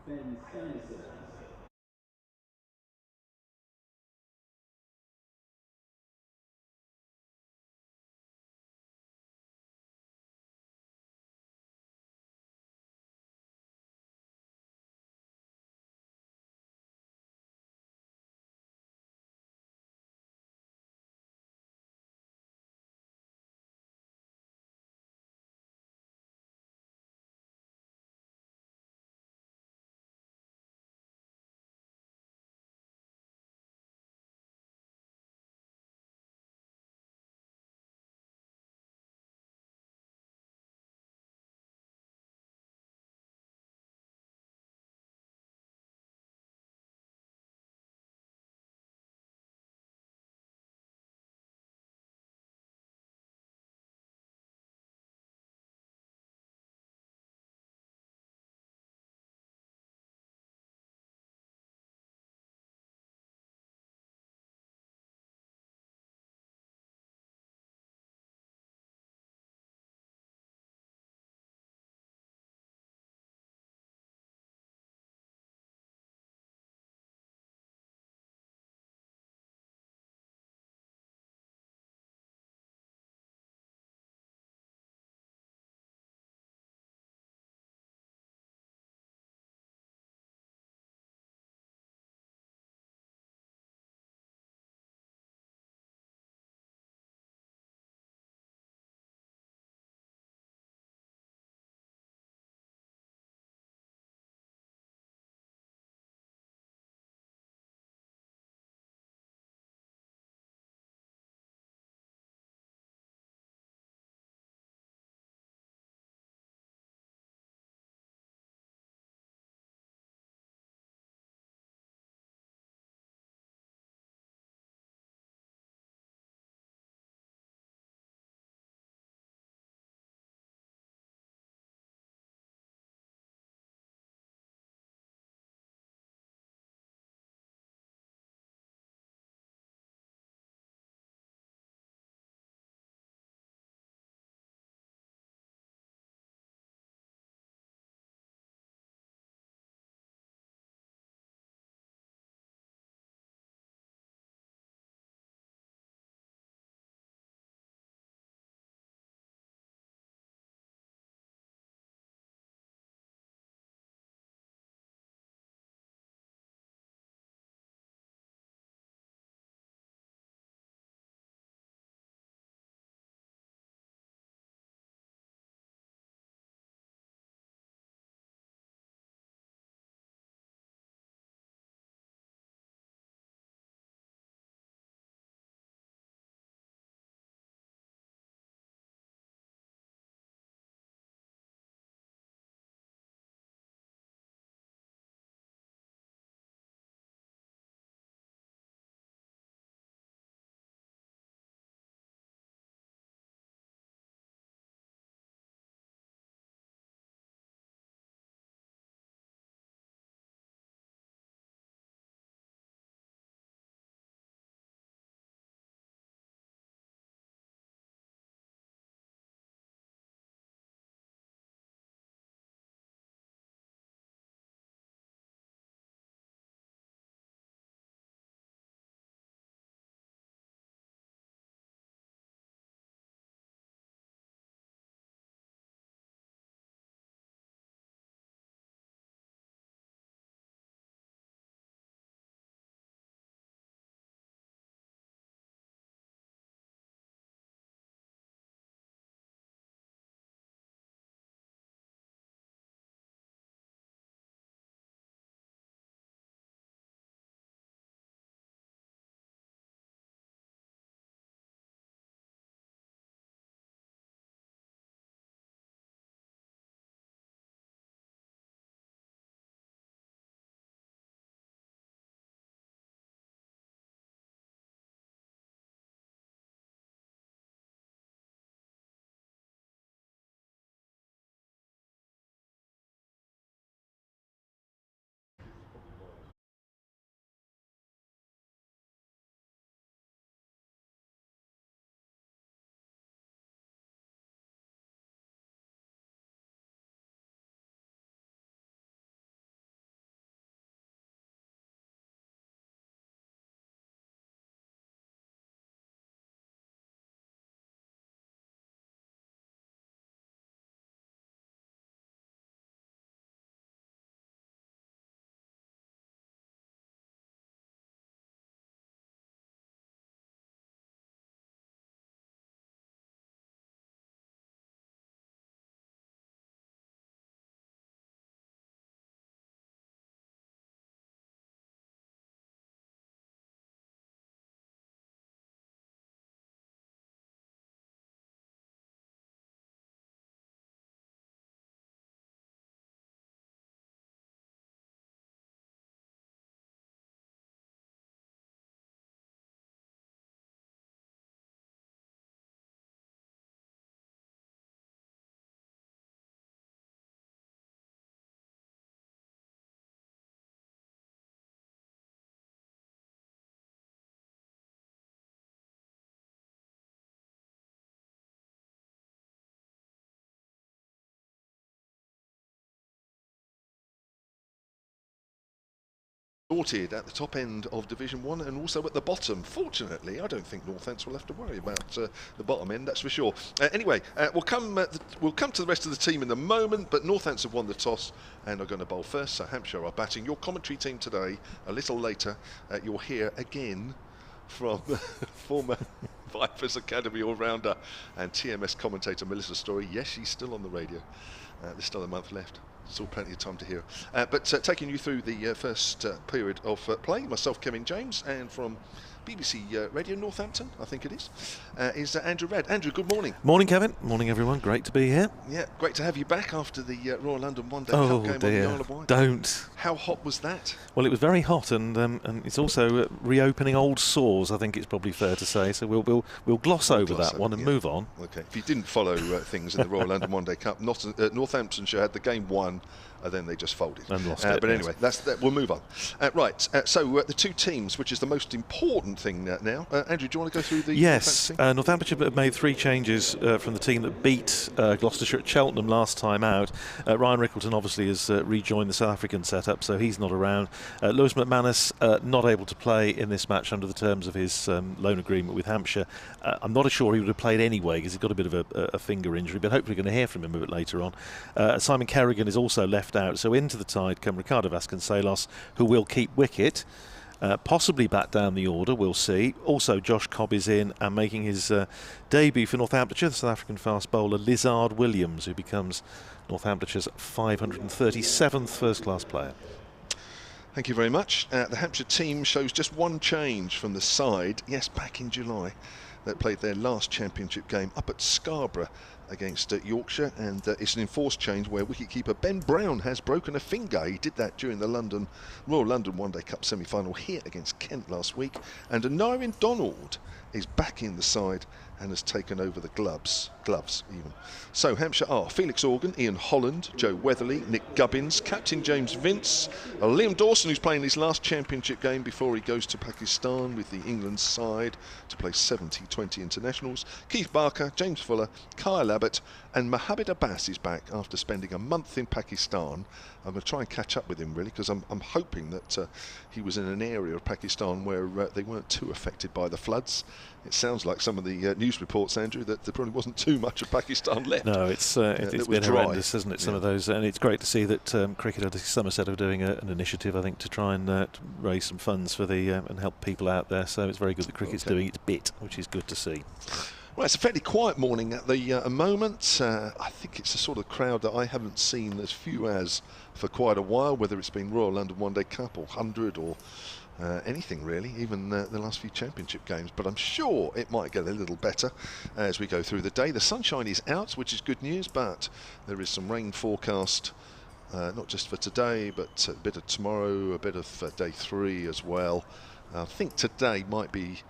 Fences. sorted at the top end of Division 1 and also at the bottom. Fortunately, I don't think Northants will have to worry about the bottom end, that's for sure. Anyway, we'll come to the rest of the team in a moment, but Northants have won the toss and are going to bowl first, so Hampshire are batting. Your commentary team today, a little later, you'll hear again from former Vipers Academy all-rounder and TMS commentator Melissa Story. Yes, she's still on the radio. There's still a month left. Still plenty of time to hear. But taking you through the first period of play, myself, Kevin James, and from BBC Radio Northampton, I think it is Andrew Redd. Andrew, good morning. Morning, Kevin. Morning, everyone. Great to be here. Yeah, great to have you back after the Royal London One Day Cup game on the Isle of Wight. Don't. How hot was that? Well, it was very hot, and it's also reopening old sores, I think it's probably fair to say. So we'll gloss over that one and move on. Okay. If you didn't follow things in the Royal London One Day Cup, Northamptonshire had the game won. Then they just folded and lost it. But anyway, we'll move on. Right, so the two teams, which is the most important thing now. Andrew, do you want to go through the Yes, Northamptonshire have made 3 changes from the team that beat Gloucestershire at Cheltenham last time out. Ryan Rickleton obviously has rejoined the South African setup, so he's not around. Lewis McManus not able to play in this match under the terms of his loan agreement with Hampshire. I'm not sure he would have played anyway because he's got a bit of a finger injury, but hopefully going to hear from him a bit later on. Simon Kerrigan is also left out, so into the tide come Ricardo Vasconcelos, who will keep wicket, possibly bat down the order, we'll see. Also Josh Cobb is in and making his debut for Northamptonshire, the South African fast bowler Lizard Williams, who becomes Northamptonshire's 537th first-class player. Thank you very much. The Hampshire team shows just one change from the side, yes, back in July, that played their last championship game up at Scarborough against Yorkshire, and it's an enforced change where wicketkeeper Ben Brown has broken a finger. He did that during the Royal London One Day Cup semi-final here against Kent last week, and Anarian Donald is back in the side and has taken over the gloves even. So Hampshire are Felix Organ, Ian Holland, Joe Weatherly, Nick Gubbins, Captain James Vince, Liam Dawson, who's playing his last championship game before he goes to Pakistan with the England side to play 70 20 internationals, Keith Barker, James Fuller, Kyle Abbott, and Mohammed Abbas is back after spending a month in Pakistan. I'm going to try and catch up with him really, because I'm hoping that he was in an area of Pakistan where they weren't too affected by the floods. It sounds like some of the news reports, Andrew, that there probably wasn't too much of Pakistan left. No, it's been horrendous, hasn't it? Some of those, and it's great to see that Cricket Somerset are doing an initiative, I think, to try and raise some funds for the and help people out there. So it's very good that Cricket's doing its bit, which is good to see. Well, it's a fairly quiet morning at the moment. I think it's a sort of crowd that I haven't seen as few as for quite a while, whether it's been Royal London One Day Cup or 100 or anything really, even the last few championship games. But I'm sure it might get a little better as we go through the day. The sunshine is out, which is good news, but there is some rain forecast, not just for today, but a bit of tomorrow, a bit of day 3 as well. I think today might be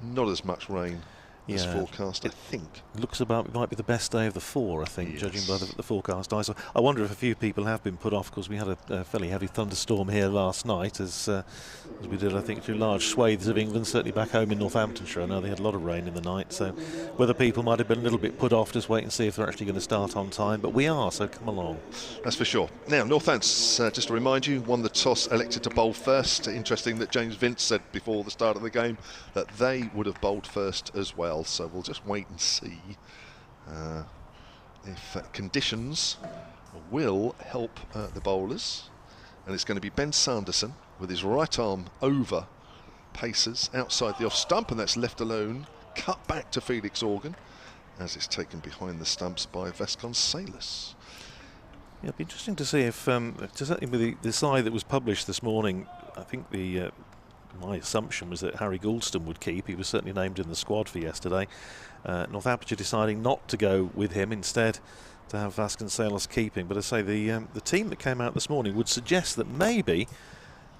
not as much rain as forecast, I think. Looks about it might be the best day of the 4, I think, yes, judging by the forecast. I wonder if a few people have been put off, because we had a fairly heavy thunderstorm here last night, as we did, I think, through large swathes of England, certainly back home in Northamptonshire. I know they had a lot of rain in the night, so whether people might have been a little bit put off, just wait and see if they're actually going to start on time. But we are, so come along. That's for sure. Now, Northants, just to remind you, won the toss, elected to bowl first. Interesting that James Vince said before the start of the game that they would have bowled first as well. So we'll just wait and see if conditions will help the bowlers. And it's going to be Ben Sanderson with his right arm over pacers outside the off stump, and that's left alone, cut back to Felix Organ as it's taken behind the stumps by Vasconcelos. Yeah, it'd be interesting to see if, certainly with the side that was published this morning, I think my assumption was that Harry Gouldston would keep. He was certainly named in the squad for yesterday. Northamptonshire deciding not to go with him, instead to have Vasconcelos keeping. But I say the team that came out this morning would suggest that maybe,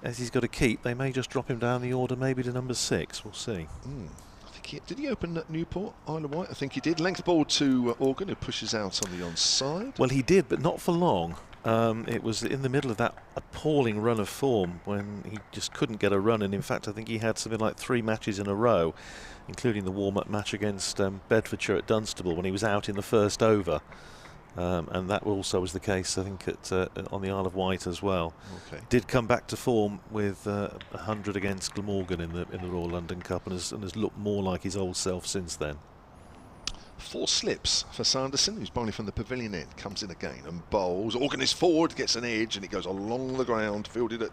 as he's got to keep, they may just drop him down the order, maybe to number 6. We'll see. I think did he open at Newport, Isle of Wight? I think he did. Length ball to Organ, who pushes out on the onside. Well, he did, but not for long. It was in the middle of that appalling run of form when he just couldn't get a run, and in fact I think he had something like 3 matches in a row, including the warm-up match against Bedfordshire at Dunstable, when he was out in the first over. And that also was the case, I think, on the Isle of Wight as well. Okay. Did come back to form with 100 against Glamorgan in the Royal London Cup, and has looked more like his old self since then. 4 slips for Sanderson, who's bowling from the pavilion end, comes in again and bowls. Organ is forward, gets an edge, and it goes along the ground, fielded at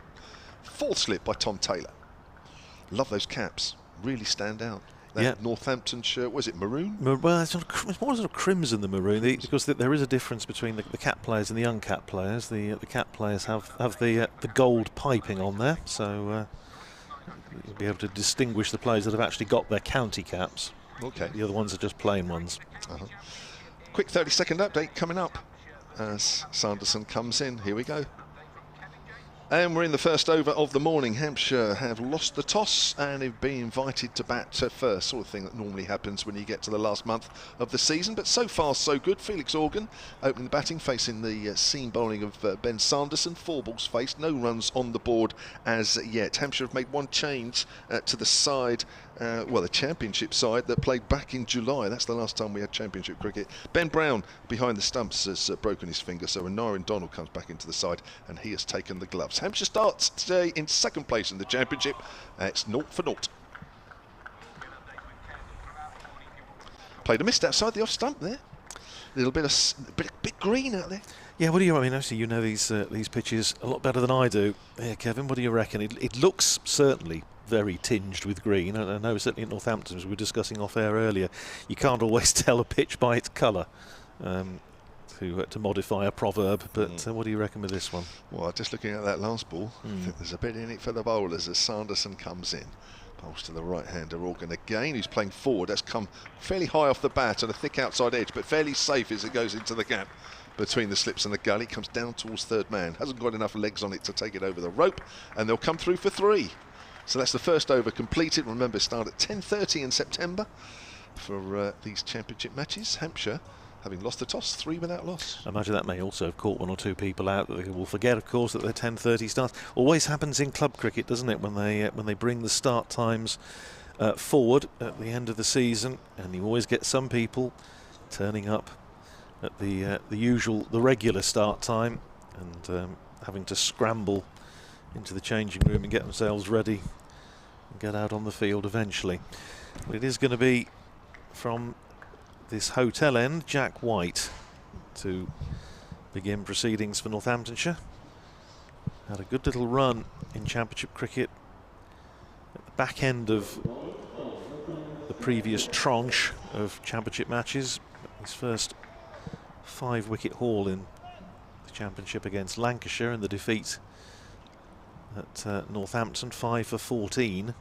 4th slip by Tom Taylor. Love those caps, really stand out. That Northamptonshire, was it maroon? Well, it's more sort of crimson than maroon, because there is a difference between the cap players and the uncapped players. The cap players have the gold piping on there, so you'll be able to distinguish the players that have actually got their county caps. Okay. The other ones are just plain ones. Quick 30-second update coming up as Sanderson comes in. Here we go. And we're in the first over of the morning. Hampshire have lost the toss and have been invited to bat first, sort of thing that normally happens when you get to the last month of the season. But so far, so good. Felix Organ opening the batting, facing the seam bowling of Ben Sanderson. 4 balls faced, no runs on the board as yet. Hampshire have made 1 change to the side, well, the championship side that played back in July. That's the last time we had championship cricket. Ben Brown behind the stumps has broken his finger, so Anarin Donald comes back into the side and he has taken the gloves. Hampshire starts today in 2nd place in the championship. It's 0-0. Played a mist outside the off stump there. A little bit bit green out there. Yeah, what do you? I mean, actually, you know these pitches a lot better than I do. Yeah, Kevin, what do you reckon? It looks certainly very tinged with green. I know certainly at Northampton, as we were discussing off air earlier, you can't always tell a pitch by its colour. To modify a proverb, but what do you reckon with this one? Well, just looking at that last ball, I think there's a bit in it for the bowlers as Sanderson comes in. Bowls to the right-hander, Organ again, who's playing forward. That's come fairly high off the bat and a thick outside edge, but fairly safe as it goes into the gap between the slips and the gully. Comes down towards 3rd man. Hasn't got enough legs on it to take it over the rope, and they'll come through for 3. So that's the first over completed. Remember, start at 10:30 in September for these championship matches. Hampshire, having lost the toss, 3 without loss. I imagine that may also have caught 1 or 2 people out that they will forget, of course, that their 10:30 starts. Always happens in club cricket, doesn't it, when they bring the start times forward at the end of the season, and you always get some people turning up at the regular start time and having to scramble into the changing room and get themselves ready and get out on the field eventually. But it is going to be from this hotel end, Jack White, to begin proceedings for Northamptonshire. Had a good little run in championship cricket at the back end of the previous tranche of championship matches. His first 5-wicket haul in the championship against Lancashire, and the defeat at Northampton, 5 for 14.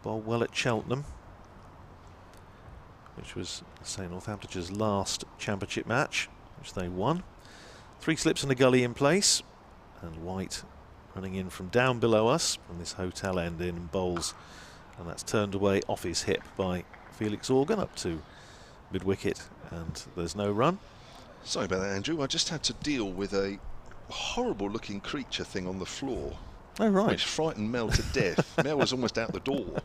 Bowled well at Cheltenham, which was, say, Northamptonshire's last championship match, which they won. 3 slips and a gully in place, and White running in from down below us from this hotel end in and bowls, and that's turned away off his hip by Felix Organ up to mid-wicket, and there's no run. Sorry about that, Andrew. I just had to deal with a horrible looking creature thing on the floor. Oh, right. Which frightened Mel to death. Mel was almost out the door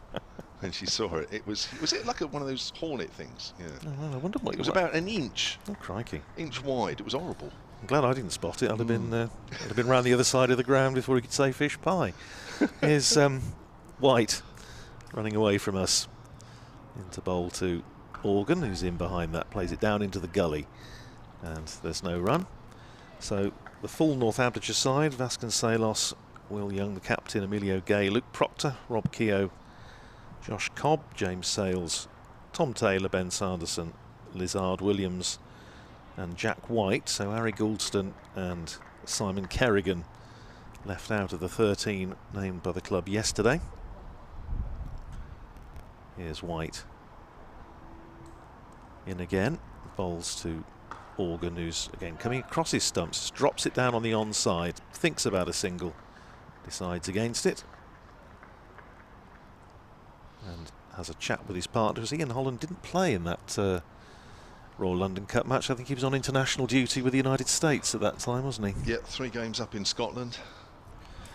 when she saw it. It was it like one of those hornet things? Yeah. Oh, I wonder what it was. About an inch. Oh, crikey! Inch wide. It was horrible. I'm glad I didn't spot it. I'd have been round the other side of the ground before he could say fish pie. Here's White running away from us into bowl to Organ, who's in behind that, plays it down into the gully, and there's no run. So the full Northamptonshire side: Vasconcelos, Will Young, the captain, Emilio Gay, Luke Proctor, Rob Keogh, Josh Cobb, James Sales, Tom Taylor, Ben Sanderson, Lizard Williams and Jack White. So Harry Gouldston and Simon Kerrigan left out of the 13 named by the club yesterday. Here's White in again, bowls to Organ, who's again coming across his stumps, drops it down on the onside, thinks about a single, decides against it, and has a chat with his partner, because Ian Holland didn't play in that Royal London Cup match. I think he was on international duty with the United States at that time, wasn't he? Yeah, 3 games up in Scotland,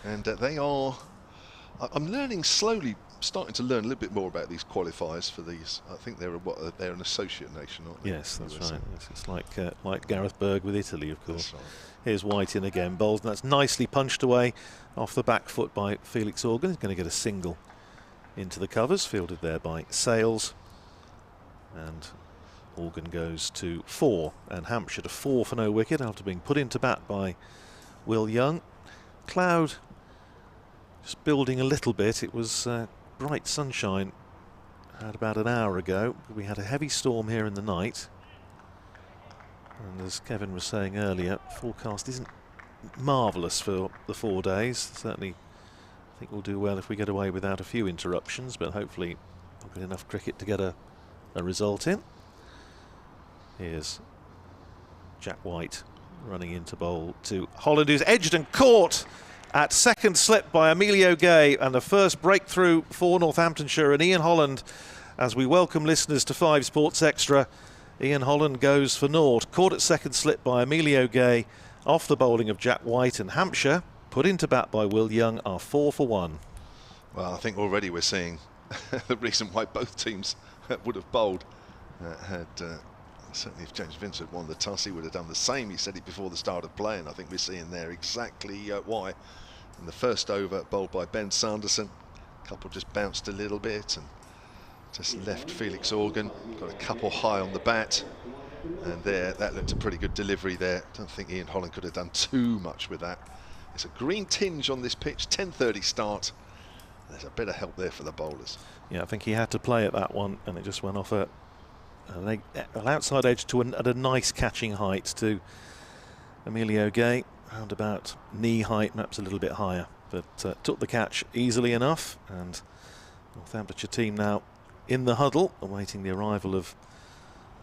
and they are, I'm learning slowly, starting to learn a little bit more about these qualifiers for these. I think they're they're an associate nation, aren't they? Yes, that's right. It's like Gareth Berg with Italy, of course. That's right. Here's White in again, bowls, and that's nicely punched away off the back foot by Felix Organ. He's going to get a single into the covers, fielded there by Sales. And Organ goes to 4, and Hampshire to 4 for no wicket after being put into bat by Will Young. Cloud just building a little bit. It was bright sunshine about an hour ago. We had a heavy storm here in the night. And as Kevin was saying earlier, forecast isn't marvellous for the 4 days. Certainly, I think we'll do well if we get away without a few interruptions, but hopefully we'll get enough cricket to get a result in. Here's Jack White running into bowl to Holland, who's edged and caught at second slip by Emilio Gay, and the first breakthrough for Northamptonshire and Ian Holland. As we welcome listeners to 5 Sports Extra, Ian Holland goes for naught, caught at second slip by Emilio Gay off the bowling of Jack White, and Hampshire, put into bat by Will Young, are 4 for 1. Well, I think already we're seeing the reason why both teams would have bowled. Certainly if James Vincent won the toss, he would have done the same. He said it before the start of play, and I think we're seeing there exactly why. In the first over, bowled by Ben Sanderson, a couple just bounced a little bit and just left Felix Organ, got a couple high on the bat, and there, that looked a pretty good delivery there. Don't think Ian Holland could have done too much with that. It's a green tinge on this pitch, 10:30 start. There's a bit of help there for the bowlers. Yeah, I think he had to play at that one, and it just went off an outside edge to at a nice catching height to Emilio Gay, around about knee height, perhaps a little bit higher, but took the catch easily enough. And Northamptonshire team now in the huddle, awaiting the arrival of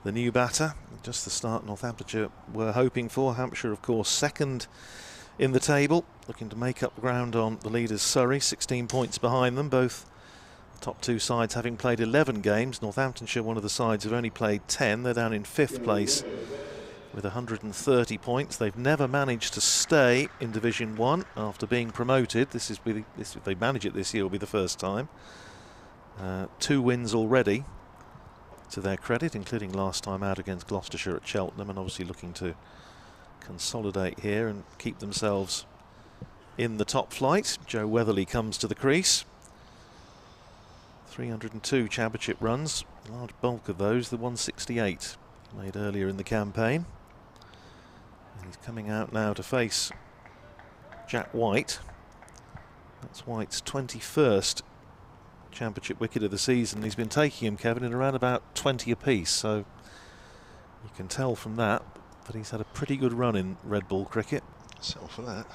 the new batter. Just the start Northamptonshire were hoping for. Hampshire, of course, second in the table, looking to make up ground on the leaders Surrey, 16 points behind them. Both top 2 sides having played 11 games. Northamptonshire, one of the sides, have only played 10. They're down in 5th place with 130 points. They've never managed to stay in Division 1 after being promoted. If they manage it this year, will be the first time. 2 wins already to their credit, including last time out against Gloucestershire at Cheltenham, and obviously looking to consolidate here and keep themselves in the top flight. Joe Weatherly comes to the crease. 302 championship runs, a large bulk of those, the 168 made earlier in the campaign. And he's coming out now to face Jack White. That's White's 21st championship wicket of the season. He's been taking him, Kevin, in around about 20 apiece, so you can tell from that he's had a pretty good run in red ball cricket. So for that.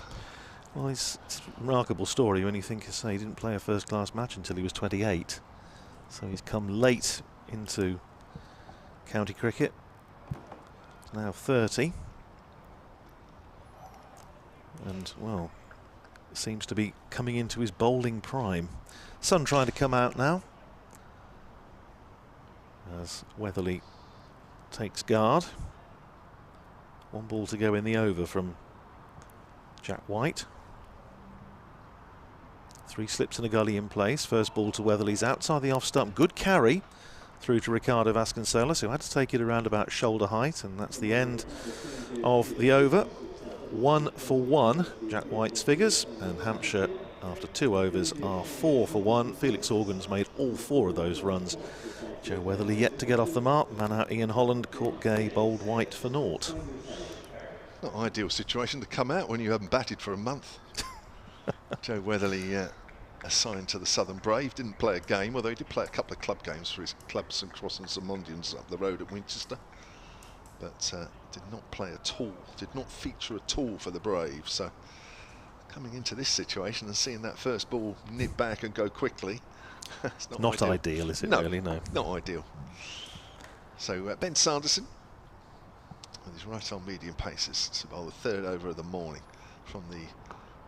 Well, it's a remarkable story when you think, say, he didn't play a first-class match until he was 28. So he's come late into county cricket. He's now 30. And, well, seems to be coming into his bowling prime. Sun trying to come out now, as Weatherly takes guard. 1 ball to go in the over from Jack White. 3 slips and a gully in place. First ball to Weatherly's outside the off stump. Good carry through to Ricardo Vasconcelos, who had to take it around about shoulder height, and that's the end of the over. 1 for 1, Jack White's figures, and Hampshire, after 2 overs, are 4 for 1. Felix Organ's made all 4 of those runs. Joe Weatherly yet to get off the mark. Man out Ian Holland, caught Gay, bowled White for naught. Not ideal situation to come out when you haven't batted for a month. Joe Weatherly assigned to the Southern Brave, didn't play a game, although he did play a couple of club games for his club, St Cross and St Mondians up the road at Winchester, but did not play at all, did not feature at all for the Brave. So coming into this situation and seeing that first ball nip back and go quickly, it's not ideal, is it? No, really? No, not ideal. So Ben Sanderson with his right arm medium paces to bowl the 3rd over of the morning from the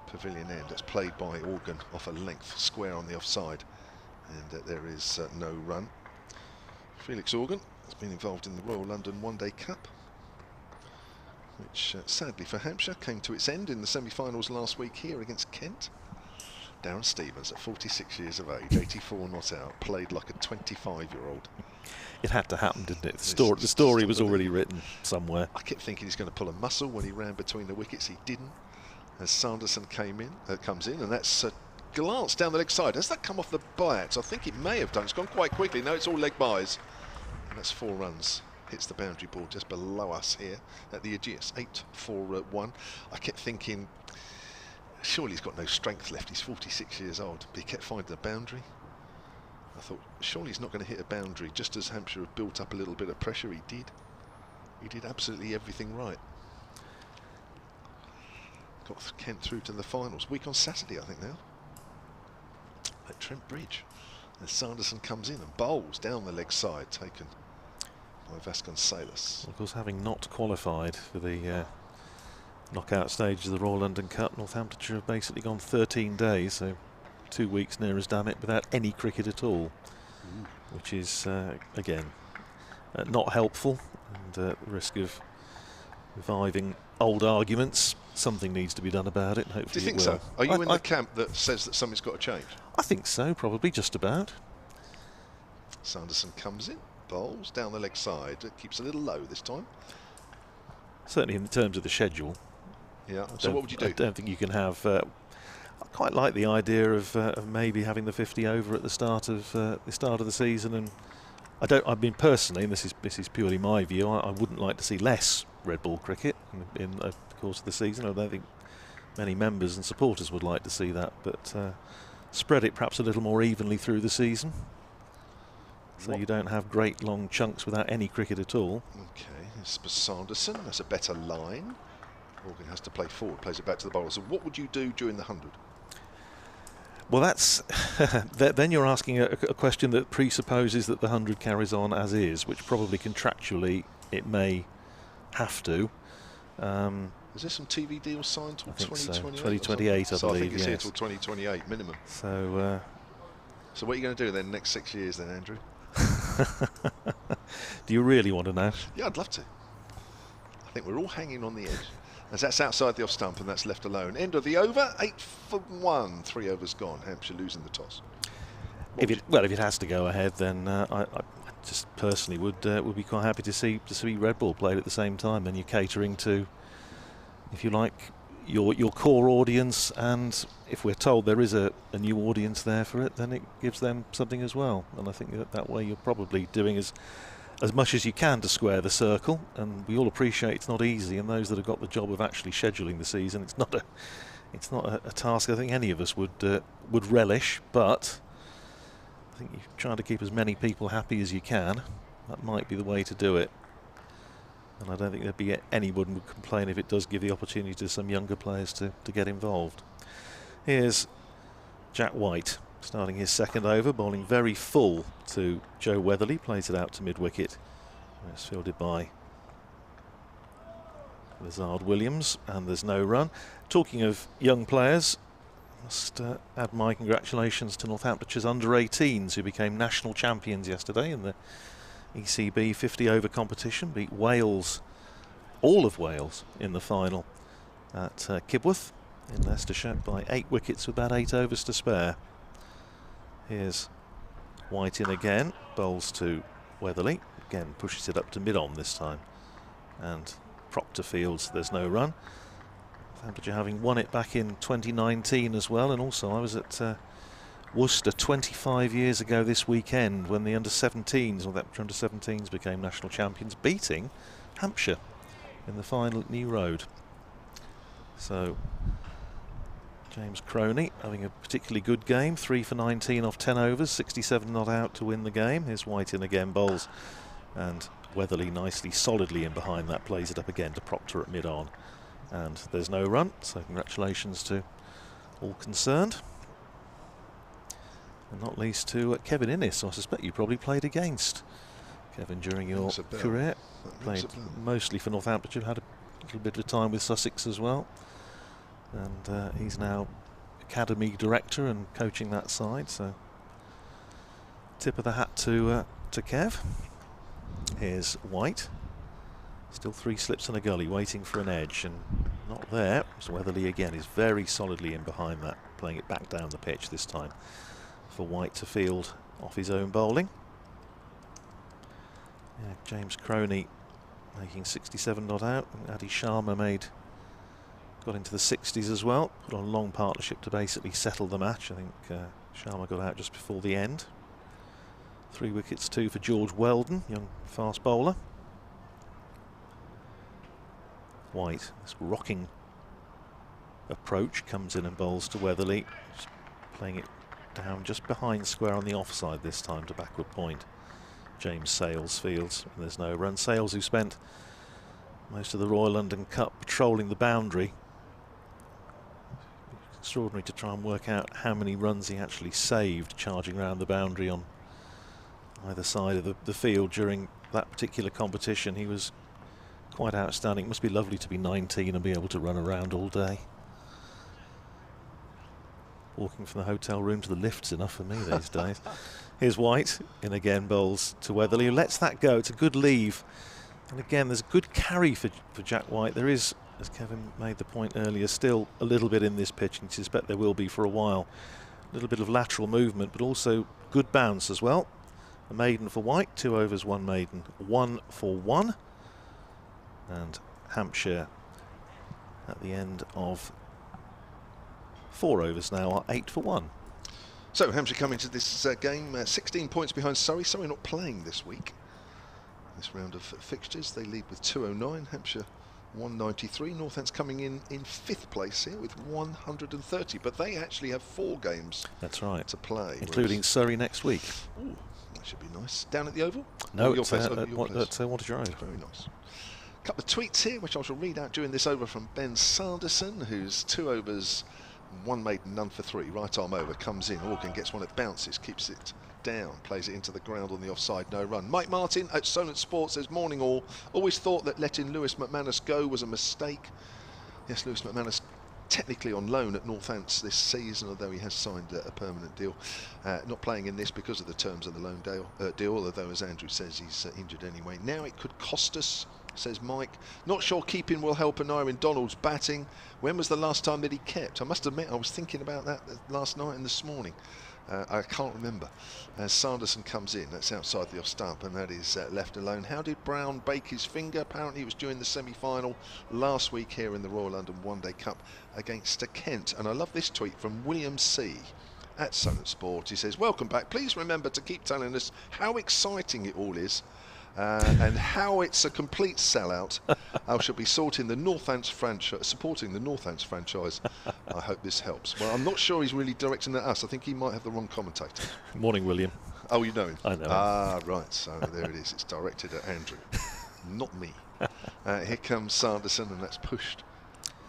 pavilion end. That's played by Organ off a length square on the offside, and there is no run. Felix Organ has been involved in the Royal London One Day Cup, which sadly for Hampshire came to its end in the semi-finals last week here against Kent. Darren Stevens, at 46 years of age, 84 not out, played like a 25-year-old. It had to happen, didn't it? The story was already written somewhere. I kept thinking he's going to pull a muscle when he ran between the wickets. He didn't. As Sanderson comes in, and that's a glance down the leg side. Has that come off the bite? I think it may have done. It's gone quite quickly. No, it's all leg byes. And that's 4 runs. Hits the boundary board just below us here at the Ageas. 8-4-1. I kept thinking, surely he's got no strength left. He's 46 years old, but he kept finding the boundary. I thought, surely he's not going to hit a boundary. Just as Hampshire have built up a little bit of pressure, he did. He did absolutely everything right. Got Kent through to the finals. Week on Saturday, I think now. At Trent Bridge. And Sanderson comes in and bowls down the leg side, taken by Vasconcelos. Of course, having not qualified for the knockout stage of the Royal London Cup, Northamptonshire have basically gone 13 days, so 2 weeks near as damn it, without any cricket at all, which is, again, not helpful, and at the risk of reviving old arguments. Something needs to be done about it. Hopefully, do you think so? Are you in the camp that says that something's got to change? I think so, probably just about. Sanderson comes in, bowls down the leg side. It keeps a little low this time. Certainly in terms of the schedule. Yeah. So what would you do? I don't think you can have. I quite like the idea of maybe having the 50 over at the start of the season, and I mean personally, and this is purely my view, I wouldn't like to see less red ball cricket in the course of the season. I don't think many members and supporters would like to see that, but spread it perhaps a little more evenly through the season, so you don't have great long chunks without any cricket at all. Okay, it's for Sanderson. That's a better line. Morgan has to play forward, plays it back to the bowler. So what would you do during the 100? Well, that's then you're asking a question that presupposes that the 100 carries on as is, which probably contractually it may have to. Is there some TV deals signed till 2028? So. 2028, I so believe. I think it's yes. here till 2028 minimum. So what are you going to do then next 6 years then, Andrew? Do you really want to know? Yeah, I'd love to. I think we're all hanging on the edge. As that's outside the off stump and that's left alone. End of the over, 8-1. 3 overs gone. Hampshire losing the toss. If it has to go ahead, then I just personally would be quite happy to see red ball played at the same time. Then you're catering to, if you like, your core audience, and if we're told there is a new audience there for it, then it gives them something as well. And I think that way you're probably doing as much as you can to square the circle, and we all appreciate it's not easy, and those that have got the job of actually scheduling the season, it's not a task I think any of us would relish, but I think you're trying to keep as many people happy as you can. That might be the way to do it, and I don't think there'd be anyone would complain if it does give the opportunity to some younger players to get involved. Here's Jack White starting his second over, bowling very full to Joe Weatherly, plays it out to mid-wicket. It's fielded by Lazard Williams, and there's no run. Talking of young players, I must add my congratulations to Northamptonshire's under-18s, who became national champions yesterday in the ECB 50 over competition, beat Wales, all of Wales, in the final at Kibworth in Leicestershire by 8 wickets with about 8 overs to spare. Here's White in again, bowls to Weatherly, again pushes it up to mid-on this time, and Proctor fields, there's no run. Northamptonshire having won it back in 2019 as well, and also I was at Worcester 25 years ago this weekend when the under-17s, or that under-17s became national champions, beating Hampshire in the final at New Road. So James Croney having a particularly good game, 3 for 19 off 10 overs, 67 not out to win the game. Here's White in again, bowls, and Weatherly nicely solidly in behind that, plays it up again to Proctor at mid-on, and there's no run, so congratulations to all concerned, and not least to Kevin Innes, who I suspect you probably played against, Kevin, during your career. Played mostly for Northamptonshire, had a little bit of time with Sussex as well, and he's now academy director and coaching that side, so tip of the hat to Kev. Here's White, still 3 slips and a gully, waiting for an edge, and Not there. So Weatherly again is very solidly in behind that, playing it back down the pitch this time for White to field off his own bowling. Yeah, James Croney making 67 not out. Adi Sharma got into the 60s as well. Put on a long partnership to basically settle the match. I think Sharma got out just before the end. 3 wickets, 2 for George Weldon, young fast bowler. White, this rocking approach, comes in and bowls to Weatherly, just playing it down just behind square on the offside this time to backward point. James Sales fields, and there's no run. Sales, who spent most of the Royal London Cup patrolling the boundary. Extraordinary to try and work out how many runs he actually saved charging around the boundary on either side of the field during that particular competition. He was quite outstanding. It must be lovely to be 19 and be able to run around all day. Walking from the hotel room to the lift's enough for me these days. Here's White in again, bowls to Weatherly, who lets that go. It's a good leave. And again, there's a good carry for Jack White. There is, as Kevin made the point earlier, still a little bit in this pitch, and I suspect there will be for a while. A little bit of lateral movement, but also good bounce as well. A maiden for White, 2 overs, 1 maiden, 1 for 1. And Hampshire at the end of 4 overs now are 8 for 1. So Hampshire coming to this game 16 points behind Surrey. Surrey not playing this week. This round of fixtures, they lead with 209. Hampshire 193. Northants coming in 5th place here with 130, but they actually have 4 games. That's right, to play, including Surrey next week. Ooh, that should be nice. Down at the Oval? No, your it's place, at Warwickshire. Very nice. A couple of tweets here, which I shall read out during this over from Ben Sanderson, who's 2 overs, 1 maiden, none for 3. Right arm over, comes in. Organ gets one, it bounces, keeps it down, plays it into the ground on the offside, no run. Mike Martin at Solent Sports says, morning all. Always thought that letting Lewis McManus go was a mistake. Yes, Lewis McManus technically on loan at Northants this season, although he has signed a permanent deal. Not playing in this because of the terms of the loan deal, although as Andrew says, he's injured anyway. Now it could cost us, says Mike. Not sure keeping will help Aaron Donald's batting. When was the last time that he kept? I must admit, I was thinking about that last night and this morning. I can't remember. As Sanderson comes in, that's outside the off stump, and that is left alone. How did Brown bake his finger? Apparently it was during the semi-final last week here in the Royal London One Day Cup against Kent. And I love this tweet from William C. at Solent Sport. He says, welcome back. Please remember to keep telling us how exciting it all is. And how it's a complete sellout. I shall be supporting the Northants franchise. I hope this helps. Well, I'm not sure he's really directing at us. I think he might have the wrong commentator. Morning, William. Oh, you know him? I know him. Ah, right. So there it is. It's directed at Andrew, not me. Here comes Sanderson, and that's pushed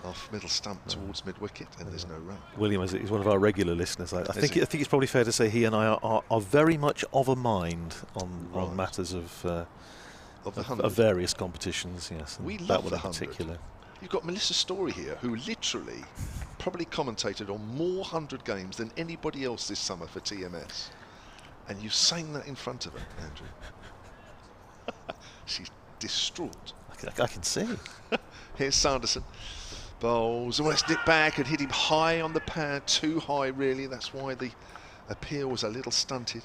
off middle stump towards mid-wicket, and there's no run. William is one of our regular listeners. I think it's probably fair to say he and I are very much of a mind on matters of various competitions. Yes, we that love one the in 100. particular. You've got Melissa Story here, who literally probably commentated on more 100 games than anybody else this summer for TMS, and you've sang that in front of her, Andrew. She's distraught. I can see. Here's Sanderson. Bowls, and let's dip back and hit him high on the pad, too high really. That's why the appeal was a little stunted.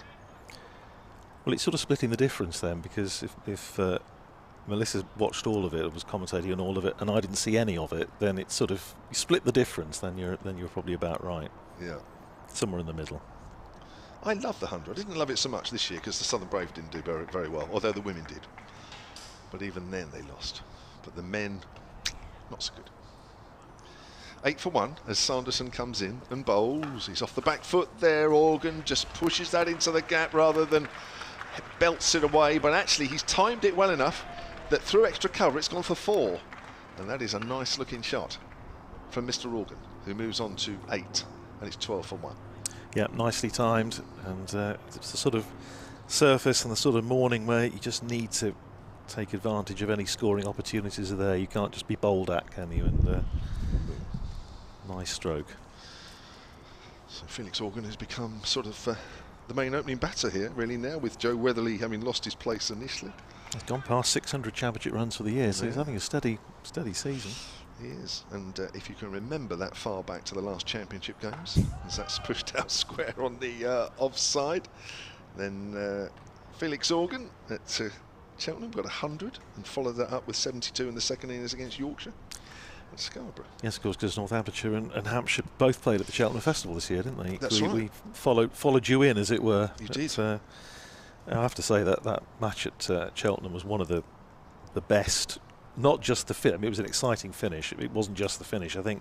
Well, it's sort of splitting the difference then, because if Melissa watched all of it, was commentating on all of it, and I didn't see any of it, then it's sort of, you split the difference. Then you're probably about right. Yeah, somewhere in the middle. I love the 100. I didn't love it so much this year because the Southern Brave didn't do very, very well, although the women did. But even then they lost. But the men, not so good. 8 for 1 as Sanderson comes in and bowls. He's off the back foot there. Organ just pushes that into the gap rather than belts it away. But actually he's timed it well enough that through extra cover it's gone for 4. And that is a nice looking shot from Mr. Organ, who moves on to 8. And it's 12 for 1. Yeah, nicely timed. And it's the sort of surface and the sort of morning where you just need to take advantage of any scoring opportunities are there. You can't just be bowled at, can you? And nice stroke. So Felix Organ has become sort of the main opening batter here, really, now, with Joe Weatherly having lost his place initially. He's gone past 600 championship runs for the year, so he's having a steady season. He is, and if you can remember that far back to the last championship games, as that's pushed out square on the offside, then Felix Organ at Cheltenham got 100 and followed that up with 72 in the second innings against Yorkshire and Scarborough. Yes, of course, because Northamptonshire and Hampshire both played at the Cheltenham Festival this year, didn't they? That's right. We followed you in, as it were. You did. I have to say that match at Cheltenham was one of the best. Not just the finish. I mean, it was an exciting finish. It wasn't just the finish. I think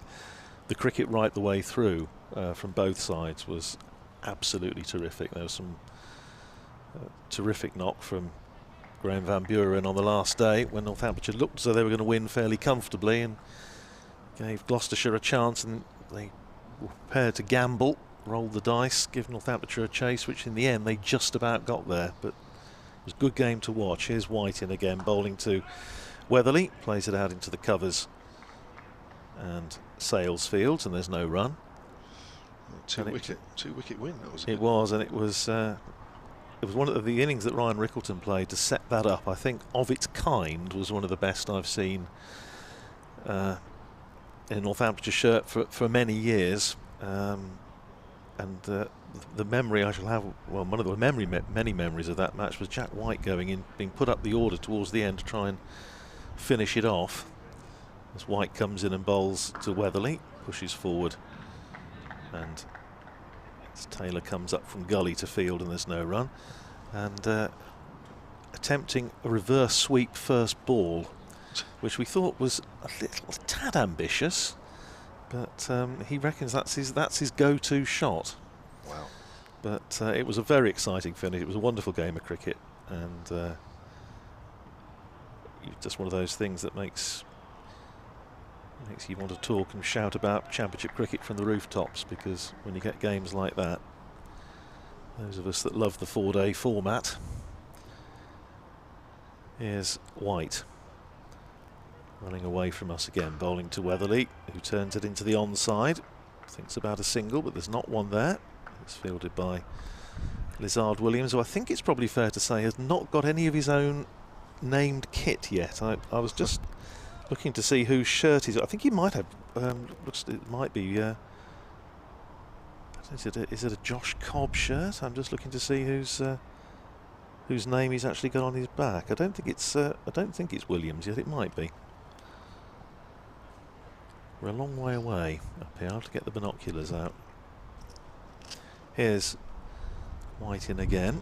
the cricket right the way through from both sides was absolutely terrific. There was some terrific knock from Graham Van Buren on the last day when Northamptonshire looked as though they were going to win fairly comfortably and gave Gloucestershire a chance, and they were prepared to gamble, roll the dice, give Northamptonshire a chase, which in the end they just about got there. But it was a good game to watch. Here's White in again, bowling to Weatherly, plays it out into the covers and sails fields, and there's no run. Two wicket win. That was. It was, and it was one of the innings that Ryan Rickleton played to set that up. I think of its kind was one of the best I've seen in Northamptonshire shirt for many years. And the memory I shall have, well, one of the many memories of that match was Jack White going in, being put up the order towards the end to try and finish it off. As White comes in and bowls to Weatherly, pushes forward, and as Taylor comes up from gully to field and there's no run, and attempting a reverse sweep first ball, which we thought was a tad ambitious, but he reckons that's his go-to shot. Wow. But it was a very exciting finish. It was a wonderful game of cricket, and just one of those things that makes you want to talk and shout about championship cricket from the rooftops, because when you get games like that, those of us that love the 4-day format. Here's White running away from us again, bowling to Weatherly, who turns it into the onside. Thinks about a single, but there's not one there. It's fielded by Lizard Williams, who I think it's probably fair to say has not got any of his own named kit yet. I was just looking to see whose shirt he's. I think he might have. It might be. Is it a Josh Cobb shirt? I'm just looking to see whose name he's actually got on his back. I don't think it's Williams yet. It might be. We're a long way away up here. I'll have to get the binoculars out. Here's White in again,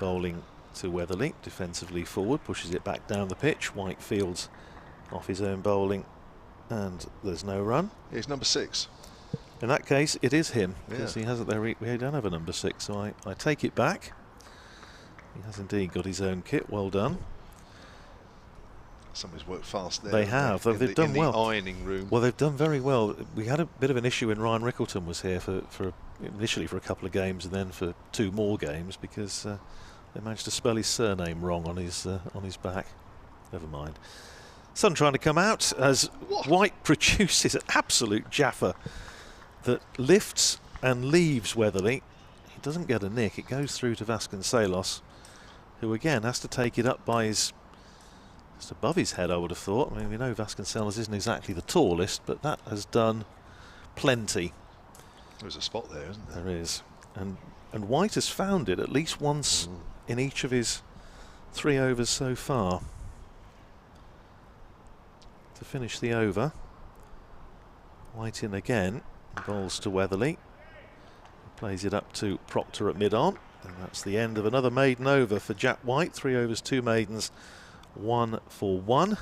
bowling to Weatherly, defensively forward, pushes it back down the pitch. White fields off his own bowling, and there's no run. He's number 6. In that case, it is him, because he hasn't there. We don't have a number 6, so I take it back. He has indeed got his own kit. Well done. Somebody's worked fast there. They have. They've done well. In the ironing room. Well, they've done very well. We had a bit of an issue when Ryan Rickleton was here for initially for a couple of games and then for 2 more games, because they managed to spell his surname wrong on his back. Never mind. Sun trying to come out as White produces an absolute jaffer that lifts and leaves Weatherly. He doesn't get a nick. It goes through to Vasconcelos, who again has to take it up by his. Just above his head, I would have thought. I mean, we know Vasconcelos isn't exactly the tallest, but that has done plenty. There's a spot there, isn't there? There is. And White has found it at least once in each of his 3 overs so far. To finish the over, White in again, bowls to Weatherly. Plays it up to Proctor at mid-on. And that's the end of another maiden over for Jack White. 3 overs, 2 maidens. 1 for 1, and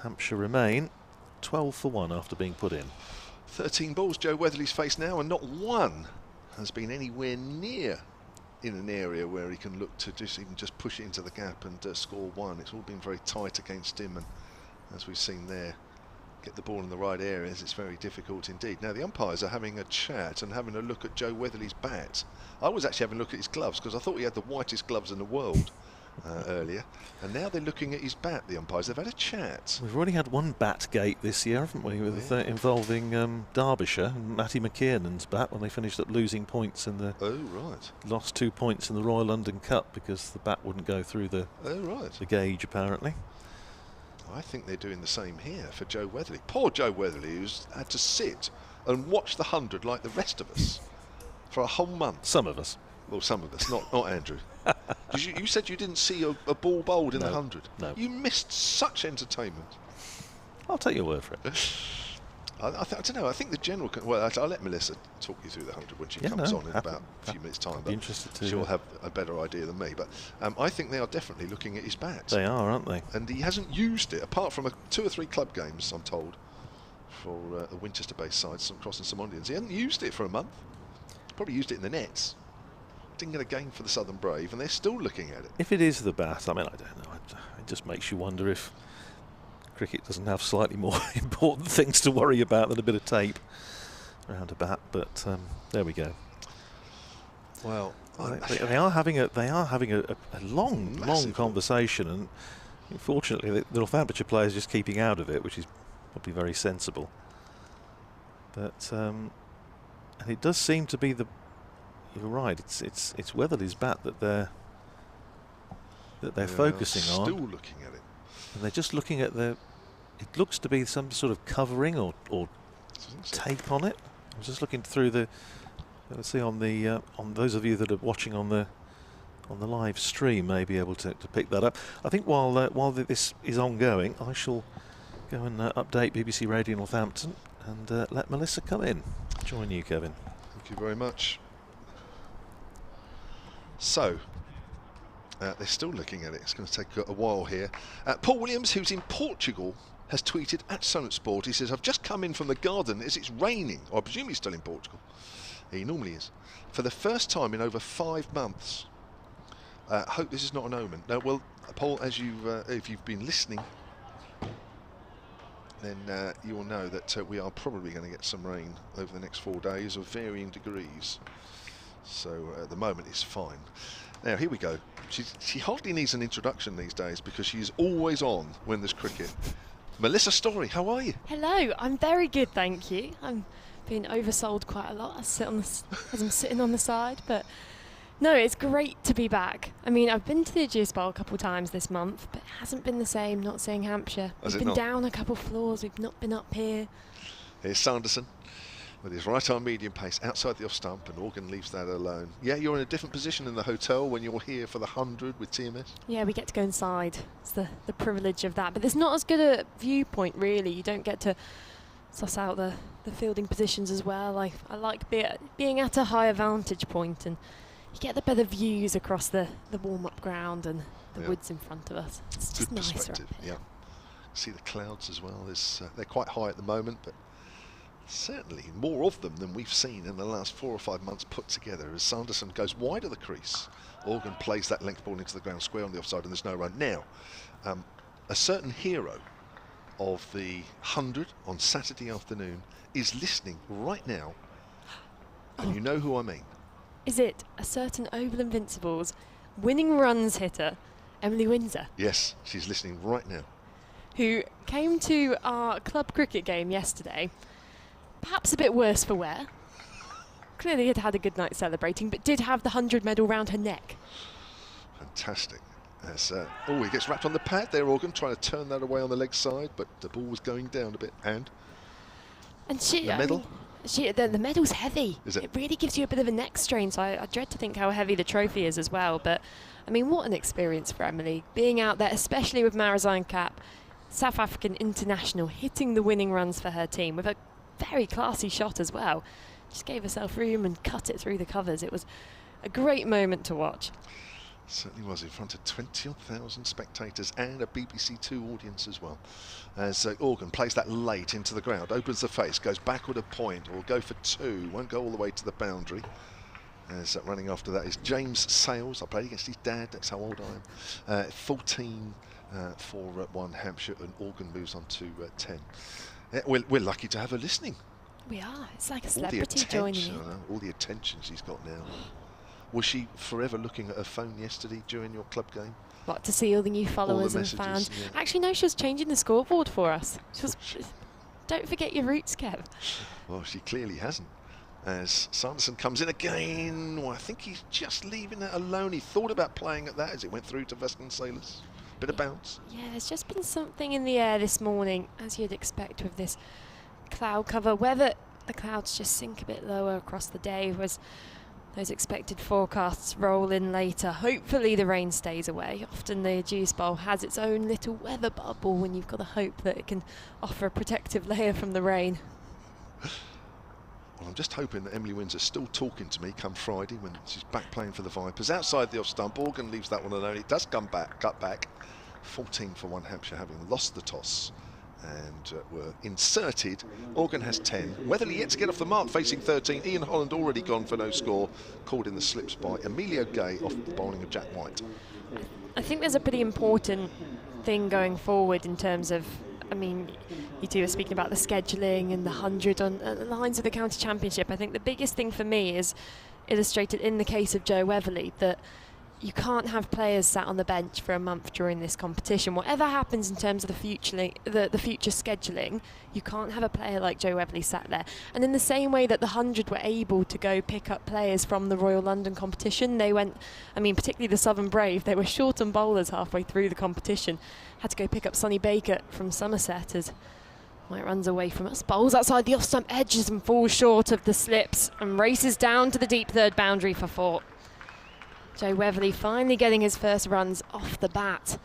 Hampshire remain 12 for 1 after being put in. 13 balls Joe Weatherly's faced now, and not one has been anywhere near in an area where he can look to just push it into the gap and score 1. It's all been very tight against him, and as we've seen there, get the ball in the right areas, it's very difficult indeed. Now the umpires are having a chat and having a look at Joe Weatherly's bat. I was actually having a look at his gloves, because I thought he had the whitest gloves in the world. Earlier, and now they're looking at his bat, the umpires. They've had a chat. We've already had one bat gate this year, haven't we, with involving Derbyshire and Matty McKiernan's bat, when they finished up losing points in the lost 2 points in the Royal London Cup because the bat wouldn't go through the gauge apparently. I think they're doing the same here for Joe Weatherly. Poor Joe Weatherly, who's had to sit and watch the 100 like the rest of us for a whole month. Some of us. Well, some of us, not Andrew. You said you didn't see a ball bowled in the 100. No. You missed such entertainment. I'll take your word for it. I don't know. I think the general. Well, I'll let Melissa talk you through the 100 when she comes on in about a few minutes' time. Be interested to. She'll have a better idea than me. But I think they are definitely looking at his bat. They are, aren't they? And he hasn't used it apart from 2 or 3 club games, I'm told, for the Winchester-based side, some Cross and some Indians. He hasn't used it for a month. Probably used it in the nets. Didn't get a game for the Southern Brave, and they're still looking at it. If it is the bat, I mean, I don't know. It just makes you wonder if cricket doesn't have slightly more important things to worry about than a bit of tape around a bat. But there we go. Well, they are having a long conversation, and unfortunately, the Northamptonshire players just keeping out of it, which is probably very sensible. But and it does seem to be the. You're right. It's Weatherly's bat that they're focusing on. Still looking at it. And they're just looking at the. It looks to be some sort of covering or tape on it. I'm just looking through the. Let's see on the on those of you that are watching on the live stream may be able to pick that up. I think while this is ongoing, I shall go and update BBC Radio Northampton and let Melissa come in. Join you, Kevin. Thank you very much. So, they're still looking at it. It's going to take a while here. Paul Williams, who's in Portugal, has tweeted at Sonnet Sport. He says, I've just come in from the garden as it's raining. I presume he's still in Portugal. He normally is. For the first time in over 5 months. Hope this is not an omen. No, well, Paul, as if you've been listening, then you will know that we are probably going to get some rain over the next 4 days of varying degrees. So at the moment it's fine. Now here we go. She hardly needs an introduction these days because she's always on when there's cricket. Melissa Story, how are you? Hello, I'm very good, thank you. I'm being oversold quite a lot as I'm sitting on the side, but no, it's great to be back. I mean, I've been to the Ageas Bowl a couple of times this month, but it hasn't been the same not seeing Hampshire. We've been down a couple floors, we've not been up here. Here's Sanderson with his right-arm medium pace outside the off-stump, and Organ leaves that alone. Yeah, you're in a different position in the hotel when you're here for the 100 with TMS. Yeah, we get to go inside. It's the privilege of that. But there's not as good a viewpoint, really. You don't get to suss out the fielding positions as well. I like being at a higher vantage point, and you get the better views across the warm-up ground and the woods in front of us. It's just good nicer perspective, up here. yeah. See the clouds as well. They're quite high at the moment, but certainly more of them than we've seen in the last 4 or 5 months put together as Sanderson goes wide of the crease. Organ plays that length ball into the ground square on the offside and there's no run. Now, a certain hero of the 100 on Saturday afternoon is listening right now, and you know who I mean. Is it a certain Oval Invincibles winning runs hitter, Emily Windsor? Yes, she's listening right now. Who came to our club cricket game yesterday, perhaps a bit worse for wear. Clearly had a good night celebrating, but did have the 100 medal round her neck. Fantastic. He gets wrapped on the pad there, Organ, trying to turn that away on the leg side, but the ball was going down a bit. And she, the medal? The medal's heavy. Is it? It really gives you a bit of a neck strain, so I dread to think how heavy the trophy is as well. But, I mean, what an experience for Emily. Being out there, especially with Marizine Cap, South African international, hitting the winning runs for her team with a very classy shot as well. Just gave herself room and cut it through the covers. It was a great moment to watch. Certainly was, in front of 20,000 spectators and a BBC Two audience as well. As Organ plays that late into the ground, opens the face, goes backward a point, will go for 2, won't go all the way to the boundary. As running after that is James Sales. I played against his dad, that's how old I am. 14 for 1 Hampshire, and Organ moves on to 10. We're lucky to have her listening. We are. It's like a celebrity joining in. All the attention she's got now. Was she forever looking at her phone yesterday during your club game? What, to see all the new followers and fans? Yeah. Actually, no, she was changing the scoreboard for us. Don't forget your roots, Kev. Well, she clearly hasn't. As Sanderson comes in again, well, I think he's just leaving that alone. He thought about playing at that as it went through to Vasconcelos. Bit of bounce. Yeah, there's just been something in the air this morning, as you'd expect with this cloud cover. Whether the clouds just sink a bit lower across the day as those expected forecasts roll in later. Hopefully the rain stays away. Often the Ageas Bowl has its own little weather bubble when you've got to hope that it can offer a protective layer from the rain. Well, I'm just hoping that Emily Windsor's still talking to me come Friday when she's back playing for the Vipers. Outside the off stump, Organ leaves that one alone. It does come back, cut back. 14 for 1 Hampshire, having lost the toss and were inserted. Organ has 10. Weatherly yet to get off the mark, facing 13. Ian Holland already gone for no score, called in the slips by Emilio Gay off the bowling of Jack White. I think there's a pretty important thing going forward in terms of, I mean, you two are speaking about the scheduling and the 100 on the lines of the county championship. I think the biggest thing for me is illustrated in the case of Joe Weatherly, that you can't have players sat on the bench for a month during this competition. Whatever happens in terms of the future scheduling, you can't have a player like Joe Weatherly sat there. And in the same way that the 100 were able to go pick up players from the Royal London competition, they went, I mean, particularly the Southern Brave, they were short on bowlers halfway through the competition. Had to go pick up Sonny Baker from Somerset as White runs away from us, bowls outside the off-stump edges and falls short of the slips and races down to the deep third boundary for 4. Joe Weatherly finally getting his first runs off the bat.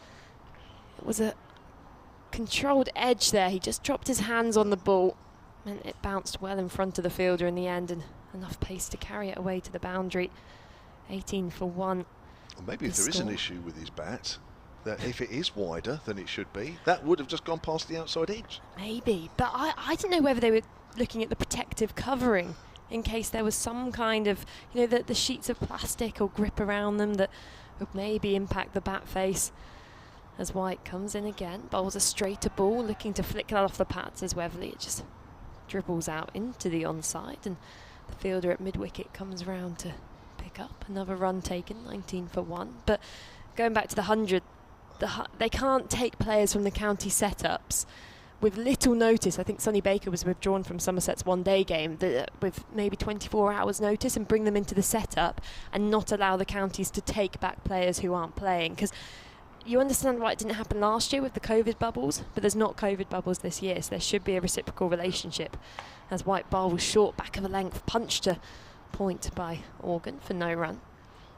It was a controlled edge there. He just dropped his hands on the ball and it bounced well in front of the fielder in the end, and enough pace to carry it away to the boundary. 18 for 1. Well, maybe if there is an issue with his bat, that if it is wider than it should be, that would have just gone past the outside edge. Maybe, but I didn't know whether they were looking at the protective covering in case there was some kind of, you know, the sheets of plastic or grip around them that would maybe impact the bat face. As White comes in again, bowls a straighter ball, looking to flick that off the pads as Weatherly. It just dribbles out into the onside, and the fielder at mid-wicket comes round to pick up. Another run taken, 19 for 1. But going back to the 100, they can't take players from the county setups with little notice. I think Sonny Baker was withdrawn from Somerset's one-day game with maybe 24 hours notice, and bring them into the setup and not allow the counties to take back players who aren't playing. Because you understand why it didn't happen last year with the COVID bubbles, but there's not COVID bubbles this year, so there should be a reciprocal relationship. As White bowls short, back of a length, punch to point by Organ for no run.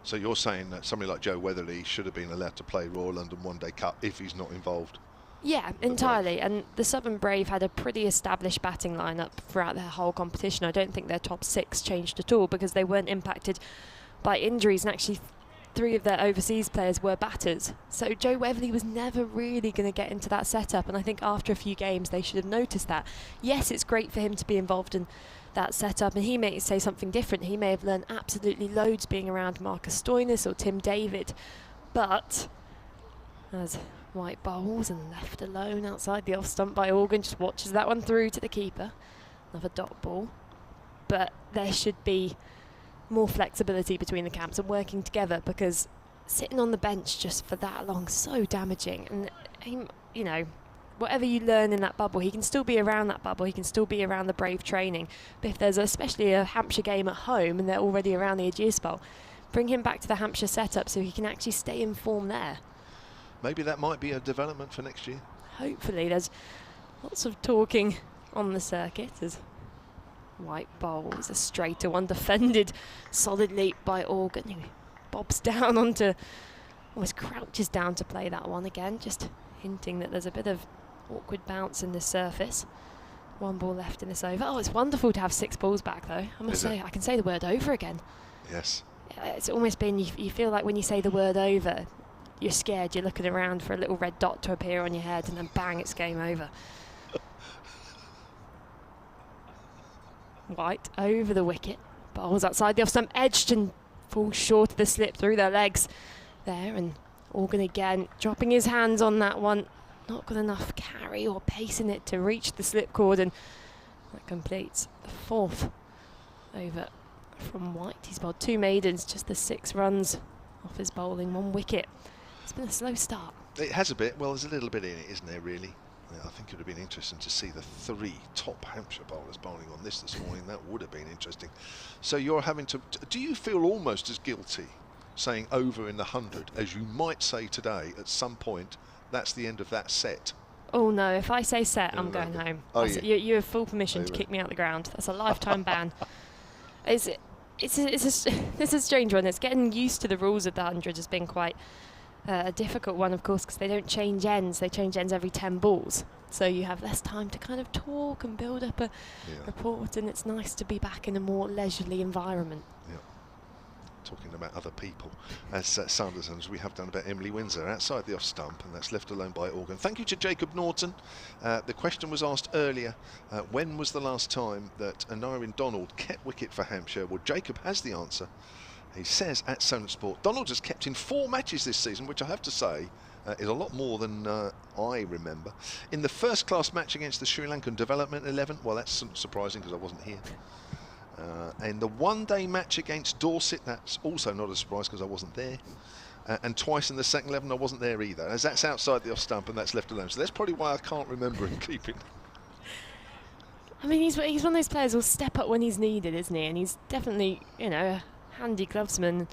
So you're saying that somebody like Joe Weatherly should have been allowed to play Royal London One-Day Cup if he's not involved? Yeah, entirely. And the Southern Brave had a pretty established batting lineup throughout their whole competition. I don't think their top 6 changed at all because they weren't impacted by injuries, and actually 3 of their overseas players were batters. So Joe Weatherly was never really going to get into that setup, and I think after a few games they should have noticed that. Yes, it's great for him to be involved in that setup, and he may say something different. He may have learned absolutely loads being around Marcus Stoinis or Tim David, but as White bowls and left alone outside the off stump by Organ, just watches that one through to the keeper. Another dot ball. But there should be more flexibility between the camps and working together, because sitting on the bench just for that long is so damaging. And he, you know, whatever you learn in that bubble, he can still be around that bubble, he can still be around the Brave training. But if there's especially a Hampshire game at home and they're already around the Ageas Bowl, bring him back to the Hampshire setup so he can actually stay in form there. Maybe that might be a development for next year. Hopefully. There's lots of talking on the circuit as White bowls a straighter one, defended solidly by Organ, who bobs down onto, almost crouches down to play that one again, just hinting that there's a bit of awkward bounce in the surface. 1 ball left in this over. Oh, it's wonderful to have 6 balls back though. I must say, I can say the word over again. Yes. It's almost been, you feel like when you say the word over, you're scared, you're looking around for a little red dot to appear on your head, and then bang, it's game over. White over the wicket, bowls outside the off stump, edged and falls short of the slip through their legs there, and Organ again dropping his hands on that one, not got enough carry or pace in it to reach the slip cord, and that completes the 4th over from White. He's bowled 2 maidens, just the 6 runs off his bowling, 1 wicket. It's been a slow start. It has a bit. Well, there's a little bit in it, isn't there, really? I think it would have been interesting to see the 3 top Hampshire bowlers bowling on this morning. That would have been interesting. So you're having to... Do you feel almost as guilty saying over in the 100, as you might say today, at some point, that's the end of that set. Oh no, if I say set, I'm going home. Oh, you have full permission to kick me out the ground. That's a lifetime ban. It's a strange one. It's getting used to the rules of the 100 has been quite a difficult one, of course, because they don't change ends. They change ends every 10 balls. So you have less time to kind of talk and build up a report, and it's nice to be back in a more leisurely environment. Yeah. Talking about other people, as Sanderson, as we have done about Emily Windsor, outside the off stump, and that's left alone by Organ. Thank you to Jacob Norton. The question was asked earlier, when was the last time that Anarian Donald kept wicket for Hampshire? Well, Jacob has the answer. He says at Solent Sport, Donald has kept in 4 matches this season, which I have to say is a lot more than I remember. In the first class match against the Sri Lankan Development 11, well, that's surprising because I wasn't here. And the one-day match against Dorset, that's also not a surprise because I wasn't there. And twice in the second 11, I wasn't there either, as that's outside the off stump and that's left alone. So that's probably why I can't remember him keeping. I mean, he's one of those players who'll step up when he's needed, isn't he? And he's definitely, you know, a handy glovesman.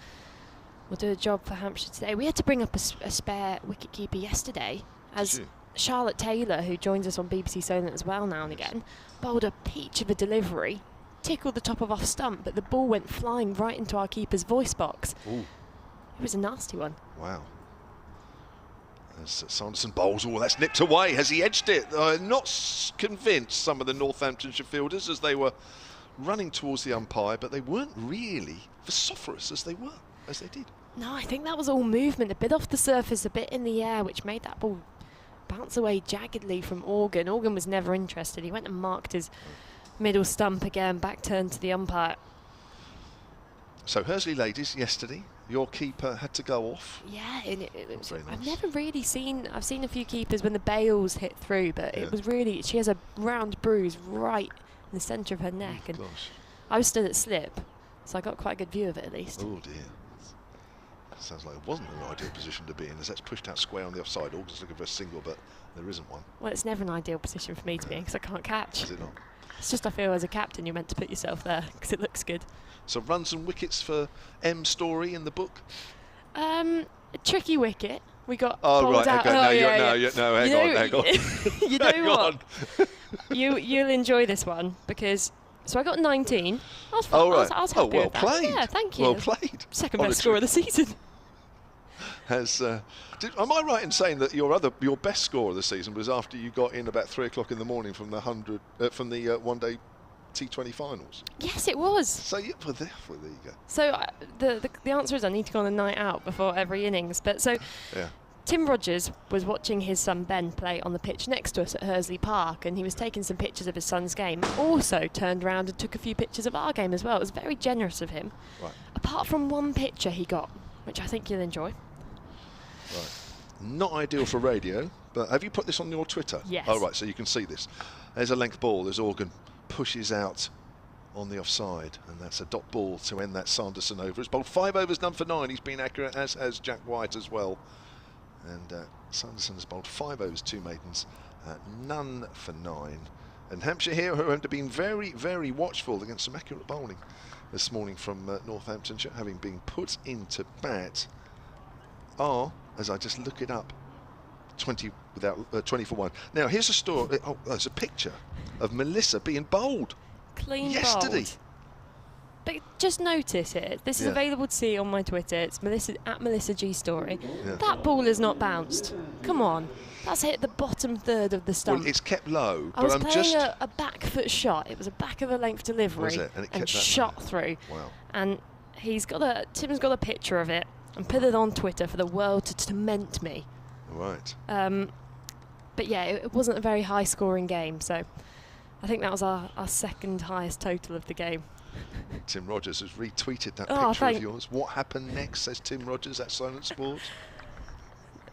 Will do a job for Hampshire today. We had to bring up a spare wicketkeeper yesterday, as Charlotte Taylor, who joins us on BBC Solent as well now and again, bowled a peach of a delivery, tickled the top of off stump, but the ball went flying right into our keeper's voice box. Ooh. It was a nasty one. Wow. As Sanderson bowls, that's nipped away. Has he edged it? Not convinced, some of the Northamptonshire fielders, as they were running towards the umpire, but they weren't really vociferous as they did. No, I think that was all movement, a bit off the surface, a bit in the air, which made that ball bounce away jaggedly from Organ. Organ was never interested. He went and marked his middle stump again, back turn to the umpire. So Hursley ladies, yesterday, your keeper had to go off. Yeah, and it was, very nice. I've never really seen, I've seen a few keepers when the bails hit through, but it was really, she has a round bruise right in the centre of her neck. And gosh. I was stood at slip, so I got quite a good view of it at least. Oh dear. Sounds like it wasn't an ideal position to be in, as that's pushed out square on the offside. Organ's looking for a single, but there isn't one. Well, it's never an ideal position for me to be in because I can't catch. Is it not? It's just I feel as a captain you're meant to put yourself there because it looks good. So runs and wickets for M Story in the book? A tricky wicket. We got bowled out. Okay, hang on. You know what? You'll enjoy this one because. So I got 19. I was happy well with that. played. Yeah, thank you. Well played. Second best score of the season. Am I right in saying that your best score of the season was after you got in about 3 o'clock in the morning from the one-day T20 finals? Yes, it was. So there you go. So the answer is I need to go on a night out before every innings. But so Tim Rogers was watching his son Ben play on the pitch next to us at Hursley Park, and he was taking some pictures of his son's game. Also turned around and took a few pictures of our game as well. It was very generous of him. Right. Apart from one picture he got, which I think you'll enjoy. Right. Not ideal for radio, but have you put this on your Twitter? Yes. Oh, right, so you can see this. There's a length ball as Organ pushes out on the offside, and that's a dot ball to end that Sanderson over. It's bowled 5 overs, none for 9. He's been accurate, as has Jack White as well. And Sanderson has bowled 5 overs, 2 maidens, none for 9. And Hampshire here, who have been very, very watchful against some accurate bowling this morning from Northamptonshire, having been put into bat, are, as I just look it up, 20 for 1. Now here's a story. There's a picture of Melissa being bowled. Clean yesterday. bowled. But just notice it. This is available to see on my Twitter. It's at Melissa G Story. Yeah. That ball has not bounced. Come on. That's hit the bottom third of the stump. Well, it's kept low. I was playing a back foot shot. It was a back of a length delivery. Was it? And it kept shot through. Wow. And Tim's got a picture of it and put it on Twitter for the world to torment me. Right. But yeah, it wasn't a very high scoring game, so I think that was our second highest total of the game. Tim Rogers has retweeted that picture of yours. What happened next, says Tim Rogers at Solent Sport?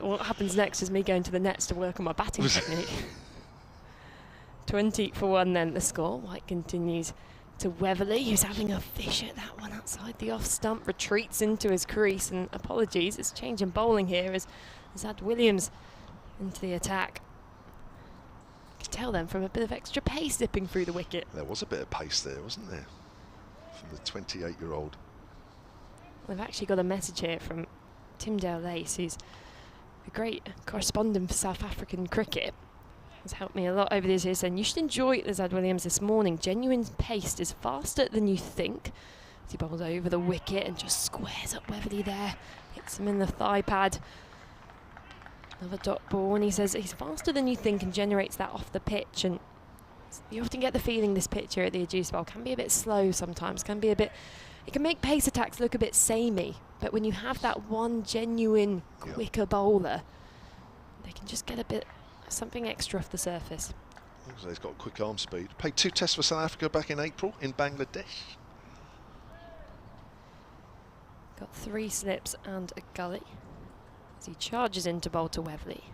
What happens next is me going to the nets to work on my batting technique. 20 for 1 then the score. White continues to Weatherly, who's having a fish at that one outside the off stump, retreats into his crease, and apologies, it's changing bowling here as Zad Williams into the attack. You can tell them from a bit of extra pace zipping through the wicket. There was a bit of pace there, wasn't there, from the 28-year-old. We've actually got a message here from Tim Dale Lace, who's a great correspondent for South African cricket. Has helped me a lot over these years, saying you should enjoy Lizard Williams this morning. Genuine pace is faster than you think. As he bowls over the wicket and just squares up Weatherly there. Hits him in the thigh pad. Another dot ball, and he says he's faster than you think and generates that off the pitch. And you often get the feeling this pitch here at the Ageas Bowl can be a bit slow sometimes, it can make pace attacks look a bit samey, but when you have that one genuine quicker bowler, they can just get a bit something extra off the surface. So he's got quick arm speed. Played 2 tests for South Africa back in April in Bangladesh. Got 3 slips and a gully as he charges into bowl to Weatherly.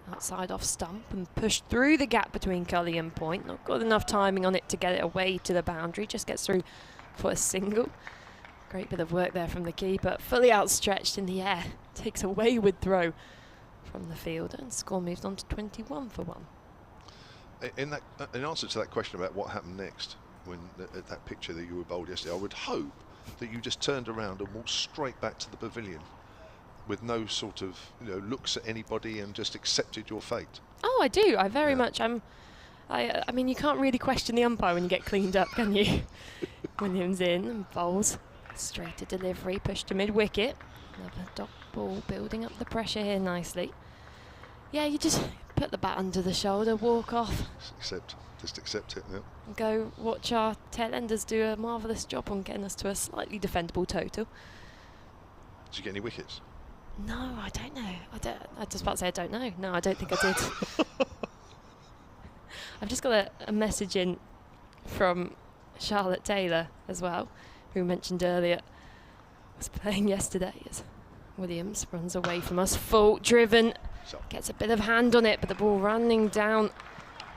Outside off stump and pushed through the gap between gully and point. Not got enough timing on it to get it away to the boundary. Just gets through for a single. Great bit of work there from the keeper. Fully outstretched in the air. Takes a wayward throw from the fielder, and score moves on to 21 for 1. In answer to that question about what happened next, when that picture that you were bowled yesterday, I would hope that you just turned around and walked straight back to the pavilion with no sort of looks at anybody and just accepted your fate. Oh, I do. I very much. I mean, you can't really question the umpire when you get cleaned up, can you? Williams in and bowls straight to delivery, pushed to mid wicket. Another dot ball, building up the pressure here nicely. Yeah, you just put the bat under the shoulder, walk off. Just accept it. Yeah. And go watch our tail enders do a marvellous job on getting us to a slightly defendable total. Did you get any wickets? No, I don't know. I just about to say I don't know. No, I don't think I did. I've just got a message in from Charlotte Taylor as well, who mentioned earlier was playing yesterday as Williams runs away from us, fault driven, gets a bit of hand on it, but the ball running down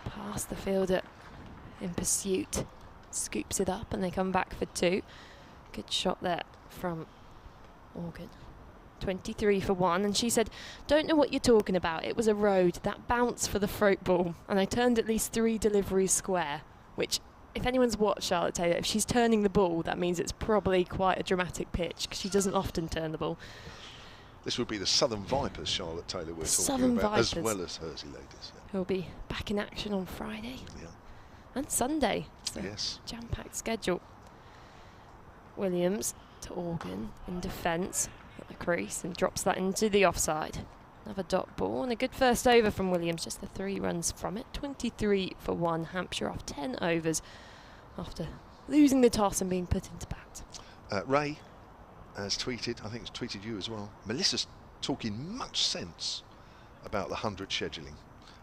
past the fielder in pursuit, scoops it up and they come back for 2. Good shot there from Organ. 23 for 1, and she said, don't know what you're talking about, it was a road, that bounce for the throat ball, and I turned at least 3 deliveries square, which if anyone's watched Charlotte Taylor, if she's turning the ball, that means it's probably quite a dramatic pitch, because she doesn't often turn the ball. This would be the Southern Vipers, Charlotte Taylor, we're Southern talking about, Vipers, as well as Hersey Ladies. Who'll be back in action on Friday and Sunday. It's a jam-packed schedule. Williams to Organ in defence at the crease and drops that into the offside. Another dot ball and a good first over from Williams, just the 3 runs from it. 23 for 1, Hampshire off 10 overs after losing the toss and being put into bat. Ray has tweeted, I think it's tweeted you as well, Melissa's talking much sense about the 100 scheduling.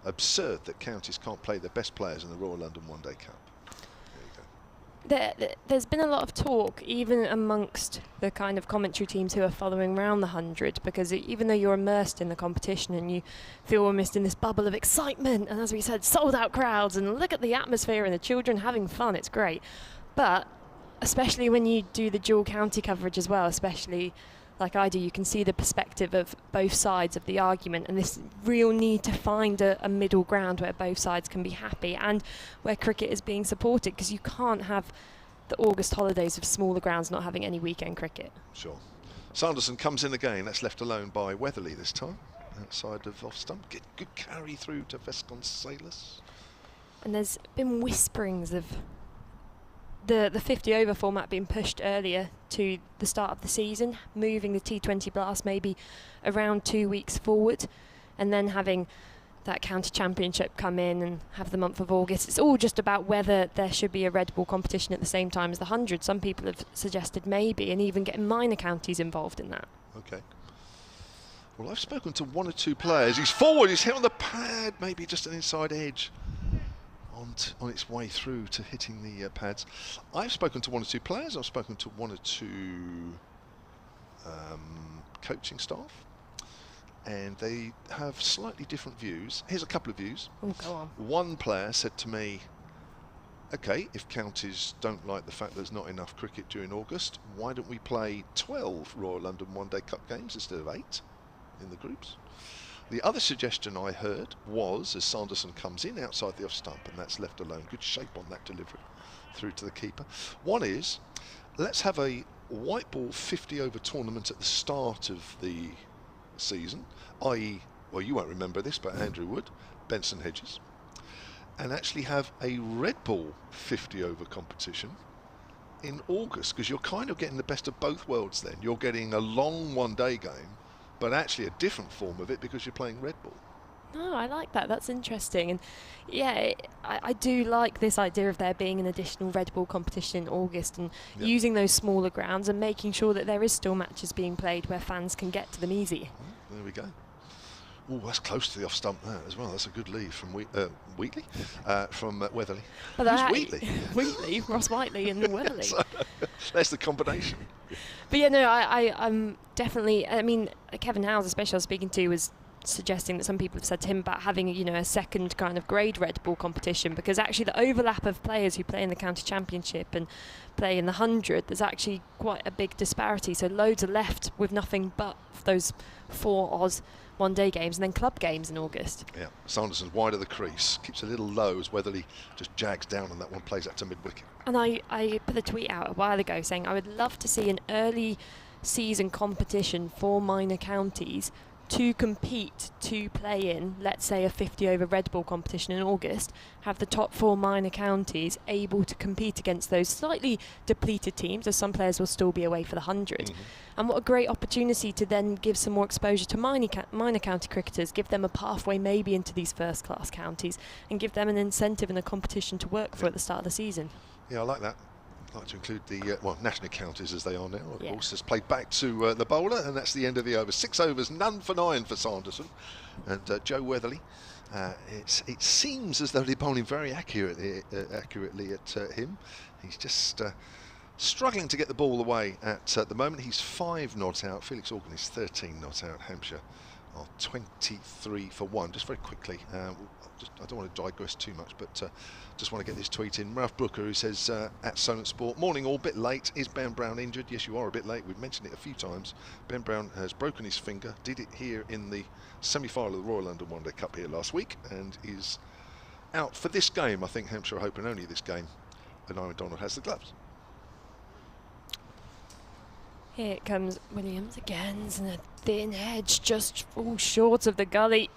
Absurd that counties can't play their best players in the Royal London One Day Cup. There's been a lot of talk, even amongst the kind of commentary teams who are following around the 100, because even though you're immersed in the competition and you feel almost in this bubble of excitement, and as we said, sold out crowds, and look at the atmosphere and the children having fun, it's great. But especially when you do the dual county coverage as well, especially like I do, you can see the perspective of both sides of the argument and this real need to find a middle ground where both sides can be happy and where cricket is being supported, because you can't have the August holidays of smaller grounds not having any weekend cricket. Sure. Sanderson comes in again, that's left alone by Weatherly this time, outside of off stump. Good carry through to Vasconcelos. And there's been whisperings of the 50 over format being pushed earlier to the start of the season, moving the T20 Blast maybe around 2 weeks forward, and then having that county championship come in and have the month of August. It's all just about whether there should be a red ball competition at the same time as the 100. Some people have suggested maybe, and even getting minor counties involved in that. Okay. Well, I've spoken to 1 or 2 players. He's forward, he's hit on the pad, maybe just an inside edge on its way through to hitting the pads. I've spoken to 1 or 2 players, I've spoken to 1 or 2 coaching staff, and they have slightly different views. Here's a couple of views. Oh, go on. One player said to me, okay, if counties don't like the fact there's not enough cricket during August, why don't we play 12 Royal London One Day Cup games instead of 8 in the groups? The other suggestion I heard was, as Sanderson comes in outside the off stump and that's left alone, good shape on that delivery through to the keeper. One is, let's have a white ball 50 over tournament at the start of the season, i.e., well, you won't remember this, but Andrew would, Benson Hedges, and actually have a red ball 50 over competition in August, because you're kind of getting the best of both worlds then. You're getting a long one-day game, but actually a different form of it because you're playing red ball. No, I like that. That's interesting. And yeah, I do like this idea of there being an additional red ball competition in August and using those smaller grounds and making sure that there is still matches being played where fans can get to them easy. There we go. Oh, that's close to the off stump there as well. That's a good lead from Wheatley, from Weatherly. But Who's Wheatley? Wheatley, Ross Whiteley and Weatherly. So, that's the combination. But yeah, no, I'm definitely, I mean, Kevin Howes, especially I was speaking to, was suggesting that some people have said to him about having, you know, a second kind of grade red ball competition, because actually the overlap of players who play in the county championship and play in the 100, there's actually quite a big disparity. So loads are left with nothing but those 4 Oz one-day games and then club games in August. Yeah, Sanderson's wide of the crease, keeps a little low as Weatherly just jags down on that one, plays that to mid-wicket. And I put a tweet out a while ago saying I would love to see an early season competition for minor counties to compete to play in, let's say, a 50 over red ball competition in August, have the top 4 minor counties able to compete against those slightly depleted teams, as some players will still be away for the 100. And what a great opportunity to then give some more exposure to minor county cricketers, give them a pathway maybe into these first class counties, and give them an incentive and a competition to work for at the start of the season. Yeah, I like that. I'd like to include the national counties as they are now. Of course, has played back to the bowler, and that's the end of the over. 6 overs, none for 9 for Sanderson and Joe Weatherly. It seems as though they're bowling very accurately at him. He's just struggling to get the ball away at the moment. He's 5 not out. Felix Organ is 13 not out. Hampshire are 23 for 1. Just very quickly, I don't want to digress too much, but just want to get this tweet in. Ralph Brooker, who says at Solent Sport, morning all, bit late. Is Ben Brown injured? Yes, you are a bit late. We've mentioned it a few times. Ben Brown has broken his finger, did it here in the semi-final of the Royal London One Day Cup here last week, and is out for this game. I think Hampshire are hoping only this game. And Iron Donald has the gloves. Here comes Williams again, and a thin edge just falls short of the gully.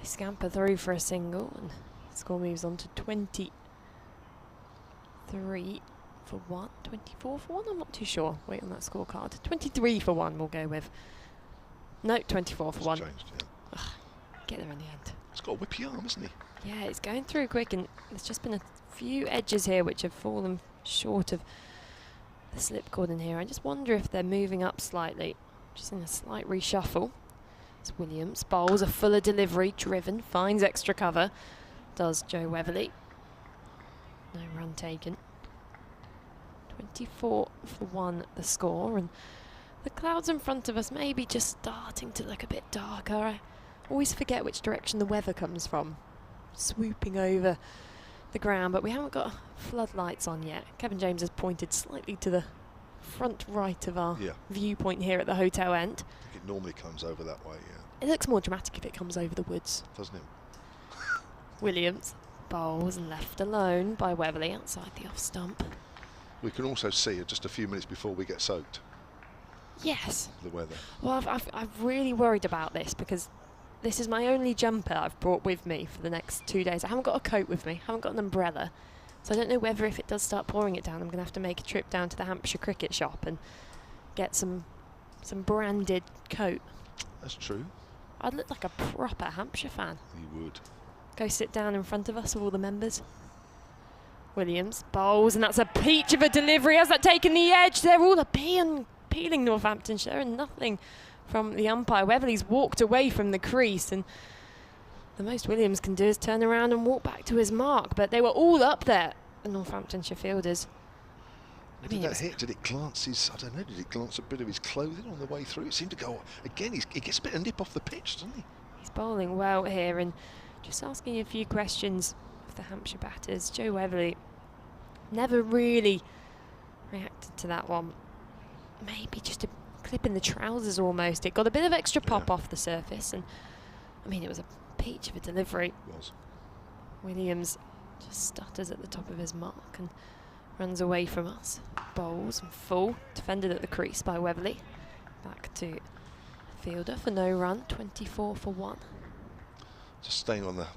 They scamper through for a single, and the score moves on to 23 for 1, 24 for 1, I'm not too sure. Wait on that scorecard. 23 for 1 we'll go with. No, 24 for 1. Changed, yeah. Ugh, get there in the end. He's got a whippy arm, hasn't he? Yeah, it's going through quick, and there's just been a few edges here which have fallen short of the slip cord in here. I just wonder if they're moving up slightly. Just in a slight reshuffle. It's Williams. Bowls a fuller delivery, driven, finds extra cover. Does Joe Weatherly. No run taken. 24 for 1 the score, and the clouds in front of us may be just starting to look a bit darker. I always forget which direction the weather comes from, swooping over the ground, but we haven't got floodlights on yet. Kevin James has pointed slightly to the front right of our viewpoint here at the hotel end. I think it normally comes over that way, yeah. It looks more dramatic if it comes over the woods. Doesn't it? Williams bowls left alone by Weatherly outside the off stump. We can also see it just a few minutes before we get soaked. Yes. The weather. Well, I've really worried about this, because this is my only jumper I've brought with me for the next 2 days. I haven't got a coat with me, haven't got an umbrella. So I don't know whether if it does start pouring it down, I'm going to have to make a trip down to the Hampshire Cricket Shop and get some branded coat. That's true. I'd look like a proper Hampshire fan. You would. Go sit down in front of us with all the members. Williams bowls, and that's a peach of a delivery. Has that taken the edge? They're all appealing Northamptonshire, and nothing from the umpire. Weatherly's walked away from the crease, and the most Williams can do is turn around and walk back to his mark. But they were all up there, the Northamptonshire fielders. Did that hit? Did it glance his? I don't know. Did it glance a bit of his clothing on the way through? It seemed to go again. He gets a bit of nip off the pitch, doesn't he? He's bowling well here, and just asking you a few questions of the Hampshire batters. Joe Weatherly never really reacted to that one. Maybe just a clip in the trousers almost. It got a bit of extra pop off the surface, and I mean, it was a peach of a delivery. It was. Williams just stutters at the top of his mark, and runs away from us. Bowls and full, defended at the crease by Weatherly. Back to fielder for no run, 24 for 1. Just staying on the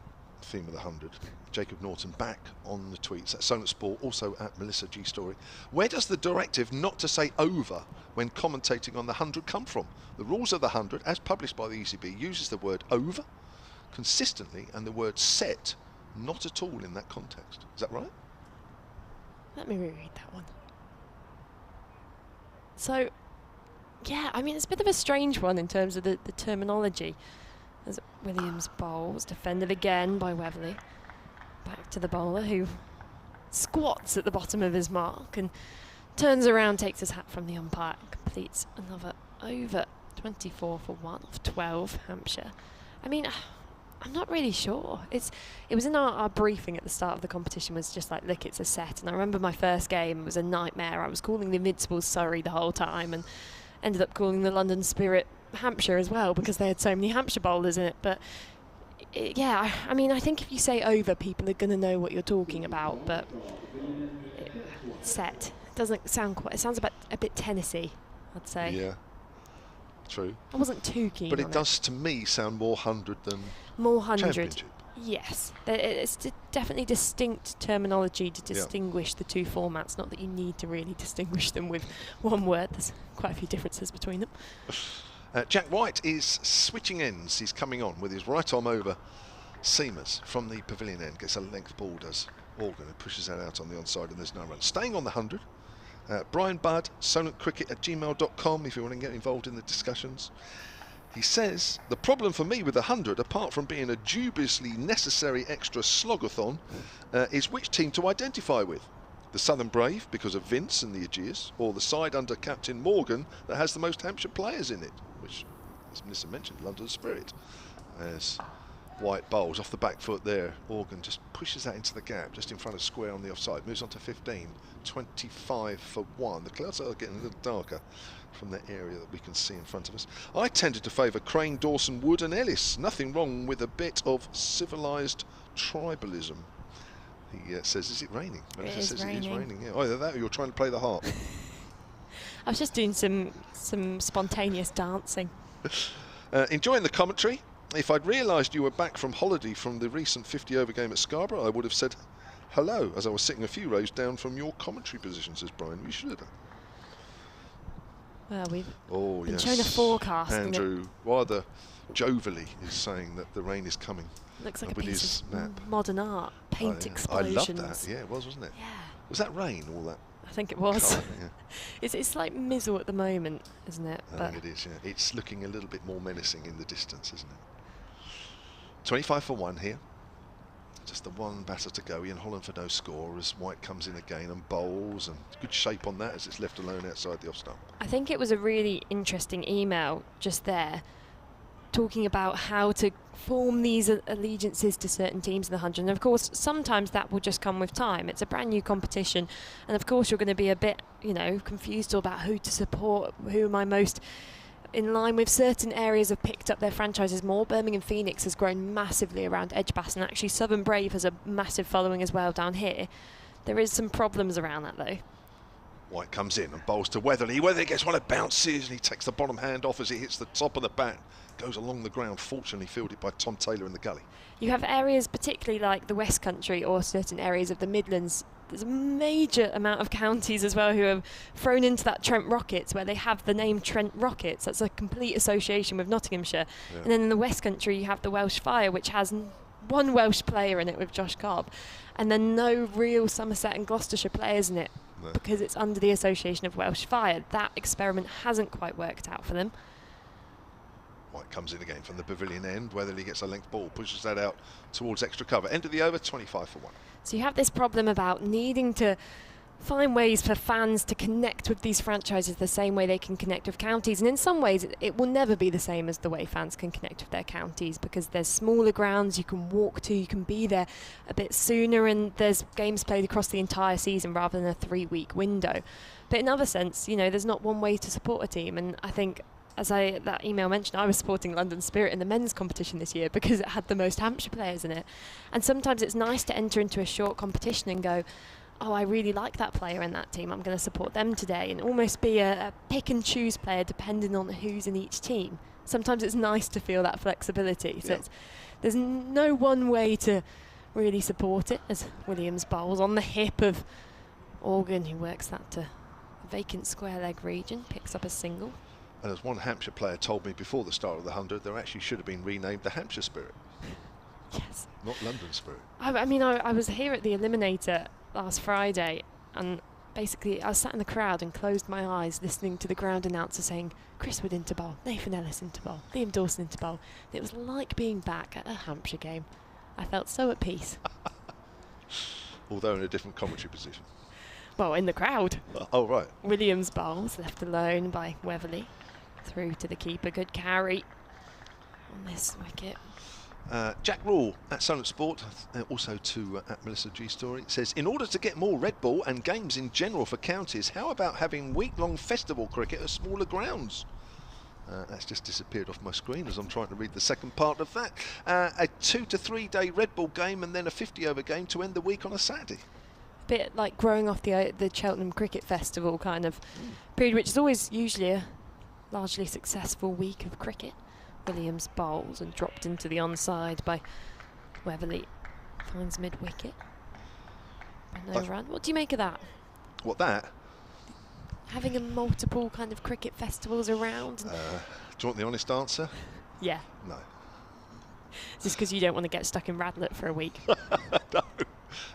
theme of the 100, Jacob Norton back on the tweets at Solent Sport, also at Melissa G Story. Where does the directive not to say over when commentating on the 100 come from? The rules of the 100, as published by the ECB, uses the word over consistently and the word set not at all in that context. Is that right? Let me reread that one. So, yeah, I mean, it's a bit of a strange one in terms of the terminology. As Williams bowls, defended again by Weatherly. Back to the bowler, who squats at the bottom of his mark and turns around, takes his hat from the umpire, completes another over. 24 for 1 off 12, Hampshire. I mean, I'm not really sure. It was in our briefing at the start of the competition, was just like, look, it's a set. And I remember my first game was a nightmare. I was calling the Invincibles Surrey the whole time and ended up calling the London Spirit Hampshire as well because they had so many Hampshire bowlers in it. But yeah, I mean, I think if you say over, people are going to know what you're talking about. But set doesn't sound quite. It sounds a bit Tennessee, I'd say. Yeah, true. I wasn't too keen. But on it does to me sound more 100 than more 100. Championship. Yes, it's definitely distinct terminology to distinguish the two formats. Not that you need to really distinguish them with one word. There's quite a few differences between them. Jack White is switching ends. He's coming on with his right arm over seamers from the pavilion end. Gets a length ball, does Organ, and pushes that out on the onside, and there's no run. Staying on the 100, Brian Budd, solentcricket@gmail.com if you want to get involved in the discussions. He says, the problem for me with the 100, apart from being a dubiously necessary extra slogathon, is which team to identify with. The Southern Brave, because of Vince and the Ageas, or the side under Captain Morgan that has the most Hampshire players in it, which, as Melissa mentioned, London Spirit. As White bowls off the back foot there, Organ just pushes that into the gap, just in front of square on the offside, moves on to 15, 25 for 1. The clouds are getting a little darker from the area that we can see in front of us. I tended to favour Crane, Dawson, Wood and Ellis. Nothing wrong with a bit of civilised tribalism. He says, is it raining? It is raining. Yeah. Either that or you're trying to play the harp. I was just doing some spontaneous dancing. Enjoying the commentary. If I'd realised you were back from holiday from the recent 50-over game at Scarborough, I would have said hello as I was sitting a few rows down from your commentary position, says Brian. We should have done. Well, we've been shown a forecast. Andrew, rather jovially, is saying that the rain is coming. Looks like a piece of modern art. Paint explosions. I love that. Yeah, it was, wasn't it? Yeah. Was that rain, all that? I think it was. Colour, yeah. It's like mizzle at the moment, isn't it? I think it is, yeah. It's looking a little bit more menacing in the distance, isn't it? 25 for 1 here. Just the one batter to go. Ian Holland for no score as White comes in again and bowls, and good shape on that as it's left alone outside the off stump. I think it was a really interesting email just there, talking about how to form these allegiances to certain teams in the 100. And of course, sometimes that will just come with time. It's a brand new competition, and of course you're going to be a bit, confused about who to support, who am I most in line with. Certain areas have picked up their franchises more. Birmingham Phoenix has grown massively around Edgbaston, and actually Southern Brave has a massive following as well down here. There is some problems around that though. White comes in and bowls to Weatherly. Weatherly gets one, it bounces, and he takes the bottom hand off as it hits the top of the bat. Goes along the ground, fortunately fielded by Tom Taylor in the gully. You have areas, particularly like the West Country or certain areas of the Midlands. There's a major amount of counties as well who have thrown into that Trent Rockets, where they have the name Trent Rockets. That's a complete association with Nottinghamshire. Yeah. And then in the West Country you have the Welsh Fire, which has one Welsh player in it with Josh Cobb, and then no real Somerset and Gloucestershire players in it, because it's under the association of Welsh Fire. That experiment hasn't quite worked out for them. White comes in again from the pavilion end. Weatherly gets a length ball, pushes that out towards extra cover. End of the over, 25 for 1. So you have this problem about needing to find ways for fans to connect with these franchises the same way they can connect with counties. And in some ways, it will never be the same as the way fans can connect with their counties, because there's smaller grounds you can walk to, you can be there a bit sooner, and there's games played across the entire season rather than a 3-week window. But in other sense, there's not one way to support a team. And I think, as that email mentioned, I was supporting London Spirit in the men's competition this year because it had the most Hampshire players in it. And sometimes it's nice to enter into a short competition and go, oh, I really like that player in that team, I'm going to support them today, and almost be a pick and choose player depending on who's in each team. Sometimes it's nice to feel that flexibility. So there's no one way to really support it, as Williams bowls on the hip of Organ, who works that to a vacant square leg region, picks up a single. And as one Hampshire player told me before the start of the 100, there actually should have been renamed the Hampshire Spirit. Yes. Not London Spirit. I mean, I was here at the Eliminator last Friday, and basically I was sat in the crowd and closed my eyes listening to the ground announcer saying, Chris Wood into bowl, Nathan Ellis into bowl, Liam Dawson into bowl. And it was like being back at a Hampshire game. I felt so at peace. Although in a different commentary position. Well, in the crowd. Oh, right. Williams bowls, left alone by Weatherly. Through to the keeper, good carry on this wicket. Jack Rule at Solent Sport, also to at Melissa G Story, says, in order to get more red ball and games in general for counties, how about having week-long festival cricket at smaller grounds? That's just disappeared off my screen as I'm trying to read the second part of that. A 2 to 3 day red ball game and then a 50 over game to end the week on a Saturday. Bit like growing off the Cheltenham Cricket Festival kind of period, which is always usually a largely successful week of cricket. Williams bowls and dropped into the onside by Weatherly. Finds mid-wicket. No run. What do you make of that? What, that? Having a multiple kind of cricket festivals around. Do you want the honest answer? Yeah. No. Is this because you don't want to get stuck in Radlett for a week? No.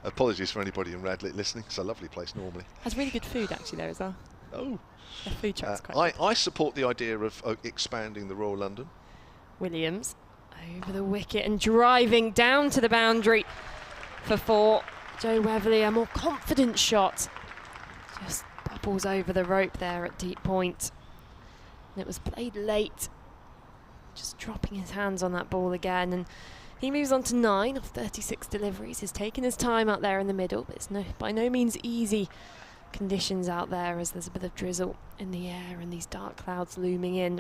Apologies for anybody in Radlett listening. It's a lovely place normally. Has really good food actually there as well. Oh. The food truck's quite good. I support the idea of expanding the Royal London. Williams over the wicket and driving down to the boundary for 4. Joe Weatherly, a more confident shot. Just bubbles over the rope there at deep point. And it was played late. Just dropping his hands on that ball again. And he moves on to 9 of 36 deliveries. He's taken his time out there in the middle, but it's by no means easy conditions out there as there's a bit of drizzle in the air and these dark clouds looming in.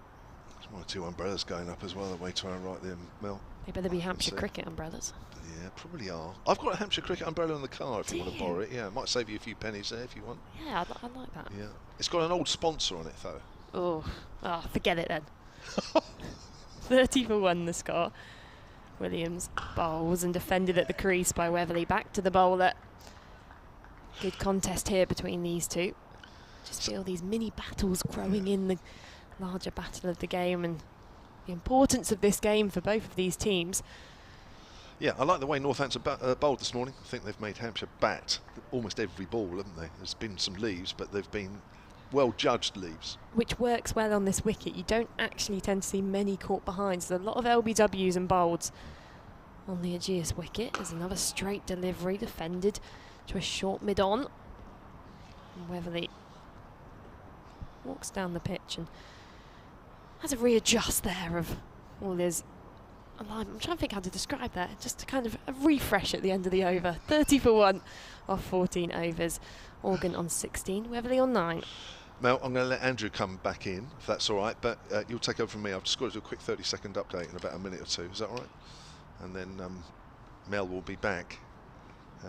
There's 1 or 2 umbrellas going up as well, the way to our right there, Mel. They better be Hampshire Cricket umbrellas. Yeah, probably are. I've got a Hampshire Cricket umbrella in the car if you want to borrow it. Yeah, it might save you a few pennies there if you want. Yeah, I like that. Yeah, it's got an old sponsor on it though. Oh, forget it then. 30 for 1 the score. Williams bowls and defended at the crease by Weatherly. Back to the bowler. Good contest here between these two. Just feel these mini battles growing in the larger battle of the game and the importance of this game for both of these teams. Yeah, I like the way Northampton bowled this morning. I think they've made Hampshire bat almost every ball, haven't they? There's been some leaves, but they've been well-judged leaves. Which works well on this wicket. You don't actually tend to see many caught behinds. There's a lot of LBWs and bowls on the Ageas wicket. There's another straight delivery defended to a short mid-on. And Weatherly walks down the pitch and has a readjust there of all his... I'm trying to think how to describe that. Just a kind of a refresh at the end of the over. 30 for 1 off 14 overs. Organ on 16, Weatherly on 9. Mel, I'm going to let Andrew come back in, if that's all right, but you'll take over from me. I've just got to do a quick 30-second update in about a minute or 2. Is that all right? And then Mel will be back.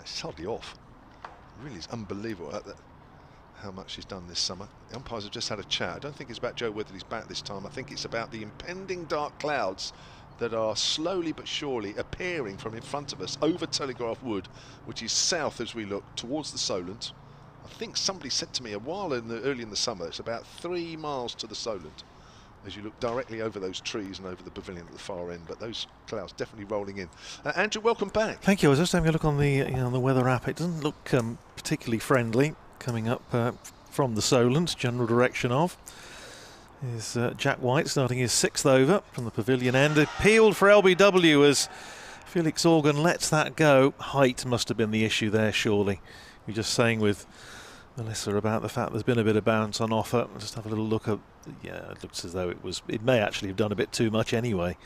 She's hardly off. It really is unbelievable how much she's done this summer. The umpires have just had a chat. I don't think it's about Joe Weatherly's bat this time. I think it's about the impending dark clouds that are slowly but surely appearing from in front of us over Telegraph Wood, which is south as we look towards the Solent. I think somebody said to me a while early in the summer, it's about 3 miles to the Solent as you look directly over those trees and over the pavilion at the far end, but those clouds definitely rolling in. Andrew, welcome back. Thank you. I was just having a look on the the weather app. It doesn't look particularly friendly coming up from the Solent, general direction of. Is Jack White starting his 6th over from the pavilion end. Appealed for LBW as Felix Organ lets that go. Height must have been the issue there, surely. You're just saying with Melissa about the fact there's been a bit of bounce on offer. Just have a little look at, yeah, it looks as though it may actually have done a bit too much anyway.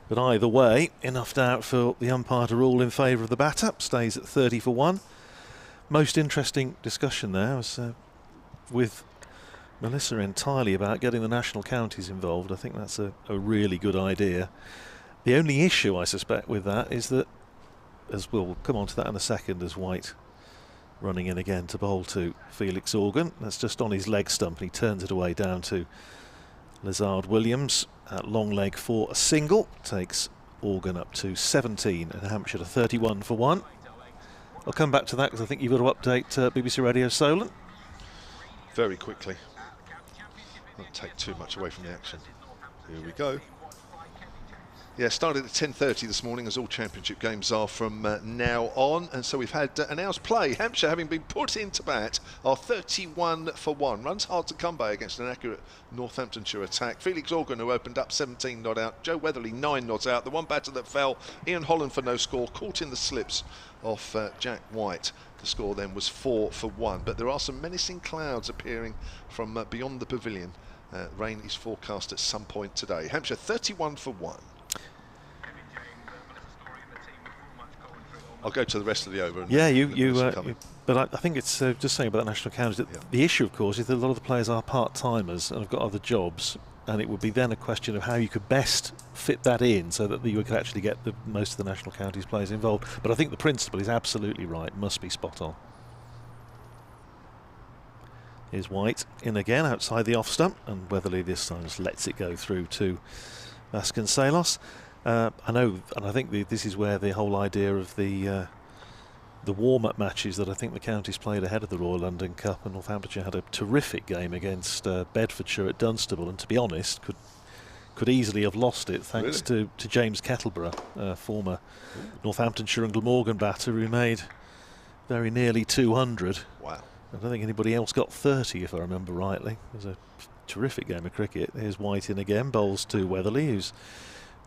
But either way, enough doubt for the umpire to rule in favour of the batter. Stays at 30 for 1. Most interesting discussion there was with Melissa entirely about getting the national counties involved. I think that's a really good idea. The only issue I suspect with that is that, as we'll come on to that in a second, as White running in again to bowl to Felix Organ. That's just on his leg stump, and he turns it away down to Lizard Williams at long leg for a single. Takes Organ up to 17 and Hampshire to 31 for 1. I'll come back to that because I think you've got to update BBC Radio Solent. Very quickly. Not take too much away from the action. Here we go. Yeah, started at 10:30 this morning, as all championship games are from now on, and so we've had an hour's play. Hampshire, having been put into bat, are 31 for 1. Runs hard to come by against an accurate Northamptonshire attack. Felix Organ, who opened up, 17 not out. Joe Weatherly, 9 not out. The one batter that fell, Ian Holland for no score, caught in the slips off Jack White. The score then was 4 for 1. But there are some menacing clouds appearing from beyond the pavilion. Rain is forecast at some point today. Hampshire 31 for 1. I'll go to the rest of the over. And but I think it's just saying about the national counties. That the issue, of course, is that a lot of the players are part-timers and have got other jobs, and it would be then a question of how you could best fit that in so that you could actually get most of the national counties players involved. But I think the principle is absolutely right. Must be spot on. Here's White in again outside the off stump, and Weatherly this time just lets it go through to Vasconcelos. I know, and I think this is where the whole idea of the warm-up matches that I think the counties played ahead of the Royal London Cup, and Northamptonshire had a terrific game against Bedfordshire at Dunstable, and to be honest, could easily have lost it thanks to James Kettleborough, former Northamptonshire and Glamorgan batter, who made very nearly 200. Wow. I don't think anybody else got 30, if I remember rightly. It was a terrific game of cricket. Here's White in again, bowls to Weatherly, who's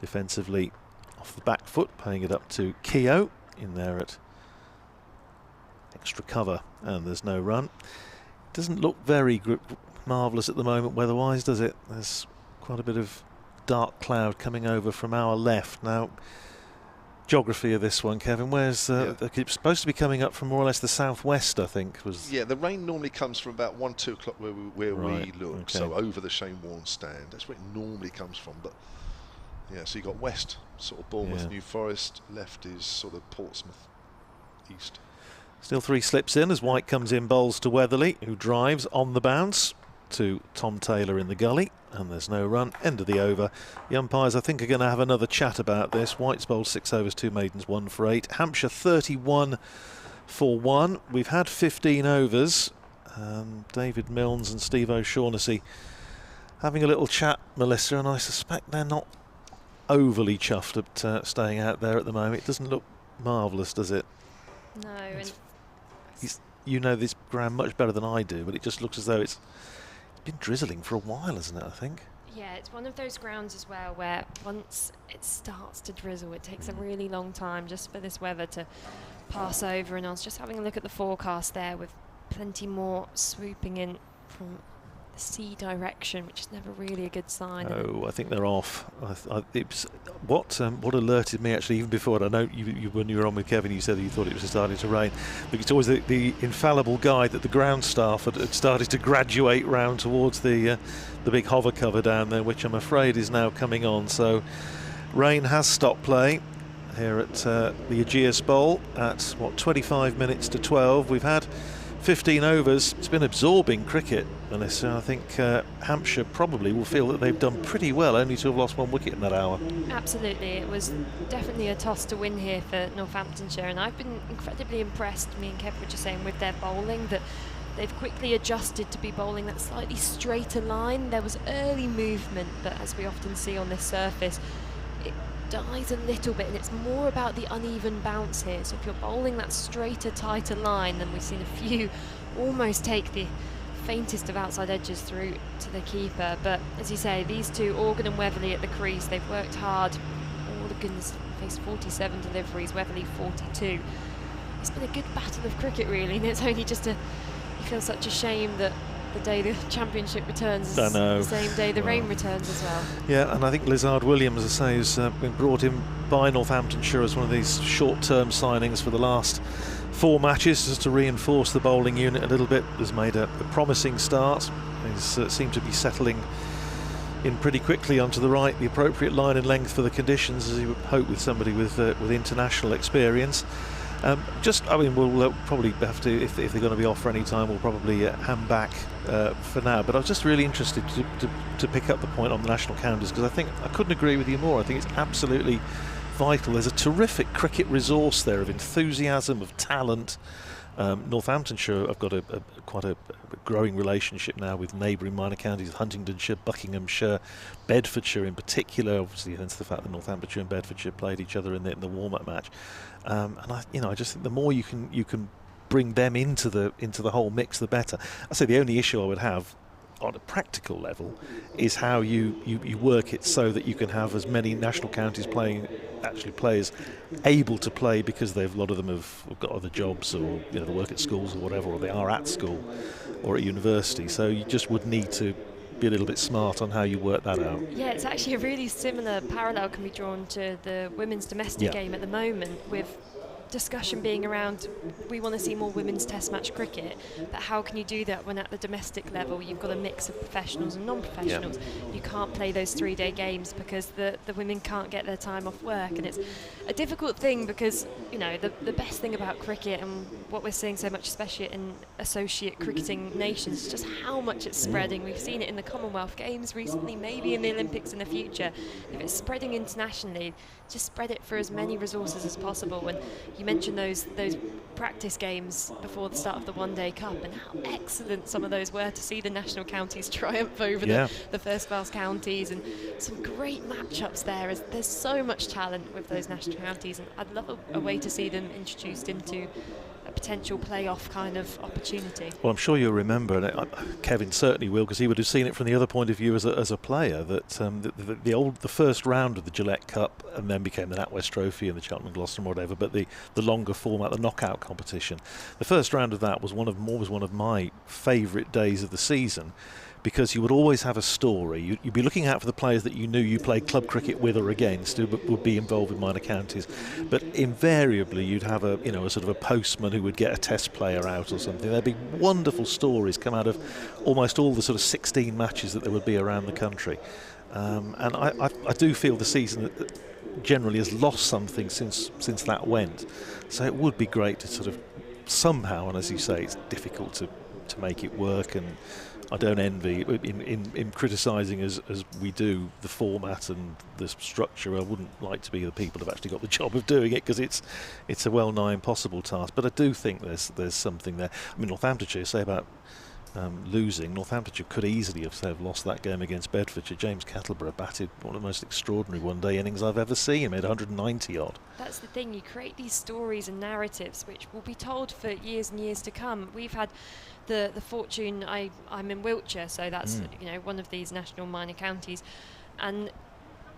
defensively off the back foot, paying it up to Keogh in there at extra cover, and there's no run. Doesn't look very marvellous at the moment weather-wise, does it? There's quite a bit of dark cloud coming over from our left. Now, geography of this one, Kevin, where's it's supposed to be coming up from more or less the southwest, I think. Yeah, the rain normally comes from about 1-2 o'clock where we look, okay. So over the Shane Warne stand. That's where it normally comes from, but yeah, so you got west, sort of Bournemouth, New Forest, left is sort of Portsmouth, east. Still 3 slips in as White comes in, bowls to Weatherly, who drives on the bounce to Tom Taylor in the gully, and there's no run. End of the over. The umpires, I think, are going to have another chat about this. White's bowled 6 overs, 2 maidens, 1 for 8. Hampshire 31 for 1. We've had 15 overs. David Milnes and Steve O'Shaughnessy having a little chat, Melissa, and I suspect they're not overly chuffed at staying out there at the moment. It doesn't look marvellous, does it? No. And you know this ground much better than I do, but it just looks as though it's been drizzling for a while, hasn't it, I think? yeah, it's one of those grounds as well where once it starts to drizzle, it takes a really long time just for this weather to pass over. And I was just having a look at the forecast there with plenty more swooping in from the sea direction, which is never really a good sign. Oh, I think they're off. What alerted me actually, even before, I know you when you were on with Kevin, you said that you thought it was starting to rain. But it's always the infallible guide that the ground staff had started to graduate round towards the big hover cover down there, which I'm afraid is now coming on. So rain has stopped play here at the Ageas Bowl at 25 minutes to 12. We've had 15 overs. It's been absorbing cricket, Melissa. I think Hampshire probably will feel that they've done pretty well, only to have lost 1 wicket in that hour. Absolutely, it was definitely a toss to win here for Northamptonshire, and I've been incredibly impressed, me and Kev were just saying, with their bowling, that they've quickly adjusted to be bowling that slightly straighter line. There was early movement, but as we often see on this surface, it dies a little bit, and it's more about the uneven bounce here. So if you're bowling that straighter, tighter line, then we've seen a few almost take the faintest of outside edges through to the keeper. But as you say, these two, Organ and Weatherly at the crease, they've worked hard. Organ's faced 47 deliveries, Weatherly 42. It's been a good battle of cricket, really, and it's only just you feel such a shame that the day the championship returns is the same day the rain returns as well. Yeah, and I think Lizard Williams, as I say, has been brought in by Northamptonshire as one of these short-term signings for the last 4 matches, just to reinforce the bowling unit a little bit. Has made a promising start. He's seemed to be settling in pretty quickly onto the right, the appropriate line and length for the conditions, as you would hope with somebody with international experience. I mean, we'll probably have to, if they're going to be off for any time, we'll probably hand back for now. But I was just really interested to pick up the point on the national counties, because I think I couldn't agree with you more. I think it's absolutely vital. There's a terrific cricket resource there of enthusiasm, of talent. Northamptonshire have got quite a growing relationship now with neighbouring minor counties, Huntingdonshire, Buckinghamshire, Bedfordshire in particular. Obviously, hence the fact that Northamptonshire and Bedfordshire played each other in the warm-up match. And I just think the more you can bring them into the whole mix, the better. I say the only issue I would have on a practical level is how you work it so that you can have as many national counties players able to play, because a lot of them have got other jobs, or they work at schools or whatever, or they are at school or at university. So you just would need to be a little bit smart on how you work that out. Yeah, it's actually a really similar parallel can be drawn to the women's domestic game at the moment, with discussion being around, we want to see more women's test match cricket, but how can you do that when at the domestic level you've got a mix of professionals and non-professionals? You can't play those 3-day games because the women can't get their time off work, and it's a difficult thing, because the best thing about cricket, and what we're seeing so much, especially in associate cricketing nations, is just how much it's spreading. We've seen it in the Commonwealth Games recently, maybe in the Olympics in the future. If it's spreading internationally, just spread it for as many resources as possible. And you mentioned those practice games before the start of the one-day cup, and how excellent some of those were, to see the national counties triumph over the first-class counties, and some great matchups there. As there's so much talent with those national counties, and I'd love a way to see them introduced into a potential playoff kind of opportunity. Well, I'm sure you'll remember, and Kevin certainly will, because he would have seen it from the other point of view as a player, that the first round of the Gillette Cup, and then became the NatWest Trophy and the Cheltenham and Gloucester and whatever, but the longer format, the knockout competition, the first round of that was one of my favourite days of the season, because you would always have a story. You'd be looking out for the players that you knew you played club cricket with or against, who would be involved with minor counties. But invariably, you'd have a sort of a postman who would get a test player out or something. There'd be wonderful stories come out of almost all the sort of 16 matches that there would be around the country. And I do feel the season generally has lost something since that went. So it would be great to sort of somehow, and as you say, it's difficult to make it work, and I don't envy in criticising as we do the format and the structure. I wouldn't like to be the people who've actually got the job of doing it, because it's a well-nigh impossible task. But I do think there's something there. I mean, Northamptonshire, say about losing, Northamptonshire could easily have lost that game against Bedfordshire. James Kettleborough batted one of the most extraordinary one-day innings I've ever seen. Made 190 odd. That's the thing, you create these stories and narratives which will be told for years and years to come. We've had the fortune, I'm in Wiltshire, so that's one of these national minor counties, and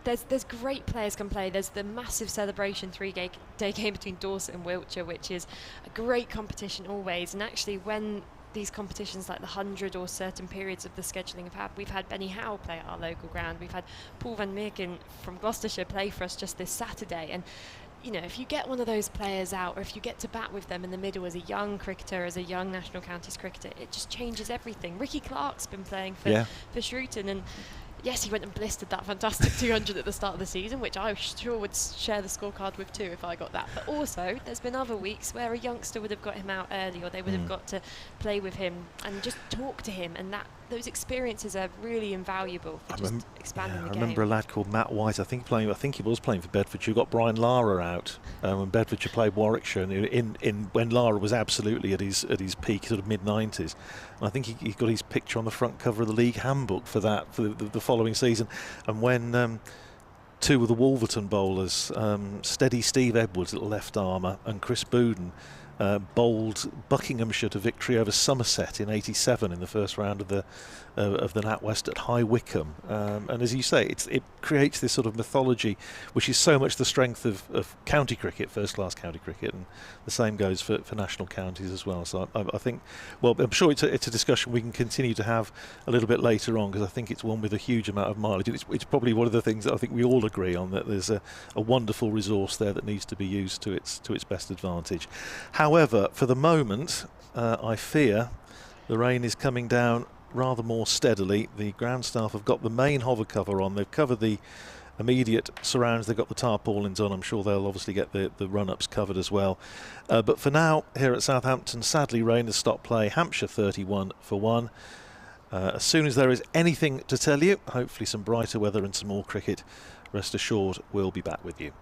there's great players can play. There's the massive celebration 3-day game between Dorset and Wiltshire, which is a great competition always. And actually, when these competitions like the 100 or certain periods of the scheduling have had, we've had Benny Howe play at our local ground, we've had Paul van Meerken from Gloucestershire play for us just this Saturday. And if you get one of those players out, or if you get to bat with them in the middle as a young cricketer, as a young national counties cricketer, it just changes everything. Ricky Clark's been playing for Shrewton, and yes, he went and blistered that fantastic 200 at the start of the season, which I sure would share the scorecard with too if I got that. But also, there's been other weeks where a youngster would have got him out early, or they would have got to play with him and just talk to him, and those experiences are really invaluable for just expanding the game. I remember a lad called Matt White, I think he was playing for Bedfordshire, who got Brian Lara out when Bedfordshire played Warwickshire, and when Lara was absolutely at his peak, sort of mid-90s. And I think he got his picture on the front cover of the league handbook for the following season. And when two of the Wolverton bowlers, Steady Steve Edwards at left armour and Chris Bouden, bowled Buckinghamshire to victory over Somerset in '87 in the first round of the NatWest at High Wycombe. And as you say, it creates this sort of mythology, which is so much the strength of county cricket, first-class county cricket, and the same goes for national counties as well. So I think, well, I'm sure it's a discussion we can continue to have a little bit later on, because I think it's one with a huge amount of mileage. It's probably one of the things that I think we all agree on, that there's a wonderful resource there that needs to be used to its best advantage. However, for the moment, I fear the rain is coming down rather more steadily. The ground staff have got the main hover cover on. They've covered the immediate surrounds, they've got the tarpaulins on. I'm sure they'll obviously get the run-ups covered as well. But for now, here at Southampton, sadly rain has stopped play. Hampshire 31 for 1. As soon as there is anything to tell you, hopefully some brighter weather and some more cricket, rest assured we'll be back with you.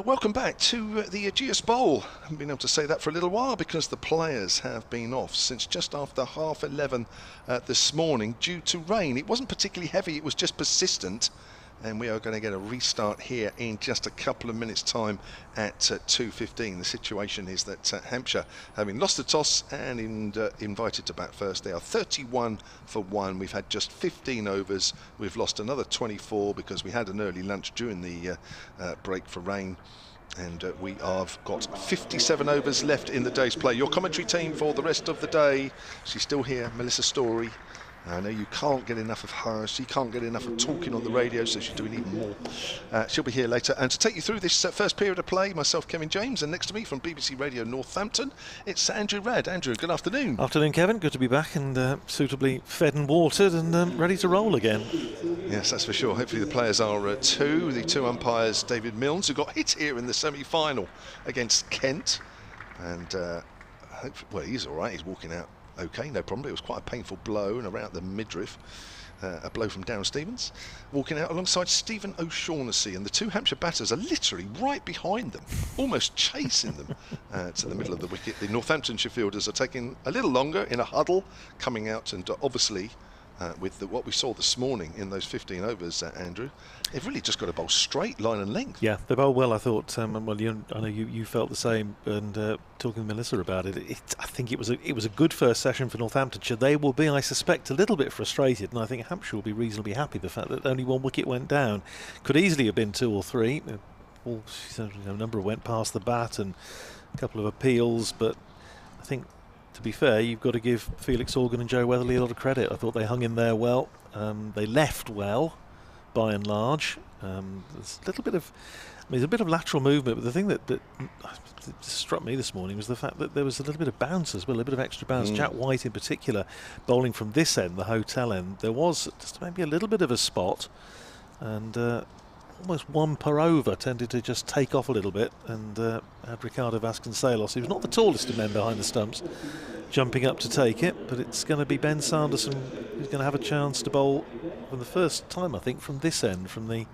Welcome back to the Ageas Bowl. I haven't been able to say that for a little while because the players have been off since just after 11:30 this morning due to rain. It wasn't particularly heavy, it was just persistent, and we are going to get a restart here in just a couple of minutes' time at 2:15. The situation is that Hampshire, having lost the toss and invited to bat first, they are 31 for 1. We've had just 15 overs. We've lost another 24 because we had an early lunch during the break for rain. And we have got 57 overs left in the day's play. Your commentary team for the rest of the day. She's still here, Melissa Story. I know you can't get enough of her. She can't get enough of talking on the radio, so she's doing even more. She'll be here later. And to take you through this first period of play, myself, Kevin James, and next to me from BBC Radio Northampton, it's Andrew Radd. Andrew, good afternoon. Afternoon, Kevin. Good to be back and suitably fed and watered and ready to roll again. Yes, that's for sure. Hopefully the players are the two umpires, David Milnes, who got hit here in the semi-final against Kent. And, well, he's all right. He's walking out okay, no problem. It was quite a painful blow and around the midriff, a blow from Darren Stevens, walking out alongside Stephen O'Shaughnessy, and the two Hampshire batters are literally right behind them, almost chasing them to the middle of the wicket. The Northamptonshire fielders are taking a little longer in a huddle, coming out, and obviously with what we saw this morning in those 15 overs, Andrew, they've really just got to bowl straight, line and length. Yeah, they bowled well, I thought. Well, I know you felt the same, and talking to Melissa about it, I think it was a good first session for Northamptonshire. They will be, I suspect, a little bit frustrated, and I think Hampshire will be reasonably happy the fact that only one wicket went down. Could easily have been 2 or 3. A number went past the bat and a couple of appeals, but I think, to be fair, you've got to give Felix Organ and Joe Weatherly a lot of credit. I thought they hung in there well. They left well, by and large. There's a little bit of, there's a bit of lateral movement, but the thing that struck me this morning was the fact that there was a little bit of bounce as well, a bit of extra bounce. Jack White in particular, bowling from this end, the hotel end. There was just maybe a little bit of a spot, and almost one per over tended to just take off a little bit, and had Ricardo Vasconcelos, who's not the tallest of men behind the stumps, jumping up to take it. But it's going to be Ben Sanderson who's going to have a chance to bowl for the first time, I think, from this end, from the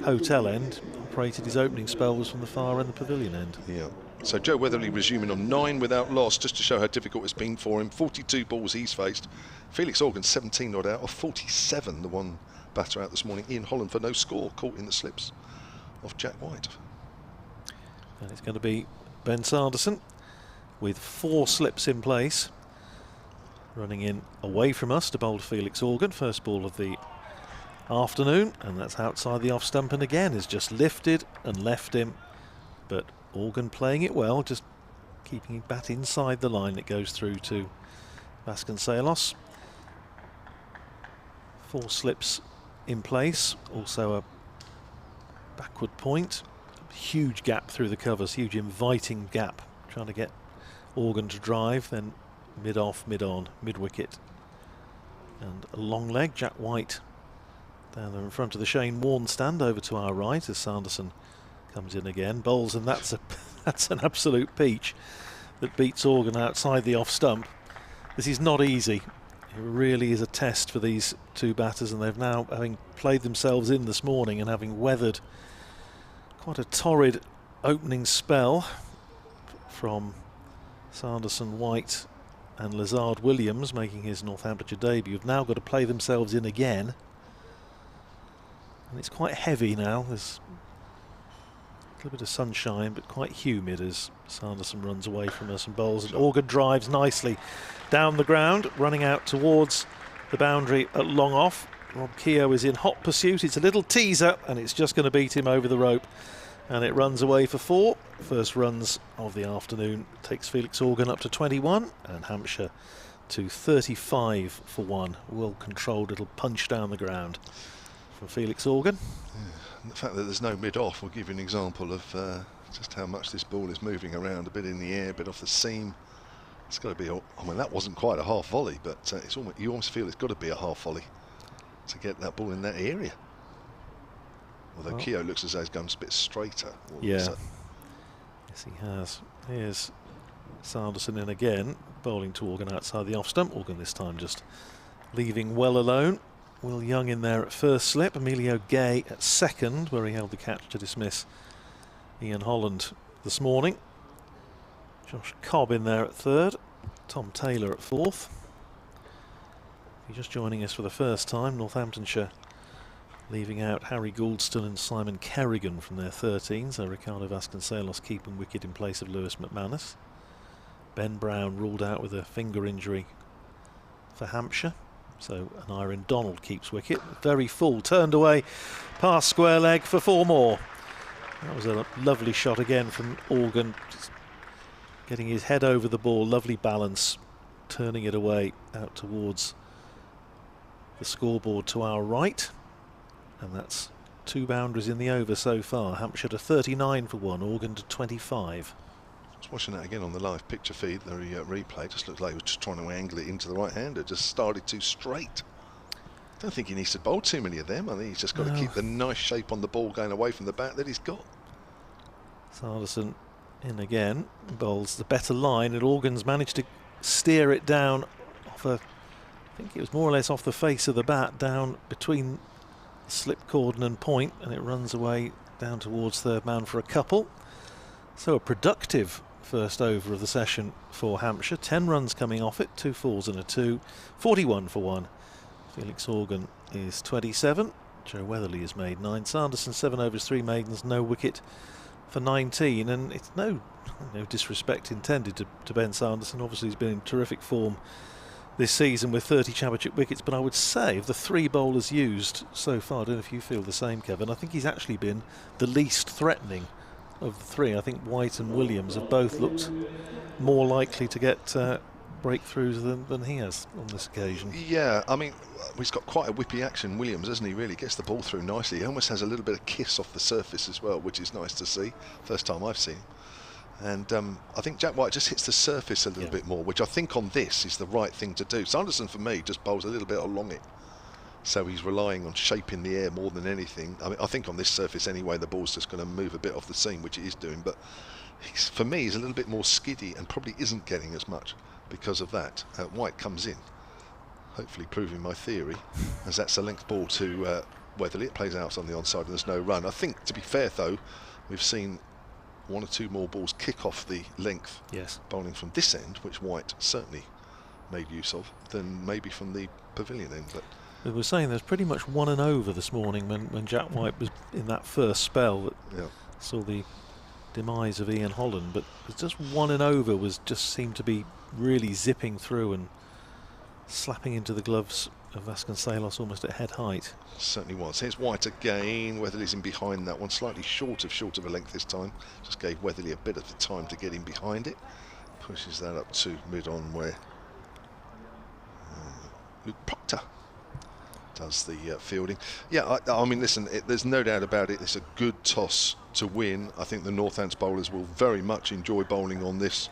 hotel end. Operated his opening spell was from the far end, the pavilion end. Yeah. So Joe Weatherly resuming on 9 without loss, just to show how difficult it's been for him. 42 balls he's faced. Felix Organ 17 not out of 47, the one batter out this morning. Ian Holland for no score, caught in the slips of Jack White. And it's going to be Ben Sanderson with 4 slips in place, running in away from us to bowl to Felix Organ. First ball of the afternoon, and that's outside the off stump, and again is just lifted and left him, but Organ playing it well, just keeping it bat inside the line. It goes through to Vasconcelos. 4 slips in place, also a backward point, huge gap through the covers, huge inviting gap, trying to get Organ to drive, then mid off, mid on, mid wicket, and a long leg. Jack White down there in front of the Shane Warne stand, over to our right as Sanderson comes in again, bowls, and that's an absolute peach that beats Organ outside the off stump. This is not easy. It really is a test for these two batters, and they've now, having played themselves in this morning and having weathered quite a torrid opening spell from Sanderson, White and Lazard Williams making his Northamptonshire debut, have now got to play themselves in again. And it's quite heavy now. There's a little bit of sunshine, but quite humid as Sanderson runs away from us and bowls. And Organ drives nicely down the ground, running out towards the boundary at long off. Rob Keogh is in hot pursuit. It's a little teaser, and it's just going to beat him over the rope. And it runs away for 4. First runs of the afternoon takes Felix Organ up to 21, and Hampshire to 35 for 1. Well-controlled little punch down the ground from Felix Organ. And the fact that there's no mid-off will give you an example of just how much this ball is moving around, a bit in the air, a bit off the seam. It's got to be, I mean, that wasn't quite a half volley, but it's almost, you almost feel it's got to be a half volley to get that ball in that area. Although Keogh looks as though he's gone a bit straighter. Yeah. Yes, he has. Here's Sanderson in again, bowling to Organ outside the off stump. Organ this time just leaving well alone. Will Young in there at first slip. Emilio Gay at second, where he held the catch to dismiss Ian Holland this morning. Josh Cobb in there at third. Tom Taylor at fourth. If you're just joining us for the first time, Northamptonshire leaving out Harry Gouldston and Simon Kerrigan from their 13s. So Ricardo Vasconcelos keeping wicket in place of Lewis McManus. Ben Brown ruled out with a finger injury for Hampshire. So an Iron Donald keeps wicket. Very full, turned away past square leg for 4 more. That was a lovely shot again from Organ, just getting his head over the ball, lovely balance, turning it away out towards the scoreboard to our right. And that's 2 boundaries in the over so far. Hampshire to 39 for 1, Organ to 25. Just watching that again on the live picture feed, the replay, just looked like he was just trying to angle it into the right hander, just started too straight. I don't think he needs to bowl too many of them. I think he's just got to keep the nice shape on the ball going away from the bat that he's got. Sanderson in again, bowls the better line, and Organ's managed to steer it down off I think it was more or less off the face of the bat, down between slip cordon and point, and it runs away down towards third man for a couple. So a productive first over of the session for Hampshire. 10 runs coming off it, 2 fours and a 2, 41 for 1. Felix Organ is 27. Joe Weatherly has made 9. Sanderson 7 overs, 3 maidens, no wicket for 19. And it's no disrespect intended to Ben Sanderson. Obviously he's been in terrific form this season with 30 championship wickets, but I would say of the 3 bowlers used so far, I don't know if you feel the same, Kevin, I think he's actually been the least threatening of the 3. I think White and Williams have both looked more likely to get breakthroughs than he has on this occasion. Yeah, I mean, he's got quite a whippy action, Williams, hasn't he? Really gets the ball through nicely. He almost has a little bit of kiss off the surface as well, which is nice to see. First time I've seen him. And I think Jack White just hits the surface a little bit more, which I think on this is the right thing to do. Sanderson, for me, just bowls a little bit along it. So he's relying on shaping the air more than anything. I mean, I think on this surface anyway, the ball's just going to move a bit off the seam, which it is doing. But for me, he's a little bit more skiddy and probably isn't getting as much because of that. White comes in, hopefully proving my theory, as that's a length ball to Weatherly. It plays out on the onside and there's no run. I think, to be fair though, we've seen 1 or 2 more balls kick off the length, bowling from this end, which White certainly made use of, than maybe from the pavilion end. But we were saying there's pretty much 1 and over this morning when Jack White was in that first spell that saw the demise of Ian Holland, but just 1 and over just seemed to be really zipping through and slapping into the gloves of Vasconcelos almost at head height. Certainly was. Here's White again. Weatherly's in behind that one, slightly short of a length this time. Just gave Weatherly a bit of the time to get in behind it. Pushes that up to mid-on where Luke Proctor does the fielding. Yeah, I mean, listen, there's no doubt about it. It's a good toss to win. I think the Northants bowlers will very much enjoy bowling on this,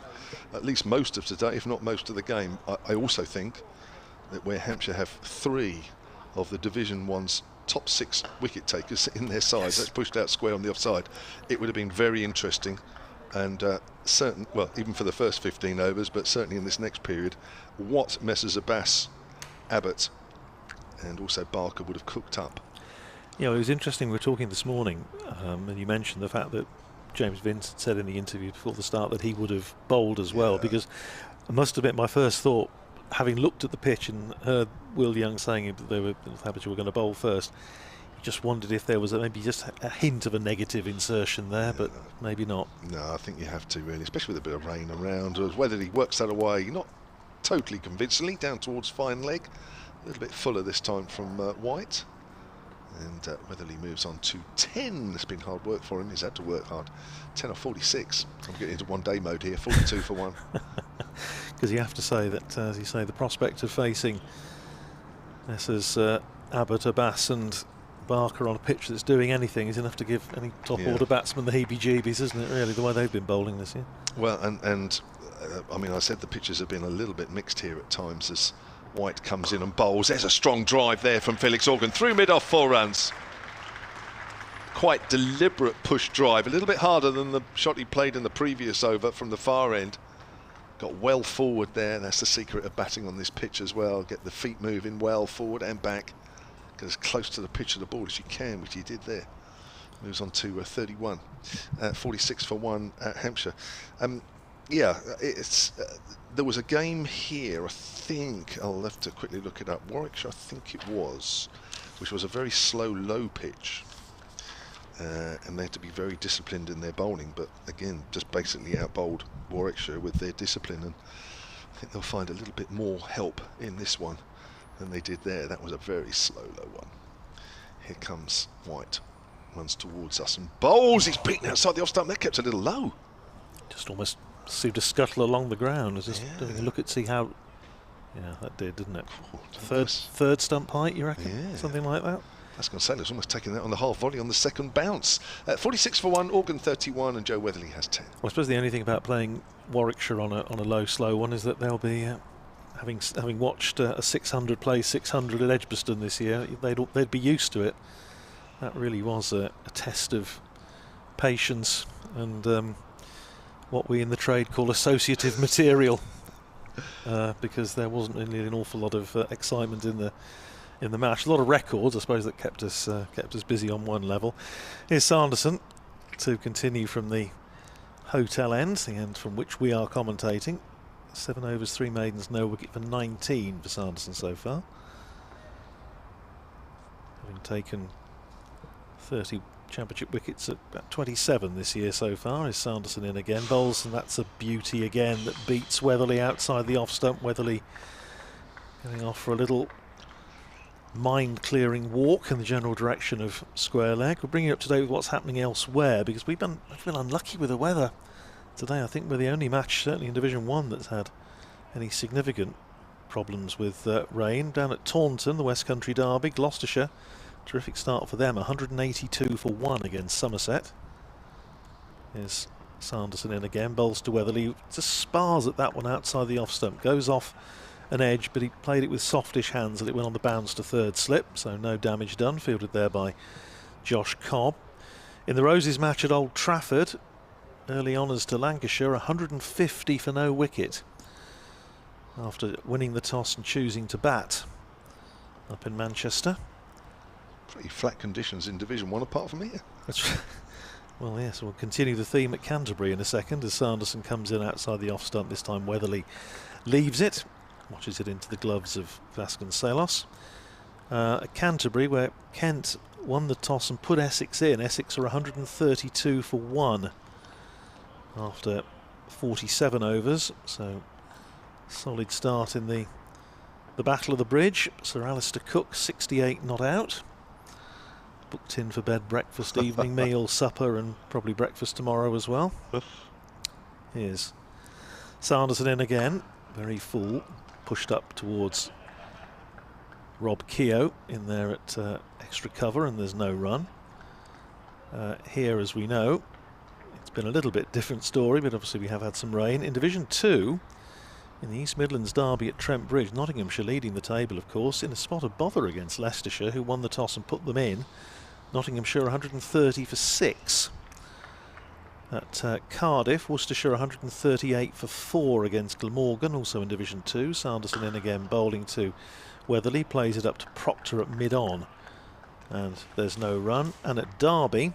at least most of today, if not most of the game. I also think that where Hampshire have 3 of the Division 1's top 6 wicket takers in their side, that's pushed out square on the offside, it would have been very interesting. And certain, well, even for the first 15 overs, but certainly in this next period, what Messrs Abbas, Abbott and also Barker would have cooked up. Yeah, it was interesting. We were talking this morning, and you mentioned the fact that James Vince had said in the interview before the start that he would have bowled as well, because I must admit my first thought, having looked at the pitch and heard Will Young saying that Northamptonshire were going to bowl first, just wondered if there was maybe just a hint of a negative insertion there, but maybe not. No, I think you have to really, especially with a bit of rain around. Whether he works that away, not totally convincingly, down towards fine leg. A little bit fuller this time from White. And Weatherly moves on to 10. It's been hard work for him. He's had to work hard. 10 or 46. I'm getting into 1 day mode here. 42 for 1. Because you have to say that, as you say, the prospect of facing Messrs Abbott, Abbas and Barker on a pitch that's doing anything is enough to give any top order batsman the heebie-jeebies, isn't it, really, the way they've been bowling this year? Well, and I mean, I said the pitches have been a little bit mixed here at times as White comes in and bowls. There's a strong drive there from Felix Organ through mid-off, 4 runs. Quite deliberate push drive, a little bit harder than the shot he played in the previous over from the far end. Got well forward there. That's the secret of batting on this pitch as well. Get the feet moving well forward and back. Get as close to the pitch of the ball as you can, which he did there. Moves on to 31. 46 for 1 at Hampshire. Yeah, it's there was a game here, I think, I'll have to quickly look it up. Warwickshire, I think it was, which was a very slow, low pitch. And they had to be very disciplined in their bowling, but again, just basically out-bowled Warwickshire with their discipline, and I think they'll find a little bit more help in this one than they did there. That was a very slow, low one. Here comes White, runs towards us and bowls. He's beaten outside the off-stump. That kept a little low. Just almost seemed to scuttle along the ground. I was just having a look at see how. Yeah, that did, didn't it? Third stump height, you reckon? Yeah. Something like that. That's going to say it's almost taking that on the half volley on the second bounce. 46 for 1, Organ 31, and Joe Weatherly has 10. Well, I suppose the only thing about playing Warwickshire on a low, slow one is that they'll be having watched a 600 play 600 at Edgbaston this year. They'd be used to it. That really was a test of patience and what we in the trade call associative material, because there wasn't really an awful lot of excitement in the match. A lot of records, I suppose, that kept us busy on one level. Here's Sanderson to continue from the hotel end, the end from which we are commentating. 7 overs, 3 maidens, no wicket for 19 for Sanderson so far. Having taken 30 championship wickets at about 27 this year so far. Is Sanderson in again, bowls, and that's a beauty again that beats Weatherly outside the off stump. Weatherly going off for a little mind-clearing walk in the general direction of square leg. We'll bring you up to date with what's happening elsewhere, because we've been unlucky with the weather today. I think we're the only match, certainly in Division 1, that's had any significant problems with rain. Down at Taunton, the West Country derby, Gloucestershire, terrific start for them, 182 for 1 against Somerset. Here's Sanderson in again, bowls to Weatherly, just spars at that one outside the off stump, goes off an edge, but he played it with softish hands and it went on the bounce to third slip, so no damage done. Fielded there by Josh Cobb. In the Roses match at Old Trafford, early honours to Lancashire, 150 for no wicket after winning the toss and choosing to bat up in Manchester. Pretty flat conditions in Division 1 apart from here. Well, yes, we'll continue the theme at Canterbury in a second as Sanderson comes in outside the off stump. This time Weatherly leaves it, watches it into the gloves of Vasconcelos. At Canterbury, where Kent won the toss and put Essex in. Essex are 132 for 1 after 47 overs, so solid start in the Battle of the Bridge. Sir Alistair Cook, 68 not out. Booked in for bed, breakfast, evening meal, supper, and probably breakfast tomorrow as well. Here's Sanderson in again, very full, pushed up towards Rob Keogh in there at extra cover, and there's no run. Here, as we know, it's been a little bit different story, but obviously we have had some rain. In Division 2, in the East Midlands derby at Trent Bridge, Nottinghamshire leading the table, of course, in a spot of bother against Leicestershire, who won the toss and put them in. Nottinghamshire 130 for 6. At Cardiff, Worcestershire 138 for 4 against Glamorgan, also in Division 2. Sanderson in again, bowling to Weatherly, plays it up to Proctor at mid-on, and there's no run. And at Derby,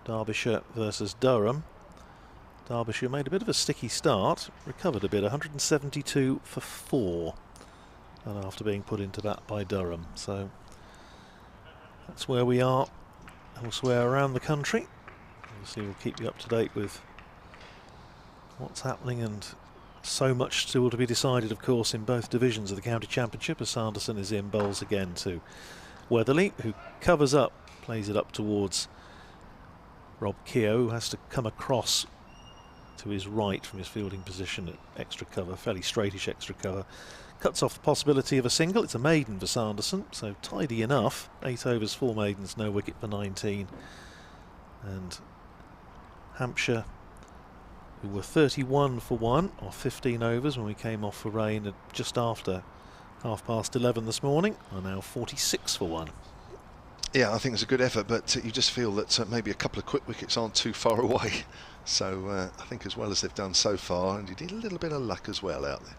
Derbyshire versus Durham, Derbyshire made a bit of a sticky start, recovered a bit, 172 for 4, and after being put into bat by Durham. So that's where we are elsewhere around the country. Obviously we'll keep you up to date with what's happening, and so much still to be decided, of course, in both divisions of the County Championship, as Sanderson is in, bowls again to Weatherly, who covers up, plays it up towards Rob Keogh, who has to come across to his right from his fielding position at extra cover, fairly straightish extra cover. Cuts off the possibility of a single. It's a maiden for Sanderson, so tidy enough. 8 overs, 4 maidens, no wicket for 19. And Hampshire, who were 31 for 1 off 15 overs when we came off for rain at just after 11:30 this morning, are now 46 for 1. Yeah, I think it's a good effort, but you just feel that maybe a couple of quick wickets aren't too far away. So I think as well as they've done so far, and you need a little bit of luck as well out there,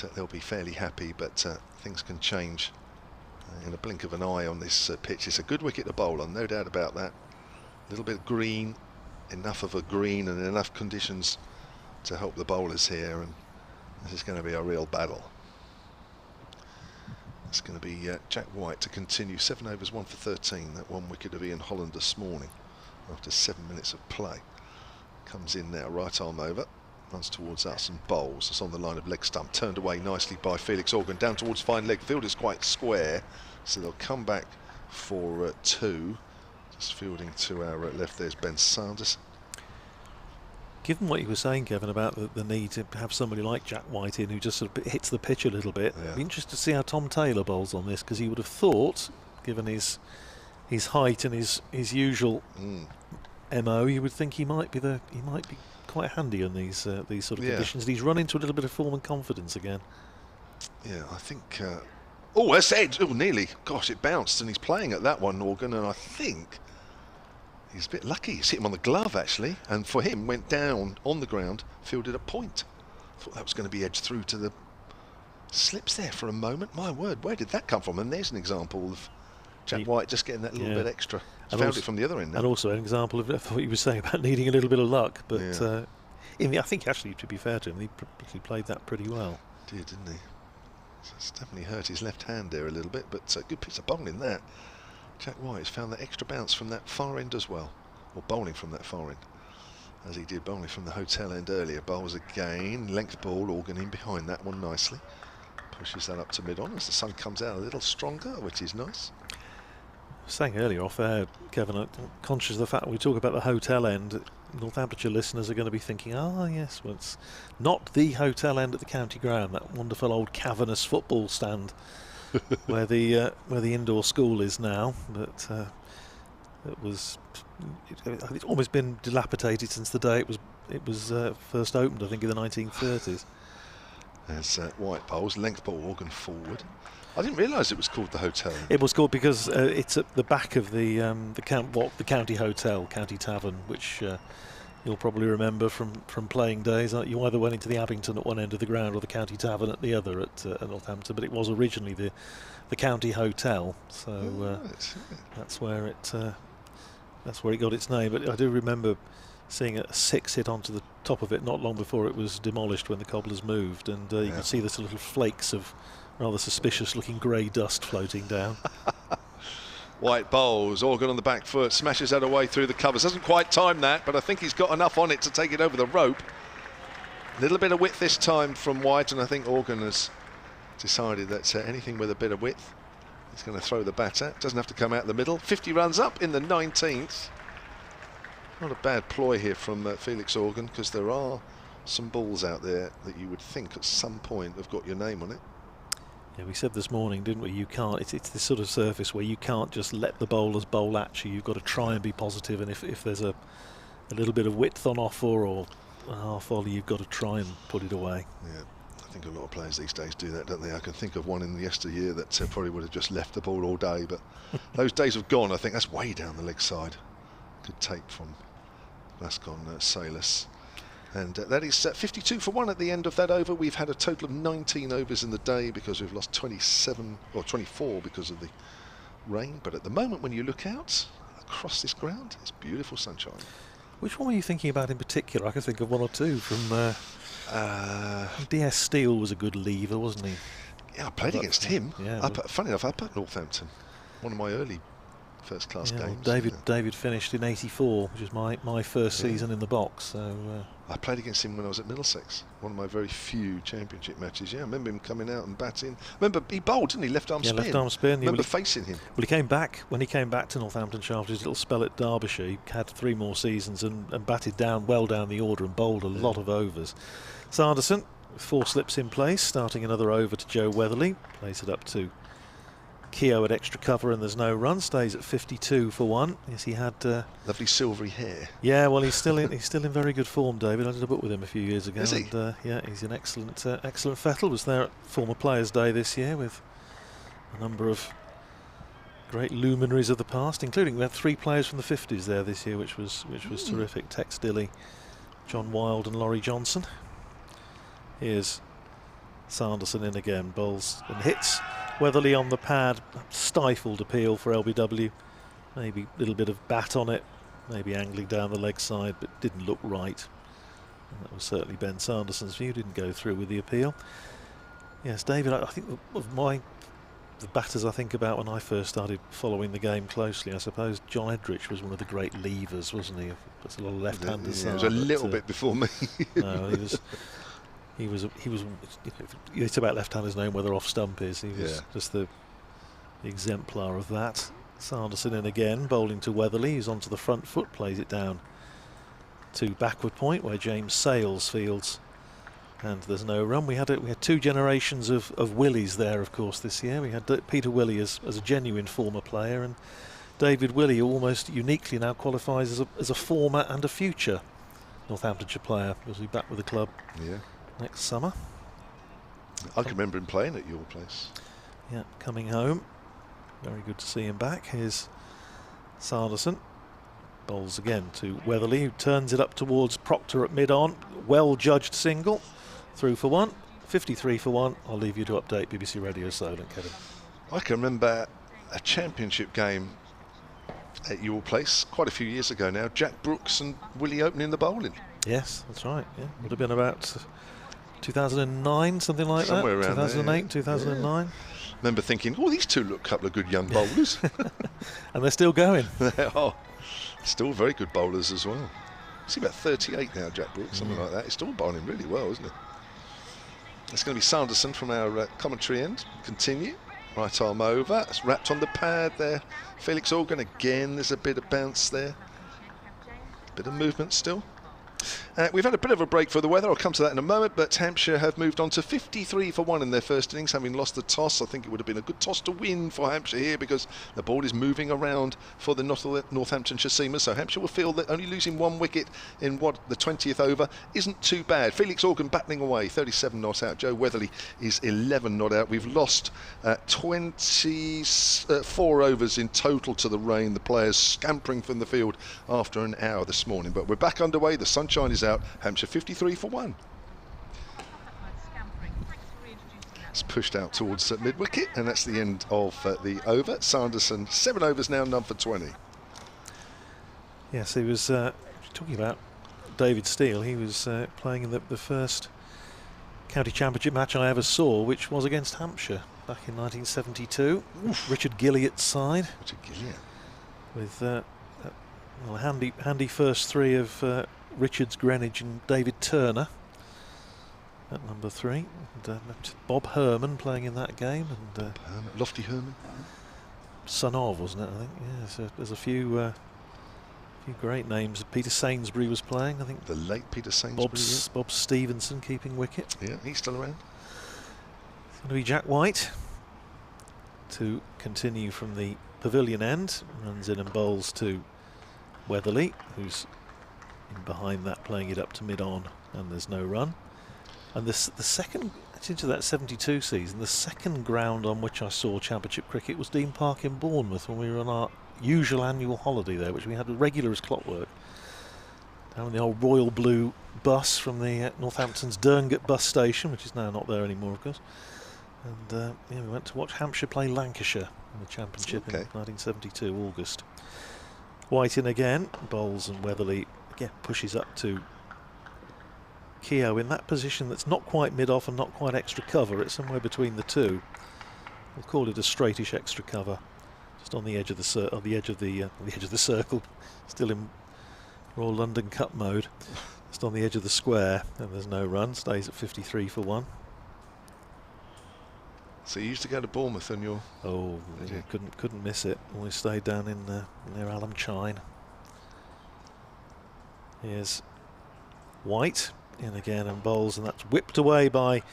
that they'll be fairly happy, but things can change in a blink of an eye on this pitch. It's a good wicket to bowl on, no doubt about that. A little bit of green, enough of a green and enough conditions to help the bowlers here, and this is going to be a real battle. It's going to be Jack White to continue. 7 overs, 1 for 13. That 1 wicket of Ian Holland this morning after 7 minutes of play. Comes in now, right arm over, runs towards us and bowls. It's on the line of leg stump, turned away nicely by Felix Organ, down towards fine leg. Field is quite square, so they'll come back for 2. Just fielding to our left, there's Ben Sanders. Given what you were saying, Kevin, about the need to have somebody like Jack White in who just sort of hits the pitch a little bit, I'd be interested to see how Tom Taylor bowls on this, because he would have thought, given his height and his usual MO, you would think he might be quite handy on these sort of conditions. And he's run into a little bit of form and confidence again. Yeah, I think. Oh, that's Ed. Oh, nearly. Gosh, it bounced, and he's playing at that one, Organ, and I think he's a bit lucky. He's hit him on the glove, actually, and for him, went down on the ground, fielded a point. Thought that was going to be edged through to the slips there for a moment. My word, where did that come from? And there's an example of Jack White just getting that little bit extra. Found it from the other end now. And also an example of what he was saying about needing a little bit of luck. But I think, actually, to be fair to him, he played that pretty well. Did, didn't he? So it's definitely hurt his left hand there a little bit, but good piece of bowling there. Jack White has found that extra bounce from that far end as well, or bowling from that far end, as he did bowling from the hotel end earlier. Bowls again, length ball, Organ in behind that one nicely. Pushes that up to mid-on as the sun comes out a little stronger, which is nice. I was saying earlier off air, Kevin, I'm conscious of the fact we talk about the hotel end. Northamptonshire listeners are going to be thinking, yes, well, it's not the hotel end at the county ground, that wonderful old cavernous football stand where the indoor school is now. But it's almost been dilapidated since the day it was first opened, I think, in the 1930s. There's White bowls, length ball, Organ forward. I didn't realise it was called the hotel. It was called because it's at the back of the county hotel, county tavern, which you'll probably remember from playing days. You either went into the Abington at one end of the ground or the county tavern at the other at Northampton, but it was originally the county hotel. So that's where it got its name. But I do remember seeing a 6 hit onto the top of it not long before it was demolished when the cobblers moved, and you could see this little flakes of rather suspicious looking grey dust floating down. White bowls, Organ on the back foot, smashes that away through the covers. Doesn't quite time that, but I think he's got enough on it to take it over the rope. A little bit of width this time from White, and I think Organ has decided that anything with a bit of width he's going to throw the bat at. Doesn't have to come out the middle. 50 runs up in the 19th. Not a bad ploy here from Felix Organ, because there are some balls out there that you would think at some point have got your name on it. Yeah, we said this morning, didn't we? You can't. It's this sort of surface where you can't just let the bowlers bowl at you. You've got to try and be positive, and if there's a little bit of width on offer or a half volley, you've got to try and put it away. Yeah, I think a lot of players these days do that, don't they? I can think of one in yesteryear that probably would have just left the ball all day, but those days have gone. I think that's way down the leg side. Good tape from Glasgow Salas. And that is 52 for 1 at the end of that over. We've had a total of 19 overs in the day because we've lost 27 or 24 because of the rain. But at the moment, when you look out across this ground, it's beautiful sunshine. Which one were you thinking about in particular? I can think of one or two from DS Steele was a good lever, wasn't he? Yeah, I played against him. Yeah, funny enough, up at Northampton. One of my early first-class games. David finished in '84, which is my first season in the box. So I played against him when I was at Middlesex, one of my very few championship matches. Yeah, I remember him coming out and batting. Remember, he bowled, didn't he? Left-arm spin. Left-arm spin. Remember facing him. Well, he came back, when he came back to Northamptonshire after his little spell at Derbyshire, he had 3 more seasons and batted well down the order and bowled a lot of overs. Sanderson, 4 slips in place, starting another over to Joe Weatherly. Plays it up to Keogh at extra cover and there's no run. Stays at 52 for 1. Yes, he had lovely silvery hair. Yeah, well, he's still in very good form, David. I did a book with him a few years ago. Is he? And, yeah, he's an excellent fettle. Was there at Former Players' Day this year with a number of great luminaries of the past, including we had 3 players from the 50s there this year, which was terrific. Tex Dilley, John Wilde, and Laurie Johnson. Here's Sanderson in again, bowls and hits. Weatherly on the pad, stifled appeal for LBW. Maybe a little bit of bat on it, maybe angling down the leg side, but didn't look right. And that was certainly Ben Sanderson's view, didn't go through with the appeal. Yes, David, I think of the batters I think about when I first started following the game closely, I suppose John Edrich was one of the great levers, wasn't he? There's a lot of left-handers. Yeah, it was a little bit before me. No, he was. It's about left-handers knowing where their off stump is. He was just the exemplar of that. Sanderson in again, bowling to Weatherly. He's onto the front foot, plays it down to backward point where James Sales fields, and there's no run. We had 2 generations of Willies there, of course, this year. We had Peter Willey as a genuine former player, and David Willey almost uniquely now qualifies as a former and a future Northamptonshire player. He'll be back with the club next summer. I can remember him playing at your place. Yeah, coming home. Very good to see him back. Here's Sanderson. Bowls again to Weatherly, who turns it up towards Proctor at mid-on. Well judged single. Through for 1. 53 for 1. I'll leave you to update BBC Radio Solent, Kevin. I can remember a championship game at your place quite a few years ago now. Jack Brooks and Willie opening the bowling. Yes, that's right. Yeah, would have been about 2009, something like Somewhere that. Around 2008, there. 2009. Remember thinking, oh, these 2 look a couple of good young bowlers. And they're still going. They are. Still very good bowlers as well. He's about 38 now, Jack Brooks, something like that. He's still bowling really well, isn't he? It's going to be Sanderson from our commentary end. Continue. Right arm over. It's wrapped on the pad there. Felix Organ again. There's a bit of bounce there. Bit of movement still. We've had a bit of a break for the weather. I'll come to that in a moment, but Hampshire have moved on to 53 for 1 in their first innings, having lost the toss. I think it would have been a good toss to win for Hampshire here because the ball is moving around for the Northamptonshire seamers. So Hampshire will feel that only losing 1 wicket in the 20th over isn't too bad. Felix Organ battling away, 37 not out. Joe Weatherly is 11 not out. We've lost 24 overs in total to the rain. The players scampering from the field after an hour this morning. But we're back underway. The sunshine is out. Hampshire 53 for 1. It's pushed out towards mid-wicket, and that's the end of the over. Sanderson, 7 overs now, none for 20. Yes, he was talking about David Steele. He was playing in the first county championship match I ever saw, which was against Hampshire back in 1972. Richard Gilliatt's side. Richard Gilliatt. With a handy first 3 of Richards, Greenwich and David Turner at number 3. And, Bob Herman playing in that game. And Lofty Herman. Son of, wasn't it, I think? Yeah, so there's a few great names. Peter Sainsbury was playing, I think. The late Peter Sainsbury. Bob Stevenson keeping wicket. Yeah, he's still around. It's going to be Jack White to continue from the pavilion end. Runs in and bowls to Weatherly, who's in behind that, playing it up to mid-on, and there's no run. And the second, into that 72 season, the second ground on which I saw championship cricket was Dean Park in Bournemouth when we were on our usual annual holiday there, which we had regular as clockwork. Down in the old royal blue bus from the Northampton's Derngate bus station, which is now not there anymore, of course. And we went to watch Hampshire play Lancashire in the championship in 1972, August. White in again, bowls, and Weatherly again pushes up to Keogh in that position that's not quite mid-off and not quite extra cover. It's somewhere between the 2. We'll call it a straightish extra cover, just on the edge of the circle, still in Royal London Cup mode. Just on the edge of the square, and there's no run. Stays at 53 for 1. So you used to go to Bournemouth and you're... Oh, yeah, couldn't miss it. Always stayed down in near Alum Chine. Here's White in again and bowls, and that's whipped away by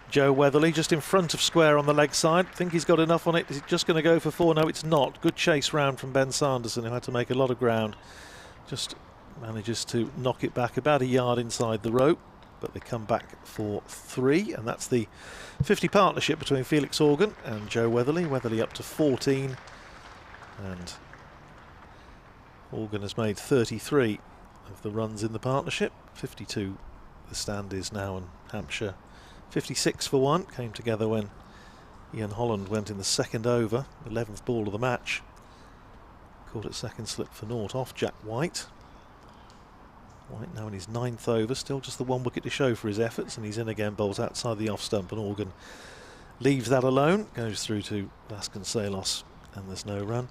Joe Weatherly, just in front of square on the leg side. Think he's got enough on it. Is it just going to go for 4? No, it's not. Good chase round from Ben Sanderson, who had to make a lot of ground. Just manages to knock it back about a yard inside the rope, but they come back for 3, and that's the 50 partnership between Felix Organ and Joe Weatherly. Weatherly up to 14, and Organ has made 33 of the runs in the partnership. 52 the stand is now, and Hampshire 56 for 1. Came together when Ian Holland went in the second over, 11th ball of the match. Caught at second slip for naught off Jack White. White now in his 9th over, still just the 1 wicket to show for his efforts, and he's in again, bowls outside the off stump, and Organ leaves that alone, goes through to Vasconcelos, and there's no run.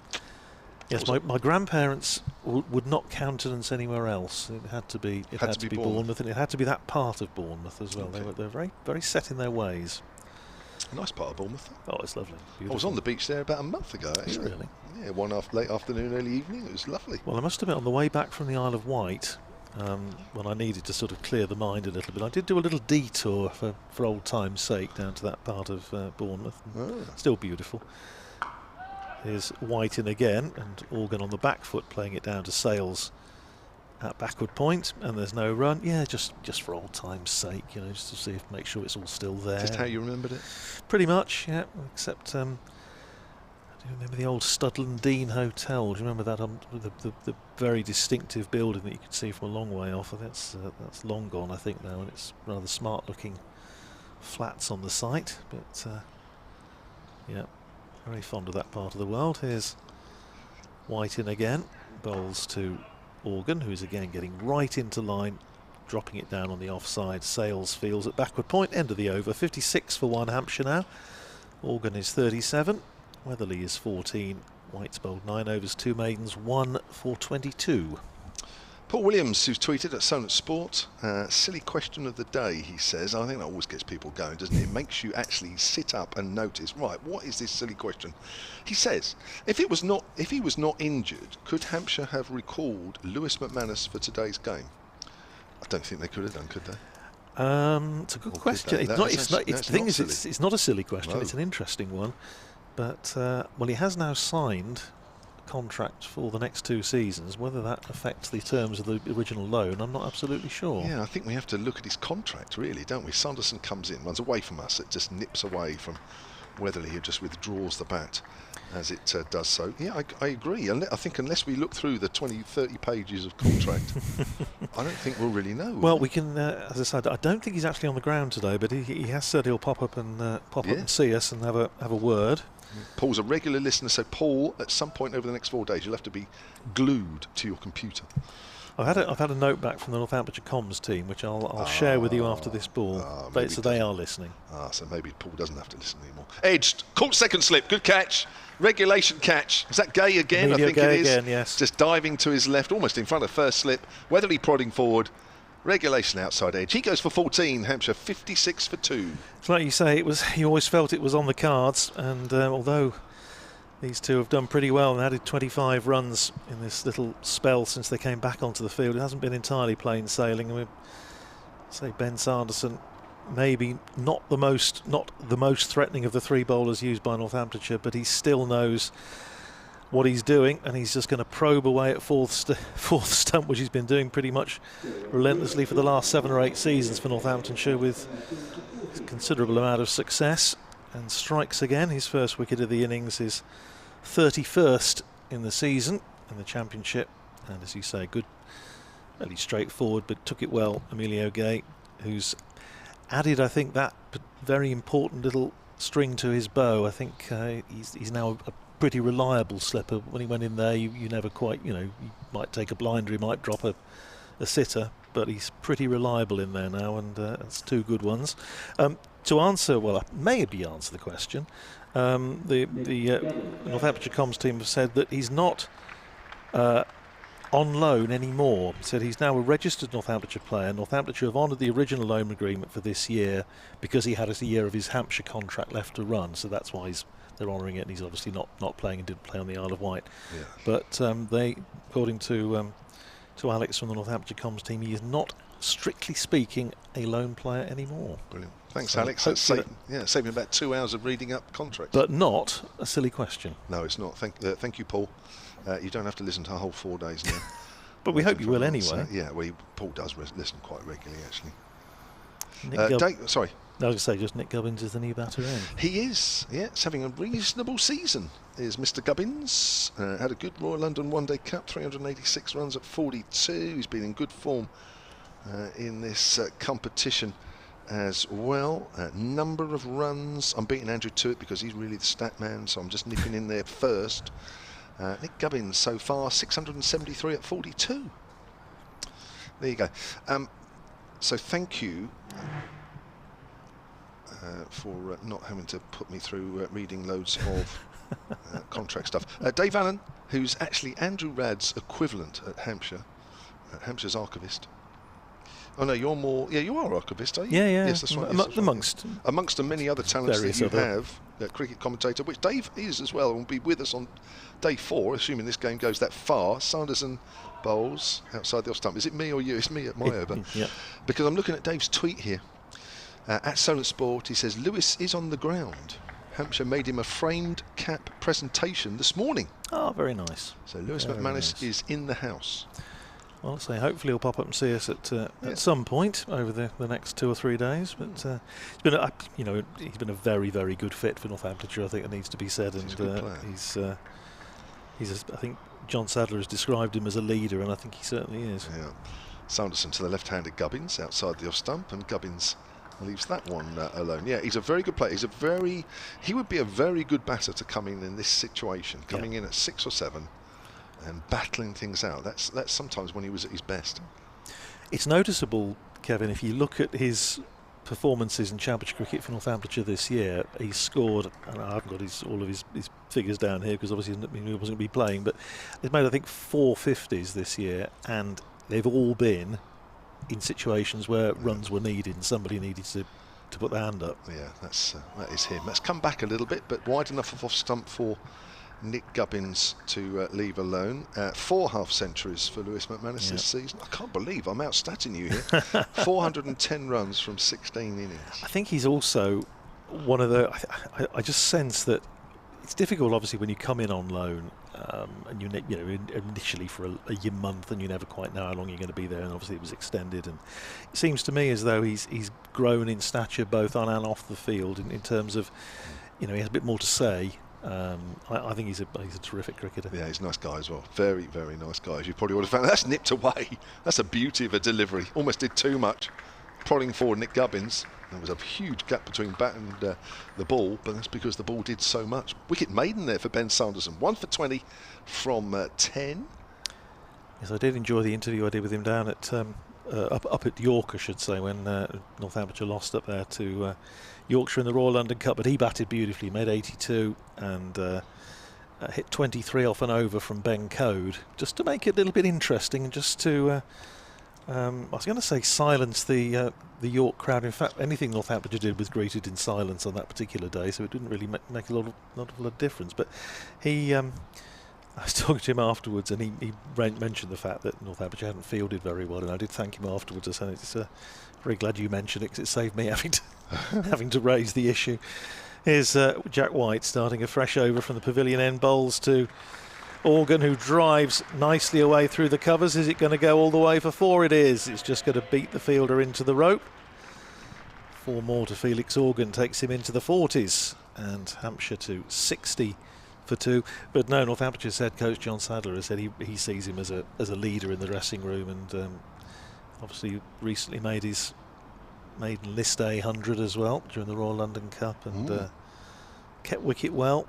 Yes, my grandparents would not countenance anywhere else. It had to be Bournemouth, and it had to be that part of Bournemouth as well. Okay. They're very, very set in their ways. A nice part of Bournemouth. Oh, it's lovely. Beautiful. I was on the beach there about a month ago, actually. Really? Yeah, late afternoon, early evening. It was lovely. Well, I must admit, on the way back from the Isle of Wight, when I needed to sort of clear the mind a little bit, I did do a little detour for old time's sake down to that part of Bournemouth. Still beautiful. Here's White in again, and Organ on the back foot, playing it down to Sales at backward point, and there's no run. Yeah, just for old time's sake, you know, just to make sure it's all still there. Just how you remembered it? Pretty much, yeah. Except I do remember the old Studland Dean Hotel. Do you remember that? The very distinctive building that you could see from a long way off. That's long gone, I think, now, and it's rather smart-looking flats on the site. But yeah. Very fond of that part of the world. Here's White in again. Bowls to Organ, who's again getting right into line, dropping it down on the offside. Sales fields at backward point. End of the over. 56 for 1 Hampshire now. Organ is 37. Weatherly is 14. White's bowled 9 overs, 2 maidens, 1 for 22. Paul Williams, who's tweeted at Sonnet Sport, silly question of the day, he says. I think that always gets people going, doesn't it? It makes you actually sit up and notice, right, what is this silly question? He says, if he was not injured, could Hampshire have recalled Lewis McManus for today's game? I don't think they could have done, could they? It's a good question. It's not a silly question. No. It's an interesting one. But well, he has now signed contract for the next 2 seasons. Whether that affects the terms of the original loan, I'm not absolutely sure. Yeah, I think we have to look at his contract, really, don't we? Sanderson comes in, runs away from us, it just nips away from Weatherly, who just withdraws the bat as it does so. Yeah, I agree. I think unless we look through the 20-30 pages of contract, I don't think we'll really know. Well, we can, as I said, I don't think he's actually on the ground today, but he has said he'll pop up and see us and have a word. Paul's a regular listener, so Paul, at some point over the next 4 days, you'll have to be glued to your computer. I've had a note back from the Northamptonshire comms team, which I'll share with you after this ball. So they are listening. So maybe Paul doesn't have to listen anymore. Edged, caught second slip, good catch, regulation catch. Is that Gay again? Emilio I think Gay it is. Again, yes. Just diving to his left, almost in front of first slip. Weatherly prodding forward. Regulation outside edge. He goes for 14. Hampshire 56 for 2. It's like you say, he always felt it was on the cards, and although these two have done pretty well and added 25 runs in this little spell since they came back onto the field, it hasn't been entirely plain sailing. I mean, say Ben Sanderson, maybe not the most threatening of the 3 bowlers used by Northamptonshire, but he still knows what he's doing, and he's just going to probe away at fourth stump, which he's been doing pretty much relentlessly for the last 7 or 8 seasons for Northamptonshire, with a considerable amount of success, and strikes again. His first wicket of the innings is 31st in the season in the championship, and as you say, good, fairly straightforward, but took it well. Emilio Gay, who's added, I think, that very important little string to his bow. I think he's now a pretty reliable slipper. When he went in there, you never quite, you might take a blinder, he might drop a sitter, but he's pretty reliable in there now, and it's 2 good ones. To answer, well, maybe answer the question, the Northamptonshire comms team have said that he's not on loan anymore. He said he's now a registered Northamptonshire player. Northamptonshire have honoured the original loan agreement for this year because he had a year of his Hampshire contract left to run, so that's why they're honouring it, and he's obviously not playing and didn't play on the Isle of Wight. Yeah. But they, according to Alex from the Northamptonshire comms team, he is not, strictly speaking, a loan player anymore. Brilliant. Thanks, So Alex. That's saving about 2 hours of reading up contracts. But not a silly question. No, it's not. Thank you, Paul. You don't have to listen to a whole 4 days now. But we hope you will anyway. Yeah, Paul does listen quite regularly, actually. Sorry. I was going to say, just Nick Gubbins is the new batter in. He is, yes, having a reasonable season, is Mr. Gubbins. Had a good Royal London One Day Cup, 386 runs at 42. He's been in good form in this competition as well. Number of runs. I'm beating Andrew to it because he's really the stat man, so I'm just nipping in there first. Nick Gubbins so far 673 at 42. There you go. So thank you for not having to put me through reading loads of contract stuff. Dave Allen, who's actually Andrew Radd's equivalent at Hampshire, Hampshire's archivist. Oh no, you're more. Yeah, you are archivist, are you? Yeah. Yes, that's right. Amongst the many other talents that you have, cricket commentator, which Dave is as well, and will be with us on day 4, assuming this game goes that far. Sanderson bowls outside the off stump. Is it me or you? It's me at my over. Yeah. Because I'm looking at Dave's tweet here. At Solent Sport, he says Lewis is on the ground. Hampshire made him a framed cap presentation this morning. Oh, very nice. So Lewis McManus is in the house. Well, so hopefully he'll pop up and see us at some point over the next 2 or 3 days. But it's been he's been a very, very good fit for Northamptonshire. I think it needs to be said, and I think John Sadler has described him as a leader, and I think he certainly is. Yeah, Sanderson to the left-handed Gubbins outside the off stump, and Gubbins leaves that one alone. Yeah, he's a very good player. He would be a very good batter to come in this situation, coming in at 6 or 7. And battling things out. That's sometimes when he was at his best. It's noticeable, Kevin, if you look at his performances in Championship cricket for Northamptonshire this year. He's scored, and I haven't got all of his figures down here because obviously he wasn't going to be playing, but he's made I think 4 50s this year, and they've all been in situations where runs were needed and somebody needed to put their hand up. Yeah, that is him. That's come back a little bit, but wide enough of off stump for Nick Gubbins to leave alone. 4 half-centuries for Lewis McManus this season. I can't believe I'm outstatting you here. 410 runs from 16 innings. I think he's also one of the... I just sense that it's difficult, obviously, when you come in on loan and you initially for a month and you never quite know how long you're going to be there, and obviously it was extended. And it seems to me as though he's grown in stature both on and off the field in terms of, he has a bit more to say. I think he's a terrific cricketer. Yeah, he's a nice guy as well. Very, very nice guy. As you probably would have found, that's nipped away. That's a beauty of a delivery. Almost did too much. Prodding forward Nick Gubbins. There was a huge gap between bat and the ball, but that's because the ball did so much. Wicket maiden there for Ben Sanderson. 1 for 20 from 10. Yes, I did enjoy the interview I did with him down at up at York, I should say, when Northamptonshire lost up there to Yorkshire in the Royal London Cup, but he batted beautifully, made 82 and hit 23 off and over from Ben Code, just to make it a little bit interesting and just to, I was going to say silence the York crowd. In fact, anything Northamptonshire did was greeted in silence on that particular day, so it didn't really make a lot of difference. But I was talking to him afterwards, and he mentioned the fact that Northamptonshire hadn't fielded very well, and I did thank him afterwards. I said, "It's very glad you mentioned it because it saved me having to raise the issue." Here's Jack White starting a fresh over from the pavilion end, bowls to Organ, who drives nicely away through the covers. Is it going to go all the way for 4? It is. It's just going to beat the fielder into the rope. 4 more to Felix Organ, takes him into the 40s, and Hampshire to 60 for 2. But no, Northamptonshire's head coach John Sadler has said he sees him as a leader in the dressing room, and obviously recently made his maiden list A 100 as well during the Royal London Cup, and kept wicket well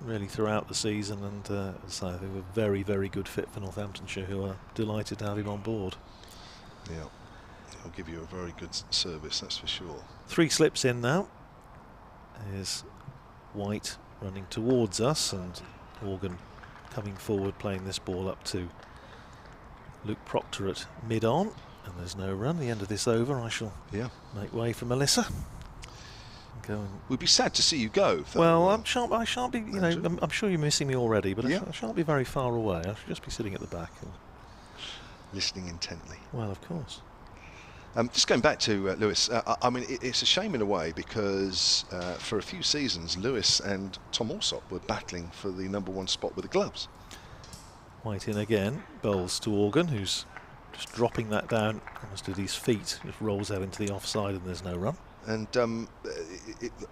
really throughout the season, and so they were very, very good fit for Northamptonshire, who are delighted to have him on board. Yeah, he'll give you a very good service, that's for sure. 3 slips in now. Here's White running towards us, and Organ coming forward, playing this ball up to Luke Proctor at mid-on, and there's no run. The end of this over, I shall make way for Melissa. Go and we'd be sad to see you go. Well, I shan't be. You know, I'm sure you're missing me already, but I shan't be very far away. I should just be sitting at the back, and listening intently. Well, of course. Just going back to Lewis, I mean, it's a shame in a way because for a few seasons, Lewis and Tom Alsop were battling for the #1 spot with the gloves. White in again, bowls to Organ, who's just dropping that down almost at his feet. Just rolls out into the offside, and there's no run. And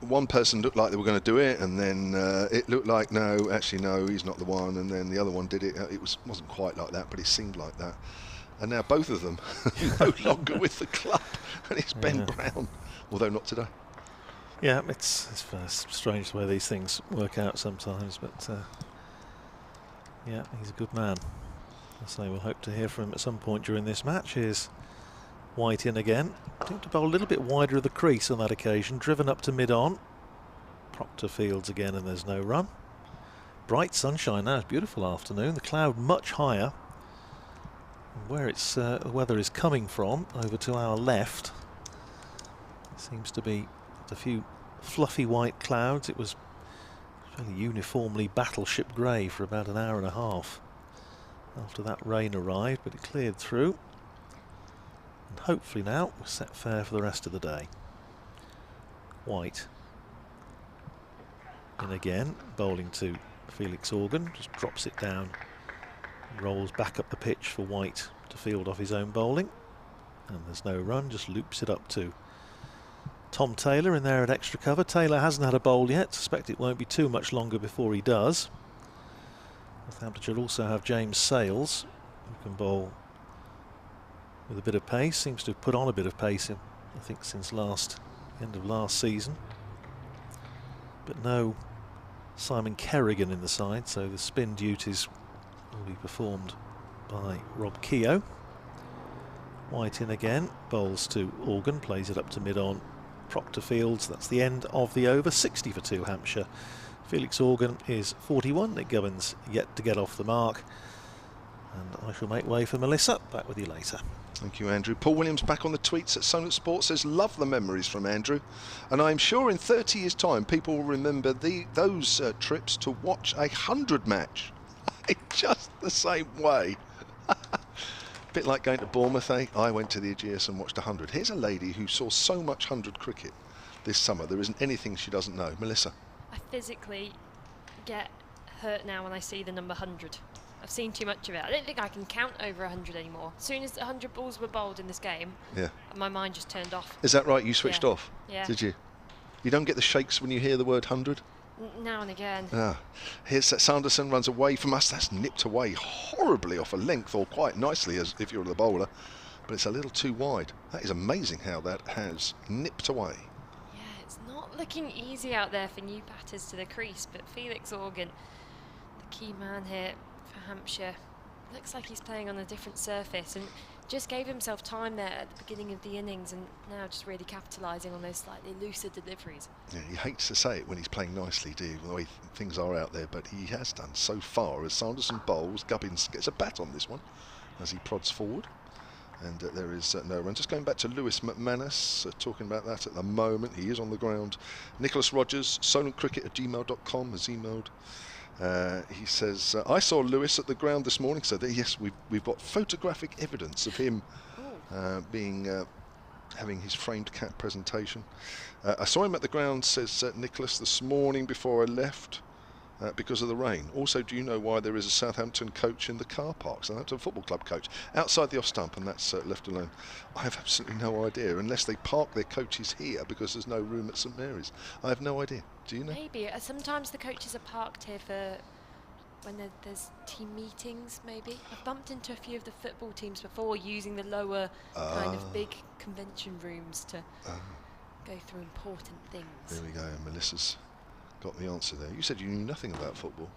one person looked like they were going to do it, and then it looked like no, he's not the one. And then the other one did it. It wasn't quite like that, but it seemed like that. And now both of them no longer with the club, and it's Ben Brown, although not today. Yeah, it's strange the way these things work out sometimes, but yeah, he's a good man. So we'll hope to hear from him at some point during this match. Here's White in again. Seemed to bowl a little bit wider of the crease on that occasion, driven up to mid-on. Proctor fields again, and there's no run. Bright sunshine now, it's a beautiful afternoon. The cloud much higher. Where it's the weather is coming from, over to our left, seems to be a few fluffy white clouds. It was fairly uniformly battleship grey for about an hour and a half after that rain arrived, but it cleared through, and hopefully now we're set fair for the rest of the day. White in again, bowling to Felix Organ, just drops it down. Rolls back up the pitch for White to field off his own bowling, and there's no run, just loops it up to Tom Taylor in there at extra cover. Taylor hasn't had a bowl yet, suspect it won't be too much longer before he does. Northamptonshire also have James Sales, who can bowl with a bit of pace, seems to have put on a bit of pace I think since end of last season, but no Simon Kerrigan in the side, so the spin duties will be performed by Rob Keogh. White in again, bowls to Organ, plays it up to mid-on. Proctor fields, that's the end of the over. 60 for 2 Hampshire. Felix Organ is 41. Nick Gubbins yet to get off the mark. And I shall make way for Melissa. Back with you later. Thank you, Andrew. Paul Williams back on the tweets at Sonnet Sport says, love the memories from Andrew. And I'm sure in 30 years' time, people will remember those trips to watch a 100 match. In just the same way. Bit like going to Bournemouth, eh? I went to the Ageas and watched 100. Here's a lady who saw so much 100 cricket this summer. There isn't anything she doesn't know. Melissa. I physically get hurt now when I see the number 100. I've seen too much of it. I don't think I can count over 100 anymore. As soon as 100 balls were bowled in this game, my mind just turned off. Is that right? You switched off? Yeah. Did you? You don't get the shakes when you hear the word 100? Now and again. Here's Sanderson, runs away from us. That's nipped away horribly off a length, or quite nicely as if you're the bowler, but it's a little too wide. That is amazing how that has nipped away. Yeah, it's not looking easy out there for new batters to the crease, but Felix Organ, the key man here for Hampshire, looks like he's playing on a different surface and just gave himself time there at the beginning of the innings, and now just really capitalising on those slightly looser deliveries. Yeah, he hates to say it when he's playing nicely, do you, the way things are out there, but he has done so far. As Sanderson bowls, Gubbins gets a bat on this one as he prods forward, and there is no run. Just going back to Lewis McManus, talking about that at the moment. He is on the ground. Nicholas Rogers, solentcricket@gmail.com has emailed. He says, I saw Lewis at the ground this morning, so yes, we've got photographic evidence of him having his framed cap presentation. I saw him at the ground, says Nicholas, this morning before I left because of the rain. Also, do you know why there is a Southampton coach in the car park? Southampton Football Club coach outside the off stump, and that's left alone. I have absolutely no idea, unless they park their coaches here because there's no room at St Mary's. I have no idea. Do you know? Maybe. Sometimes the coaches are parked here for when there's team meetings, maybe. I've bumped into a few of the football teams before using the lower kind of big convention rooms to go through important things. There we go. Melissa's got the answer there. You said you knew nothing about football.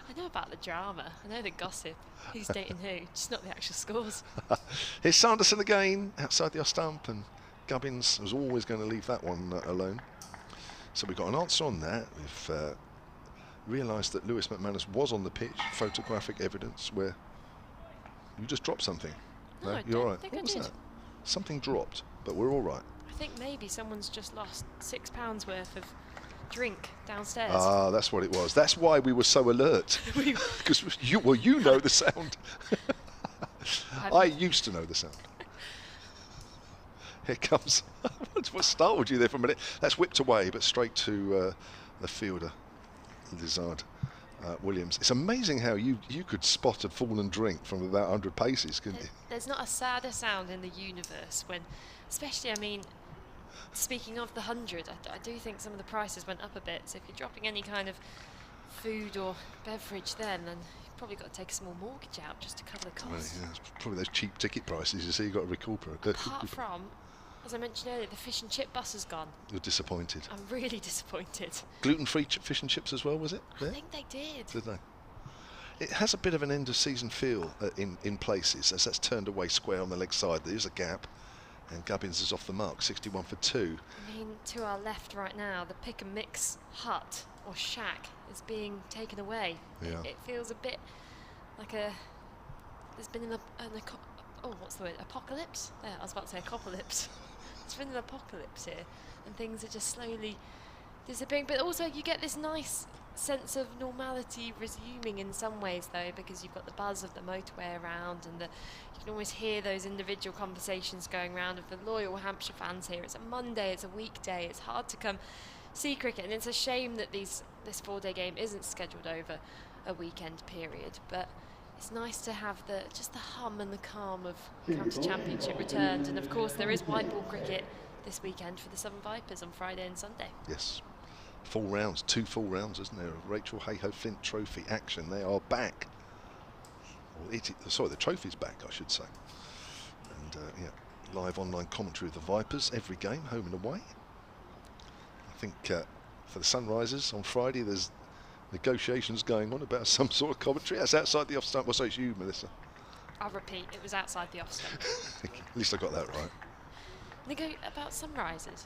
I know about the drama. I know the gossip. Who's dating who, just not the actual scores. Here's Sanderson again, outside the off stump, and Gubbins was always going to leave that one alone. So we've got an answer on that. We've realised that Lewis McManus was on the pitch, photographic evidence where You just dropped something. No, I you're don't all right. think What I was did. that? Something dropped, but we're all right. I think maybe someone's just lost £6 worth of drink downstairs. Ah, that's what it was. That's why we were so alert. Because you know the sound. I used to know the sound. Here comes. What startled you there for a minute? That's whipped away, but straight to the fielder, Lizard Williams. It's amazing how you could spot a fallen drink from about 100 paces, couldn't you? There's not a sadder sound in the universe when, especially, I mean, speaking of the 100, I do think some of the prices went up a bit. So if you're dropping any kind of food or beverage then you've probably got to take a small mortgage out just to cover the costs. Well, yeah, it's probably those cheap ticket prices, you see, you've got to recuperate. Apart from, as I mentioned earlier, the fish and chip bus has gone. You're disappointed. I'm really disappointed. Gluten-free fish and chips as well, was it? I think they did. Did they? It has a bit of an end-of-season feel in places, as that's turned away square on the leg side. There's a gap, and Gubbins is off the mark, 61 for 2. I mean, to our left right now, the pick and mix hut or shack is being taken away. Yeah. It feels a bit like there's been what's the word? Apocalypse? There, I was about to say apocalypse. It's been an apocalypse here, and things are just slowly disappearing. But also, you get this nice sense of normality resuming in some ways, though, because you've got the buzz of the motorway around, and you can always hear those individual conversations going around of the loyal Hampshire fans here. It's a Monday, it's a weekday, it's hard to come see cricket, and it's a shame that this 4-day game isn't scheduled over a weekend period. But it's nice to have just the hum and the calm of County Championship returned, and of course there is white ball cricket this weekend for the Southern Vipers on Friday and Sunday. Yes. 4 rounds, 2 full rounds, isn't there? Rachel Hayhoe Flint Trophy action. They are back. Sorry, the trophy's back, I should say. And yeah, live online commentary of the Vipers every game, home and away. I think for the Sunrisers on Friday, there's negotiations going on about some sort of commentary. That's outside the off stump. Well, so it's you, Melissa. I'll repeat, it was outside the off stump. At least I got that right. About Sunrisers.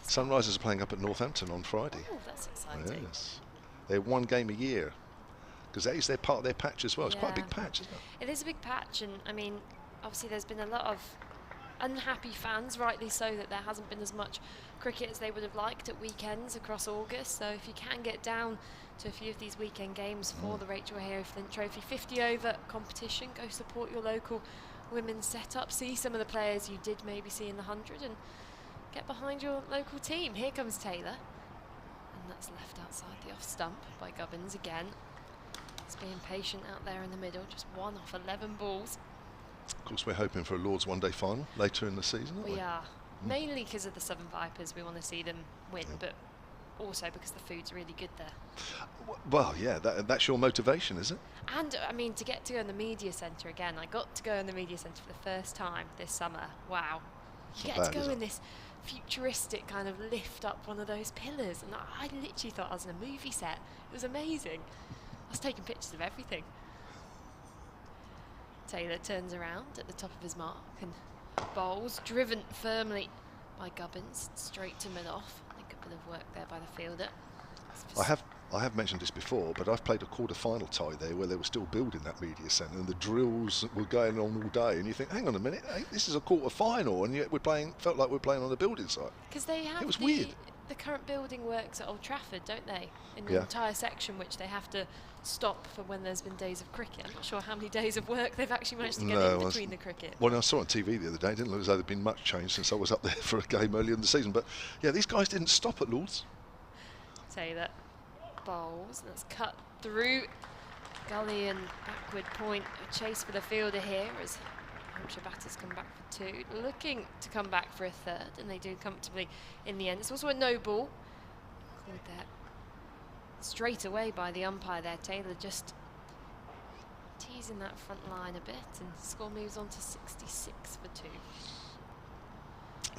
Sunrisers are playing up at Northampton on Friday. Oh, that's exciting. Yes. They're 1 game a year, because that is their part of their patch as well. It's quite a big patch, isn't it? It is a big patch, and I mean, obviously there's been a lot of unhappy fans, rightly so, that there hasn't been as much cricket as they would have liked at weekends across August. So if you can get down to a few of these weekend games for the Rachel Hayhoe Flint Trophy 50 over competition, go support your local women's setup, see some of the players you did maybe see in the 100, and get behind your local team. Here comes Taylor, and that's left outside the off stump by Gubbins again. He's being patient out there in the middle, just 1 off 11 balls. Of course, we're hoping for a Lord's one-day final later in the season, aren't we? We are, mainly because of the Southern Vipers. We want to see them win, but also because the food's really good there. Well, yeah, that's your motivation, is it? And I mean, to get to go in the media centre again. I got to go in the media centre for the first time this summer. Wow. You get to go in this futuristic kind of lift up one of those pillars, and I literally thought I was in a movie set. It was amazing. I was taking pictures of everything. Taylor turns around at the top of his mark and bowls, driven firmly by Gubbins, straight to mid-off. I think a bit of work there by the fielder. I have mentioned this before, but I've played a quarter-final tie there where they were still building that media centre, and the drills were going on all day, and you think, hang on a minute, hey, this is a quarter-final, and yet felt like we're playing on a building site. Because they have the current building works at Old Trafford, don't they? In the entire section, which they have to stop for when there's been days of cricket. I'm not sure how many days of work they've actually managed to get in between the cricket. Well, I saw on TV the other day, it didn't look as though there'd been much change since I was up there for a game earlier in the season, but yeah, these guys didn't stop at Lord's. Taylor bowls, that's cut through gully and backward point. A chase for the fielder here as Hampshire batters come back for 2, looking to come back for a 3rd, and they do comfortably in the end. It's also a no ball. Called that straight away by the umpire there. Taylor just teasing that front line a bit, and the score moves on to 66 for 2.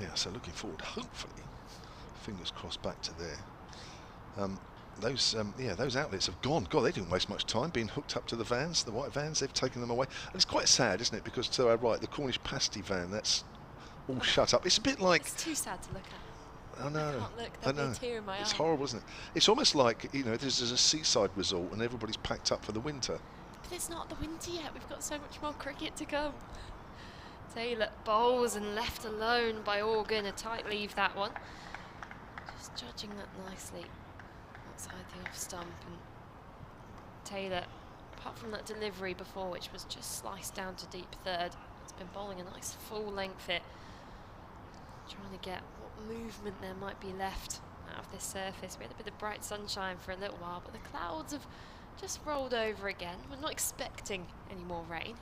Yeah, so looking forward, hopefully, fingers crossed, back to there. Those outlets have gone. God, they didn't waste much time being hooked up to the vans, the white vans. They've taken them away, and it's quite sad, isn't it? Because to our right, the Cornish pasty van, that's all shut up. It's a bit like. It's too sad to look at. I know. I can't look. There'll be a tear in my eye. It's horrible, isn't it? It's almost like, there's a seaside resort and everybody's packed up for the winter. But it's not the winter yet. We've got so much more cricket to come. Taylor bowls and left alone by Organ. A tight leave, that one. Just judging that nicely outside the off stump. And Taylor, apart from that delivery before, which was just sliced down to deep third, has been bowling a nice full length hit. Trying to get what movement there might be left out of this surface. We had a bit of bright sunshine for a little while, but the clouds have just rolled over again. We're not expecting any more rain.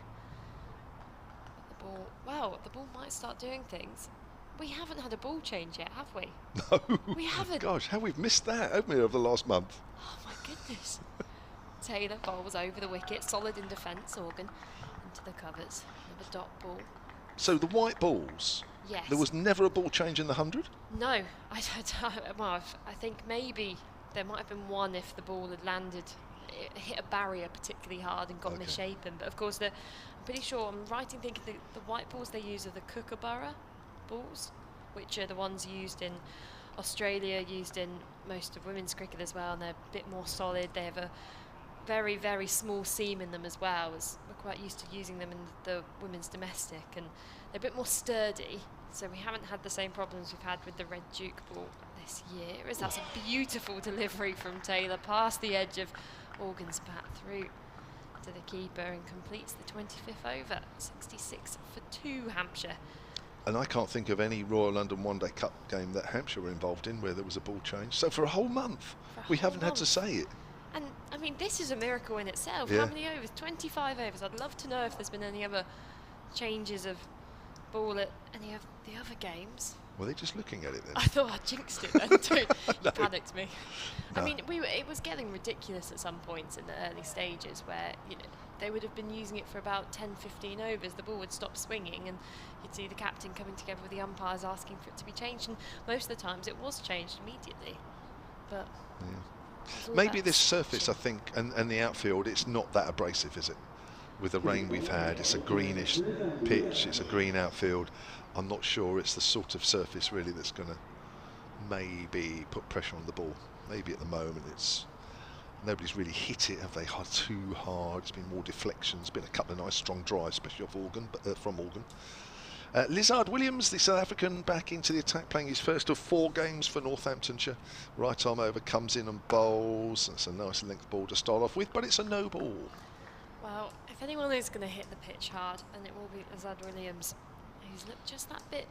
The ball, wow, the ball might start doing things. We haven't had a ball change yet, have we? No. We haven't. Gosh, how we've missed that, haven't we, over the last month? Oh my goodness. Taylor bowls over the wicket, solid in defence, Organ into the covers. Another dot ball. So the white balls, Yes. there was never a ball change in the 100? No, I think maybe there might have been one if the ball had landed, it hit a barrier particularly hard and got misshapen. But of course, I'm pretty sure, I'm right in thinking the white balls they use are the Kookaburra balls, which are the ones used in Australia, used in most of women's cricket as well, and they're a bit more solid. They have a very, very small seam in them as well, as we're quite used to using them in the women's domestic, and they're a bit more sturdy, so we haven't had the same problems we've had with the red Duke ball this year. As that's a beautiful delivery from Taylor past the edge of Organ's bat through to the keeper and completes the 25th over. 66 for 2 Hampshire. And I can't think of any Royal London One Day Cup game that Hampshire were involved in where there was a ball change. So for a whole month, we haven't had to say it. And I mean, this is a miracle in itself. Yeah. How many overs? 25 overs. I'd love to know if there's been any other changes of ball at any of the other games. Were they just looking at it then? I thought I jinxed it then too. No. You panicked me. No. I mean, it was getting ridiculous at some points in the early stages where, you know, they would have been using it for about 10, 15 overs. The ball would stop swinging and you'd see the captain coming together with the umpires asking for it to be changed. And most of the times it was changed immediately. But Maybe this surface, I think, and the outfield, it's not that abrasive, is it? With the rain we've had, it's a greenish pitch, it's a green outfield. I'm not sure it's the sort of surface really that's going to maybe put pressure on the ball. Maybe at the moment nobody's really hit it, have they? Too hard. It's been more deflections, been a couple of nice strong drives, especially off Organ, from Organ. Lizard Williams, the South African, back into the attack, playing his first of 4 games for Northamptonshire. Right arm over, comes in and bowls. That's a nice length ball to start off with, but it's a no ball. well, if anyone is going to hit the pitch hard, and it will be Lizard Williams, who's looked just that bit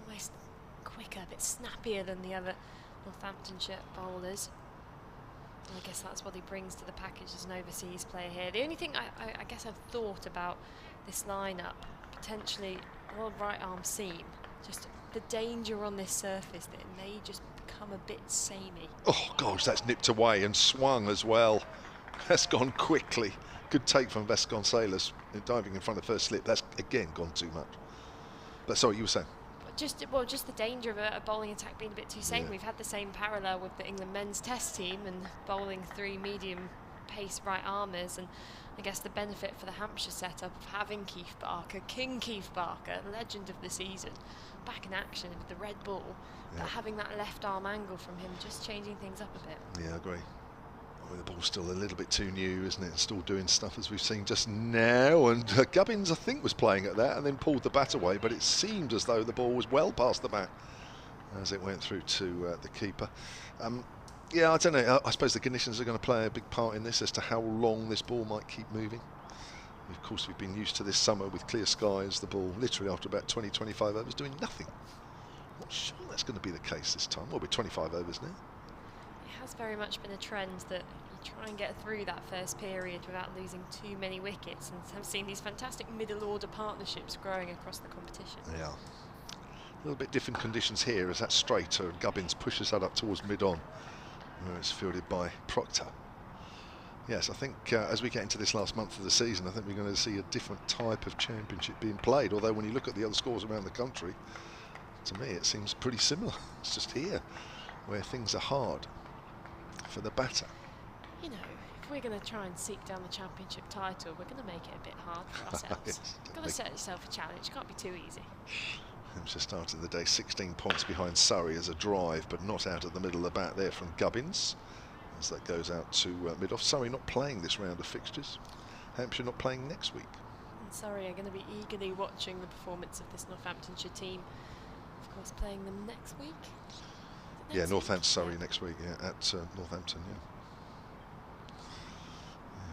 almost quicker, a bit snappier than the other Northamptonshire bowlers. And I guess that's what he brings to the package as an overseas player here. The only thing I guess I've thought about this lineup, potentially old right arm seam, just the danger on this surface that it may just become a bit samey. Oh gosh, that's nipped away and swung as well. That's gone quickly. Good take from Vasconcelos, diving in front of first slip. That's again gone too much. But sorry, you were saying? Just the danger of a bowling attack being a bit too same. Yeah. We've had the same parallel with the England men's test team and bowling 3 medium pace right armers, and I guess the benefit for the Hampshire setup of having Keith Barker, King Keith Barker, legend of the season, back in action with the red ball, but having that left arm angle from him, just changing things up a bit. Yeah, I agree. I mean, the ball's still a little bit too new, isn't it? Still doing stuff as we've seen just now, and Gubbins, I think, was playing at that and then pulled the bat away, but it seemed as though the ball was well past the bat as it went through to the keeper. Yeah, I don't know. I suppose the conditions are going to play a big part in this as to how long this ball might keep moving. Of course, we've been used to this summer with clear skies, the ball literally after about 20-25 overs doing nothing. I'm not sure that's going to be the case this time. Well, we're 25 overs now. It has very much been a trend that you try and get through that first period without losing too many wickets, and have seen these fantastic middle order partnerships growing across the competition. Yeah. A little bit different conditions here as that straighter and Gubbins pushes that up towards mid-on, where it's fielded by Proctor. Yes, I think as we get into this last month of the season, I think we're going to see a different type of championship being played, although when you look at the other scores around the country, to me it seems pretty similar. It's just here where things are hard for the batter. You know, if we're going to try and seek down the championship title, we're going to make it a bit hard for ourselves. Yes, You've got to set yourself a challenge, can't be too easy. Hampshire started the day 16 points behind Surrey as a drive, but not out of the middle of the bat there from Gubbins, as that goes out to mid-off. Surrey not playing this round of fixtures. Hampshire not playing next week. And Surrey are going to be eagerly watching the performance of this Northamptonshire team. Of course, playing them next week. Yeah, Northampton, Surrey next week, yeah, at Northampton, yeah.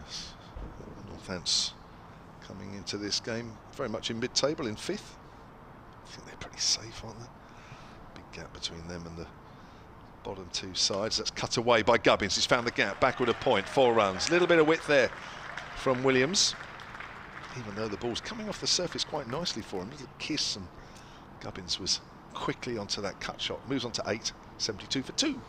Yes. Northampton's coming into this game very much in mid-table, in 5th. I think they're pretty safe, aren't they? Big gap between them and the bottom 2 sides. That's cut away by Gubbins. He's found the gap, backward a point, 4 runs. Little bit of width there from Williams, even though the ball's coming off the surface quite nicely for him. Little kiss, and Gubbins was quickly onto that cut shot. Moves on to 8, 72 for 2.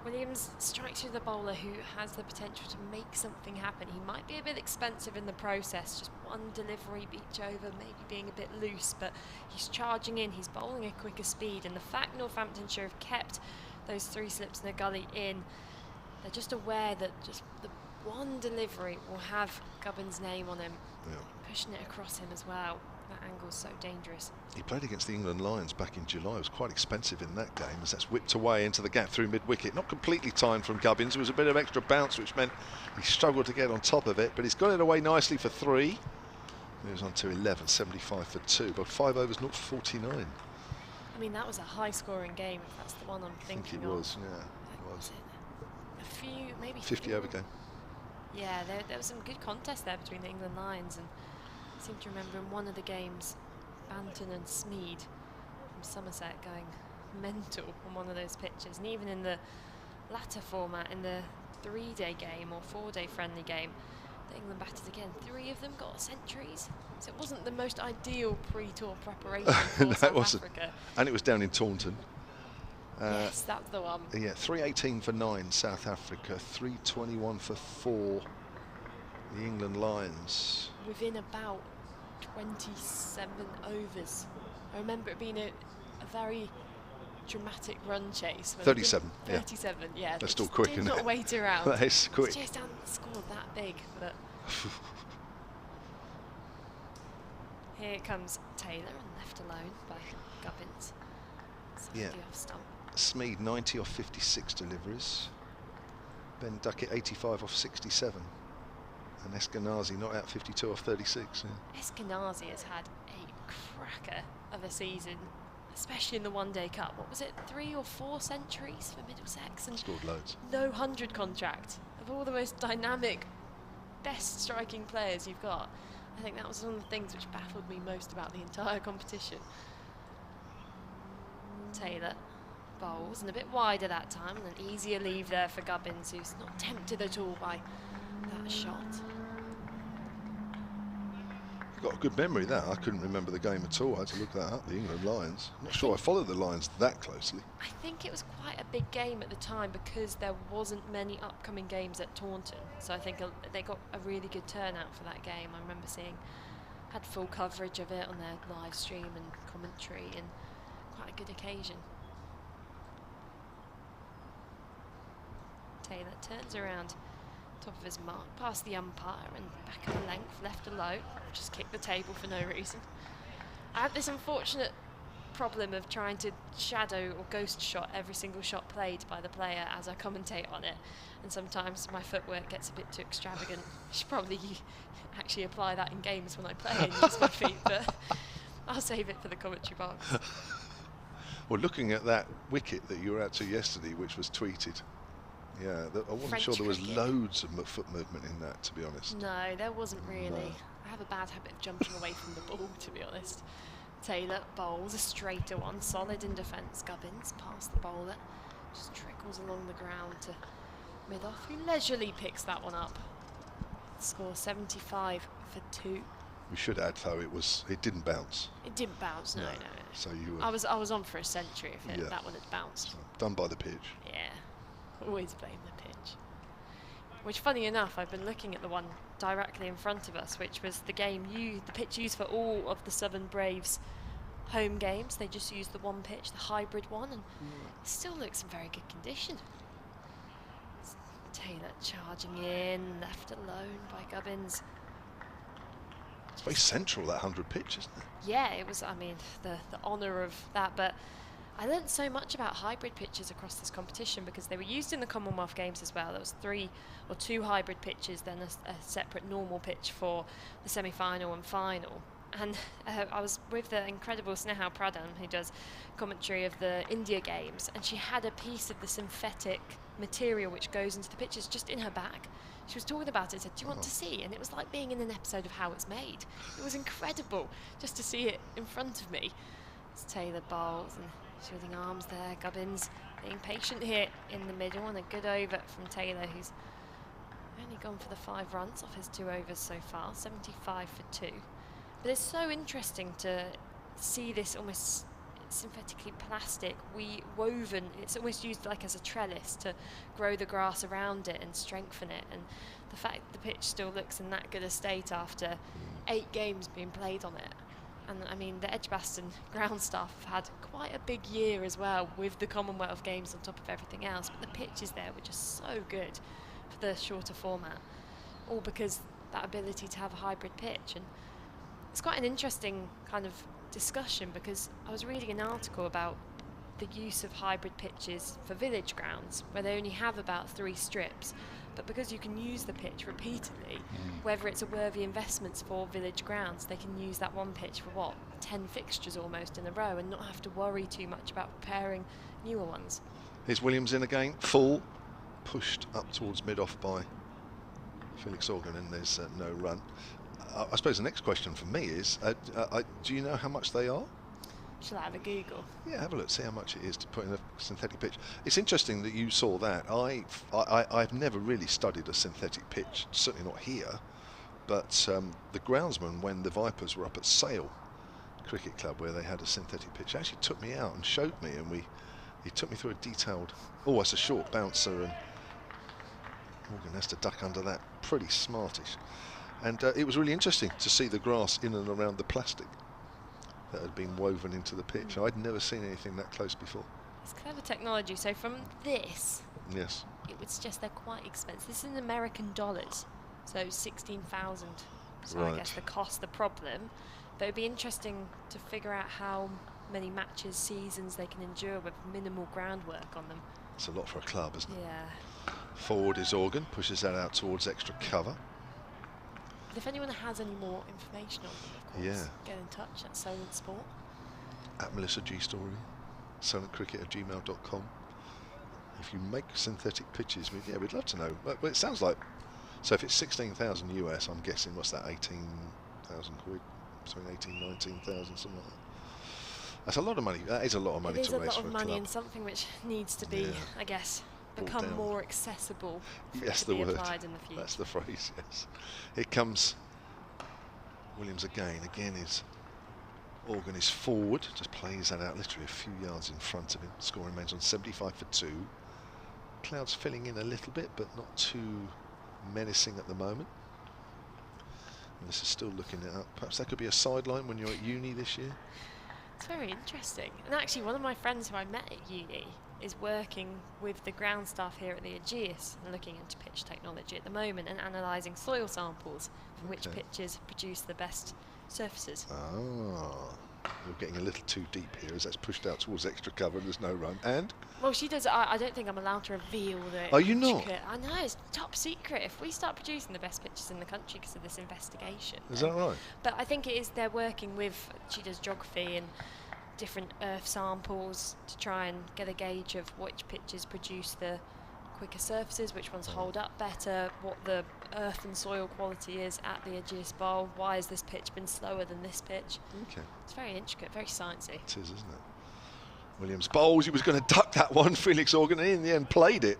Williams strikes through the bowler who has the potential to make something happen. He might be a bit expensive in the process, just one delivery beach over, maybe being a bit loose, but he's charging in, he's bowling a quicker speed, and the fact Northamptonshire have kept those 3 slips in the gully in, they're just aware that just the one delivery will have Gubbins' name on him, pushing it across him as well. That angle's so dangerous. He played against the England Lions back in July. It was quite expensive in that game, as that's whipped away into the gap through mid-wicket. Not completely timed from Gubbins. There was a bit of extra bounce, which meant he struggled to get on top of it, but he's got it away nicely for 3. Moves on to 11, 75 for 2, but 5 overs, not 49. I mean, that was a high-scoring game, if that's the one I'm thinking of. I think it was, yeah. It was. A few, maybe 50 over game. Yeah, there was some good contest there between the England Lions, and I seem to remember in one of the games, Banton and Smead from Somerset going mental on one of those pitches. And even in the latter format, in the 3-day game or 4-day friendly game, the England batted again. 3 of them got centuries. So it wasn't the most ideal pre-tour preparation for South Africa. And it was down in Taunton. Yes, that's the one. Yeah, 318 for 9, South Africa. 321 for 4, the England Lions. Within about 27 overs. I remember it being a very dramatic run chase. 37, 37, yeah. That's still quick, isn't it? Not wait around. That is quick. To chase down the score that big, but here comes Taylor and left alone by Gubbins. Yeah. Off stump. Smead 90 off 56 deliveries. Ben Duckett 85 off 67. And Eskenazi not out 52 off 36. Yeah. Eskenazi has had a cracker of a season, especially in the one-day cup. What was it, 3 or 4 centuries for Middlesex? And scored loads. No 100 contract. Of all the most dynamic, best striking players you've got, I think that was one of the things which baffled me most about the entire competition. Taylor bowls, and a bit wider that time, and an easier leave there for Gubbins, who's not tempted at all by that shot. You've got a good memory there. I couldn't remember the game at all. I had to look that up, the England Lions. I'm not sure I followed the Lions that closely. I think it was quite a big game at the time because there wasn't many upcoming games at Taunton. So I think they got a really good turnout for that game. I remember had full coverage of it on their live stream and commentary, and quite a good occasion. Taylor turns around top of his mark, past the umpire and back of the length, left alone. Just kick the table for no reason. I have this unfortunate problem of trying to shadow or ghost shot every single shot played by the player as I commentate on it, and sometimes my footwork gets a bit too extravagant. I should probably actually apply that in games when I play and use my feet, but I'll save it for the commentary box. Well, looking at that wicket that you were out to yesterday, which was tweeted, yeah, I wasn't French sure there was cricket. loads of foot movement in that, to be honest. No, there wasn't really. No. I have a bad habit of jumping away from the ball, to be honest. Taylor bowls a straighter one, solid in defence. Gubbins past the bowler, just trickles along the ground to mid-off, who leisurely picks that one up. Score 75 for 2. We should add, though, it didn't bounce. It didn't bounce, no. So you were I was on for a century if Yeah. that one had bounced. done by the pitch. Yeah, always blame the pitch. Which, funny enough, I've been looking at the one directly in front of us, which was the pitch used for all of the Southern Braves home games. They just used the one pitch, the hybrid one, and it still looks in very good condition. Taylor charging in, left alone by Gubbins. It's very central, that 100 pitch, isn't it? Yeah, it was, I mean, the honour of that, but I learned so much about hybrid pitches across this competition because they were used in the Commonwealth Games as well. There was 3 or 2 hybrid pitches, then a separate normal pitch for the semi-final and final. And I was with the incredible Snehal Pradhan, who does commentary of the India Games, and she had a piece of the synthetic material which goes into the pitches just in her bag. She was talking about it, said, do you want to see? And it was like being in an episode of How It's Made. It was incredible just to see it in front of me. It's Taylor bowls and shielding arms there, Gubbins being patient here in the middle, and a good over from Taylor, who's only gone for the 5 runs off his 2 overs so far, 75 for 2. But it's so interesting to see this almost synthetically plastic woven. It's almost used like as a trellis to grow the grass around it and strengthen it. And the fact the pitch still looks in that good a state after 8 games being played on it. And I mean, the Edgbaston ground staff have had quite a big year as well with the Commonwealth Games on top of everything else. But the pitches there were just so good for the shorter format, all because that ability to have a hybrid pitch. And it's quite an interesting kind of discussion because I was reading an article about the use of hybrid pitches for village grounds where they only have about 3 strips, but because you can use the pitch repeatedly, whether it's a worthy investment for village grounds, they can use that one pitch for 10 fixtures almost in a row and not have to worry too much about preparing newer ones. Here's Williams in again, full, pushed up towards mid-off by Felix Organ, and there's no run. I suppose the next question for me is, do you know how much they are? Shall I have a Google? Yeah, have a look, see how much it is to put in a synthetic pitch. It's interesting that you saw that. I've never really studied a synthetic pitch, certainly not here, but the groundsman, when the Vipers were up at Sale Cricket Club where they had a synthetic pitch, actually took me out and showed me, and he took me through a detailed, it's a short bouncer, and Morgan has to duck under that, pretty smartish. And it was really interesting to see the grass in and around the plastic that had been woven into the pitch. I'd never seen anything that close before. It's clever technology. So from this, yes, it would suggest they're quite expensive. This is in American dollars, so 16,000. So right. I guess the cost, the problem. But it'd be interesting to figure out how many matches, seasons they can endure with minimal groundwork on them. It's a lot for a club, isn't it? Yeah. Forward is Organ, pushes that out towards extra cover. But if anyone has any more information on them, of course, get in touch at Solent Sport. At Melissa G Story, solentcricket@gmail.com. If you make synthetic pitches, we'd love to know. But it sounds like, so if it's 16,000 US, I'm guessing, what's that, 18,000 quid? Between 18,000 and 19,000, something like that. That's a lot of money. That is a lot of money to raise for a club. It is a lot of money, and something which needs to be, I guess, become more accessible for it to be applied in the future. That's the phrase, yes. Here comes Williams again. Again, his Organ is forward, just plays that out literally a few yards in front of him. Score remains on 75 for 2. Clouds filling in a little bit, but not too menacing at the moment. And this is still looking it up. Perhaps that could be a sideline when you're at uni this year. It's very interesting. And actually, one of my friends who I met at uni is working with the ground staff here at the Ageas and looking into pitch technology at the moment and analysing soil samples from which pitches produce the best surfaces. You're getting a little too deep here as that's pushed out towards extra cover and there's no run. And? Well, she does. I don't think I'm allowed to reveal the. Are you not? I know, it's top secret. If we start producing the best pitches in the country because of this investigation. Is that right? But I think it is, they're working with, she does geography and different earth samples to try and get a gauge of which pitches produce the quicker surfaces, which ones hold up better, what the earth and soil quality is at the Ageas Bowl, why has this pitch been slower than this pitch. Okay. It's very intricate, very sciencey. It is, isn't it? Williams bowls, he was going to duck that one, Felix Organ, and in the end played it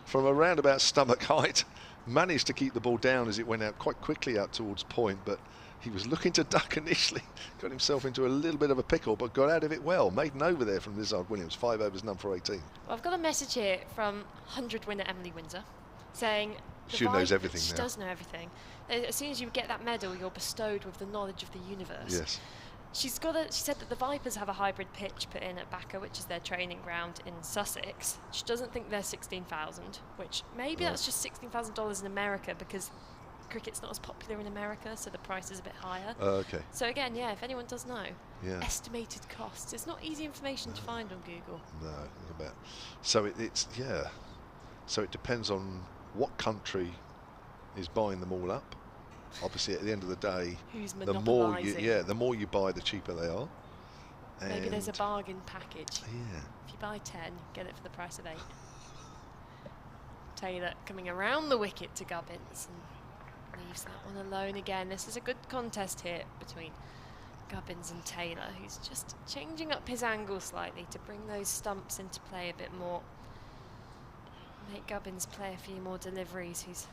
from around about stomach height, managed to keep the ball down as it went out quite quickly out towards point, but he was looking to duck initially, got himself into a little bit of a pickle, but got out of it well. Maiden over there from Lizard Williams, 5 overs, none for 18. Well, I've got a message here from 100 winner Emily Windsor saying... She knows everything now. She does know everything. As soon as you get that medal, you're bestowed with the knowledge of the universe. Yes. She said that the Vipers have a hybrid pitch put in at Backer, which is their training ground in Sussex. She doesn't think they're 16,000, which maybe that's just $16,000 in America, because cricket's not as popular in America, so the price is a bit higher. Okay. So again, yeah, if anyone does know, Yeah. estimated costs. It's not easy information to find on Google. No, not a bit. So it's yeah. So it depends on what country is buying them all up. Obviously, at the end of the day, Who's the more monopolising? the more you buy, the cheaper they are. Maybe there's a And- bargain package. Yeah. If you buy 10, get it for the price of 8. Taylor coming around the wicket to Gubbins and leaves that one alone again. This is a good contest here between Gubbins and Taylor, who's just changing up his angle slightly to bring those stumps into play a bit more. Make Gubbins play a few more deliveries. He's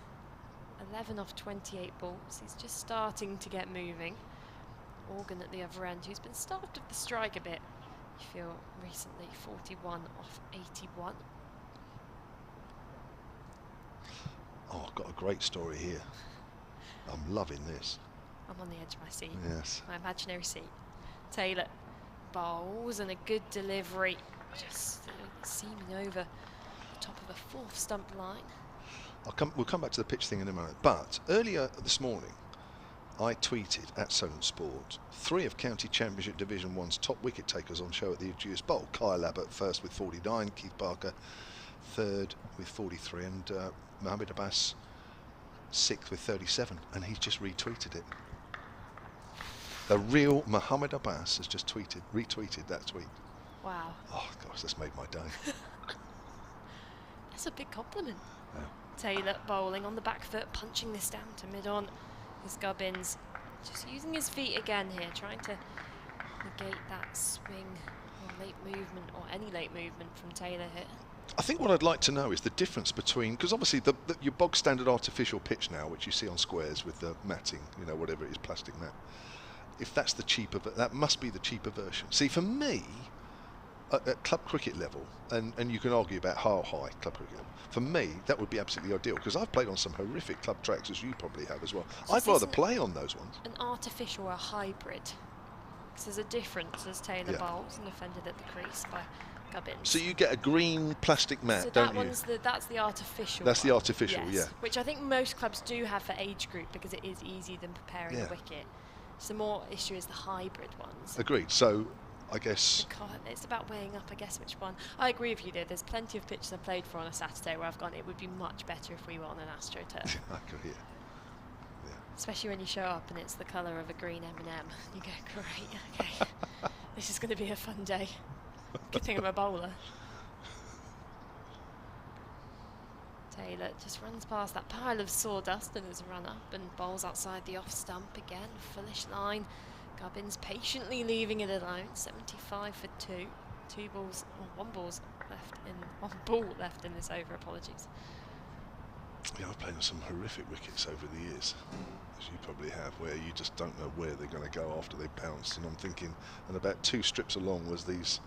11 off 28 balls. He's just starting to get moving. Organ at the other end, who's been starved of the strike a bit, you feel, recently. 41 off 81. Oh, I've got a great story here. I'm loving this. I'm on the edge of my seat. Yes. My imaginary seat. Taylor bowls and a good delivery, just seaming over the top of a fourth stump line. We'll come back to the pitch thing in a moment. But earlier this morning, I tweeted at Solent Sport 3 of County Championship Division 1's top wicket takers on show at the Ageas Bowl. Kyle Abbott first with 49, Keith Barker third with 43, and Mohammed Abbas 6th with 37, and he's just retweeted it. The real Mohammed Abbas has just retweeted that tweet. Wow. Oh gosh, that's made my day. That's a big compliment. Yeah. Taylor bowling on the back foot, punching this down to mid-on. Is Gubbins just using his feet again here, trying to negate that swing or late movement, or any late movement from Taylor here. I think what I'd like to know is the difference between, because obviously your bog standard artificial pitch now, which you see on squares with the matting, you know, whatever it is, plastic mat. If that's the cheaper, that must be the cheaper version. See, for me, at club cricket level, and you can argue about how high club cricket level, for me, that would be absolutely ideal, because I've played on some horrific club tracks, as you probably have as well. So I'd rather play on those ones. An artificial or a hybrid? Because there's a difference as Taylor bowls and defended at the crease by Gubbins. So you get a green plastic mat, so don't that you? that's the artificial. That's one. the artificial, Yes, yeah. Which I think most clubs do have for age group, because it is easier than preparing a wicket. So the more issue is the hybrid ones. Agreed. So I guess It's about weighing up, I guess, which one. I agree with you though. There's plenty of pitches I've played for on a Saturday where I've gone, it would be much better if we were on an AstroTurf. I could hear. Especially when you show up and it's the colour of a green M&M. You go, great, okay. This is going to be a fun day. Good thing I'm a bowler. Taylor just runs past that pile of sawdust and is run up and bowls outside the off stump again. Fullish line. Gubbins patiently leaving it alone. 75 for 2. 2 balls, or 1 ball's left in, 1 ball left in this over. Apologies. Yeah, I've played on some horrific wickets over the years, as you probably have, where you just don't know where they're going to go after they bounce. And I'm thinking, and about 2 strips along was these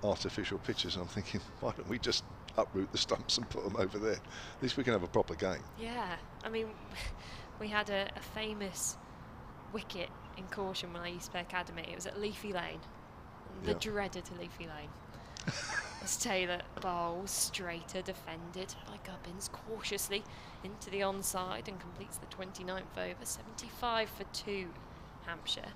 artificial pitches, and I'm thinking, why don't we just uproot the stumps and put them over there? At least we can have a proper game. Yeah, I mean, we had a famous wicket in Caution when I used to play academy. It was at Leafy Lane, the dreaded Leafy Lane. As Taylor bowls straighter, defended by Gubbins cautiously into the onside and completes the 29th over. 75 for 2, Hampshire.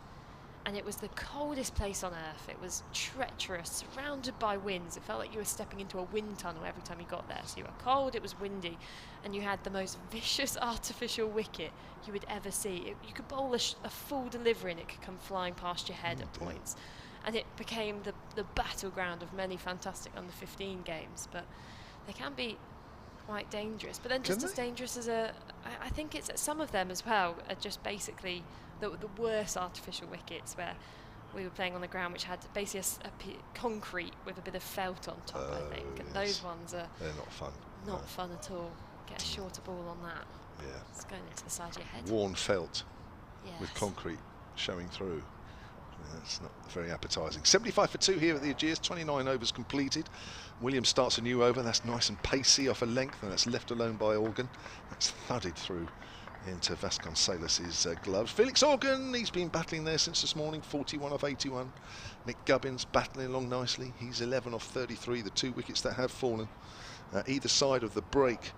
And it was the coldest place on earth. It was treacherous, surrounded by winds. It felt like you were stepping into a wind tunnel every time you got there. So you were cold, it was windy, and you had the most vicious artificial wicket you would ever see. You could bowl a full delivery and it could come flying past your head at points. And it became the battleground of many fantastic under-15 games. But they can be quite dangerous. But then just as dangerous as I think it's some of them as well are just basically the worst artificial wickets, where we were playing on the ground which had basically concrete with a bit of felt on top, I think. And those ones are... They're not fun. Not fun at all. Get a shorter ball on that. Yeah. It's going into the side of your head. Worn felt with Yes. concrete showing through. That's not very appetising. 75 for 2 here at the Ageas, 29 overs completed. Williams starts a new over. That's nice and pacey off a length, and that's left alone by Organ. That's thudded through into Vasconcelos's gloves. Felix Organ, he's been battling there since this morning, 41 off 81. Nick Gubbins battling along nicely. He's 11 off 33, the 2 wickets that have fallen either side of the break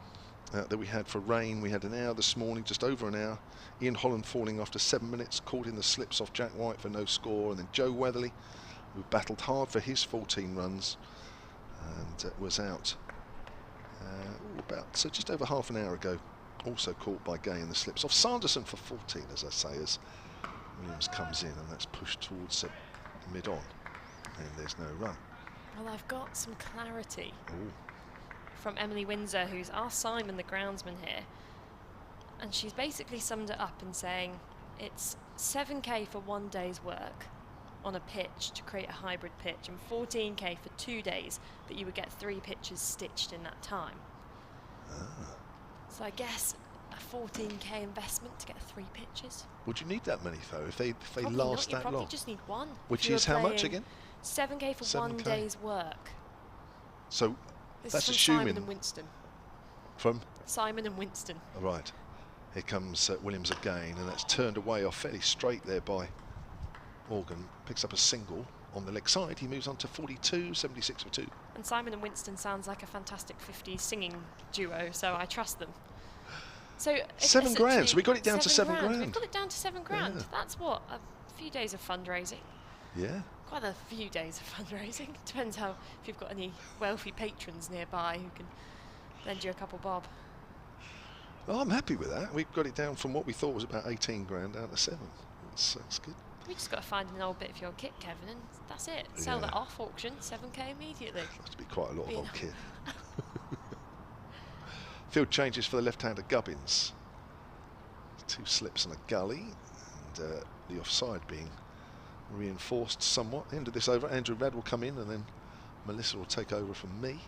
that we had for rain. We had an hour this morning, just over an hour. Ian Holland falling after 7 minutes, caught in the slips off Jack White for no score, and then Joe Weatherly, who battled hard for his 14 runs and was out about just over half an hour ago, also caught by Gay in the slips off Sanderson for 14, as I say, as Williams comes in, and that's pushed towards mid-on, and there's no run. Well, I've got some clarity Ooh. from Emily Windsor, who's asked Simon, the groundsman here, and she's basically summed it up in saying it's 7k for 1 day's work on a pitch to create a hybrid pitch, and 14k for 2 days, but you would get 3 pitches stitched in that time. So I guess a 14k investment to get 3 pitches. Would you need that many though, if they Probably last not. that long? You probably just need 1. Which is how much again? 7k for 1 7K. day's work. So This that's is from assuming Simon and Winston. from. Simon and Winston. All right. Here comes Williams again, and that's turned away off fairly straight there by Organ. Picks up a single on the leg side. He moves on to 42, 76 for 2. And Simon and Winston sounds like a fantastic 50s singing duo, so I trust them. So £7 grand. So we got it down to £7 grand. We've got it down to £7 grand. Yeah. That's what, a few days of fundraising. Yeah. Quite a few days of fundraising. Depends how, if you've got any wealthy patrons nearby who can lend you a couple bob. Well, I'm happy with that. We've got it down from what we thought was about 18 grand down to 7. That's good. We just got to find an old bit of your kit, Kevin, and that's it. Sell that off auction, 7k immediately. Has to be quite a lot of old kit. Field changes for the left-hander Gubbins. 2 slips and a gully, and the offside being reinforced somewhat. End of this over, Andrew Rad will come in, and then Melissa will take over from me.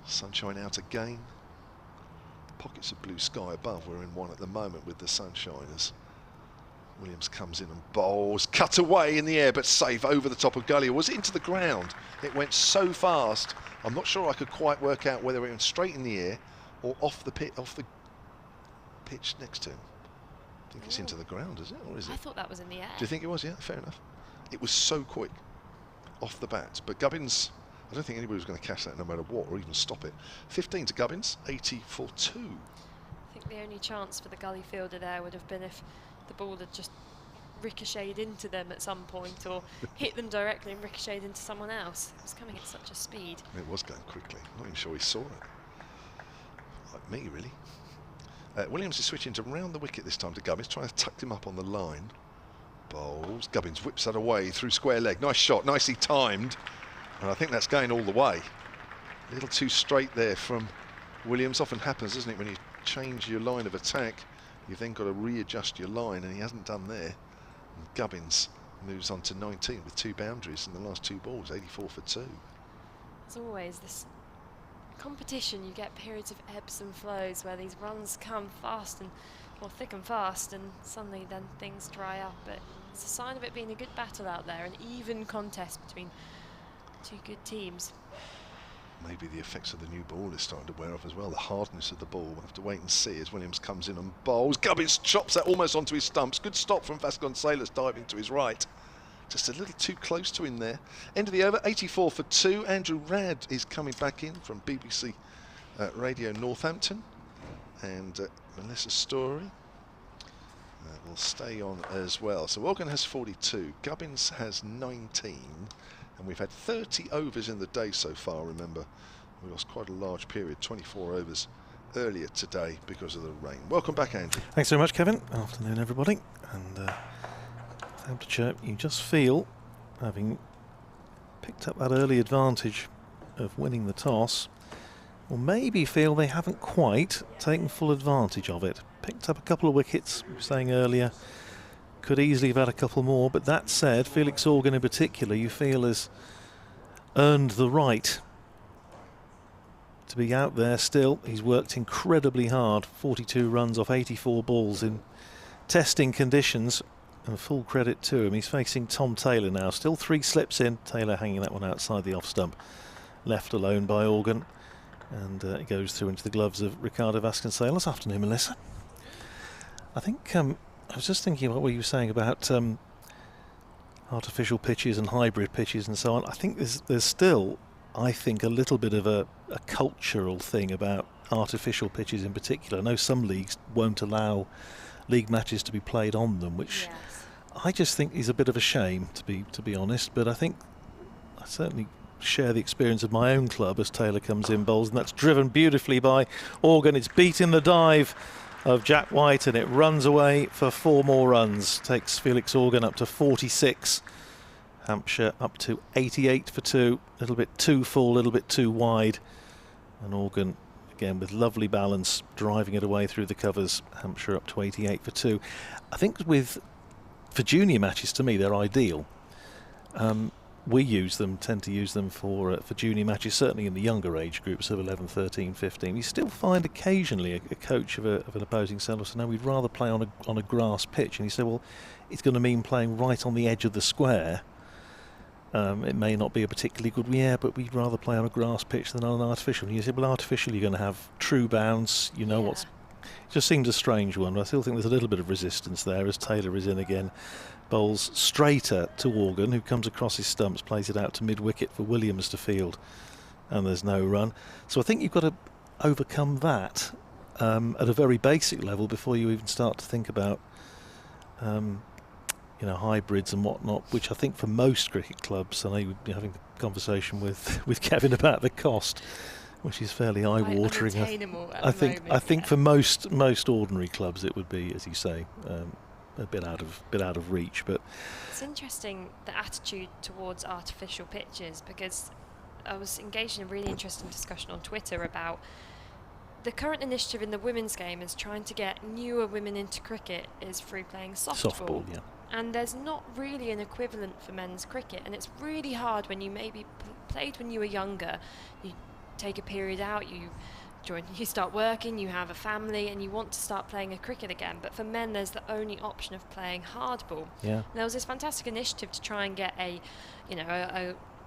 Sunshine out again. Pockets of blue sky above. We're in one at the moment with the sunshine as Williams comes in and bowls, cut away in the air, but safe over the top of gully. Was it into the ground? It went so fast. I'm not sure I could quite work out whether it went straight in the air or off the pitch next to him. I think it's into the ground, is it, or is it? I thought that was in the air. Do you think it was? Yeah, fair enough. It was so quick off the bat, but Gubbins, I don't think anybody was going to catch that no matter what, or even stop it. 15 to Gubbins, 80 for 2. I think the only chance for the gully fielder there would have been if the ball had just ricocheted into them at some point, or hit them directly and ricocheted into someone else. It was coming at such a speed. It was going quickly. I'm not even sure he saw it. Like me, really. Williams is switching to round the wicket this time to Gubbins, trying to tuck him up on the line. Bowls. Gubbins whips that away through square leg. Nice shot, nicely timed. And I think that's going all the way. A little too straight there from Williams. Often happens, doesn't it, when you change your line of attack, you've then got to readjust your line, and he hasn't done there. And Gubbins moves on to 19 with 2 boundaries in the last 2 balls, 84 for 2. As always, this competition, you get periods of ebbs and flows where these runs come fast and, well, thick and fast, and suddenly then things dry up. But it's a sign of it being a good battle out there, an even contest between 2 good teams. Maybe the effects of the new ball is starting to wear off as well. The hardness of the ball. We'll have to wait and see as Williams comes in and bowls. Gubbins chops that almost onto his stumps. Good stop from Vasconcelos diving to his right. Just a little too close to him there. End of the over, 84 for 2. Andrew Rad is coming back in from BBC Radio Northampton. And Melissa Story will stay on as well. So Organ has 42. Gubbins has 19. And we've had 30 overs in the day so far, remember. We lost quite a large period, 24 overs earlier today because of the rain. Welcome back, Andrew. Thanks very much, Kevin. Afternoon, everybody. And Hampshire, you just feel, having picked up that early advantage of winning the toss, or maybe feel they haven't quite taken full advantage of it. Picked up a couple of wickets, we were saying earlier. Could easily have had a couple more, but that said, Felix Organ in particular, you feel has earned the right to be out there still. He's worked incredibly hard, 42 runs off 84 balls in testing conditions, and full credit to him. He's facing Tom Taylor now, still 3 slips in. Taylor hanging that one outside the off stump, left alone by Organ, and it goes through into the gloves of Ricardo Vasconcelos. Afternoon, Melissa. I think I was just thinking about what you were saying about artificial pitches and hybrid pitches and so on. I think there's still, I think, a little bit of a cultural thing about artificial pitches in particular. I know some leagues won't allow league matches to be played on them, which I just think is a bit of a shame, to be honest. But I think I certainly share the experience of my own club as Taylor comes in, bowls, and that's driven beautifully by Organ. It's beaten the dive of Jack White, and it runs away for 4 more runs. Takes Felix Organ up to 46. Hampshire up to 88 for 2. A little bit too full, a little bit too wide. And Organ, again, with lovely balance, driving it away through the covers. Hampshire up to 88 for 2. I think for junior matches, to me, they're ideal. We tend to use them for junior matches, certainly in the younger age groups of 11, 13, 15. You still find occasionally a coach of an opposing side will say, no, we'd rather play on a grass pitch. And you say, well, it's going to mean playing right on the edge of the square. It may not be a particularly good, but we'd rather play on a grass pitch than on an artificial. And you say, well, artificial, you're going to have true bounce, It just seems a strange one, but I still think there's a little bit of resistance there as Taylor is in again. Bowls straighter to Organ, who comes across his stumps, plays it out to mid-wicket for Williams to field, and there's no run. So I think you've got to overcome that at a very basic level before you even start to think about hybrids and whatnot, which I think for most cricket clubs, I know you would be having a conversation with Kevin about the cost, which is fairly eye-watering. I think for most ordinary clubs it would be, as you say, a bit out of reach. But it's interesting, the attitude towards artificial pitches, because I was engaged in a really interesting discussion on Twitter about the current initiative in the women's game is trying to get newer women into cricket is through playing softball. Yeah. And there's not really an equivalent for men's cricket, and it's really hard when you maybe played when you were younger. You take a period out, you start working, you have a family, and you want to start playing a cricket again. But for men, there's the only option of playing hardball. Yeah. And there was this fantastic initiative to try and get a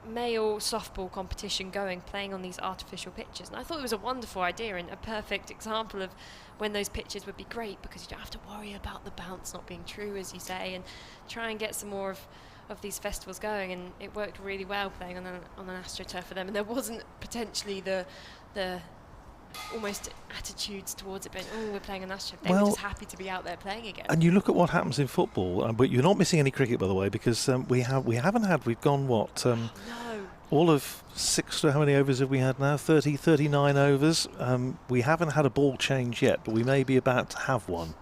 male softball competition going, playing on these artificial pitches. And I thought it was a wonderful idea and a perfect example of when those pitches would be great, because you don't have to worry about the bounce not being true, as you say, and try and get some more of these festivals going. And it worked really well playing on an AstroTurf for them, and there wasn't potentially the almost attitudes towards it being, we're playing on AstroTurf. They were just happy to be out there playing again. And you look at what happens in football, but you're not missing any cricket, by the way, because we've gone what? No. All of 6, how many overs have we had now? 39 overs. We haven't had a ball change yet, but we may be about to have one.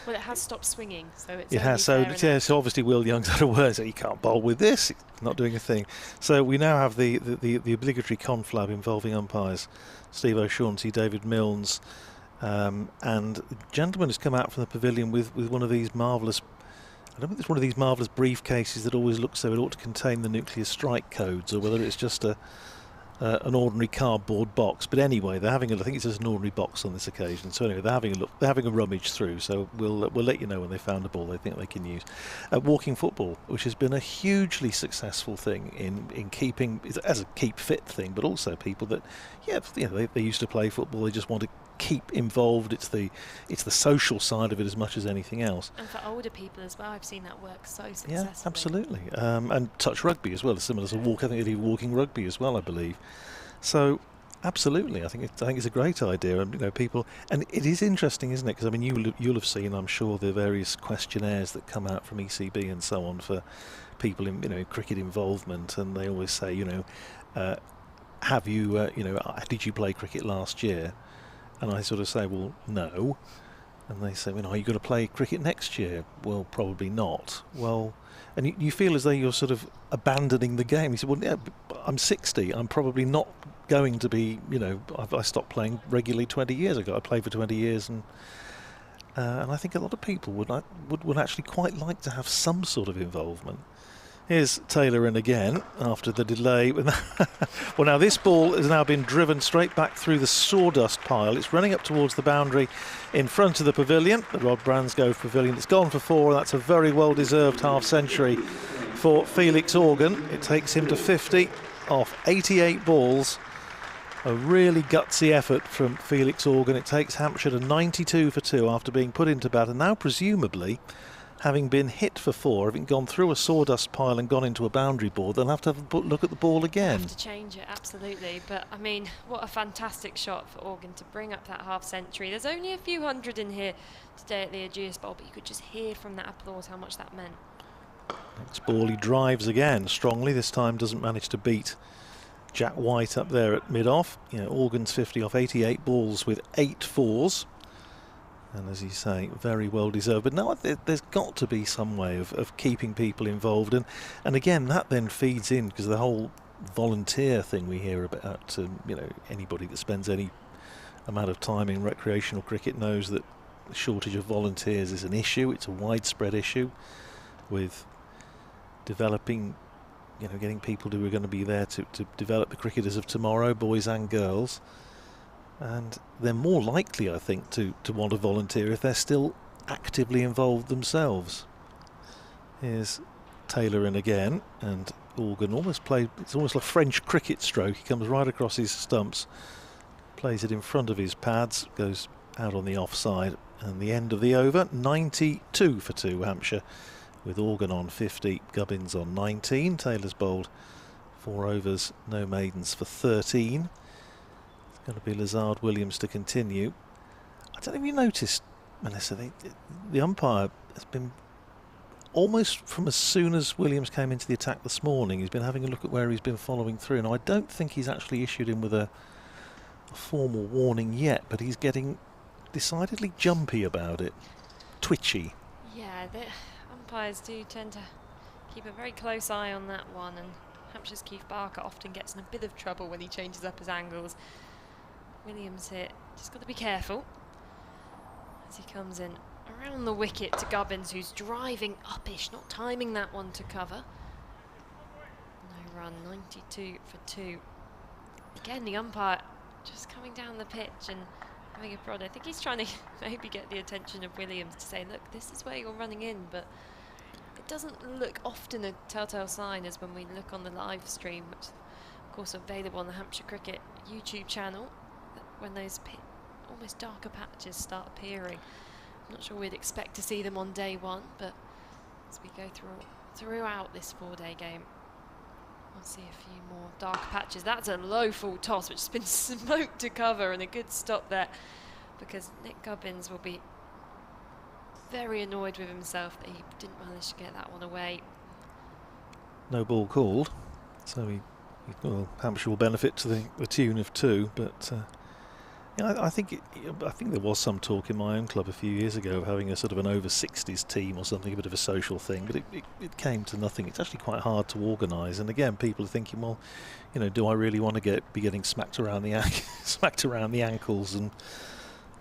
Well, it has stopped swinging, so it's... It has, so obviously Will Young's had a word, so you can't bowl with this, it's not doing a thing. So we now have the obligatory conflab involving umpires, Steve O'Shaughnessy, David Milnes, and a gentleman has come out from the pavilion with one of these marvellous, I don't think it's one of these marvellous briefcases that always looks so it ought to contain the nuclear strike codes, or whether it's just an ordinary cardboard box. But anyway, I think it's just an ordinary box on this occasion. So anyway, they're having a rummage through. So we'll let you know when they found a ball they think they can use. Walking football, which has been a hugely successful thing in keeping, as a keep fit thing, but also people that they used to play football, they just want to keep involved. It's the social side of it as much as anything else. And for older people as well, I've seen that work so successfully. Yeah, absolutely. And touch rugby as well, similar to walk. I think they do walking rugby as well, I believe. So absolutely, I think it's a great idea. And people, and it is interesting, isn't it? Because you'll have seen, I'm sure, the various questionnaires that come out from ECB and so on for people in cricket involvement, and they always say, have you did you play cricket last year? And I sort of say, well, no. And they say, are you going to play cricket next year? Well, probably not. Well, and you feel as though you're sort of abandoning the game. You say, well, yeah, I'm 60. I'm probably not going to be, I stopped playing regularly 20 years ago. I played for 20 years, and I think a lot of people would actually quite like to have some sort of involvement. Here's Taylor in again after the delay. Well, now this ball has now been driven straight back through the sawdust pile. It's running up towards the boundary in front of the pavilion, the Rod Bransgrove pavilion. It's gone for 4. That's a very well-deserved half-century for Felix Organ. It takes him to 50 off 88 balls. A really gutsy effort from Felix Organ. It takes Hampshire to 92 for 2 after being put into bat, and now presumably having been hit for 4, having gone through a sawdust pile and gone into a boundary board, they'll have to have a look at the ball again. Have to change it, absolutely. But I mean, what a fantastic shot for Organ to bring up that half century. There's only a few hundred in here today at the Ageas Bowl, but you could just hear from that applause how much that meant. Next ball, he drives again strongly. This time doesn't manage to beat Jack White up there at mid-off. You know, Organ's 50 off 88 balls with 8 4s. And as you say, very well deserved. But now there's got to be some way of keeping people involved. And again, that then feeds in, because the whole volunteer thing we hear about, you know, anybody that spends any amount of time in recreational cricket knows that the shortage of volunteers is an issue. It's a widespread issue with developing, you know, getting people who are going to be there to develop the cricketers of tomorrow, boys and girls. And they're more likely, I think, to want to volunteer if they're still actively involved themselves. Here's Taylor in again, and Organ almost played, it's almost like a French cricket stroke. He comes right across his stumps, plays it in front of his pads, goes out on the offside, and the end of the over, 92 for 2 Hampshire, with Organ on 50, Gubbins on 19. Taylor's bowled 4 overs, no maidens for 13. Going to be Lazard Williams to continue. I don't know if you noticed, Melissa, the umpire has been almost from as soon as Williams came into the attack this morning, he's been having a look at where he's been following through. And I don't think he's actually issued him with a formal warning yet, but he's getting decidedly jumpy about it, twitchy. Yeah, the umpires do tend to keep a very close eye on that one, and Hampshire's Keith Barker often gets in a bit of trouble when he changes up his angles. Williams here, just got to be careful as he comes in around the wicket to Gubbins, who's driving uppish, not timing that one to cover. No run, 92 for 2. Again, the umpire just coming down the pitch and having a prod. I think he's trying to maybe get the attention of Williams to say, look, this is where you're running in, but it doesn't look often a telltale sign as when we look on the live stream, which of course available on the Hampshire Cricket YouTube channel. When those almost darker patches start appearing, I'm not sure we'd expect to see them on day 1, but as we go throughout this 4-day game, we'll see a few more darker patches. That's a low full toss which has been smoked to cover, and a good stop there, because Nick Gubbins will be very annoyed with himself that he didn't manage to get that one away. No ball called, so well, Hampshire will benefit to the tune of 2, but yeah, I think there was some talk in my own club a few years ago of having a sort of an over 60s team or something, a bit of a social thing, but it came to nothing. It's actually quite hard to organise, and again, people are thinking, well, you know, do I really want to be getting smacked around the ankles and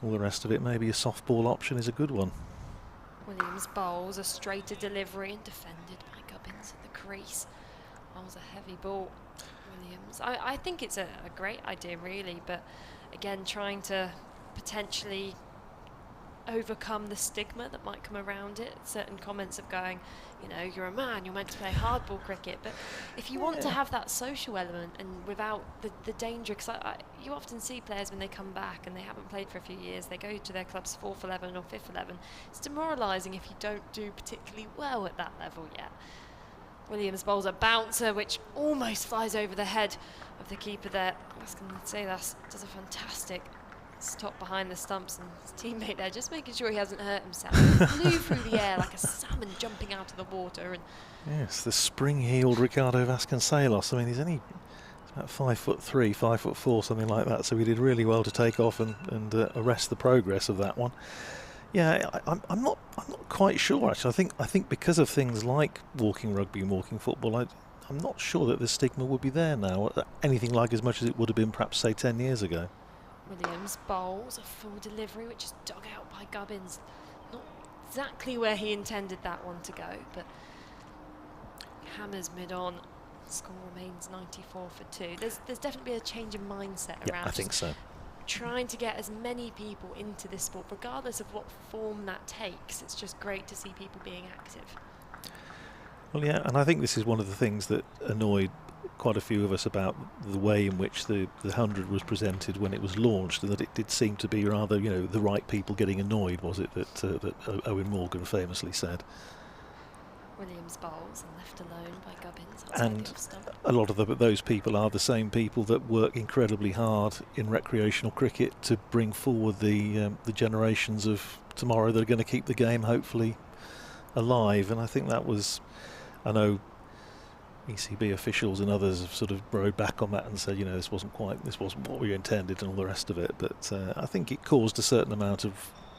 all the rest of it? Maybe a softball option is a good one. Williams bowls a straighter delivery and defended by Gubbins at the crease. Bowls a heavy ball. Williams, I think it's a great idea, really, but again, trying to potentially overcome the stigma that might come around it. Certain comments of going, you know, you're a man, you're meant to play hardball cricket, but if you want to have that social element and without the danger, because you often see players when they come back and they haven't played for a few years, they go to their club's 4th 11 or 5th 11. It's demoralising if you don't do particularly well at that level yet. Williams bowls a bouncer which almost flies over the head of the keeper there. I was going to say that does a fantastic stop behind the stumps, and his teammate there just making sure he hasn't hurt himself. He flew through the air like a salmon jumping out of the water. And yes, the spring-heeled Ricardo Vasconcelos. I mean, he's about 5'3", 5'4", something like that. So he did really well to take off and arrest the progress of that one. Yeah, I'm not quite sure actually. I think because of things like walking rugby and walking football, I'm not sure that the stigma would be there now, anything like as much as it would have been perhaps say 10 years ago. Williams bowls a full delivery which is dug out by Gubbins. Not exactly where he intended that one to go, but hammers mid-on. Score remains 94 for 2. There's definitely a change in mindset around. I think so. Trying to get as many people into this sport, regardless of what form that takes. It's just great to see people being active. Well, yeah, and I think this is one of the things that annoyed quite a few of us about the way in which the 100 was presented when it was launched, and that it did seem to be rather, the right people getting annoyed, was it, that Owen Morgan famously said. Williams bowls and left alone by Gubbins. And a lot of those people are the same people that work incredibly hard in recreational cricket to bring forward the generations of tomorrow that are going to keep the game hopefully alive. And I think that was, I know ECB officials and others have sort of rode back on that and said, this wasn't what we intended and all the rest of it. But I think it caused a certain amount of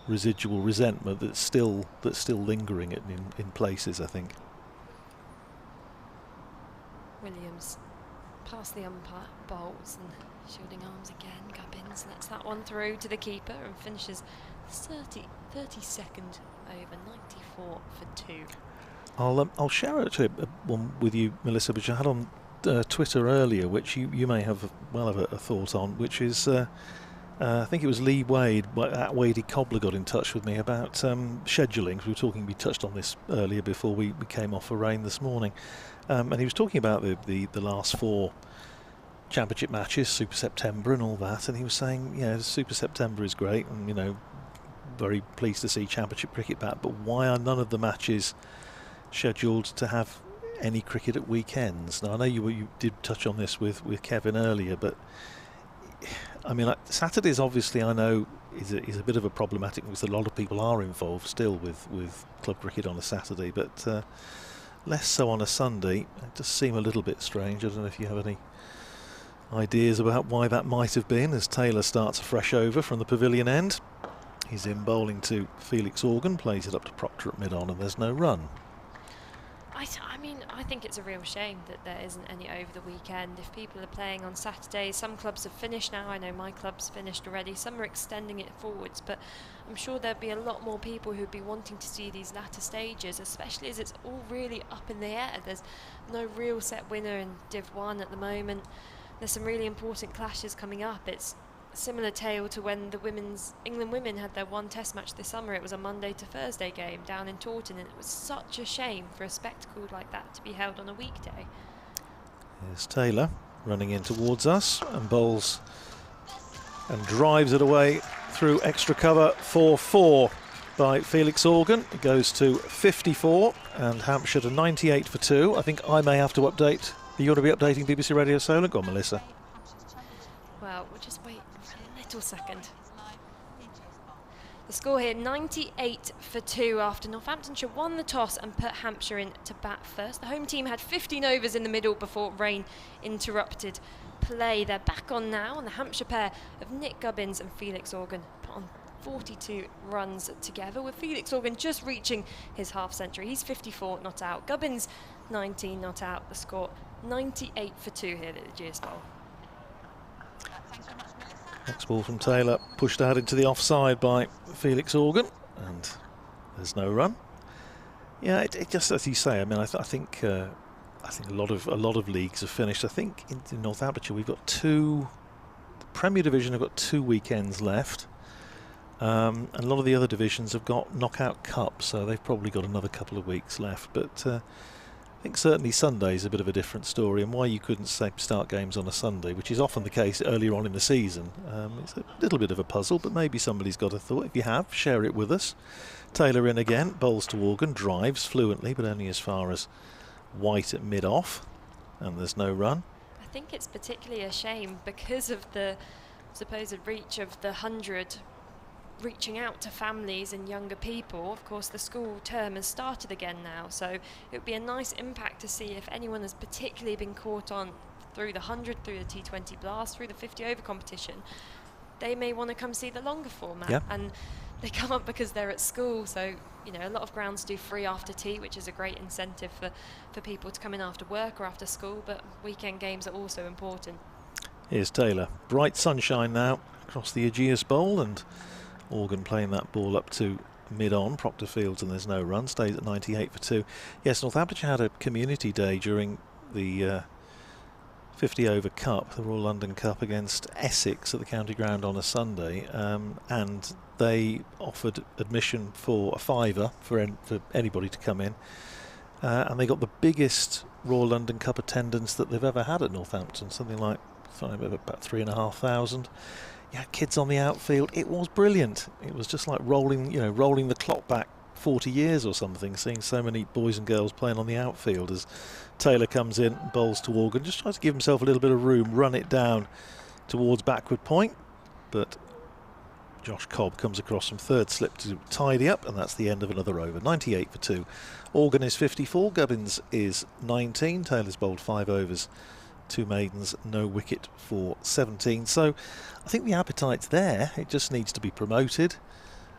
residual resentment that's still lingering in places, I think. Williams past the umpire, bowls and shielding arms again. Gubbins lets that one through to the keeper and finishes 32nd over, 94 for 2. I'll share actually one with you, Melissa, which I had on Twitter earlier, which you may have a thought on, which is I think it was Lee Wade at Wadey Cobbler got in touch with me about scheduling. We touched on this earlier before we came off for rain this morning, and he was talking about the last 4 championship matches, Super September and all that, and he was saying, Super September is great, and very pleased to see championship cricket back, but why are none of the matches scheduled to have any cricket at weekends? Now I know you did touch on this with Kevin earlier, but Saturdays obviously I know is a bit of a problematic because a lot of people are involved still with club cricket on a Saturday, but less so on a Sunday. It does seem a little bit strange. I don't know if you have any ideas about why that might have been, as Taylor starts a fresh over from the pavilion end. He's in bowling to Felix Organ, plays it up to Proctor at mid-on, and there's no run. I think it's a real shame that there isn't any over the weekend. If people are playing on Saturdays, some clubs have finished now. I know my club's finished already. Some are extending it forwards, but I'm sure there'd be a lot more people who'd be wanting to see these latter stages, especially as it's all really up in the air. There's no real set winner in Div 1 at the moment. There's some really important clashes coming up. It's a similar tale to when the England women had their one test match this summer. It was a Monday to Thursday game down in Taunton, and it was such a shame for a spectacle like that to be held on a weekday. Here's Taylor running in towards us and bowls and drives it away through extra cover for 4 by Felix Organ. It goes to 54 and Hampshire to 98 for 2. I think I may have to update. Are you going to be updating BBC Radio Solent? Go on, Melissa. Well, we'll just wait for a little second. The score here, 98 for 2 after Northamptonshire won the toss and put Hampshire in to bat first. The home team had 15 overs in the middle before rain interrupted play. They're back on now, and the Hampshire pair of Nick Gubbins and Felix Organ put on 42 runs together, with Felix Organ just reaching his half-century. He's 54 not out. Gubbins 19 not out. The score 98 for 2 here at the Ageas Bowl. Next ball from Taylor, pushed out into the offside by Felix Organ, and there's no run. Yeah, it just, as you say, I think a lot of leagues have finished. I think in Northamptonshire we've got 2. The Premier Division have got 2 weekends left, and a lot of the other divisions have got knockout cups, so they've probably got another couple of weeks left. But I think certainly Sunday's a bit of a different story, and why you couldn't start games on a Sunday, which is often the case earlier on in the season. It's a little bit of a puzzle, but maybe somebody's got a thought. If you have, share it with us. Taylor in again, bowls to Organ, drives fluently, but only as far as White at mid-off, and there's no run. I think it's particularly a shame because of the supposed reach of the 100, reaching out to families and younger people. Of course, the school term has started again now, so it would be a nice impact to see if anyone has particularly been caught on through the 100, through the T20 Blast, through the 50 over competition. They may want to come see the longer format, yeah. And they come up because they're at school, so a lot of grounds do free after tea, which is a great incentive for people to come in after work or after school, but weekend games are also important. Here's Taylor, bright sunshine now across the Ageas Bowl, and Organ playing that ball up to mid-on, Proctor Fields, and there's no run, stays at 98 for 2. Yes, Northamptonshire had a community day during the 50 over cup, the Royal London Cup, against Essex at the county ground on a Sunday, and they offered admission for a £5 for anybody to come in, and they got the biggest Royal London Cup attendance that they've ever had at Northampton, something like about 3,500. Yeah, kids on the outfield. It was brilliant. It was just like rolling the clock back 40 years or something, seeing so many boys and girls playing on the outfield as Taylor comes in, bowls to Organ, just tries to give himself a little bit of room, run it down towards backward point, but Josh Cobb comes across from third slip to tidy up, and that's the end of another over. 98 for 2. Organ is 54, Gubbins is 19, Taylor's bowled 5 overs, 2 maidens, no wicket for 17. So I think the appetite's there, it just needs to be promoted.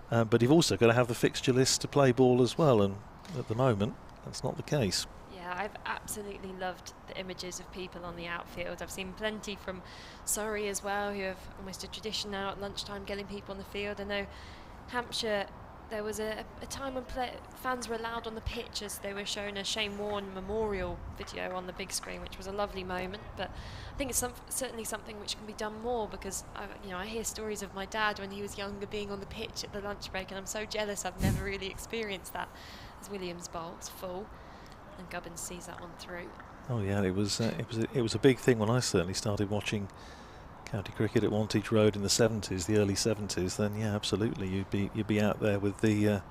But you've also got to have the fixture list to play ball as well, and at the moment that's not the case. Yeah, I've absolutely loved the images of people on the outfield. I've seen plenty from Surrey as well, who have almost a tradition now at lunchtime getting people on the field. I know Hampshire, there was a time when fans were allowed on the pitch as they were shown a Shane Warne memorial video on the big screen, which was a lovely moment. But I think it's certainly something which can be done more, because I hear stories of my dad when he was younger being on the pitch at the lunch break, and I'm so jealous I've never really experienced that. As Williams bowls full, and Gubbins sees that one through. Oh yeah, it was a big thing when I certainly started watching county cricket at Wantage Road in the 70s, the early 70s. Then yeah, absolutely, you'd be out there with the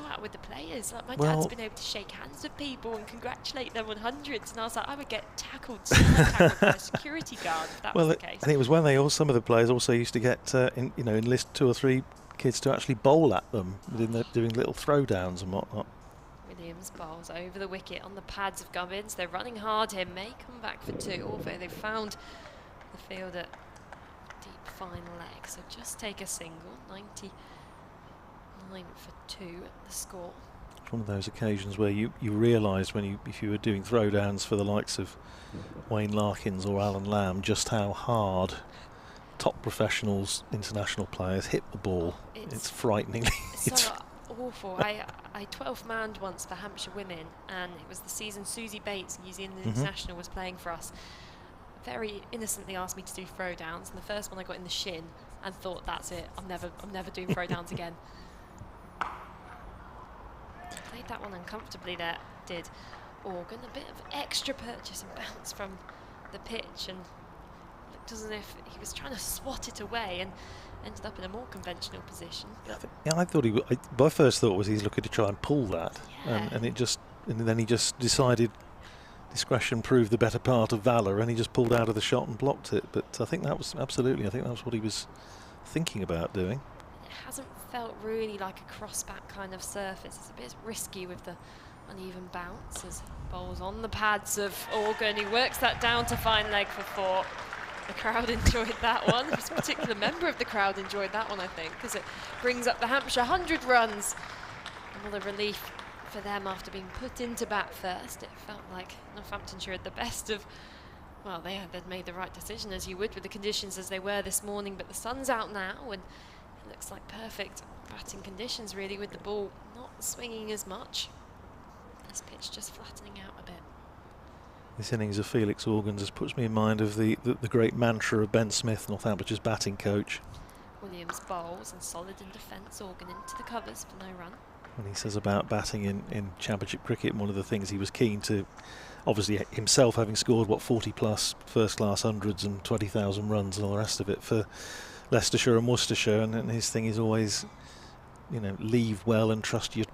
out with the players. Like my dad's been able to shake hands with people and congratulate them on hundreds, and I was like, I would get tackled by a security guard if that was the case. I think it was when some of the players also used to get enlist 2 or 3 kids to actually bowl at them, doing little throwdowns and whatnot. Williams bowls over the wicket on the pads of Gubbins. They're running hard here, may come back for 2, although they've found the field at deep fine leg. So just take a single. 99 for 2 the score. It's one of those occasions where you realised if you were doing throwdowns for the likes of Wayne Larkins or Alan Lamb, just how hard top professionals, international players hit the ball. It's frightening. It's so awful. I 12th manned once for Hampshire women, and it was the season Susie Bates, New Zealand international, was playing for us. Very innocently asked me to do throwdowns, and the first one I got in the shin and thought, that's it, I'm never doing throwdowns again. Played that one uncomfortably there, did Organ. A bit of extra purchase and bounce from the pitch, and looked as if he was trying to swat it away and ended up in a more conventional position. Yeah, I thought my first thought was he's looking to try and pull that, yeah. and then he just decided discretion proved the better part of valour, and he just pulled out of the shot and blocked it. But I think that was what he was thinking about doing. It hasn't felt really like a cross-back kind of surface. It's a bit risky with the uneven bounce as bowls on the pads of Organ. He works that down to fine leg for 4. The crowd enjoyed that one. This particular member of the crowd enjoyed that one, I think, because it brings up the Hampshire 100 runs. Another relief for them after being put into bat first. It felt like Northamptonshire had the best of, well, they'd made the right decision, as you would with the conditions as they were this morning, but the sun's out now and it looks like perfect batting conditions really, with the ball not swinging as much. This pitch just flattening out a bit. This innings of Felix Organ just puts me in mind of the great mantra of Ben Smith, Northampton's batting coach. Williams bowls and solid in defence. Organ into the covers for no run. When he says about batting in Championship cricket, one of the things he was keen to, obviously himself having scored 40 plus first class hundreds and 20,000 runs and all the rest of it for Leicestershire and Worcestershire, and his thing is always, leave well and trust your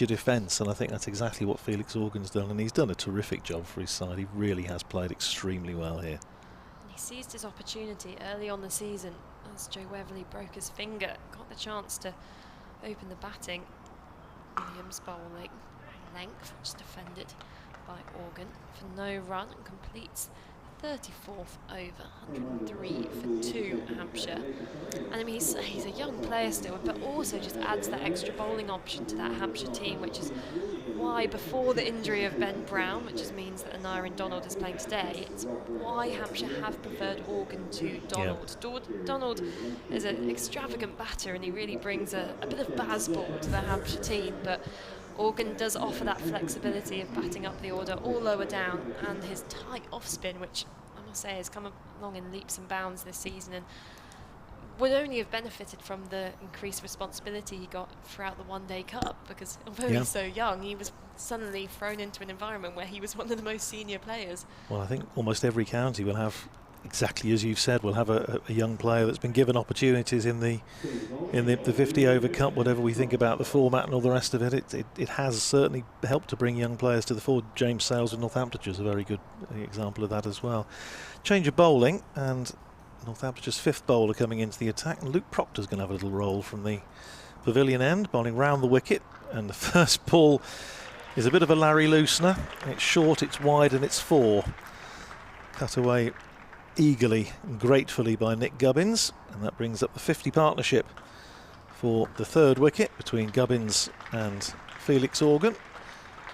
defence, and I think that's exactly what Felix Organ's done, and he's done a terrific job for his side. He really has played extremely well here. And he seized his opportunity early on the season as Joe Weverly broke his finger, got the chance to open the batting. Williams bowling length, which is defended by Organ for no run, and completes 34th over, 103 for 2 Hampshire. And I mean, he's a young player still, but also just adds that extra bowling option to that Hampshire team, which is why, before the injury of Ben Brown, which just means that Anira Donald is playing today, it's why Hampshire have preferred Organ to Donald. Yeah. Donald is an extravagant batter, and he really brings a bit of bazball to the Hampshire team, but Organ does offer that flexibility of batting up the order all lower down, and his tight off spin, which I must say has come along in leaps and bounds this season, and would only have benefited from the increased responsibility he got throughout the One-Day Cup, because although he's so young, he was suddenly thrown into an environment where he was one of the most senior players. Well, I think almost every county will have, exactly as you've said, will have a young player that's been given opportunities in the 50 over cup. Whatever we think about the format and all the rest of it, it has certainly helped to bring young players to the fore. James Sales with Northamptonshire is a very good example of that as well. Change of bowling, and Northamptonshire's 5th bowler coming into the attack, and Luke Proctor's going to have a little roll from the pavilion end, bowling round the wicket, and the first ball is a bit of a Larry Loosener. It's short, it's wide, and it's 4. Cut away eagerly and gratefully by Nick Gubbins, and that brings up the 50 partnership for the 3rd wicket between Gubbins and Felix Organ,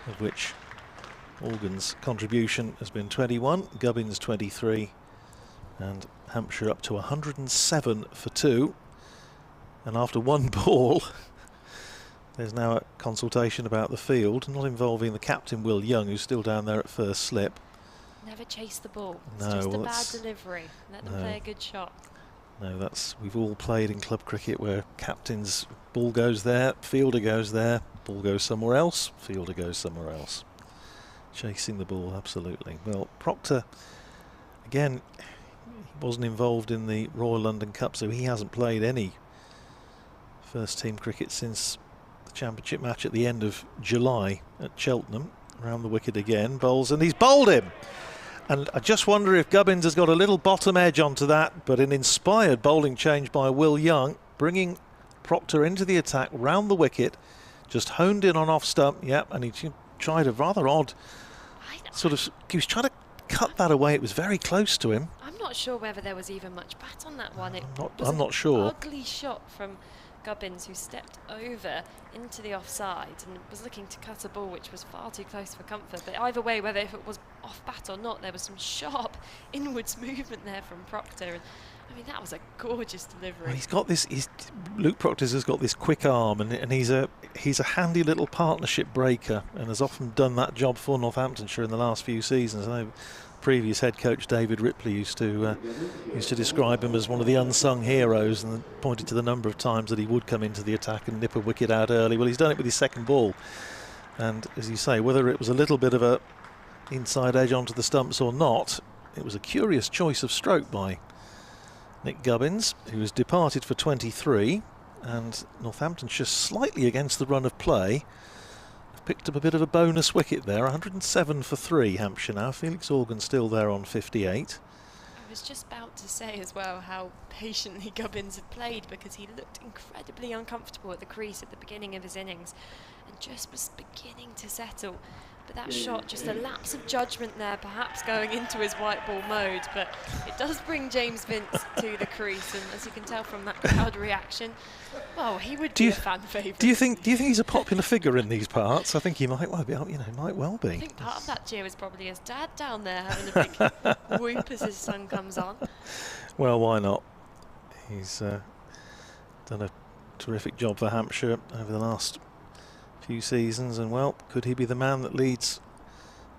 of which Organ's contribution has been 21, Gubbins 23, and Hampshire up to 107 for 2. And after one ball, there's now a consultation about the field, not involving the captain Will Young, who's still down there at first slip. Never chase the ball. It's just a bad delivery. Let them play a good shot. No, we've all played in club cricket where captain's ball goes there, fielder goes there, ball goes somewhere else, fielder goes somewhere else. Chasing the ball, absolutely. Well, Proctor, again, he wasn't involved in the Royal London Cup, so he hasn't played any first team cricket since the championship match at the end of July at Cheltenham. Round the wicket again, bowls, and he's bowled him. And I just wonder if Gubbins has got a little bottom edge onto that, but an inspired bowling change by Will Young, bringing Proctor into the attack round the wicket, just honed in on off stump, and he tried a rather odd he was trying to cut that away. It was very close to him. I'm not sure whether there was even much bat on that one. I'm not sure. Ugly shot from Gubbins, who stepped over into the offside and was looking to cut a ball which was far too close for comfort. But either way, whether if it was off bat or not, there was some sharp inwards movement there from Proctor. And I mean, that was a gorgeous delivery. Well, he's got this. Luke Proctor has got this quick arm, and he's a handy little partnership breaker, and has often done that job for Northamptonshire in the last few seasons. I know previous head coach David Ripley used to describe him as one of the unsung heroes, and pointed to the number of times that he would come into the attack and nip a wicket out early. Well, he's done it with his 2nd ball, and as you say, whether it was a little bit of a inside edge onto the stumps or not, it was a curious choice of stroke by Nick Gubbins, who has departed for 23, and Northamptonshire slightly against the run of play. Picked up a bit of a bonus wicket there. 107 for 3, Hampshire now. Felix Organ still there on 58. I was just about to say as well how patiently Gubbins had played, because he looked incredibly uncomfortable at the crease at the beginning of his innings and just was beginning to settle. But that shot, just a lapse of judgment there, perhaps going into his white ball mode. But it does bring James Vince to the crease, and as you can tell from that crowd reaction, well, he would be a fan favourite. Do you think he's a popular figure in these parts? I think he might well be. Might well be. I think part of that cheer was probably his dad down there having a big whoop as his son comes on. Well, why not? He's done a terrific job for Hampshire over the last few seasons, and well, could he be the man that leads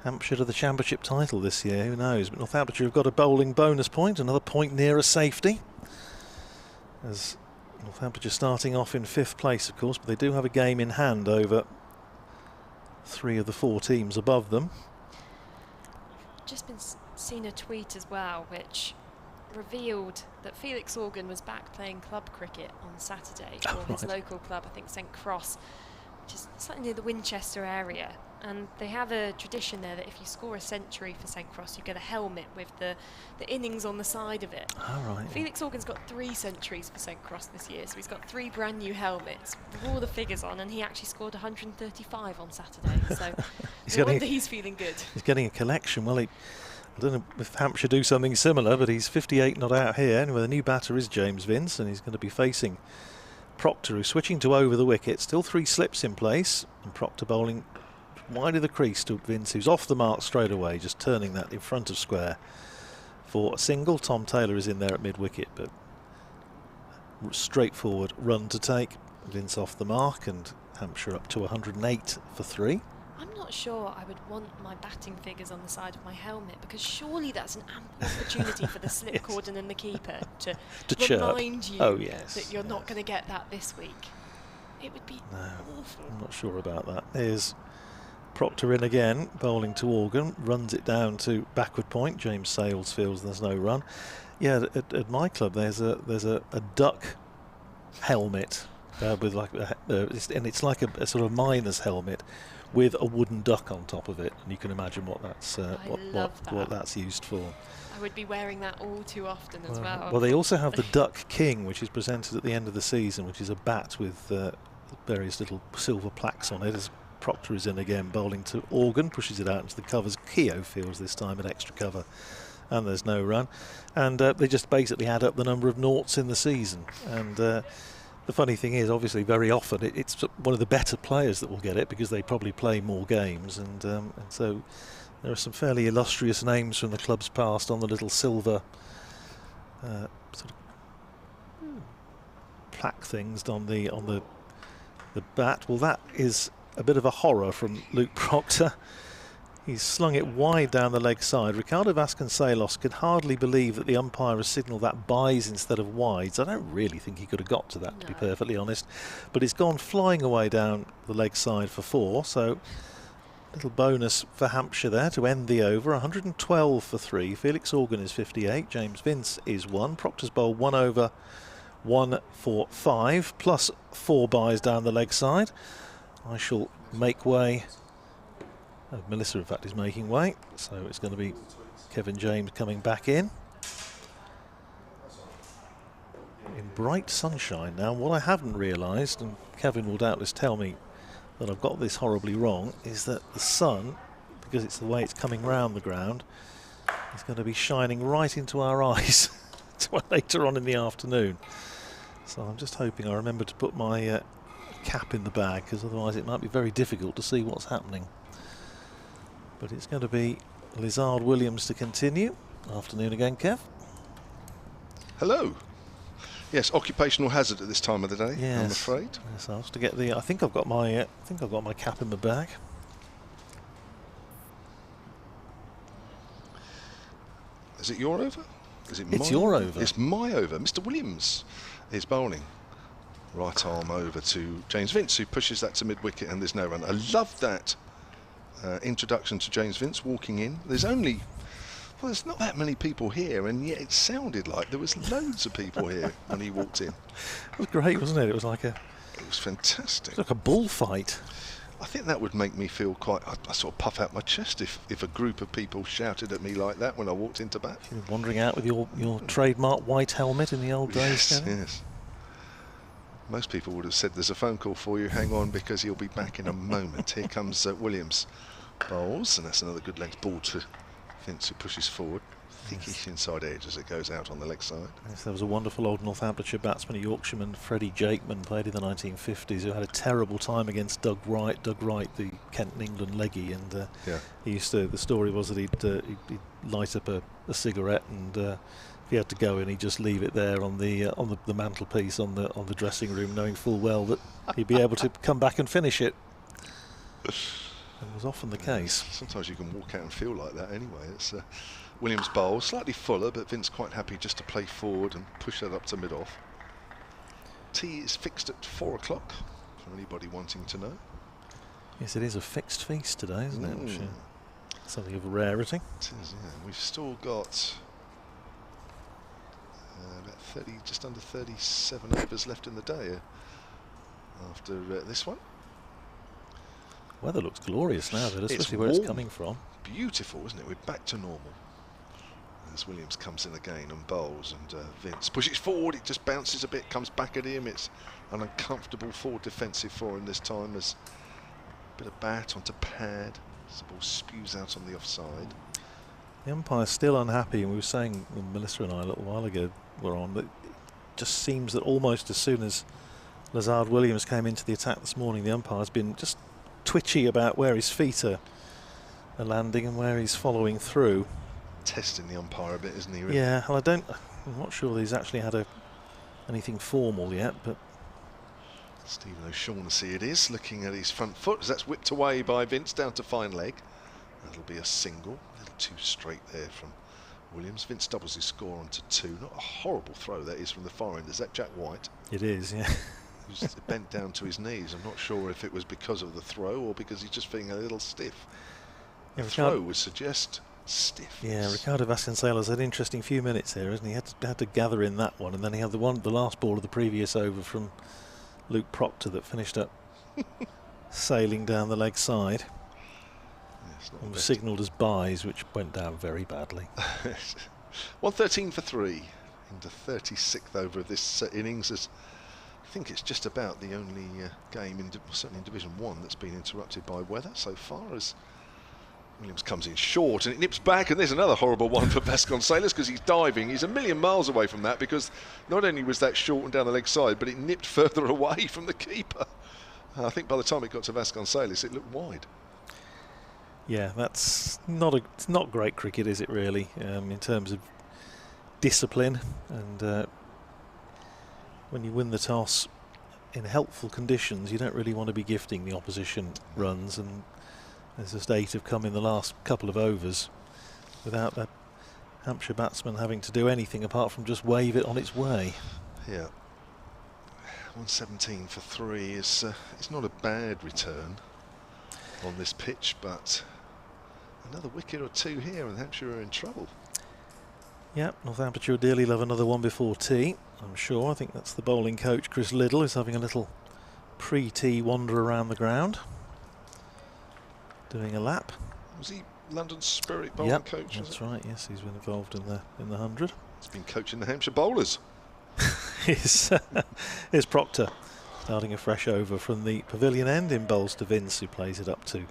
Hampshire to the championship title this year? Who knows? But Northamptonshire have got a bowling bonus point, another point nearer safety, as Northamptonshire starting off in 5th place, of course, but they do have a game in hand over 3 of the 4 teams above them. Just seen a tweet as well which revealed that Felix Organ was back playing club cricket on Saturday for his local club, I think St Cross, which is slightly near the Winchester area, and they have a tradition there that if you score a century for St Cross, you get a helmet with the innings on the side of it. Right. Felix Organ's got 3 centuries for St Cross this year, so he's got 3 brand new helmets with all the figures on, and he actually scored 135 on Saturday, so no wonder he's feeling good. He's getting a collection. Well, I don't know if Hampshire do something similar, but he's 58 not out here. Anyway, the new batter is James Vince, and he's going to be facing Proctor, who's switching to over the wicket. Still 3 slips in place, and Proctor bowling wide of the crease to Vince, who's off the mark straight away, just turning that in front of square for a single. Tom Taylor is in there at mid-wicket, but straightforward run to take. Vince off the mark, and Hampshire up to 108 for 3. I'm not sure I would want my batting figures on the side of my helmet, because surely that's an ample opportunity for the slip cordon and the keeper to remind you that you're not going to get that this week. It would be awful. I'm not sure about that. Here's Proctor in again, bowling to Organ, runs it down to backward point. James Sales feels there's no run. Yeah, at my club there's a duck helmet with like and it's like a sort of miner's helmet with a wooden duck on top of it, and you can imagine what that's what that's used for. I would be wearing that all too often as well. Well, they also have the Duck King, which is presented at the end of the season, which is a bat with various little silver plaques on it. As Proctor is in again, bowling to Organ, pushes it out into the covers. Keogh fields this time at extra cover, and there's no run. And they just basically add up the number of noughts in the season. And the funny thing is, obviously, very often it's one of the better players that will get it, because they probably play more games, and so there are some fairly illustrious names from the club's past on the little silver sort of plaque things on the bat. Well, that is a bit of a horror from Luke Proctor. He's slung it wide down the leg side. Ricardo Vasconcelos could hardly believe that the umpire has signalled that byes instead of wides. I don't really think he could have got to that, to be perfectly honest. But it's gone flying away down the leg side for 4. So little bonus for Hampshire there to end the over. 112 for 3. Felix Organ is 58. James Vince is 1. Proctor's Bowl 1 over, 1 for 5. Plus 4 byes down the leg side. I shall make way. Melissa, in fact, is making way, so it's going to be Kevin James coming back in bright sunshine now. What I haven't realised, and Kevin will doubtless tell me that I've got this horribly wrong, is that the sun, because it's the way it's coming round the ground, is going to be shining right into our eyes later on in the afternoon. So I'm just hoping I remember to put my cap in the bag, because otherwise it might be very difficult to see what's happening. But it's going to be Lizard Williams to continue. Afternoon again, Kev. Hello. Yes, occupational hazard at this time of the day. Yes. I'm afraid. Yes, I have to get the. I think I've got my cap in the bag. Is it your over? Is it? It's your over. It's my over. Mr. Williams is bowling. Right arm over to James Vince, who pushes that to mid wicket, and there's no run. I love that. Introduction to James Vince walking in. There's not that many people here, and yet it sounded like there was loads of people here when he walked in. It was great, wasn't it? It was fantastic. It was like a bullfight. I think that would make me feel quite. I sort of puff out my chest if a group of people shouted at me like that when I walked into bat. You were wandering out with your trademark white helmet in the old days. Yes. Most people would have said, "There's a phone call for you. Hang on, because he'll be back in a moment." Here comes Williams. Bowls, and that's another good length ball to Vince, who pushes forward. Thickish inside edge as it goes out on the leg side. Yes, there was a wonderful old Northamptonshire batsman, a Yorkshireman, Freddie Jakeman, played in the 1950s, who had a terrible time against Doug Wright, the Kent and England leggy, and he used to. The story was that he'd light up a cigarette, and if he had to go in, he'd just leave it there on the mantelpiece on the dressing room, knowing full well that he'd be able to come back and finish it. It was often the case. Sometimes you can walk out and feel like that anyway. It's Williams' bowl, slightly fuller, but Vince quite happy just to play forward and push that up to mid-off. Tea is fixed at 4 o'clock, for anybody wanting to know. Yes, it is a fixed feast today, isn't it? Which, something of a rarity. It is, yeah. We've still got about 30, just under 37 overs left in the day after this one. Weather looks glorious now, especially where it's coming from. Beautiful, isn't it? We're back to normal. As Williams comes in again and bowls, and Vince pushes forward, it just bounces a bit, comes back at him. It's an uncomfortable forward defensive for him this time, as a bit of bat onto pad, as the ball spews out on the offside. The umpire's still unhappy, and we were saying, when Melissa and I a little while ago were on, that it just seems that almost as soon as Lizard Williams came into the attack this morning, the umpire's been just twitchy about where his feet are landing and where he's following through. Testing the umpire a bit, isn't he? Really? Yeah, well, I'm not sure that he's actually had anything formal yet, but Stephen O'Shaughnessy it is, looking at his front foot as that's whipped away by Vince down to fine leg. That'll be a single, a little too straight there from Williams. Vince doubles his score onto 2. Not a horrible throw that is from the far end. Is that Jack White? It is, yeah. Who's bent down to his knees. I'm not sure if it was because of the throw or because he's just feeling a little stiff. The throw would suggest stiff. Yeah, Ricardo Vasconcelos had an interesting few minutes here, hasn't he? Had to gather in that one, and then he had the last ball of the previous over from Luke Proctor that finished up sailing down the leg side. And was signalled as byes, which went down very badly. 113 for 3 into 36th over of this innings. As I think it's just about the only game, certainly in Division 1, that's been interrupted by weather so far, as Williams comes in short and it nips back, and there's another horrible one for Vasconcelos because he's diving. He's a million miles away from that, because not only was that short and down the leg side, but it nipped further away from the keeper. I think by the time it got to Vasconcelos, it looked wide. Yeah, it's not great cricket, is it really, in terms of discipline, and when you win the toss in helpful conditions, you don't really want to be gifting the opposition runs, and there's just 8 have come in the last couple of overs without that Hampshire batsman having to do anything apart from just wave it on its way. Yeah, 117 for 3 is it's not a bad return on this pitch, but another wicket or 2 here and Hampshire are in trouble. Yeah, Northamptonshire dearly love another one before tea, I'm sure. I think that's the bowling coach, Chris Liddle, who's having a little pre-tea wander around the ground, doing a lap. Was he London Spirit bowling coach? That's right, yes, he's been involved in the 100. He's been coaching the Hampshire bowlers. Here's Proctor starting a fresh over from the pavilion end in bowls to Vince, who plays it up to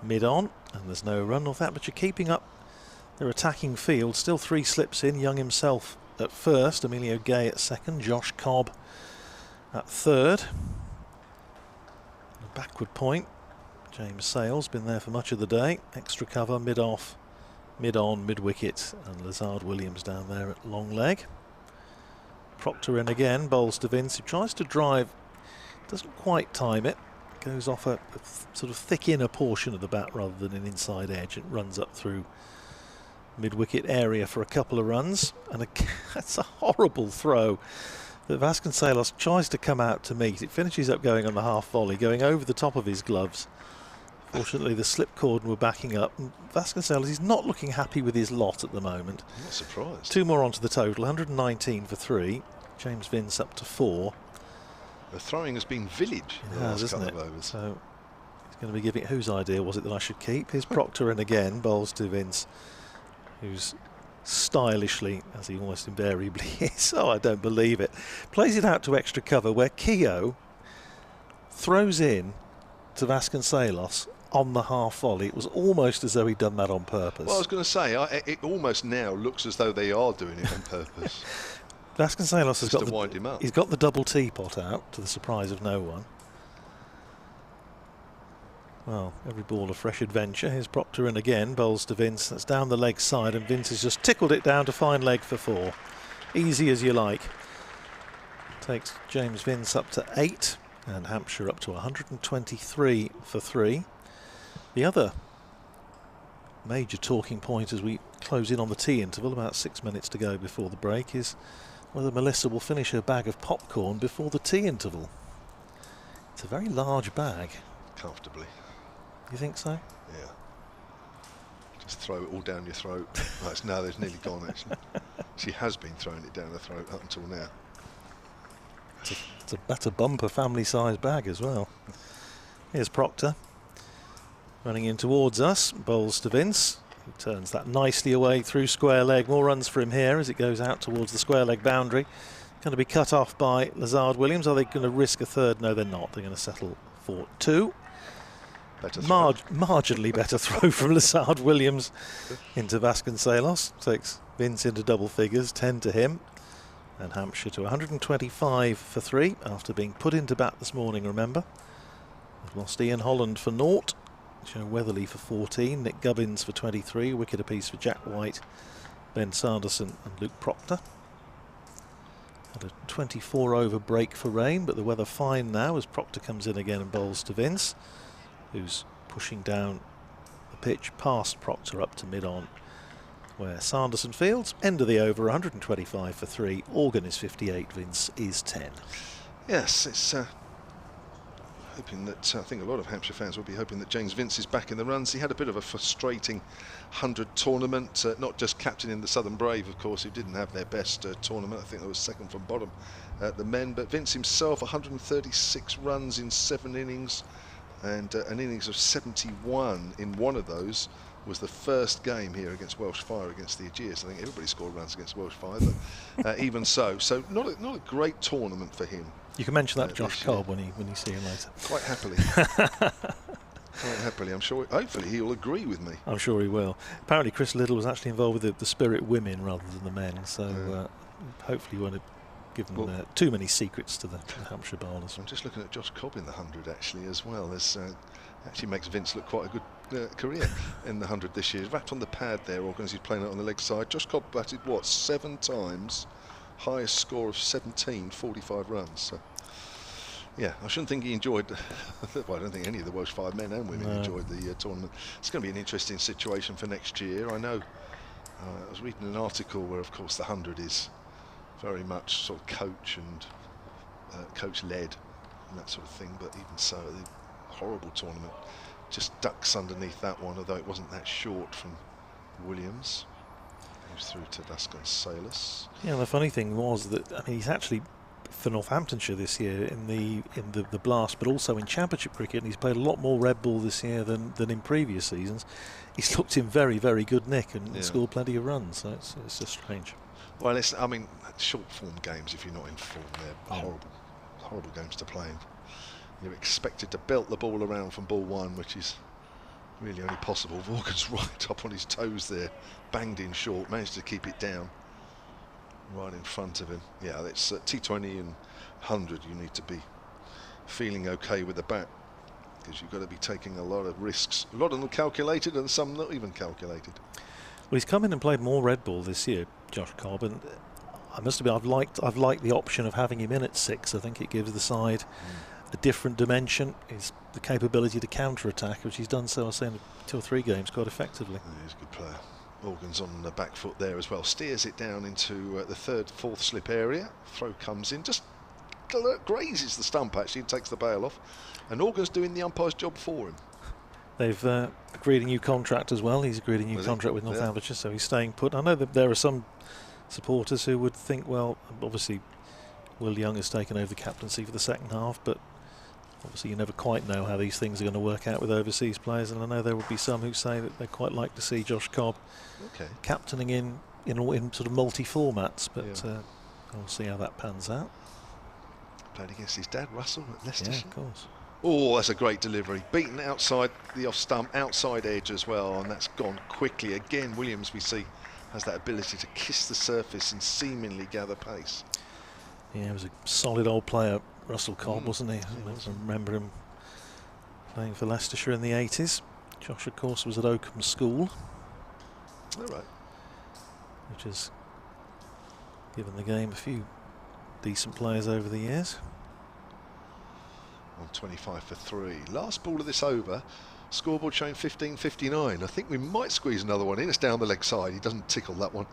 mid-on, and there's no run. Northamptonshire keeping up their attacking field, still 3 slips in. Young himself at first, Emilio Gay at second, Josh Cobb at third. A backward point, James Sales been there for much of the day. Extra cover, mid-off, mid-on, mid-wicket, and Lazard Williams down there at long leg. Proctor in again, bowls to Vince, who tries to drive, doesn't quite time it, goes off a sort of thick inner portion of the bat rather than an inside edge. It runs up through mid-wicket area for a couple of runs, and that's a horrible throw that Vasconcelos tries to come out to meet. It finishes up going on the half volley, going over the top of his gloves. Fortunately, the slip cordon were backing up, and Vasconcelos is not looking happy with his lot at the moment. I'm not surprised. 2 more onto the total, 119 for 3. James Vince up to 4. The throwing has been village in the last couple of overs. So he's going to be giving, whose idea was it that I should keep? Here's Proctor in again, bowls to Vince, who's stylishly, as he almost invariably is, oh, I don't believe it, plays it out to extra cover, where Keogh throws in to Vasconcelos on the half volley. It was almost as though he'd done that on purpose. Well, I was going to say, it almost now looks as though they are doing it on purpose. Vasconcelos has got wind him up. He's got the double teapot out, to the surprise of no one. Well, every ball a fresh adventure. Here's Proctor in again, bowls to Vince. That's down the leg side, and Vince has just tickled it down to fine leg for 4. Easy as you like. Takes James Vince up to 8, and Hampshire up to 123 for 3. The other major talking point as we close in on the tea interval, about 6 minutes to go before the break, is whether Melissa will finish her bag of popcorn before the tea interval. It's a very large bag. Comfortably. You think so? Yeah. Just throw it all down your throat. Now there's nearly gone, actually. She has been throwing it down her throat up until now. That's a bumper family-sized bag as well. Here's Proctor running in towards us, bowls to Vince. He turns that nicely away through square leg. More runs for him here as it goes out towards the square leg boundary. Going to be cut off by Lazard Williams. Are they going to risk a third? No, they're not. They're going to settle for 2. Marginally better throw from Lazard Williams into Vasconcelos. Takes Vince into double figures, 10 to him. And Hampshire to 125 for 3 after being put into bat this morning, remember. They've lost Ian Holland for 0. Joe Weatherly for 14, Nick Gubbins for 23, a wicket apiece for Jack White, Ben Sanderson and Luke Proctor. Had a 24 over break for rain, but the weather fine now as Proctor comes in again and bowls to Vince, who's pushing down the pitch past Proctor up to mid-on, where Sanderson fields. End of the over, 125 for 3. Organ is 58, Vince is 10. Yes, it's hoping that, I think a lot of Hampshire fans will be hoping that James Vince is back in the runs. He had a bit of a frustrating 100 tournament, not just captaining the Southern Brave, of course, who didn't have their best tournament. I think that was second from bottom at the men, but Vince himself, 136 runs in 7 innings, and an innings of 71 in one of those was the first game here against Welsh Fire against the Ageas. I think everybody scored runs against Welsh Fire, but even so not a great tournament for him. You can mention that to Josh Cobb when you see him later. Quite happily. Quite happily. I'm sure, hopefully he'll agree with me. I'm sure he will. Apparently Chris Little was actually involved with the Spirit women rather than the men, so hopefully you won't have given too many secrets to the Hampshire bowlers. I'm just looking at Josh Cobb in the 100 actually as well. This actually makes Vince look quite a good career in the 100 this year. He's wrapped on the pad there, Organs, he's playing it on the leg side. Josh Cobb batted, 7 times? Highest score of 17, 45 runs. So, yeah, I shouldn't think he enjoyed. Well, I don't think any of the Welsh Fire men and women enjoyed the tournament. It's going to be an interesting situation for next year. I know. I was reading an article where, of course, the 100 is very much sort of coach and coach-led and that sort of thing. But even so, the horrible tournament just ducks underneath that one, although it wasn't that short from Williams. Through to Vasconcelos. Yeah, the funny thing was that he's actually for Northamptonshire this year in the Blast, but also in Championship cricket, and he's played a lot more red ball this year than in previous seasons. He's looked in very, very good nick and scored plenty of runs, so it's just strange. Well, short form games, if you're not in form, they're horrible games to play in. You're expected to belt the ball around from ball 1, which is really only possible. Vaughan's right up on his toes there, banged in short, managed to keep it down right in front of him. Yeah, it's T20 and 100. You need to be feeling okay with the bat, because you've got to be taking a lot of risks. A lot of them calculated and some not even calculated. Well, he's come in and played more red ball this year, Josh Cobb, and I must admit I've liked the option of having him in at 6. I think it gives the side a different dimension. Is the capability to counter-attack, which he's done so, I say, in 2 or 3 games quite effectively. Yeah, he's a good player. Organs on the back foot there as well. Steers it down into the 3rd, 4th slip area. Throw comes in, just grazes the stump actually, and takes the bail off. And Organs doing the umpire's job for him. They've agreed a new contract as well. He's agreed a new contract with Northamptonshire, so he's staying put. I know that there are some supporters who would think, well, obviously Will Young has taken over the captaincy for the second half, but obviously you never quite know how these things are going to work out with overseas players, and I know there would be some who say that they'd quite like to see Josh Cobb captaining in sort of multi-formats, but we'll see how that pans out. Played against his dad, Russell, at Leicestershire. Yeah, of course. Oh, that's a great delivery. Beaten outside the off stump, outside edge as well, and that's gone quickly. Again, Williams, we see, has that ability to kiss the surface and seemingly gather pace. Yeah, he was a solid old player, Russell Cobb, wasn't he? I remember him playing for Leicestershire in the 80s. Josh, of course, was at Oakham School. All right. Which has given the game a few decent players over the years. On 25 for 3. Last ball of this over, scoreboard showing 15:59. I think we might squeeze another one in. It's down the leg side. He doesn't tickle that one.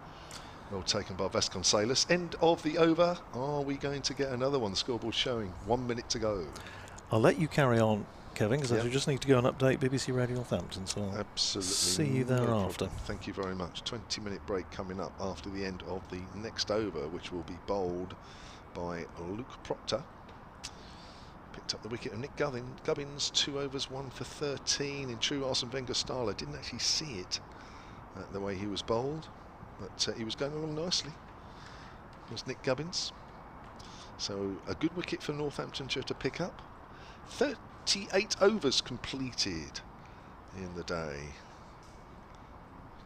Well taken by Vasconcelos. End of the over. Are we going to get another one? The scoreboard showing 1 minute to go. I'll let you carry on, Kevin, because I just need to go and update BBC Radio Northampton, so I'll absolutely see you thereafter. Thank you very much. 20-minute break coming up after the end of the next over, which will be bowled by Luke Proctor. Picked up the wicket of Nick Gubbins, 2 overs, 1 for 13 in true Arsene Wenger style. I didn't actually see it the way he was bowled, but he was going along nicely. It was Nick Gubbins. So a good wicket for Northamptonshire to pick up. 38 overs completed in the day,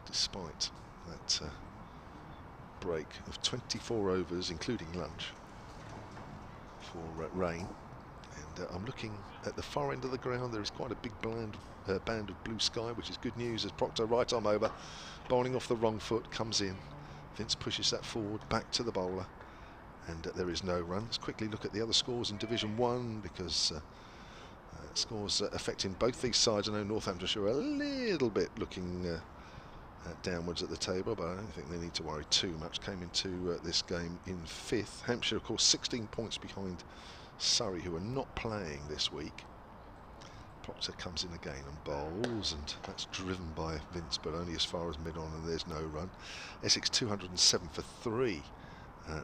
despite that break of 24 overs, including lunch, for rain. And I'm looking at the far end of the ground. There is quite a big band of blue sky, which is good news, as Proctor, right arm over, bowling off the wrong foot, comes in. Vince pushes that forward, back to the bowler, and there is no run. Let's quickly look at the other scores in Division 1 because scores affecting both these sides. I know Northamptonshire are a little bit looking downwards at the table, but I don't think they need to worry too much. Came into this game in 5th. Hampshire, of course, 16 points behind Surrey, who are not playing this week. Proctor comes in again and bowls, and that's driven by Vince, but only as far as mid-on, and there's no run. Essex 207 for 3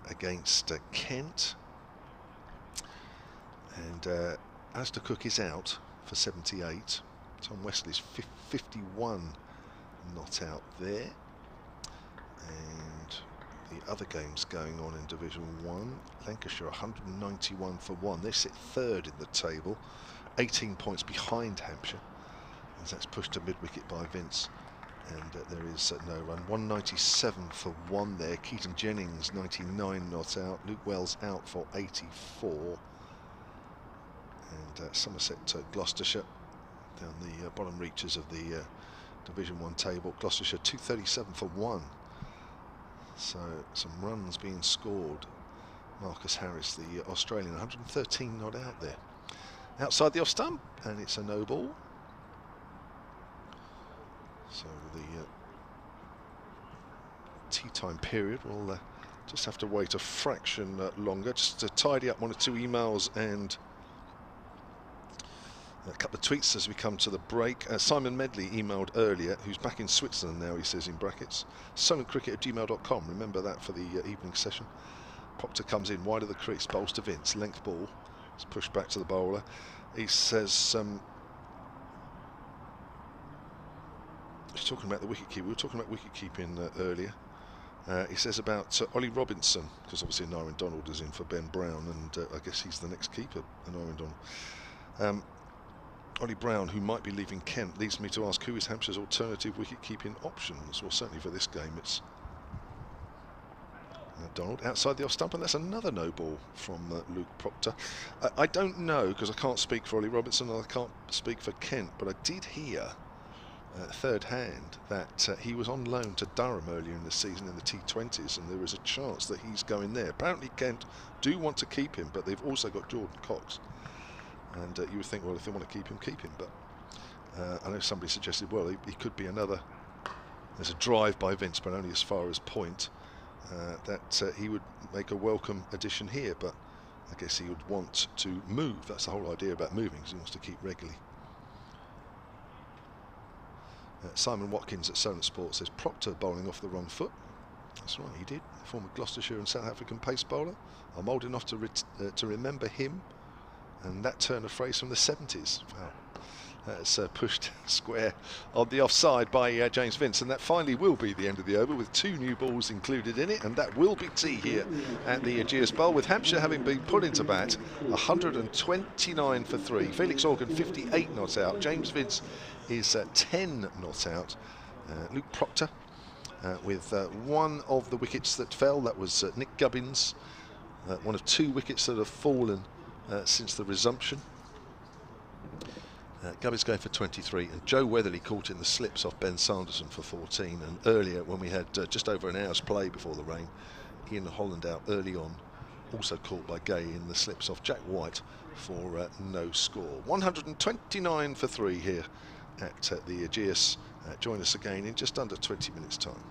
against Kent. And Alistair Cook is out for 78. Tom Wesley's 51 not out there. And the other games going on in Division 1. Lancashire 191 for 1. They sit 3rd in the table, 18 points behind Hampshire, as that's pushed to mid-wicket by Vince. And there is no run. 197 for 1 there. Keaton Jennings 99 not out. Luke Wells out for 84. And Somerset Gloucestershire down the bottom reaches of the Division 1 table. Gloucestershire 237 for 1. So some runs being scored. Marcus Harris, the Australian, 113 not out there. Outside the off stump, and it's a no ball. So the tea time period will just have to wait a fraction longer, just to tidy up 1 or 2 emails and a couple of tweets as we come to the break. Simon Medley emailed earlier, who's back in Switzerland now, he says in brackets. silentcricket@gmail.com, remember that for the evening session. Proctor comes in, wide of the crease, bowls to Vince, length ball. It's pushed back to the bowler. He says, he's talking about the wicket keeper. We were talking about wicket keeping earlier. He says about Ollie Robinson, because obviously Nyron Donald is in for Ben Brown, and I guess he's the next keeper, Nyron Donald. Ollie Brown, who might be leaving Kent, leads me to ask who is Hampshire's alternative wicket-keeping options. Well, certainly for this game, it's Donald outside the off stump, and that's another no ball from Luke Proctor. I don't know, because I can't speak for Ollie Robinson and I can't speak for Kent, but I did hear third hand that he was on loan to Durham earlier in the season in the T20s, and there is a chance that he's going there. Apparently Kent do want to keep him, but they've also got Jordan Cox. And you would think, well, if they want to keep him, But I know somebody suggested, well, he could be another. There's a drive by Vince, but only as far as point, that he would make a welcome addition here. But I guess he would want to move. That's the whole idea about moving, because he wants to keep regularly. Simon Watkins at Solent Sports says Proctor bowling off the wrong foot. That's right, he did. Former Gloucestershire and South African pace bowler. I'm old enough to remember him. And that turn of phrase from the 70s. Wow. That's pushed square on the offside by James Vince, and that finally will be the end of the over with 2 new balls included in it, and that will be tea here at the Ageas Bowl, with Hampshire having been put into bat 129 for 3. Felix Organ 58 not out. James Vince is 10 not out. Luke Proctor with one of the wickets that fell. That was Nick Gubbins, one of 2 wickets that have fallen since the resumption. Gubbins going for 23, and Joe Weatherly caught in the slips off Ben Sanderson for 14. And earlier, when we had just over an hour's play before the rain, Ian Holland out early on, also caught by Gay in the slips off Jack White for no score. 129 for 3 here at the Ageas. Join us again in just under 20 minutes' time.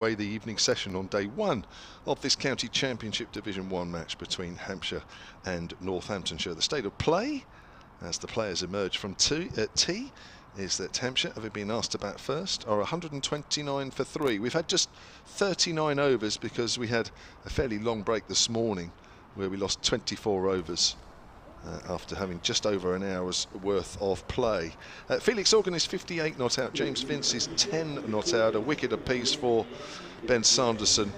The evening session on day one of this county championship Division 1 match between Hampshire and Northamptonshire. The state of play as the players emerge from tee is that Hampshire, having been asked to bat first, are 129 for 3. We've had just 39 overs because we had a fairly long break this morning where we lost 24 overs after having just over an hour's worth of play. Felix Organ is 58 not out, James Vince is 10 not out, a wicket apiece for Ben Sanderson,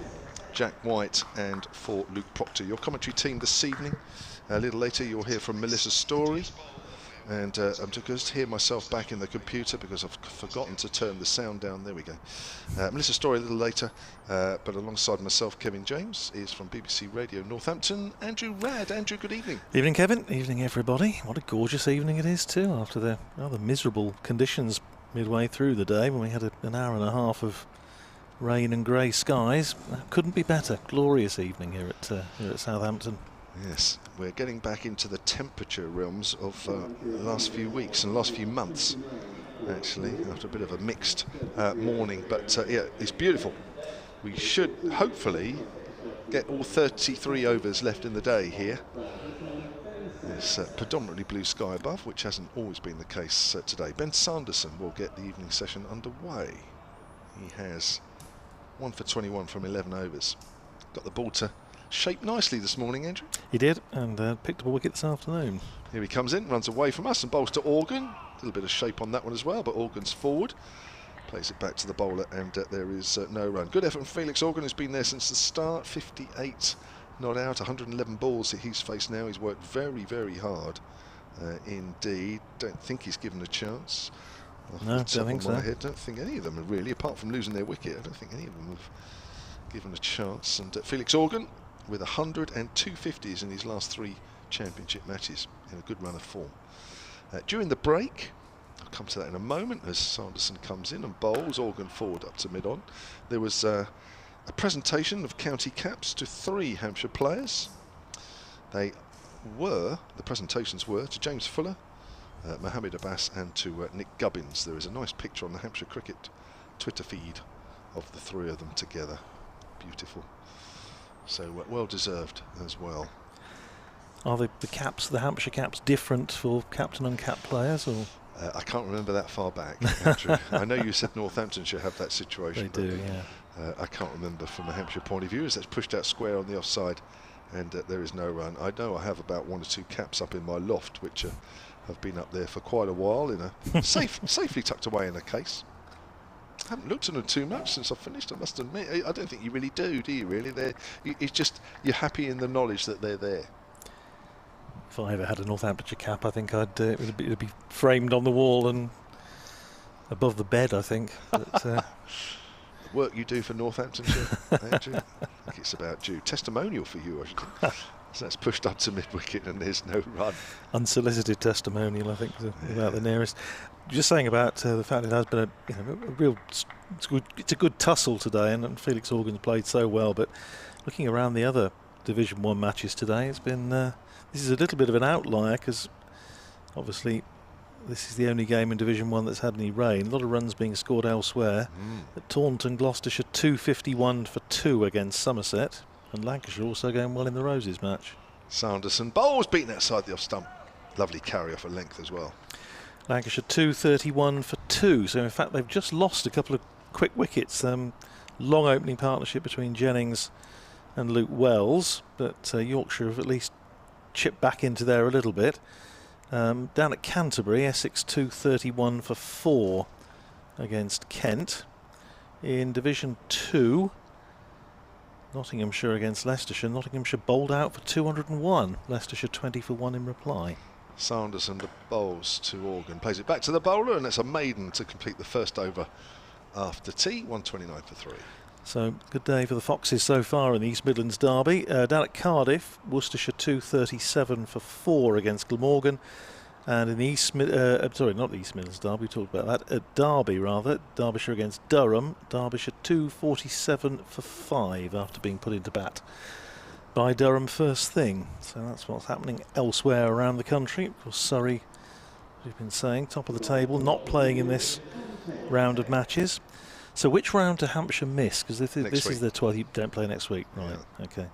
Jack White and for Luke Proctor. Your commentary team this evening, a little later you'll hear from Melissa Story, and I'm just hear myself back in the computer because I've forgotten to turn the sound down. There we go. Melissa Story a little later, but alongside myself, Kevin James is from BBC Radio Northampton. Andrew Radd. Andrew, good evening. Evening, Kevin. Evening, everybody. What a gorgeous evening it is too, after the rather miserable conditions midway through the day when we had an hour and a half of rain and grey skies. Couldn't be better. Glorious evening here at Southampton. Yes, we're getting back into the temperature realms of the last few weeks and last few months, actually, after a bit of a mixed morning. But yeah, it's beautiful. We should hopefully get all 33 overs left in the day here. There's predominantly blue sky above, which hasn't always been the case today. Ben Sanderson will get the evening session underway. He has 1 for 21 from 11 overs. Got the ball to shape nicely this morning, Andrew. He did, and picked up a wicket this afternoon. Here he comes in, runs away from us and bowls to Organ. A little bit of shape on that one as well, but Organ's forward. Plays it back to the bowler, and there is no run. Good effort from Felix Organ, who's been there since the start. 58 not out, 111 balls that he's faced now. He's worked very, very hard indeed. Don't think he's given a chance. No, don't think so. Don't think any of them have really, apart from losing their wicket, I don't think any of them have given a chance. And Felix Organ with 100 and 250s in his last 3 championship matches in a good run of form. During the break, I'll come to that in a moment, as Sanderson comes in and bowls Organ forward up to mid-on. There was a presentation of county caps to 3 Hampshire players. The presentations were to James Fuller, Mohammed Abbas and to Nick Gubbins. There is a nice picture on the Hampshire Cricket Twitter feed of the 3 of them together. Beautiful. So well deserved as well. Are the caps, the Hampshire caps, different for captain and cap players, or? I can't remember that far back, Andrew. I know you said Northamptonshire have that situation. They do, yeah. I can't remember from a Hampshire point of view, as that's pushed out square on the offside, and there is no run. I know I have about 1 or 2 caps up in my loft, which have been up there for quite a while, in a safely tucked away in a case. I haven't looked at them too much since I finished, I must admit. I don't think you really do you really? It's just, you're happy in the knowledge that they're there. If I ever had a Northamptonshire cap, I think it'd be framed on the wall and above the bed, I think. But, the work you do for Northamptonshire, Andrew, I think it's about due. Testimonial for you, I should think. So that's pushed up to mid-wicket and there's no run. Unsolicited testimonial, I think, is about the nearest. Just saying about the fact it has been a real, it's a good tussle today, and Felix Organ's played so well. But looking around the other Division 1 matches today, it's been this is a little bit of an outlier, because obviously this is the only game in Division 1 that's had any rain. A lot of runs being scored elsewhere. At Taunton, Gloucestershire 251 for 2 against Somerset, and Lancashire also going well in the Roses match. Sanderson bowls beaten outside the off stump. Lovely carry off a length as well. Lancashire 231 for 2, so in fact they've just lost a couple of quick wickets. Long opening partnership between Jennings and Luke Wells, but Yorkshire have at least chipped back into there a little bit. Down at Canterbury, Essex 231 for 4 against Kent. In Division 2, Nottinghamshire against Leicestershire. Nottinghamshire bowled out for 201. Leicestershire 20 for 1 in reply. Sanderson bowls to Organ, plays it back to the bowler, and it's a maiden to complete the first over after tea. 129 for 3. So good day for the Foxes so far in the East Midlands derby. Down at Cardiff, Worcestershire 237 for 4 against Glamorgan. And in the not the East Midlands derby, we talked about that. At Derby, rather, Derbyshire against Durham. Derbyshire 247 for 5 after being put into bat by Durham first thing. So that's what's happening elsewhere around the country. Of course, Surrey, as we've been saying, top of the table, not playing in this round of matches. So which round do Hampshire miss? Because this Next is week. the 12th. You don't play next week, right? Yeah. Okay.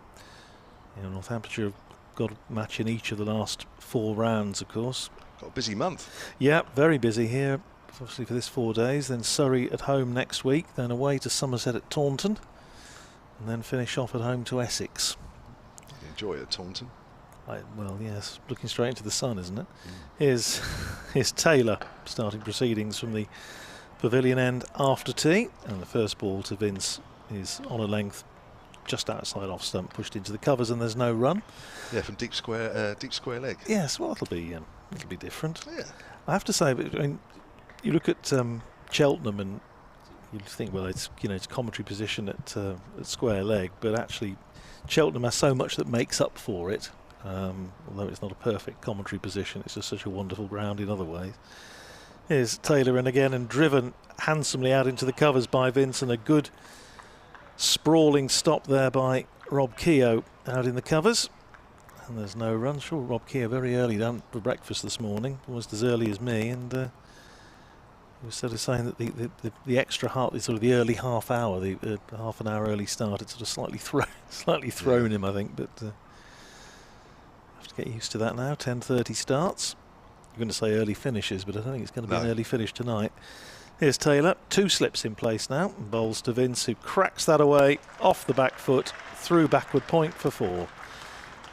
Yeah, Northamptonshire have got a match in each of the last 4 rounds, of course. Got a busy month. Yeah, very busy here, obviously, for this 4 days. Then Surrey at home next week, then away to Somerset at Taunton, and then finish off at home to Essex. You enjoy it at Taunton. Well, yes, looking straight into the sun, isn't it? Here's Taylor starting proceedings from the pavilion end after tea, and the first ball to Vince is on a length just outside off stump, pushed into the covers, and there's no run. Yeah, from deep square leg. Yes, well, it'll be different. Yeah. I have to say, I mean, you look at Cheltenham and you think, well, it's commentary position at square leg, but actually Cheltenham has so much that makes up for it. Although it's not a perfect commentary position, it's just such a wonderful ground in other ways. Here's Taylor in again and driven handsomely out into the covers by Vince, and a good sprawling stop there by Rob Keogh out in the covers. And there's no run. Sure, Rob Keogh very early down for breakfast this morning, almost as early as me, and he was sort of saying that the extra half, sort of the early half hour, the half an hour early start, it sort of slightly thrown him, I think, but have to get used to that now. 10:30 starts. I'm going to say early finishes, but I don't think it's going to be an early finish tonight. Here's Taylor, 2 slips in place now, and bowls to Vince, who cracks that away off the back foot, through backward point for 4.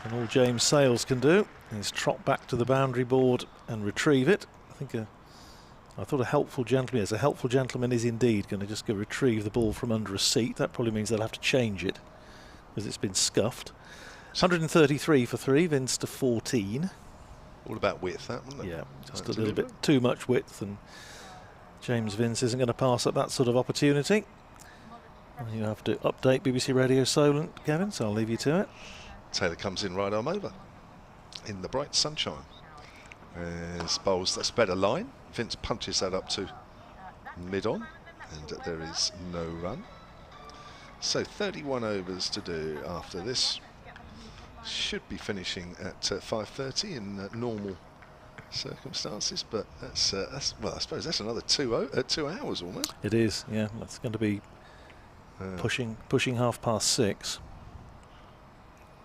And all James Sales can do is trot back to the boundary board and retrieve it. I thought a helpful gentleman, yes, a helpful gentleman is indeed going to just go retrieve the ball from under a seat. That probably means they'll have to change it because it's been scuffed. 133 for 3, Vince to 14. All about width, that, wasn't it? Yeah, just a little bit too much width, and James Vince isn't going to pass up that sort of opportunity. And you have to update BBC Radio Solent, Kevin, so I'll leave you to it. Taylor comes in right arm over in the bright sunshine. As bowls, that's better line. Vince punches that up to mid-on, and there is no run. So 31 overs to do after this. Should be finishing at 5:30 in normal circumstances, but that's well, I suppose that's another 2 hours almost. It is, yeah. That's going to be pushing 6:30.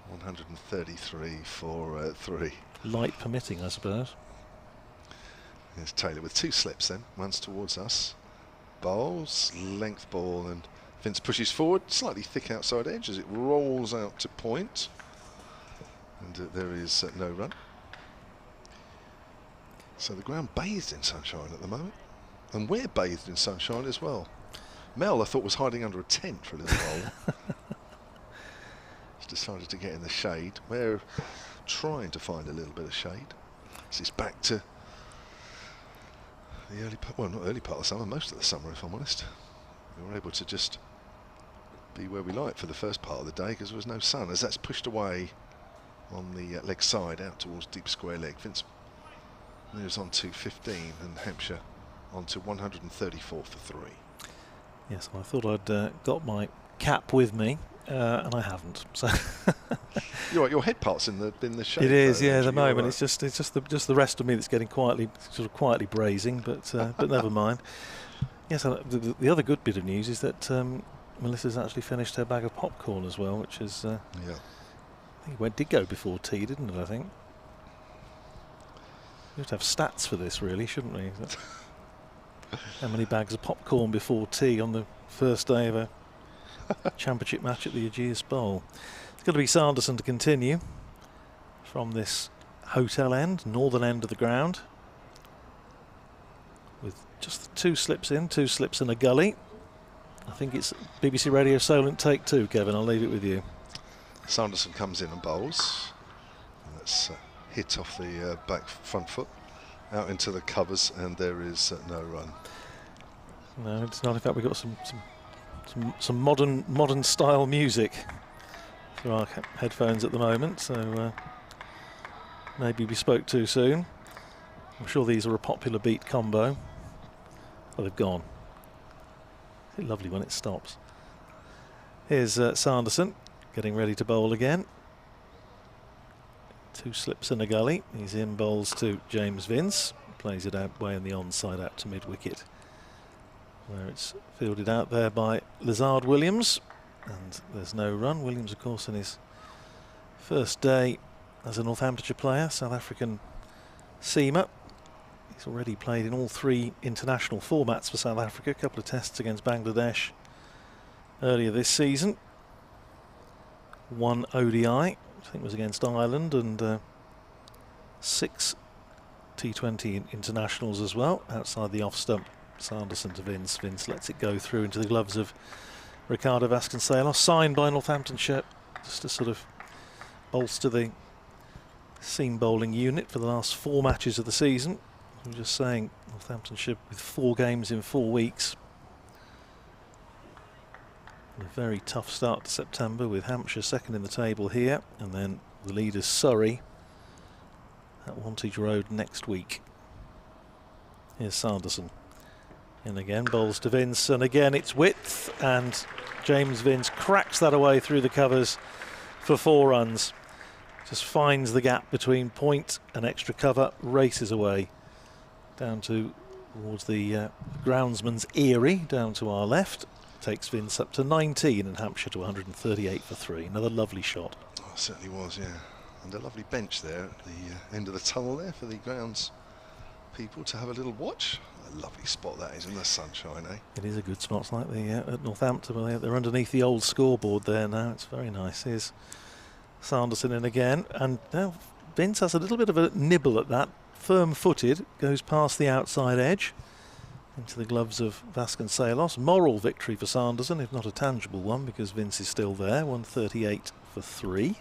133 for 3. Light permitting, I suppose. Here's Taylor with 2 slips then, runs towards us. Bowls, length ball, and Vince pushes forward, slightly thick outside edge as it rolls out to point. And there is no run. So the ground bathed in sunshine at the moment. And we're bathed in sunshine as well. Mel, I thought, was hiding under a tent for a little while. He's decided to get in the shade. We're trying to find a little bit of shade. This is back to the early part, well, not early part of the summer, most of the summer, if I'm honest. We were able to just be where we like for the first part of the day because there was no sun. As that's pushed away on the leg side out towards deep square leg, Vince moves on to 15 and Hampshire on to 134 for 3. Yes, well, I thought I'd got my cap with me, and I haven't. So You're right, your head part's in the shade. it is, though, yeah. At the moment, right. it's just the rest of me that's getting quietly brazing, but never mind. Yes, the other good bit of news is that Melissa's actually finished her bag of popcorn as well, which is yeah. I think it did go before tea, didn't it? I think. We have to have stats for this, really, shouldn't we? How many bags of popcorn before tea on the first day of a championship match at the Ageas Bowl? It's going to be Sanderson to continue from this hotel end, northern end of the ground, with just 2 slips in, 2 slips in a gully. I think it's BBC Radio Solent take 2, Kevin. I'll leave it with you. Sanderson comes in and bowls. And that's hit off the back front foot out into the covers, and there is no run. No, it's not. In fact, we've got some modern style music through our headphones at the moment, so maybe we spoke too soon. I'm sure these are a popular beat combo. Oh, they've gone. It's lovely when it stops. Here's Sanderson getting ready to bowl again. 2 slips in a gully. He's in, bowls to James Vince. Plays it out way on the onside out to mid-wicket where it's fielded out there by Lazard Williams, and there's no run. Williams, of course, in his first day as a Northamptonshire player, South African seamer. He's already played in all 3 international formats for South Africa, a couple of tests against Bangladesh earlier this season. 1 ODI, I think was against Ireland, and 6 T20 internationals as well, outside the off-stump. Sanderson to Vince. Vince lets it go through into the gloves of Ricardo Vasconcelos, signed by Northamptonshire, just to sort of bolster the seam bowling unit for the last 4 matches of the season. I'm just saying, Northamptonshire with 4 games in 4 weeks. A very tough start to September, with Hampshire second in the table here, and then the leaders Surrey at Wantage Road next week. Here's Sanderson. And again, bowls to Vince, and again it's width, and James Vince cracks that away through the covers for 4 runs. Just finds the gap between point and extra cover, races away down towards the groundsman's Erie, down to our left. Takes Vince up to 19 and Hampshire to 138 for 3. Another lovely shot. Oh, it certainly was, yeah. And a lovely bench there at the end of the tunnel there for the grounds people to have a little watch. A lovely spot that is in the sunshine, eh? It is a good spot. It's like the at Northampton, where they're underneath the old scoreboard there now. It's very nice. Here's Sanderson in again, and now Vince has a little bit of a nibble at that. Firm-footed, goes past the outside edge into the gloves of Vasconcelos. Moral victory for Sanderson, if not a tangible one, because Vince is still there. 138 for 3.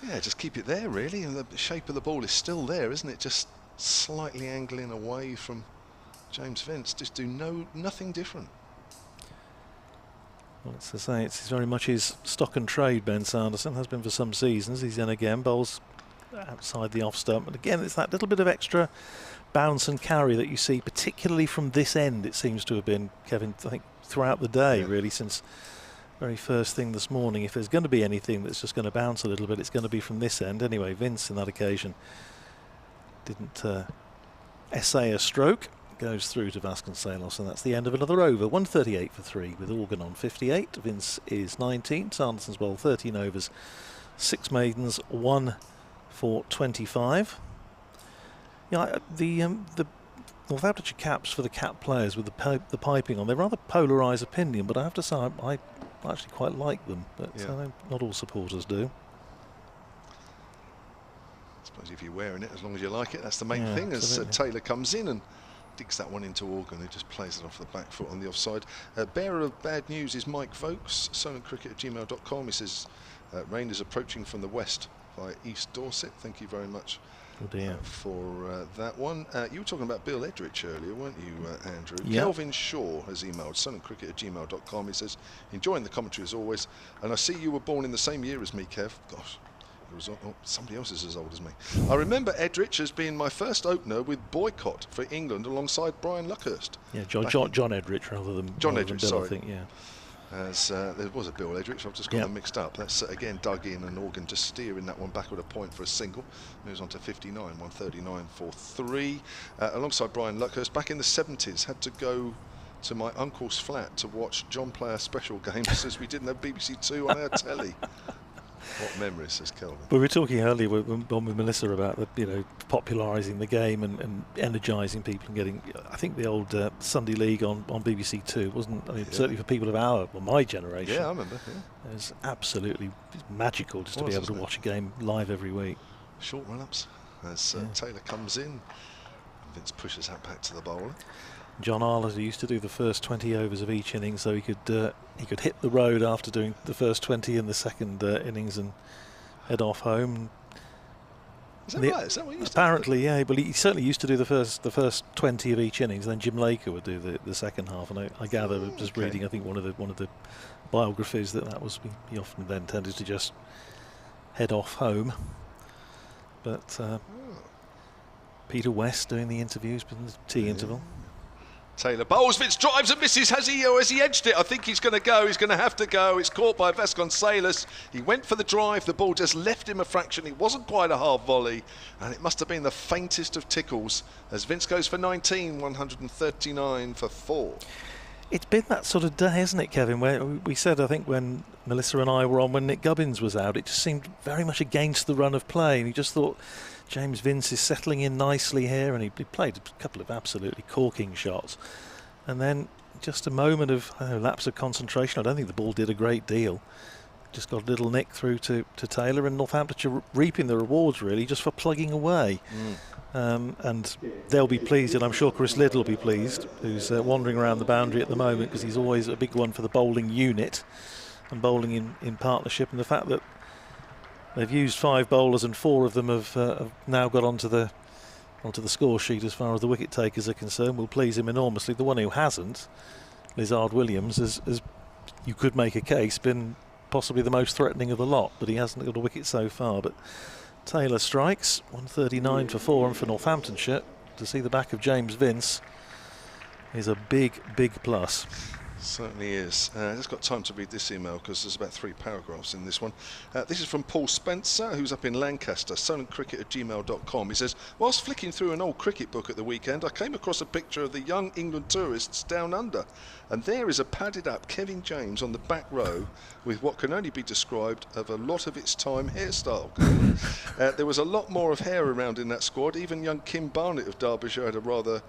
Yeah, just keep it there, really. And the shape of the ball is still there, isn't it? Just slightly angling away from James Vince. Just do nothing different. Well, it's to say, it's very much his stock and trade, Ben Sanderson. Has been for some seasons. He's in again, bowls outside the off stump. And again, it's that little bit of extra bounce and carry that you see, particularly from this end. It seems to have been, Kevin, I think, throughout the day, really, since very first thing this morning. If there's going to be anything that's just going to bounce a little bit, it's going to be from this end. Anyway, Vince, in that occasion, didn't essay a stroke. Goes through to Vasconcelos, and that's the end of another over. 138 for 3 with Organ on 58. Vince is 19. Sanderson's bowled 13 overs, 6 maidens, 1 for 25. Yeah, the Northamptonshire caps for the cap players with the piping on, they rather polarise opinion, but I have to say I actually quite like them, but not all supporters do. I suppose if you're wearing it, as long as you like it, that's the main thing. As Taylor comes in and digs that one into Organ, who just plays it off the back foot on the offside. Bearer of bad news is Mike Vokes, solentcricket@gmail.com. He says rain is approaching from the west by East Dorset. Thank you very much for that one. You were talking about Bill Edrich earlier, weren't you, Andrew? Yep. Kelvin Shaw has emailed solentcricket@gmail.com. He says, enjoying the commentary as always, and I see you were born in the same year as me, Kev. Gosh. Somebody else is as old as me. I remember Edrich as being my first opener with Boycott for England alongside Brian Luckhurst. Yeah, John Edrich rather than John Bill, sorry. I think, yeah. As there was a Bill Edrich, I've just got them mixed up. That's again dug in, and Organ just steering that one back with a point for a single. Moves on to 59, 139 for 3. Alongside Brian Luckhurst, back in the 70s, had to go to my uncle's flat to watch John play a special game since we didn't have BBC Two on our telly. What memories, says Kelvin. We were talking earlier with Melissa about the, popularising the game and energising people and getting. I think the old Sunday League on BBC Two wasn't. I mean, certainly for people of my generation. Yeah, I remember. It was absolutely magical just to be able to watch a game live every week. Short run-ups as Taylor comes in. Vince pushes that back to the bowler. John Arlott used to do the first 20 overs of each innings, so he could hit the road after doing the first 20 in the second innings and head off home. Is that right? Is that what he used apparently, to do? Yeah, but he certainly used to do the first 20 of each innings, and then Jim Laker would do the second half. And I gather, just reading, I think one of the biographies that was he often then tended to just head off home. But Peter West doing the interviews in the tea interval. Taylor bowls, Vince drives and misses. Has he edged it? I think he's going to go. He's going to have to go. It's caught by Vasconcelos. He went for the drive. The ball just left him a fraction. It wasn't quite a hard volley, and it must have been the faintest of tickles as Vince goes for 19, 139 for 4. It's been that sort of day, hasn't it, Kevin, where we said, I think, when Melissa and I were on, when Nick Gubbins was out, it just seemed very much against the run of play, and you just thought James Vince is settling in nicely here, and he played a couple of absolutely corking shots. And then just a moment of lapse of concentration. I don't think the ball did a great deal. Just got a little nick through to Taylor, and Northamptonshire reaping the rewards, really, just for plugging away. And they'll be pleased, and I'm sure Chris Liddell will be pleased, who's wandering around the boundary at the moment, because he's always a big one for the bowling unit and bowling in partnership. And the fact that they've used 5 bowlers and 4 of them have now got onto the score sheet as far as the wicket takers are concerned will please him enormously. The one who hasn't, Lizard Williams, as you could make a case, been possibly the most threatening of the lot, but he hasn't got a wicket so far. But Taylor strikes, 139 for 4, and for Northamptonshire to see the back of James Vince is a big, big plus. Certainly is. I've just got time to read this email because there's about 3 paragraphs in this one. This is from Paul Spencer, who's up in Lancaster, solentcricket@gmail.com. He says, whilst flicking through an old cricket book at the weekend, I came across a picture of the young England tourists down under, and there is a padded up Kevin James on the back row with what can only be described of a lot of its time hairstyle. There was a lot more of hair around in that squad. Even young Kim Barnett of Derbyshire had a rather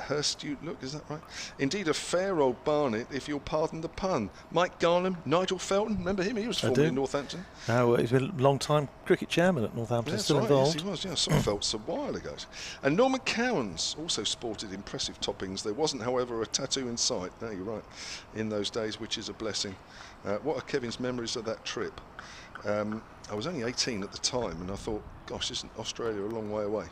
hirsute look, is that right? Indeed, a fair old Barnett, if you'll pardon the pun. Mike Garnham, Nigel Felton, remember him? He was formerly in Northampton. Now he's been a long-time cricket chairman at Northampton, still involved. Yes, he was. Yeah, I saw Feltz a while ago. And Norman Cowans also sported impressive toppings. There wasn't, however, a tattoo in sight. No, you're right. In those days, which is a blessing. What are Kevin's memories of that trip? I was only 18 at the time, and I thought, gosh, isn't Australia a long way away?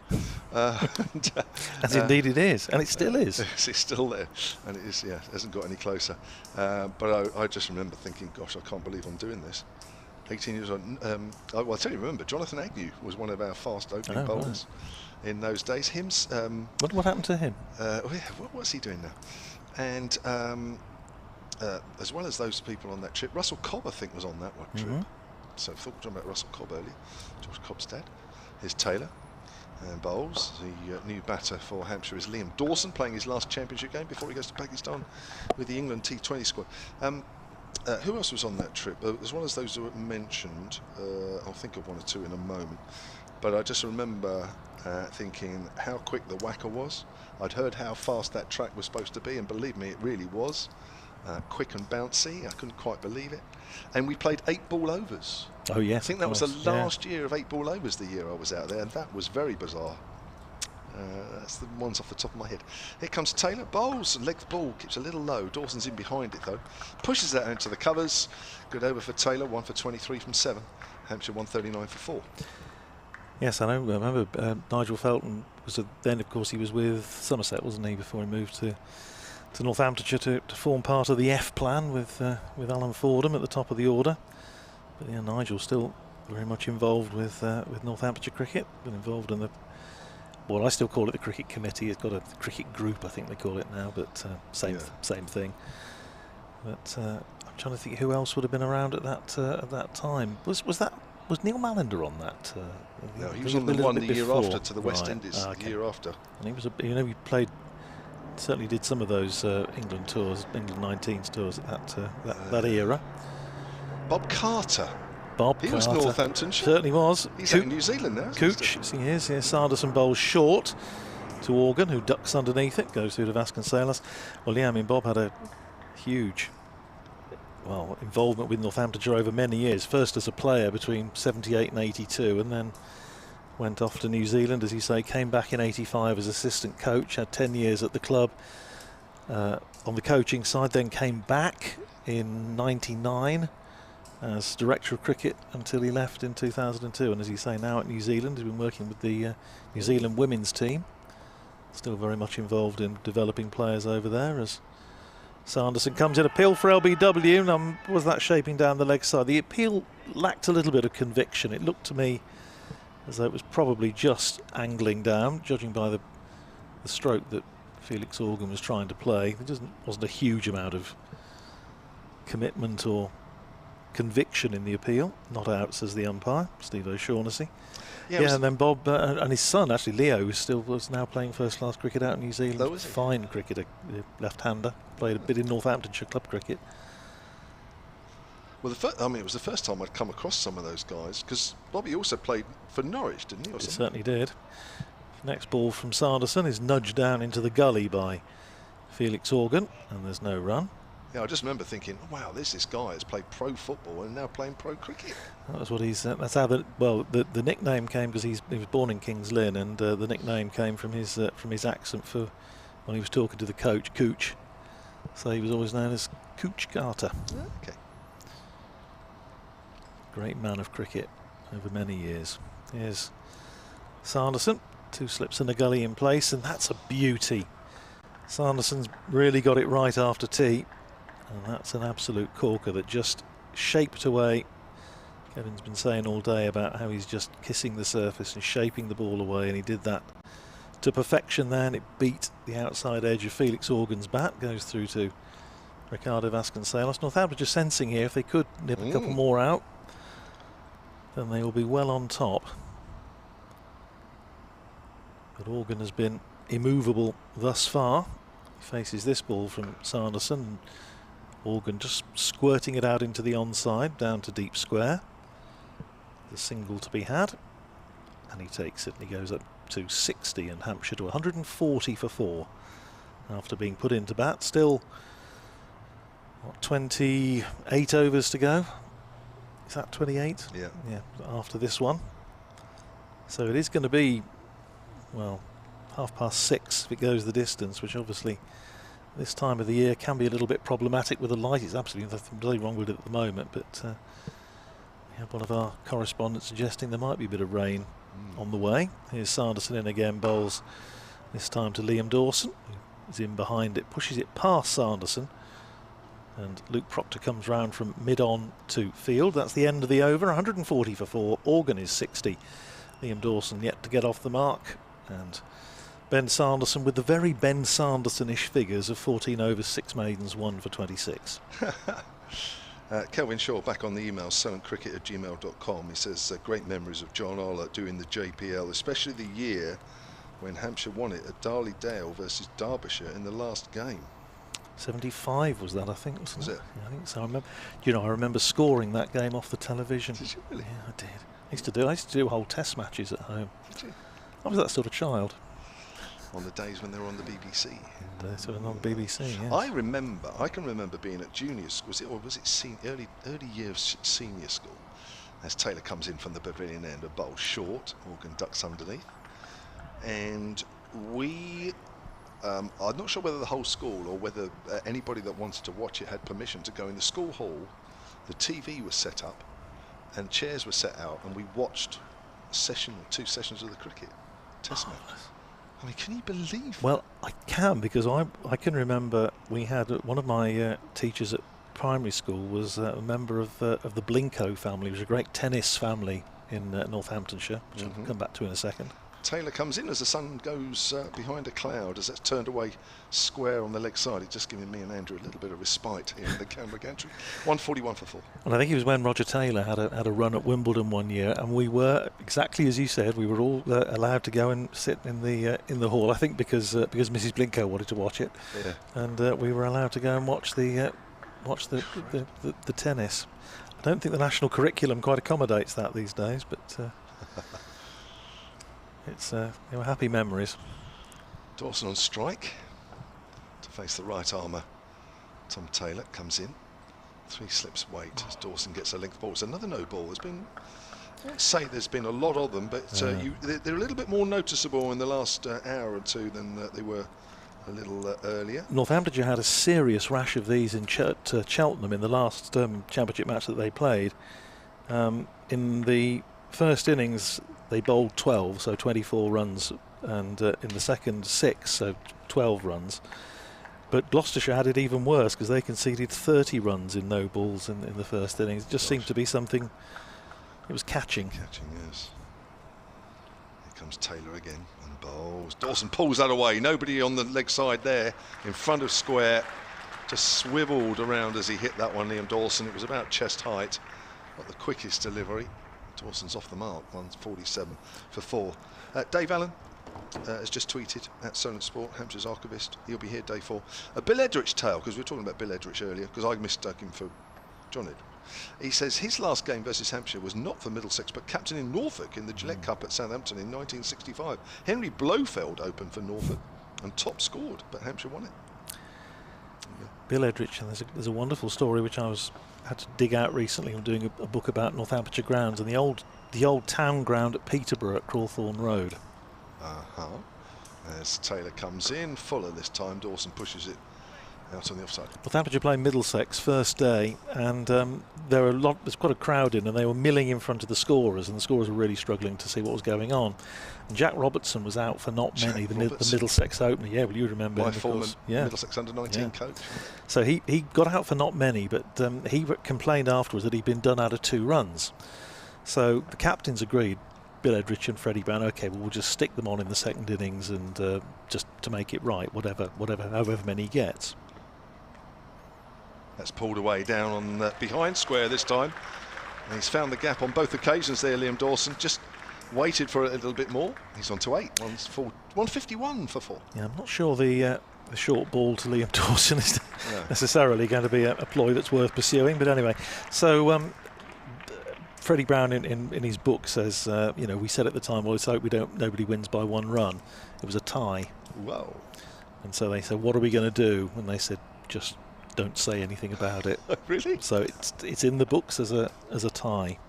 As indeed it is, and it still is. It's still there, and it is. Yeah, it hasn't got any closer. But I just remember thinking, gosh, I can't believe I'm doing this. 18 years old. I'll tell you, remember, Jonathan Agnew was one of our fast opening bowlers in those days. What happened to him? What's he doing now? And as well as those people on that trip, Russell Cobb, I think, was on that one trip. So I thought about Russell Cobb earlier, George Cobb's dad. Here's Taylor and bowls. The new batter for Hampshire is Liam Dawson, playing his last championship game before he goes to Pakistan with the England T20 squad. Who else was on that trip? As well as those who were mentioned, I'll think of 1 or 2 in a moment. But I just remember thinking how quick the whacker was. I'd heard how fast that track was supposed to be, and believe me, it really was. Quick and bouncy, I couldn't quite believe it. And we played 8-ball overs. Oh yes, I think that was the last year of 8-ball overs, the year I was out there, and that was very bizarre. That's the ones off the top of my head. Here comes Taylor, bowls, leg the ball, keeps a little low. Dawson's in behind it though. Pushes that into the covers. Good over for Taylor, 1 for 23 from 7. Hampshire 139 for 4. Yes, I know. I remember Nigel Felton was then, of course, he was with Somerset, wasn't he, before he moved to Northamptonshire to form part of the F plan with Alan Fordham at the top of the order. But yeah, Nigel's still very much involved with Northamptonshire cricket. Been involved in I still call it the cricket committee. It's got a cricket group, I think they call it now, but same thing. But I'm trying to think who else would have been around at that time. Was Neil Mallender on that? No, he was on the one the year after to the West Indies. The year after. And he was he played. Certainly did some of those England tours, England 19s tours at that era. Bob Carter. He was Northamptonshire. Certainly was. He's out in New Zealand now. Cooch, he is. Yeah, Sanderson bowls short to Organ, who ducks underneath it, goes through to Vasconcelos. Well, yeah, I mean, Bob had a huge involvement with Northamptonshire over many years. First as a player between 78 and 82, and then went off to New Zealand, as you say, came back in 85 as assistant coach, had 10 years at the club on the coaching side, then came back in 99 as director of cricket until he left in 2002. And as you say, now at New Zealand, he's been working with the New Zealand women's team, still very much involved in developing players over there. As Sanderson comes in, appeal for LBW, was that shaping down the leg side? The appeal lacked a little bit of conviction. It looked to me as though it was probably just angling down, judging by the stroke that Felix Organ was trying to play. There wasn't a huge amount of commitment or conviction in the appeal. Not out, says the umpire, Steve O'Shaughnessy. Yeah, and then Bob and his son, actually Leo, was now playing first-class cricket out in New Zealand. Oh, is he? Fine cricketer, left-hander. Played a bit in Northamptonshire club cricket. Well, it was the first time I'd come across some of those guys, because Bobby also played for Norwich, didn't he? He certainly did. Next ball from Sanderson is nudged down into the gully by Felix Organ, and there's no run. Yeah, I just remember thinking, oh, wow, this guy has played pro football and now playing pro cricket. That was what he's. That's how the nickname came, because he was born in Kings Lynn, and the nickname came from his accent for when he was talking to the coach, Cooch. So he was always known as Cooch Carter. Okay. Great man of cricket over many years. Here's Sanderson, 2 slips in the gully in place, and that's a beauty. Sanderson's really got it right after tea, and that's an absolute corker that just shaped away. Kevin's been saying all day about how he's just kissing the surface and shaping the ball away, and he did that to perfection there, and it beat the outside edge of Felix Organ's bat, goes through to Ricardo Vasconcelos. Northampton just sensing here, if they could nip a couple more out, then they will be well on top. But Organ has been immovable thus far. He faces this ball from Sanderson. Organ just squirting it out into the onside, down to deep square. The single to be had, and he takes it, and he goes up to 60, and Hampshire to 140 for 4 after being put into bat. Still, what, 28 overs to go? Is that 28? Yeah. Yeah, after this one. So it is going to be, well, 6:30 if it goes the distance, which obviously this time of the year can be a little bit problematic with the light. It's absolutely nothing wrong with it at the moment, but we have one of our correspondents suggesting there might be a bit of rain on the way. Here's Sanderson in again, bowls this time to Liam Dawson, who's in behind it, pushes it past Sanderson, and Luke Proctor comes round from mid-on to field. That's the end of the over. 140 for 4. Organ is 60. Liam Dawson yet to get off the mark, and Ben Sanderson with the very Ben Sanderson-ish figures of 14 overs, 6 maidens, 1 for 26. Kelvin Shaw back on the email, silentcricket@gmail.com. He says great memories of John Oller doing the JPL, especially the year when Hampshire won it at Darley Dale versus Derbyshire in the last game. 75 was that, I think, wasn't was it? it? Yeah, I think so. I remember scoring that game off the television. Did you really? Yeah, I did. I used to do whole test matches at home. Did you? I was that sort of child. On the days when they were on the BBC. And sort of on BBC, yes. I can remember being at junior school, was it early years senior school, as Taylor comes in from the pavilion end, a bowl short, Organ ducks underneath, and we, I'm not sure whether the whole school or whether anybody that wanted to watch it had permission to go in the school hall. The TV was set up and chairs were set out, and we watched a session or 2 sessions of the cricket test match. I mean, can you believe that? Well, I can, because I can remember we had one of my teachers at primary school was a member of the Blinko family. It was a great tennis family in Northamptonshire, which I'll come back to in a second. Taylor comes in as the sun goes behind a cloud, as it's turned away square on the leg side. It's just giving me and Andrew a little bit of respite here in the camera gantry. 141 for 4. Well, I think it was when Roger Taylor had a run at Wimbledon one year, and we were, exactly as you said, we were all allowed to go and sit in the hall. I think because Mrs. Blinko wanted to watch it, yeah. And we were allowed to go and watch the tennis. I don't think the national curriculum quite accommodates that these days, but. They were happy memories. Dawson on strike to face the right armour. Tom Taylor comes in. 3 slips wait as Dawson gets a length ball. It's another no ball. There's been, I won't say there's been a lot of them, but they're a little bit more noticeable in the last hour or 2 than they were a little earlier. Northamptonshire had a serious rash of these in Cheltenham in the last championship match that they played. In the first innings, they bowled 12, so 24 runs, and in the second 6, so 12 runs. But Gloucestershire had it even worse, because they conceded 30 runs in no balls in the first innings. It just seemed to be something, it was catching. Catching, yes. Here comes Taylor again, and Bowls. Dawson pulls that away. Nobody on the leg side there in front of square. Just swiveled around as he hit that one, Liam Dawson. It was about chest height. Not the quickest delivery. Dawson's off the mark. 147 for 4. Dave Allen has just tweeted at Solent Sport, Hampshire's archivist. He'll be here day 4. Bill Edrich tale, because we were talking about Bill Edrich earlier, because I mistook him for John Edrich. He says his last game versus Hampshire was not for Middlesex, but captain in Norfolk in the Gillette Cup at Southampton in 1965. Henry Blofeld opened for Norfolk and top scored, but Hampshire won it. Bill Edrich, and there's a wonderful story which I had to dig out recently. I'm doing a book about Northamptonshire grounds and the old town ground at Peterborough at Crawthorne Road. As Taylor comes in, Fuller this time. Dawson pushes it out on the offside. Northamptonshire playing Middlesex first day, and there's quite a crowd in, and they were milling in front of the scorers, and the scorers were really struggling to see what was going on. And Jack Robertson was out for not many, the Middlesex opener. Yeah, well, you remember my him, former Middlesex under-19 coach. So he got out for not many, but he complained afterwards that he'd been done out of 2 runs. So the captains agreed, Bill Edrich and Freddie Brown, okay, well, we'll just stick them on in the second innings and just to make it right, however many he gets. That's pulled away down on behind square this time. And he's found the gap on both occasions there, Liam Dawson. Just waited for it a little bit more. He's on to 8. 151 for 4. Yeah, I'm not sure the short ball to Liam Dawson is necessarily going to be a ploy that's worth pursuing. But anyway, so Freddie Brown in his book says, we said at the time, well, let's hope nobody wins by 1 run. It was a tie. Whoa. And so they said, what are we going to do? And they said, just don't say anything about it. Really? So it's in the books as a tie.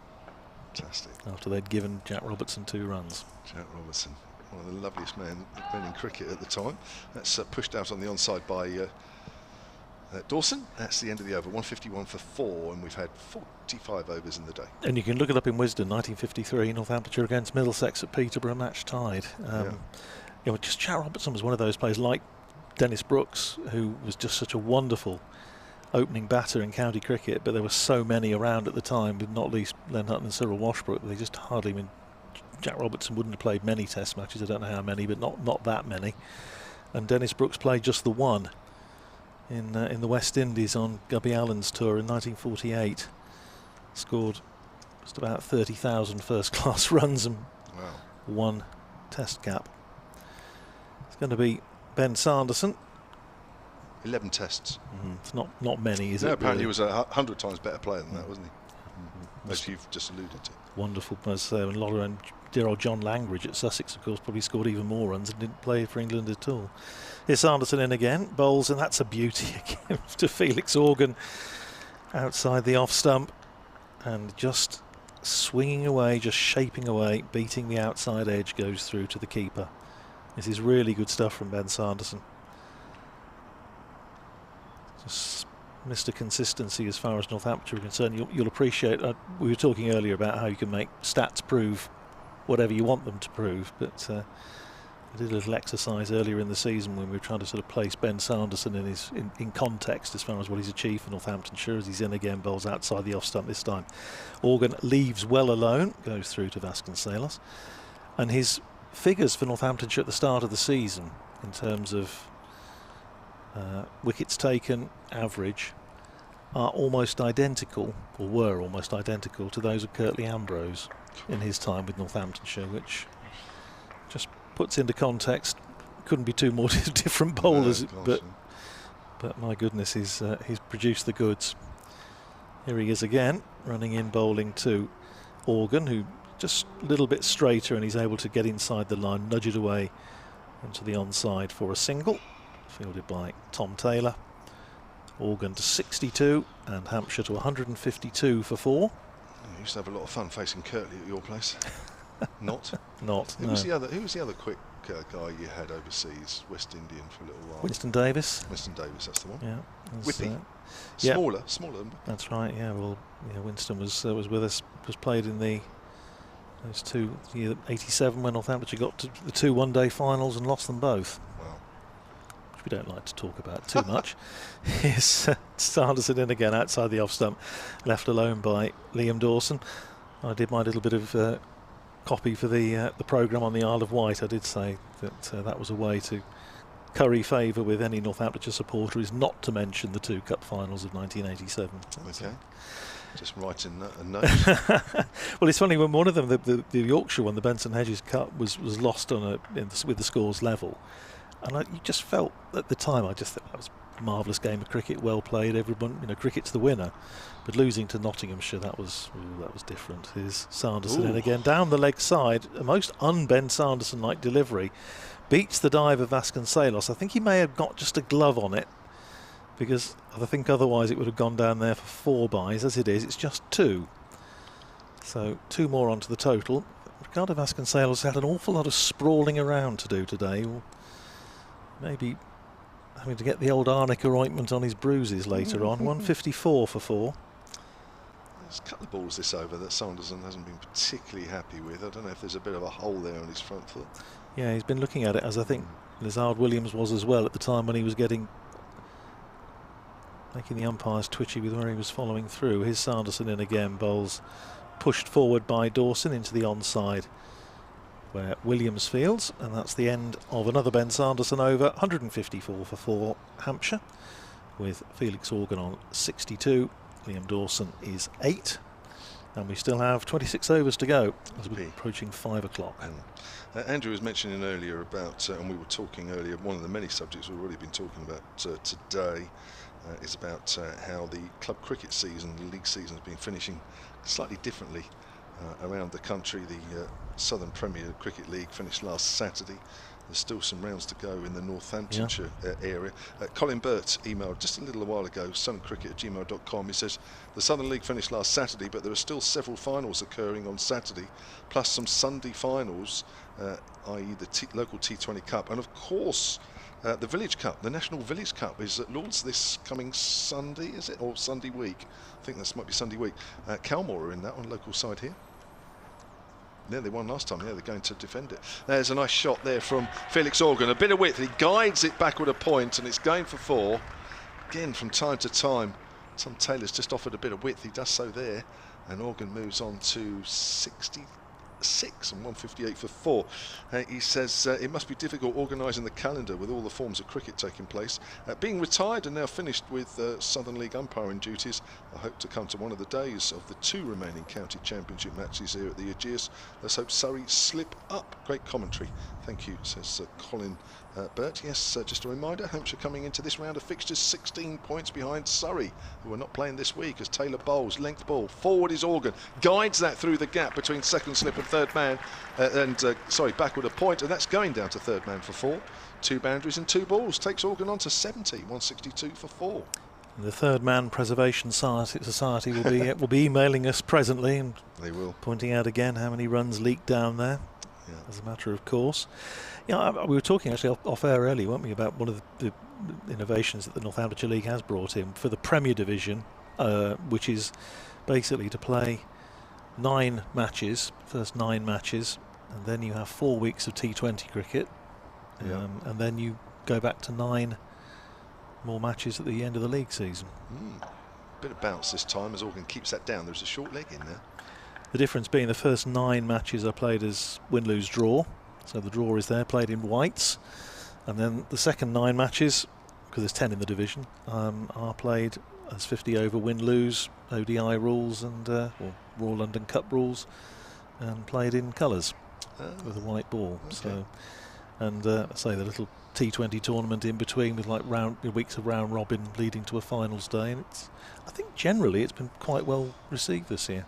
Fantastic. After they'd given Jack Robertson 2 runs. Jack Robertson, one of the loveliest men in cricket at the time. That's pushed out on the onside by Dawson. That's the end of the over. 151 for 4, and we've had 45 overs in the day. And you can look it up in Wisden, 1953, Northamptonshire against Middlesex at Peterborough, match tied. Just Jack Robertson was one of those players like Dennis Brooks, who was just such a wonderful opening batter in county cricket, but there were so many around at the time, with not least Len Hutton and Cyril Washbrook. They just hardly, Jack Robertson wouldn't have played many test matches, I don't know how many, but not that many. And Dennis Brooks played just the 1 in the West Indies on Gubby Allen's tour in 1948. Scored just about 30,000 first-class runs and 1 test cap. It's going to be Ben Sanderson. 11 tests. It's not many, is it? Apparently he was 100 times better player than that, wasn't he? As you've just alluded to. Wonderful. As and dear old John Langridge at Sussex, of course, probably scored even more runs and didn't play for England at all. Here's Sanderson in again, bowls, and that's a beauty again to Felix Organ outside the off stump, and just swinging away, just shaping away, beating the outside edge, goes through to the keeper. This is really good stuff from Ben Sanderson. Just Mr. Consistency as far as Northamptonshire are concerned. You'll appreciate, we were talking earlier about how you can make stats prove whatever you want them to prove, but I did a little exercise earlier in the season when we were trying to sort of place Ben Sanderson in context as far as what he's achieved for Northamptonshire, as he's in again, bowls outside the off stump this time. Organ leaves well alone, goes through to Vasconcelos, and his figures for Northamptonshire at the start of the season in terms of wickets taken average are almost identical, or were almost identical, to those of Curtly Ambrose in his time with Northamptonshire, which just puts into context, couldn't be 2 more different bowlers, but my goodness, he's produced the goods. Here he is again, running in, bowling to Organ, who just a little bit straighter, and he's able to get inside the line, nudge it away into the onside for a single, fielded by Tom Taylor. Organ to 62 and Hampshire to 152 for 4. You used to have a lot of fun facing Curtly at your place. Not. Who No. was the other quick guy you had overseas? West Indian for a little while. Winston Davis. Winston Davis, that's the one. Yeah. Whippy. Smaller than. That's right. Yeah. Well, Winston was with us. Was played in those 2, 87 when Northamptonshire got to the 2 one-day finals and lost them both. Wow. Which we don't like to talk about too much. Here's Sanderson in again outside the off stump, left alone by Liam Dawson. I did my little bit of copy for the programme on the Isle of Wight, I did say that that was a way to curry favour with any Northamptonshire supporter, is not to mention the 2 cup finals of 1987. Okay. Just writing a note. Well, it's funny, when one of them, the Yorkshire one, the Benson Hedges Cup, was lost on with the scores level, and you just felt at the time, I just thought that was a marvellous game of cricket, well played. Everyone, cricket's the winner, but losing to Nottinghamshire, that was different. Here's Sanderson in again down the leg side, a most un-Ben Sanderson-like delivery, beats the dive of Vasconcelos. I think he may have got just a glove on it, because I think otherwise it would have gone down there for 4 byes. As it is, it's just 2. So 2 more onto the total. Ricardo Vasconcelos had an awful lot of sprawling around to do today. Maybe having to get the old arnica ointment on his bruises later on. 154 for 4. There's a couple of balls this over that Sanderson hasn't been particularly happy with. I don't know if there's a bit of a hole there on his front foot. Yeah, he's been looking at it, as I think Lizard Williams was as well at the time, when he was making the umpires twitchy with where he was following through. Here's Sanderson in again, bowls pushed forward by Dawson into the onside where Williams fields, and that's the end of another Ben Sanderson over. 154 for 4 Hampshire, with Felix Organ on 62. Liam Dawson is 8, and we still have 26 overs to go as we're approaching 5 o'clock. Andrew was mentioning earlier about, and we were talking earlier, one of the many subjects we've already been talking about today is about how the club cricket season, the league season, has been finishing slightly differently around the country. The Southern Premier Cricket League finished last Saturday. There's still some rounds to go in the Northamptonshire area. Colin Burt emailed just a little while ago, southerncricket@gmail.com. He says the Southern League finished last Saturday, but there are still several finals occurring on Saturday, plus some Sunday finals, i.e. the local T20 Cup, and of course the Village Cup. The National Village Cup is at Lords this coming Sunday, is it? Or Sunday week? I think this might be Sunday week. Calmore are in that on local side here. Yeah, they won last time. Yeah, they're going to defend it. There's a nice shot there from Felix Organ. A bit of width. He guides it backward a point, and it's going for 4. Again, from time to time, Tom Taylor's just offered a bit of width. He does so there, and Organ moves on to 66 and 158 for 4. He says it must be difficult organising the calendar with all the forms of cricket taking place. Being retired and now finished with Southern League umpiring duties, I hope to come to one of the days of the 2 remaining county championship matches here at the Ageas. Let's hope Surrey slip up. Great commentary. Thank you, says Colin Burt. Yes, just a reminder, Hampshire coming into this round of fixtures 16 points behind Surrey, who are not playing this week, as Taylor bowls. Length ball. Forward is Organ. Guides that through the gap between second slip and third man, backward a point, and that's going down to third man for 4. 2 boundaries and 2 balls. Takes Organ on to 70. 162 for 4. The Third Man Preservation Society will be emailing us presently, and they will, pointing out again how many runs leaked down there. Yeah. As a matter of course. Yeah, we were talking actually off air earlier, weren't we, about one of the innovations that the Northamptonshire League has brought in for the Premier Division, which is basically to play 9 matches, first 9 matches, and then you have 4 weeks of T20 cricket, and then you go back to 9 more matches at the end of the league season. Bit of bounce this time as Organ keeps that down. There's a short leg in there. The difference being the first 9 matches are played as win-lose draw, so the draw is there, played in whites, and then the second 9 matches, because there's 10 in the division, are played as 50 over win-lose, ODI rules and or Royal London Cup rules, and played in colours with a white ball. Okay. So, and say the little T20 tournament in between with like weeks of round robin leading to a finals day, and I think generally it's been quite well received this year.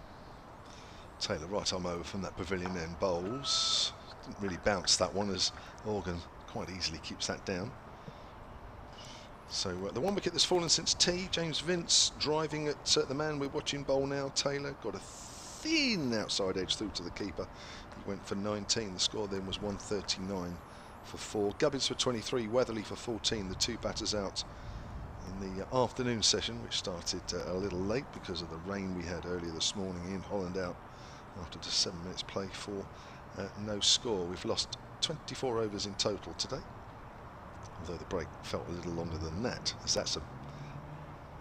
Taylor right arm over from that pavilion end, bowls. Didn't really bounce that one, as Organ quite easily keeps that down. So the 1 wicket that's fallen since tea, James Vince driving at the man we're watching bowl now. Taylor got a thin outside edge through to the keeper. He went for 19. The score then was 139 for 4. Gubbins for 23, Weatherly for 14. The 2 batters out in the afternoon session, which started a little late because of the rain we had earlier this morning. Ian Holland out after just 7 minutes play for no score. We've lost 24 overs in total today, although the break felt a little longer than that, as that's a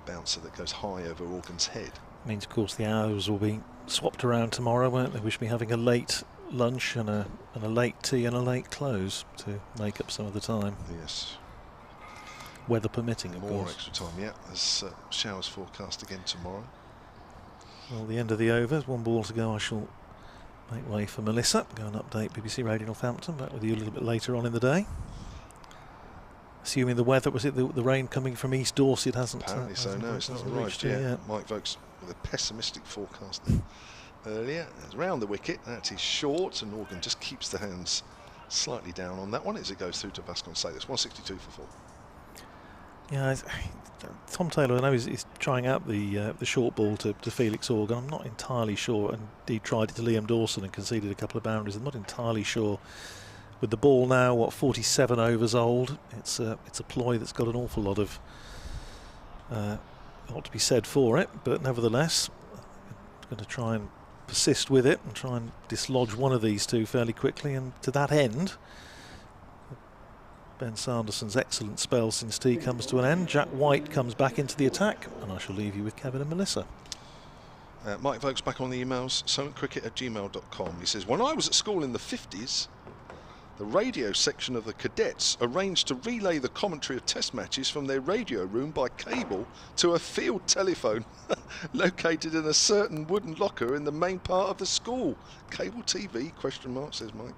bouncer that goes high over Organ's head. Means of course the hours will be swapped around tomorrow, won't they? We should be having a late lunch and a late tea and a late close to make up some of the time. Yes. Weather permitting, of More course. extra time, yeah. There's showers forecast again tomorrow. Well, the end of the over. 1 ball to go. I shall make way for Melissa. Go and update BBC Radio Northampton. Back with you a little bit later on in the day. Assuming the weather, was it the rain coming from East Dorset hasn't? Apparently so, no, it's not arrived yet. Mike Vokes with a pessimistic forecast there earlier. It's round the wicket, that is short, and Organ just keeps the hands slightly down on that one as it goes through to Vasconcelos. 162 for 4. Yeah, Tom Taylor, I know he's trying out the short ball to Felix Organ. I'm not entirely sure, and he tried it to Liam Dawson and conceded a couple of boundaries. I'm not entirely sure. With the ball now, 47 overs old, it's a ploy that's got an awful lot of ought to be said for it, but nevertheless, I'm going to try and persist with it and try and dislodge one of these two fairly quickly. And to that end, Ben Sanderson's excellent spell since tea comes to an end. Jack White comes back into the attack, and I shall leave you with Kevin and Melissa. Mike Vokes back on the emails, solentcricket@gmail.com. He says, when I was at school in the 50s, the radio section of the cadets arranged to relay the commentary of test matches from their radio room by cable to a field telephone located in a certain wooden locker in the main part of the school. Cable TV, ? Says Mike.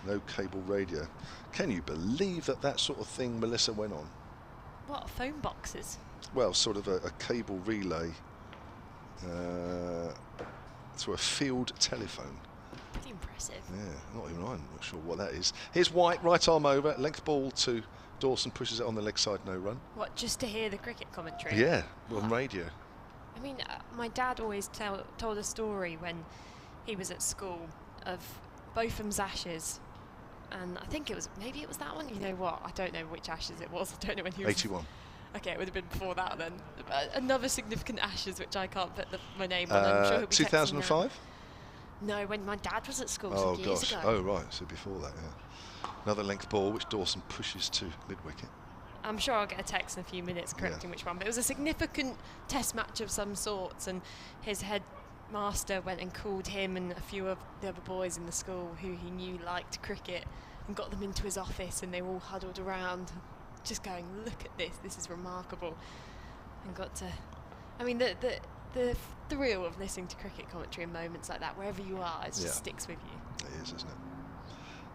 No cable radio. Can you believe that sort of thing, Melissa, went on? What, phone boxes? Well, sort of a cable relay to a field telephone. Pretty impressive. Yeah, not even I'm not sure what that is. Here's White, right arm over, length ball to Dawson, pushes it on the leg side, no run. What, just to hear the cricket commentary? Yeah, on radio. I mean, my dad always told a story when he was at school of Botham's Ashes, and I think maybe it was that one. You know what? I don't know which Ashes it was. I don't know when he was. 81. Okay, it would have been before that then. Another significant Ashes, which I can't put my name on. I'm sure he'll be 2005? No, when my dad was at school Oh some years gosh. ago. Oh right, so before that, yeah. Another length ball which Dawson pushes to mid-wicket. I'm sure I'll get a text in a few minutes correcting which one, but it was a significant test match of some sorts, and his headmaster went and called him and a few of the other boys in the school who he knew liked cricket and got them into his office, and they were all huddled around just going, look at this is remarkable. And got to, I mean, the thrill of listening to cricket commentary in moments like that, wherever you are, it just sticks with you. It is, isn't it?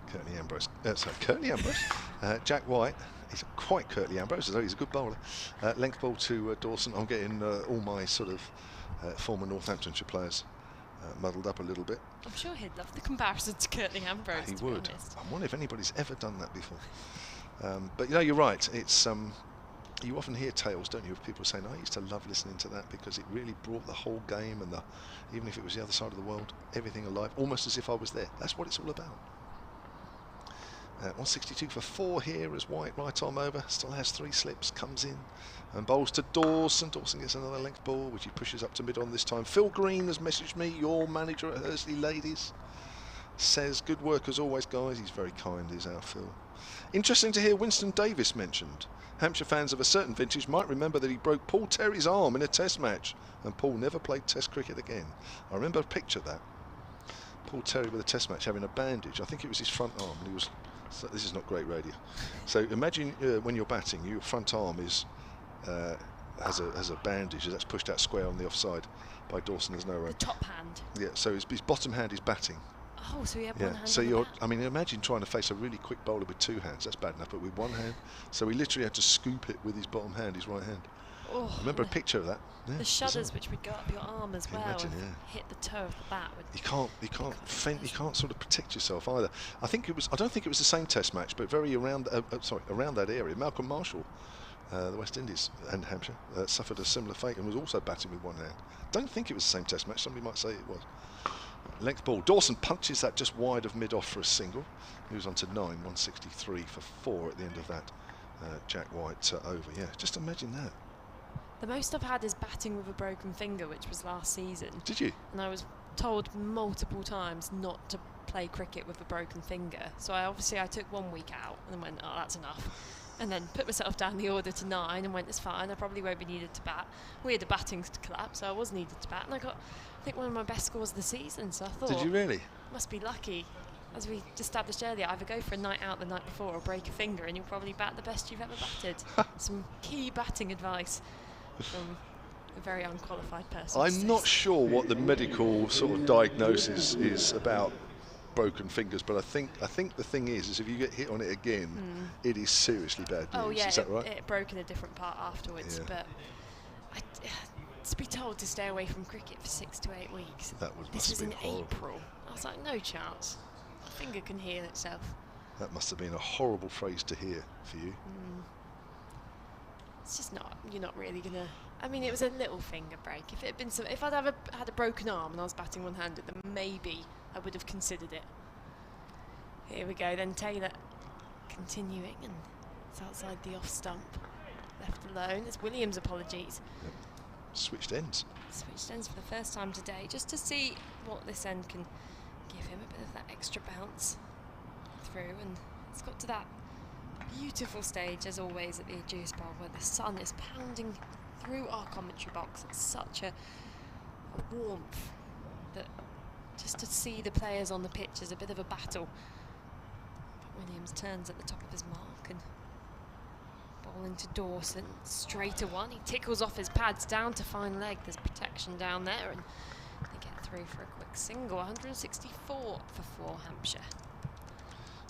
Curtly Ambrose. Curtly Ambrose. Jack White. He's quite Curtly Ambrose, as though he's a good bowler. Length ball to Dawson. I'm getting all my sort of former Northamptonshire players muddled up a little bit. I'm sure he'd love the comparison to Curtly Ambrose. He to would. Be honest. I wonder if anybody's ever done that before. But you know, you're right. It's you often hear tales, don't you, of people saying, I used to love listening to that because it really brought the whole game and even if it was the other side of the world, everything alive, almost as if I was there. That's what it's all about. 162 for 4 here as White, right arm over, still has 3 slips, comes in and bowls to Dawson. Dawson gets another length ball, which he pushes up to mid on this time. Phil Green has messaged me, your manager at Hursley Ladies. Says, good work as always, guys. He's very kind, is our Phil. Interesting to hear Winston Davis mentioned. Hampshire fans of a certain vintage might remember that he broke Paul Terry's arm in a test match, and Paul never played test cricket again. I remember a picture of that. Paul Terry with a test match having a bandage. I think it was his front arm, and he was... So this is not great radio. So imagine when you're batting, your front arm is has a bandage that's pushed out square on the offside by Dawson. There's no room. The top hand. Yeah, so his bottom hand is batting. Oh, so he had one hand. So on I mean, imagine trying to face a really quick bowler with 2 hands. That's bad enough, but with 1 hand. So he literally had to scoop it with his bottom hand, his right hand. Oh, I remember a picture of that. Yeah, the shudders which would go up your arm as well. Imagine, hit the toe of the bat. You can't sort of protect yourself either. I don't think it was the same test match, but around that area. Malcolm Marshall, the West Indies and Hampshire, suffered a similar fate and was also batting with 1 hand. Don't think it was the same test match. Somebody might say it was. Length ball. Dawson punches that just wide of mid-off for a single. He was on to 9, 163 for 4 at the end of that. Jack White over. Yeah, just imagine that. The most I've had is batting with a broken finger, which was last season. Did you? And I was told multiple times not to play cricket with a broken finger. So I took 1 week out and then went, oh, that's enough. And then put myself down the order to 9 and went, it's fine, I probably won't be needed to bat. We had a batting collapse, so I was needed to bat. And I got, I think, one of my best scores of the season. So I thought, did you really? Must be lucky. as we established earlier, either go for a night out the night before or break a finger and you'll probably bat the best you've ever batted. Some key batting advice from a very unqualified person. I'm not sure what the medical sort of diagnosis is about broken fingers, but I think the thing is if you get hit on it again, it is seriously bad news. Oh yeah, is that right? It broke in a different part afterwards, Yeah. but to be told to stay away from cricket for 6 to 8 weeks. This was in horrible. April. I was like, no chance. My finger can heal itself. That must have been a horrible phrase to hear for you. It's just not. You're not really gonna. I mean, it was a little finger break. If it had been if I'd ever had a broken arm and I was batting one-handed, then maybe I would have considered it. Here we go. Then Taylor continuing, and it's outside the off stump, left alone. It's Williams' apologies. Yep. Switched ends. Switched ends for the first time today, just to see what this end can give him a bit of that extra bounce through, and it's got to that beautiful stage as always at the Ageas Bowl where the sun is pounding through our commentary box. It's such a warmth that just to see the players on the pitch is a bit of a battle. But Williams turns at the top of his mark and bowling to Dawson, straight a one. He tickles off his pads down to fine leg. There's protection down there, and they get through for a quick single. 164 for 4 Hampshire.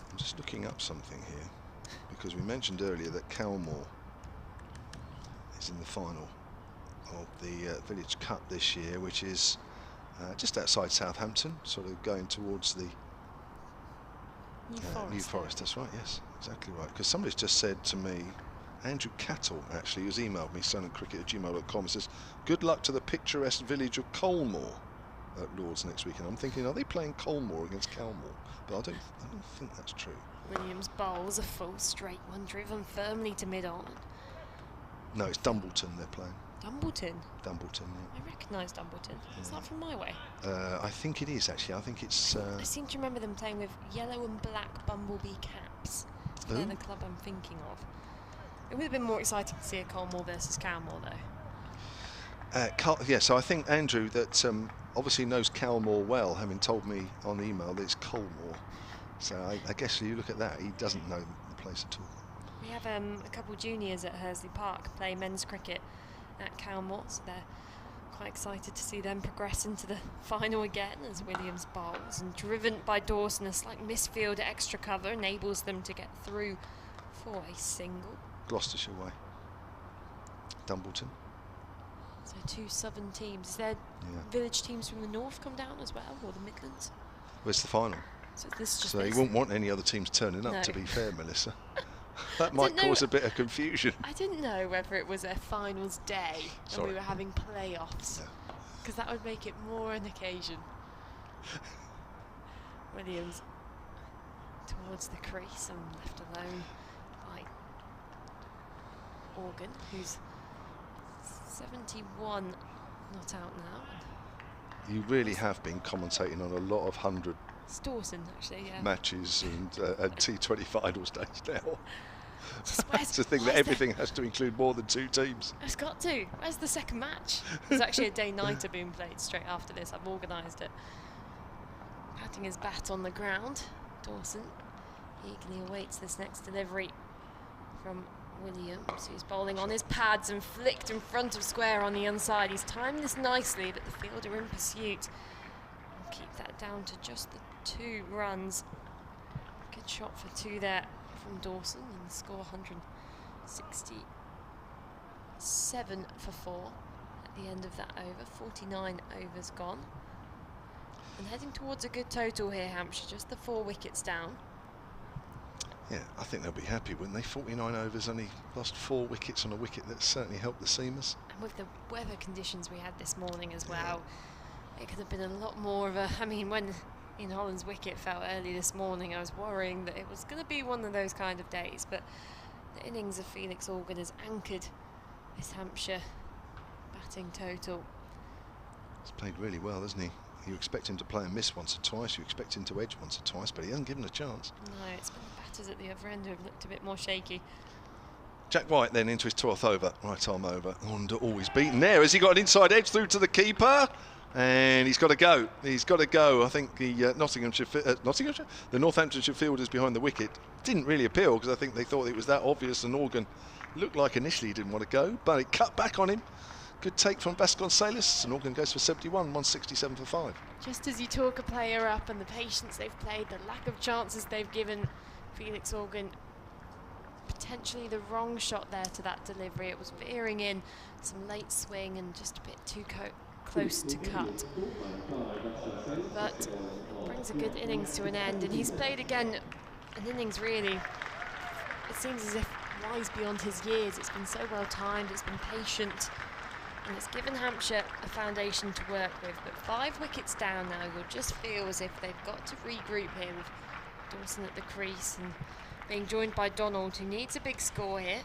I'm just looking up something here because we mentioned earlier that Calmore is in the final of the Village Cup this year, which is just outside Southampton, sort of going towards the New Forest. That's right, yes, exactly right. Because somebody's just said to me, Andrew Cattle actually, who's emailed me, sonandcricket@gmail.com, says, good luck to the picturesque village of Colmore at Lord's next weekend. I'm thinking, are they playing Colmore against Calmore? But I don't think that's true. Williams bowls a full straight one, driven firmly to mid-on. No, it's Dumbleton they're playing. Dumbleton? Dumbleton, yeah. I recognise Dumbleton. Is that from my way? I think it is, actually. I think it's... I seem to remember them playing with yellow and black bumblebee caps. They're the club I'm thinking of. It would have been more exciting to see a Colmore versus Calmore, though. Yeah, so I think Andrew that obviously knows Calmore well, having told me on email that it's Colmore. So I guess you look at that, he doesn't know the place at all. We have a couple juniors at Hursley Park play men's cricket at Calmore, so they're quite excited to see them progress into the final again as Williams bowls, and driven by Dawson, a slight misfield extra cover enables them to get through for a single. Gloucestershire way. Dumbleton. So 2 southern teams. Is there village teams from the north come down as well, or the Midlands? Where's the final? So you won't want any other teams turning up, to be fair, Melissa. That might cause a bit of confusion. I didn't know whether it was a finals day and we were having playoffs, because that would make it more an occasion. Williams towards the crease and left alone by Organ, who's 71 not out now. You really have been commentating on a lot of 100 Dawson, actually, yeah. matches and T20 finals days now. That's the thing, that everything has to include more than 2 teams. It's got to. Where's the second match? There's actually a day-nighter being played straight after this. I've organised it. Patting his bat on the ground. Dawson eagerly awaits this next delivery from Williams, who's bowling on his pads and flicked in front of square on the inside. He's timed this nicely, but the fielder in pursuit will keep that down to just the 2 runs. Good shot for 2 there from Dawson, and the score 167 for 4 at the end of that over. 49 overs gone, and heading towards a good total here, Hampshire. Just the 4 wickets down. Yeah, I think they'll be happy, wouldn't they? 49 overs, only lost 4 wickets on a wicket that certainly helped the seamers. And with the weather conditions we had this morning as well, it could have been a lot more of a... I mean, when Ian Holland's wicket fell early this morning, I was worrying that it was going to be one of those kind of days, but the innings of Felix Organ has anchored this Hampshire batting total. He's played really well, hasn't he? You expect him to play and miss once or twice, you expect him to edge once or twice, but he hasn't given a chance. No, it's been the batters at the other end who have looked a bit more shaky. Jack White then into his 12th over, right arm over, and always beaten there. Has he got an inside edge through to the keeper? And he's got to go. He's got to go. I think the the Northamptonshire fielders behind the wicket didn't really appeal because I think they thought it was that obvious, and Organ looked like initially he didn't want to go, but it cut back on him. Good take from Vasconcelos, and Organ goes for 71, 167 for 5. Just as you talk a player up and the patience they've played, the lack of chances they've given Felix Organ, potentially the wrong shot there to that delivery. It was veering in, some late swing and just a bit too close to cut. But brings a good innings to an end, and he's played again an innings really, it seems as if wise beyond his years. It's been so well timed, it's been patient, and it's given Hampshire a foundation to work with. But 5 wickets down now, you'll just feel as if they've got to regroup here with Dawson at the crease and being joined by Donald, who needs a big score here,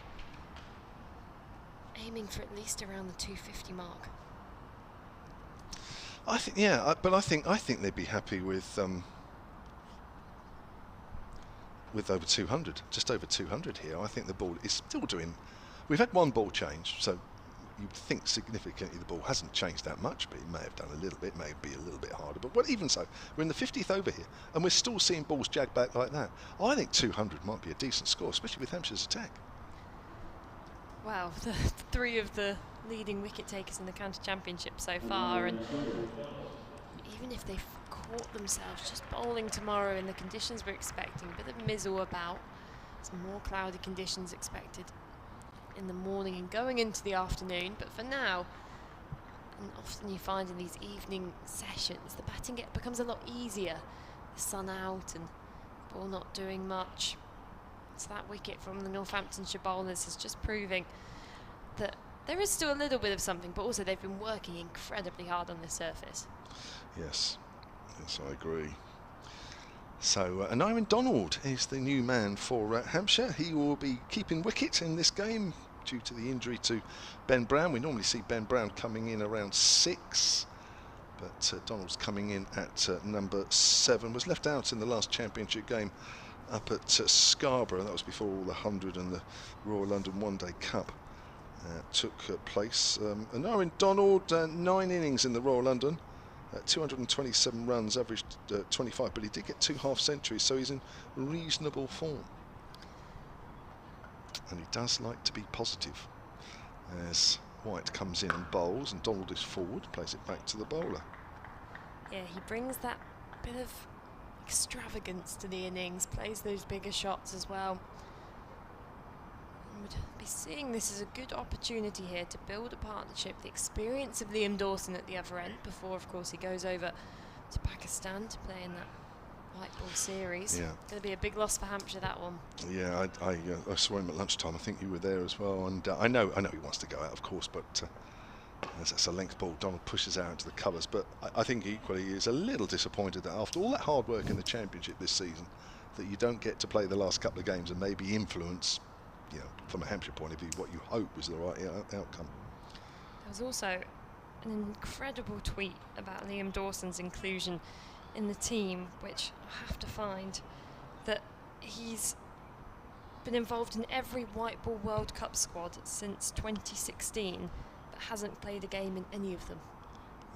aiming for at least around the 250 mark. I think, yeah, but I think they'd be happy with over 200, just over 200 here. I think the ball is still doing. We've had one ball change, so you'd think significantly the ball hasn't changed that much, but it may have done a little bit, may be a little bit harder. But even so, we're in the 50th over here, and we're still seeing balls jag back like that. I think 200 might be a decent score, especially with Hampshire's attack. Wow, 3 of the leading wicket takers in the county championship so far, and even if they've caught themselves just bowling tomorrow in the conditions we're expecting, a bit of mizzle about, some more cloudy conditions expected in the morning and going into the afternoon. But for now, and often you find in these evening sessions, the batting becomes a lot easier. The sun out and the ball not doing much. So that wicket from the Northamptonshire bowlers is just proving that there is still a little bit of something, but also they've been working incredibly hard on this surface. Yes, I agree. So, and Aaron Donald is the new man for Hampshire. He will be keeping wicket in this game due to the injury to Ben Brown. We normally see Ben Brown coming in around 6, but Donald's coming in at number 7. Was left out in the last championship game up at Scarborough. That was before all the 100 and the Royal London One Day Cup took place. And Aaron Donald, 9 innings in the Royal London. 227 runs, averaged 25, but he did get 2 half centuries, so he's in reasonable form. And he does like to be positive. As White comes in and bowls, and Donald is forward, plays it back to the bowler. Yeah, he brings that bit of extravagance to the innings, plays those bigger shots as well. Would be seeing this as a good opportunity here to build a partnership. The experience of Liam Dawson at the other end before, of course, he goes over to Pakistan to play in that white ball series. Yeah, going to be a big loss for Hampshire, that one. Yeah, I saw him at lunchtime. I think you were there as well, and I know he wants to go out, of course, but as it's a length ball, Donald pushes out into the covers. But I think equally he is a little disappointed that after all that hard work in the championship this season, that you don't get to play the last couple of games and maybe influence, you know, from a Hampshire point of view, what you hope was the right outcome. There was also an incredible tweet about Liam Dawson's inclusion in the team, which I have to find that he's been involved in every White Ball World Cup squad since 2016, but hasn't played a game in any of them.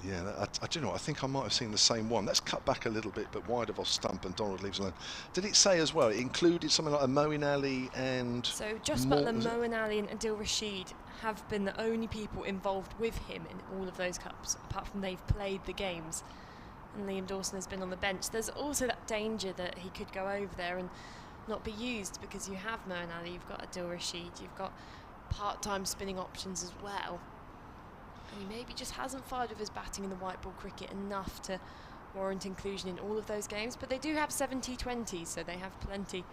Yeah, I do know. I think I might have seen the same one. That's cut back a little bit, but wide of off stump, and Donald leaves alone. Did it say as well? It included something like a Moeen Ali and. So Joss Butler, Moeen Ali, and Adil Rashid have been the only people involved with him in all of those cups, apart from they've played the games. And Liam Dawson has been on the bench. There's also that danger that he could go over there and not be used because you have Moeen Ali, you've got Adil Rashid, you've got part-time spinning options as well. And he maybe just hasn't fired with his batting in the white ball cricket enough to warrant inclusion in all of those games. But they do have 7 T20s, so they have plenty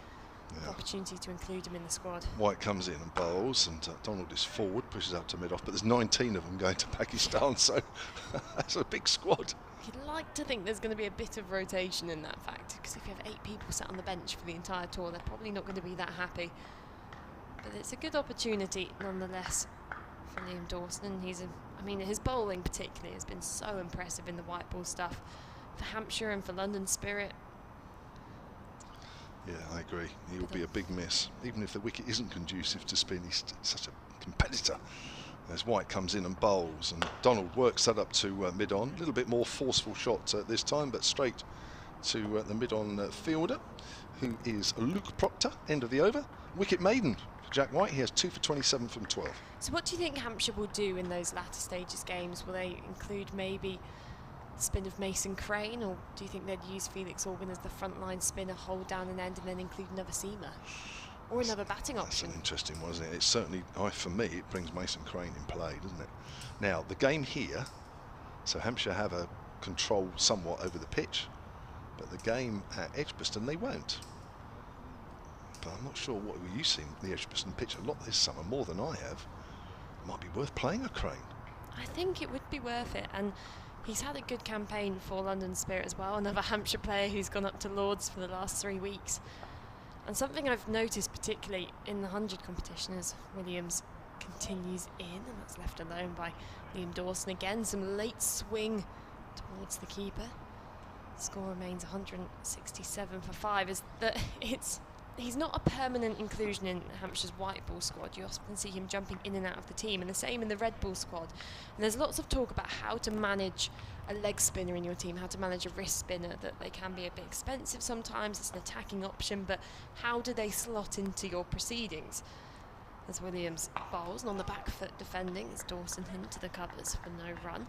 of opportunity to include him in the squad. White comes in and bowls, and Donald is forward, pushes up to mid-off, but there's 19 of them going to Pakistan, so that's a big squad. You'd like to think there's going to be a bit of rotation in that fact, because if you have 8 people sat on the bench for the entire tour, they're probably not going to be that happy. But it's a good opportunity nonetheless for Liam Dawson. I mean, his bowling particularly has been so impressive in the white ball stuff for Hampshire and for London Spirit. Yeah, I agree. He will be a big miss. Even if the wicket isn't conducive to spin, he's such a competitor. As White comes in and bowls, and Donald works that up to mid-on. A little bit more forceful shot this time, but straight to the mid-on fielder, who is Luke Proctor. End of the over. Wicket maiden for Jack White. He has 2 for 27 from 12. So what do you think Hampshire will do in those latter stages games? Will they include maybe the spin of Mason Crane, or do you think they'd use Felix Orban as the frontline spinner, hold down an end, and then include another seamer? Or another batting option? That's an interesting one, isn't it? It's certainly, for me, it brings Mason Crane in play, doesn't it? Now, the game here, so Hampshire have a control somewhat over the pitch, but the game at Edgbaston, they won't. But I'm not sure what you've seen the Edgbaston pitch a lot this summer, more than I have. It might be worth playing a Crane. I think it would be worth it, and he's had a good campaign for London Spirit as well. Another Hampshire player who's gone up to Lords for the last 3 weeks. And something I've noticed particularly in the 100 competition as Williams continues in, and that's left alone by Liam Dawson again. Some late swing towards the keeper. Score remains 167 for 5. Is that he's not a permanent inclusion in Hampshire's white ball squad. You often see him jumping in and out of the team, and the same in the red ball squad. And there's lots of talk about how to manage a leg spinner in your team, how to manage a wrist spinner, that they can be a bit expensive sometimes. It's an attacking option, but how do they slot into your proceedings? As Williams bowls, and on the back foot defending, as Dawson into the covers for no run.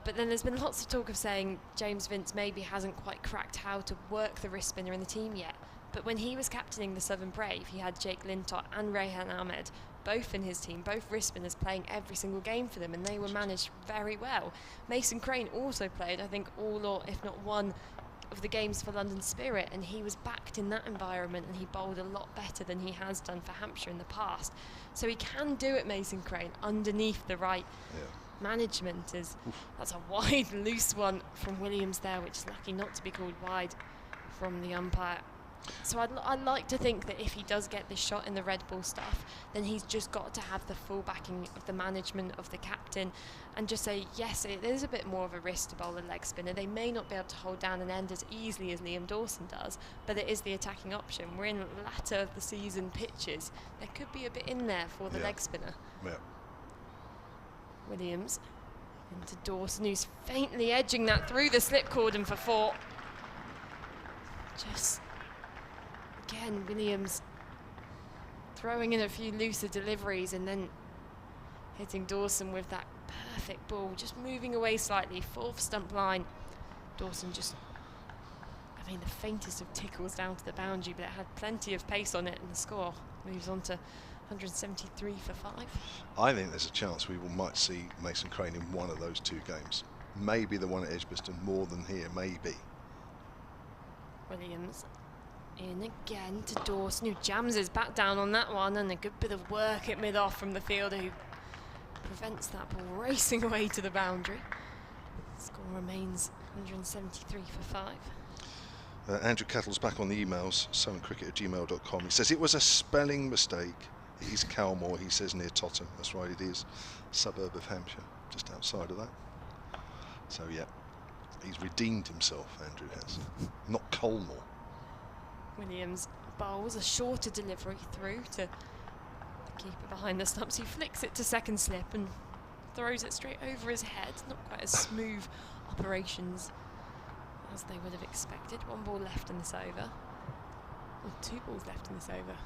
But then there's been lots of talk of saying James Vince maybe hasn't quite cracked how to work the wrist spinner in the team yet. But when he was captaining the Southern Brave, he had Jake Lintott and Rayhan Ahmed both in his team, both wrist spinners playing every single game for them, and they were managed very well. Mason Crane also played, I think, all or if not one of the games for London Spirit, and he was backed in that environment, and he bowled a lot better than he has done for Hampshire in the past. So he can do it, Mason Crane, underneath the right management. That's a wide, loose one from Williams there, which is lucky not to be called wide from the umpire. So I'd like to think that if he does get this shot in the red ball stuff, then he's just got to have the full backing of the management, of the captain, and just say, yes, it is a bit more of a risk to bowl a leg spinner. They may not be able to hold down an end as easily as Liam Dawson does, but it is the attacking option. We're in the latter of the season pitches. There could be a bit in there for the leg spinner. Yeah. Williams into Dawson, who's faintly edging that through the slip cordon for 4. Just again, Williams throwing in a few looser deliveries and then hitting Dawson with that perfect ball, just moving away slightly, 4th stump line. Dawson just, the faintest of tickles down to the boundary, but it had plenty of pace on it, and the score moves on to 173 for 5. I think there's a chance we might see Mason Crane in one of those 2 games. Maybe the one at Edgbaston more than here, maybe. Williams in again to Dawson, who jams his bat down on that one, and a good bit of work at mid-off from the fielder, who prevents that ball racing away to the boundary. Score remains 173 for 5. Andrew Cattle's back on the emails, solentcricket@gmail.com. He says it was a spelling mistake. It is Calmore, he says, near Totton. That's right, it is. Suburb of Hampshire, just outside of that. So yeah, he's redeemed himself, Andrew has. Not Colmore. Williams bowls a shorter delivery through to the keeper behind the stumps. He flicks it to second slip and throws it straight over his head. Not quite as smooth operations as they would have expected. 1 ball left in this over. Or 2 balls left in this over.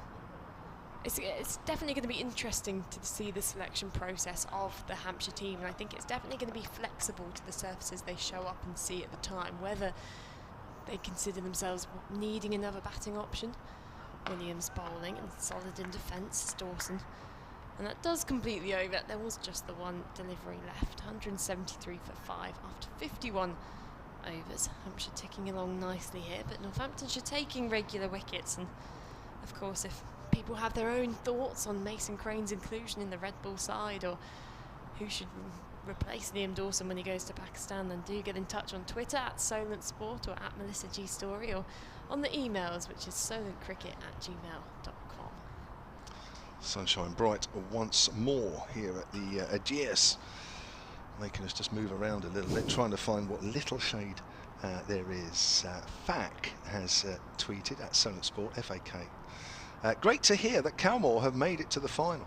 It's definitely going to be interesting to see the selection process of the Hampshire team, and I think it's definitely going to be flexible to the surfaces they show up and see at the time, whether they consider themselves needing another batting option. Williams bowling and solid in defence, Dawson. And that does complete the over. There was just the 1 delivery left. 173 for 5 after 51 overs. Hampshire ticking along nicely here, but Northamptonshire taking regular wickets. And of course, if people have their own thoughts on Mason Crane's inclusion in the red ball side, or who should replace Liam Dawson when he goes to Pakistan, then do get in touch on Twitter @SolentSport or @MelissaGStory, or on the emails, which is solentcricket@gmail.com. Sunshine bright once more here at the Ageas, making us just move around a little bit, trying to find what little shade there is. Fack has tweeted @SolentSport, FAK. Great to hear that Calmore have made it to the final.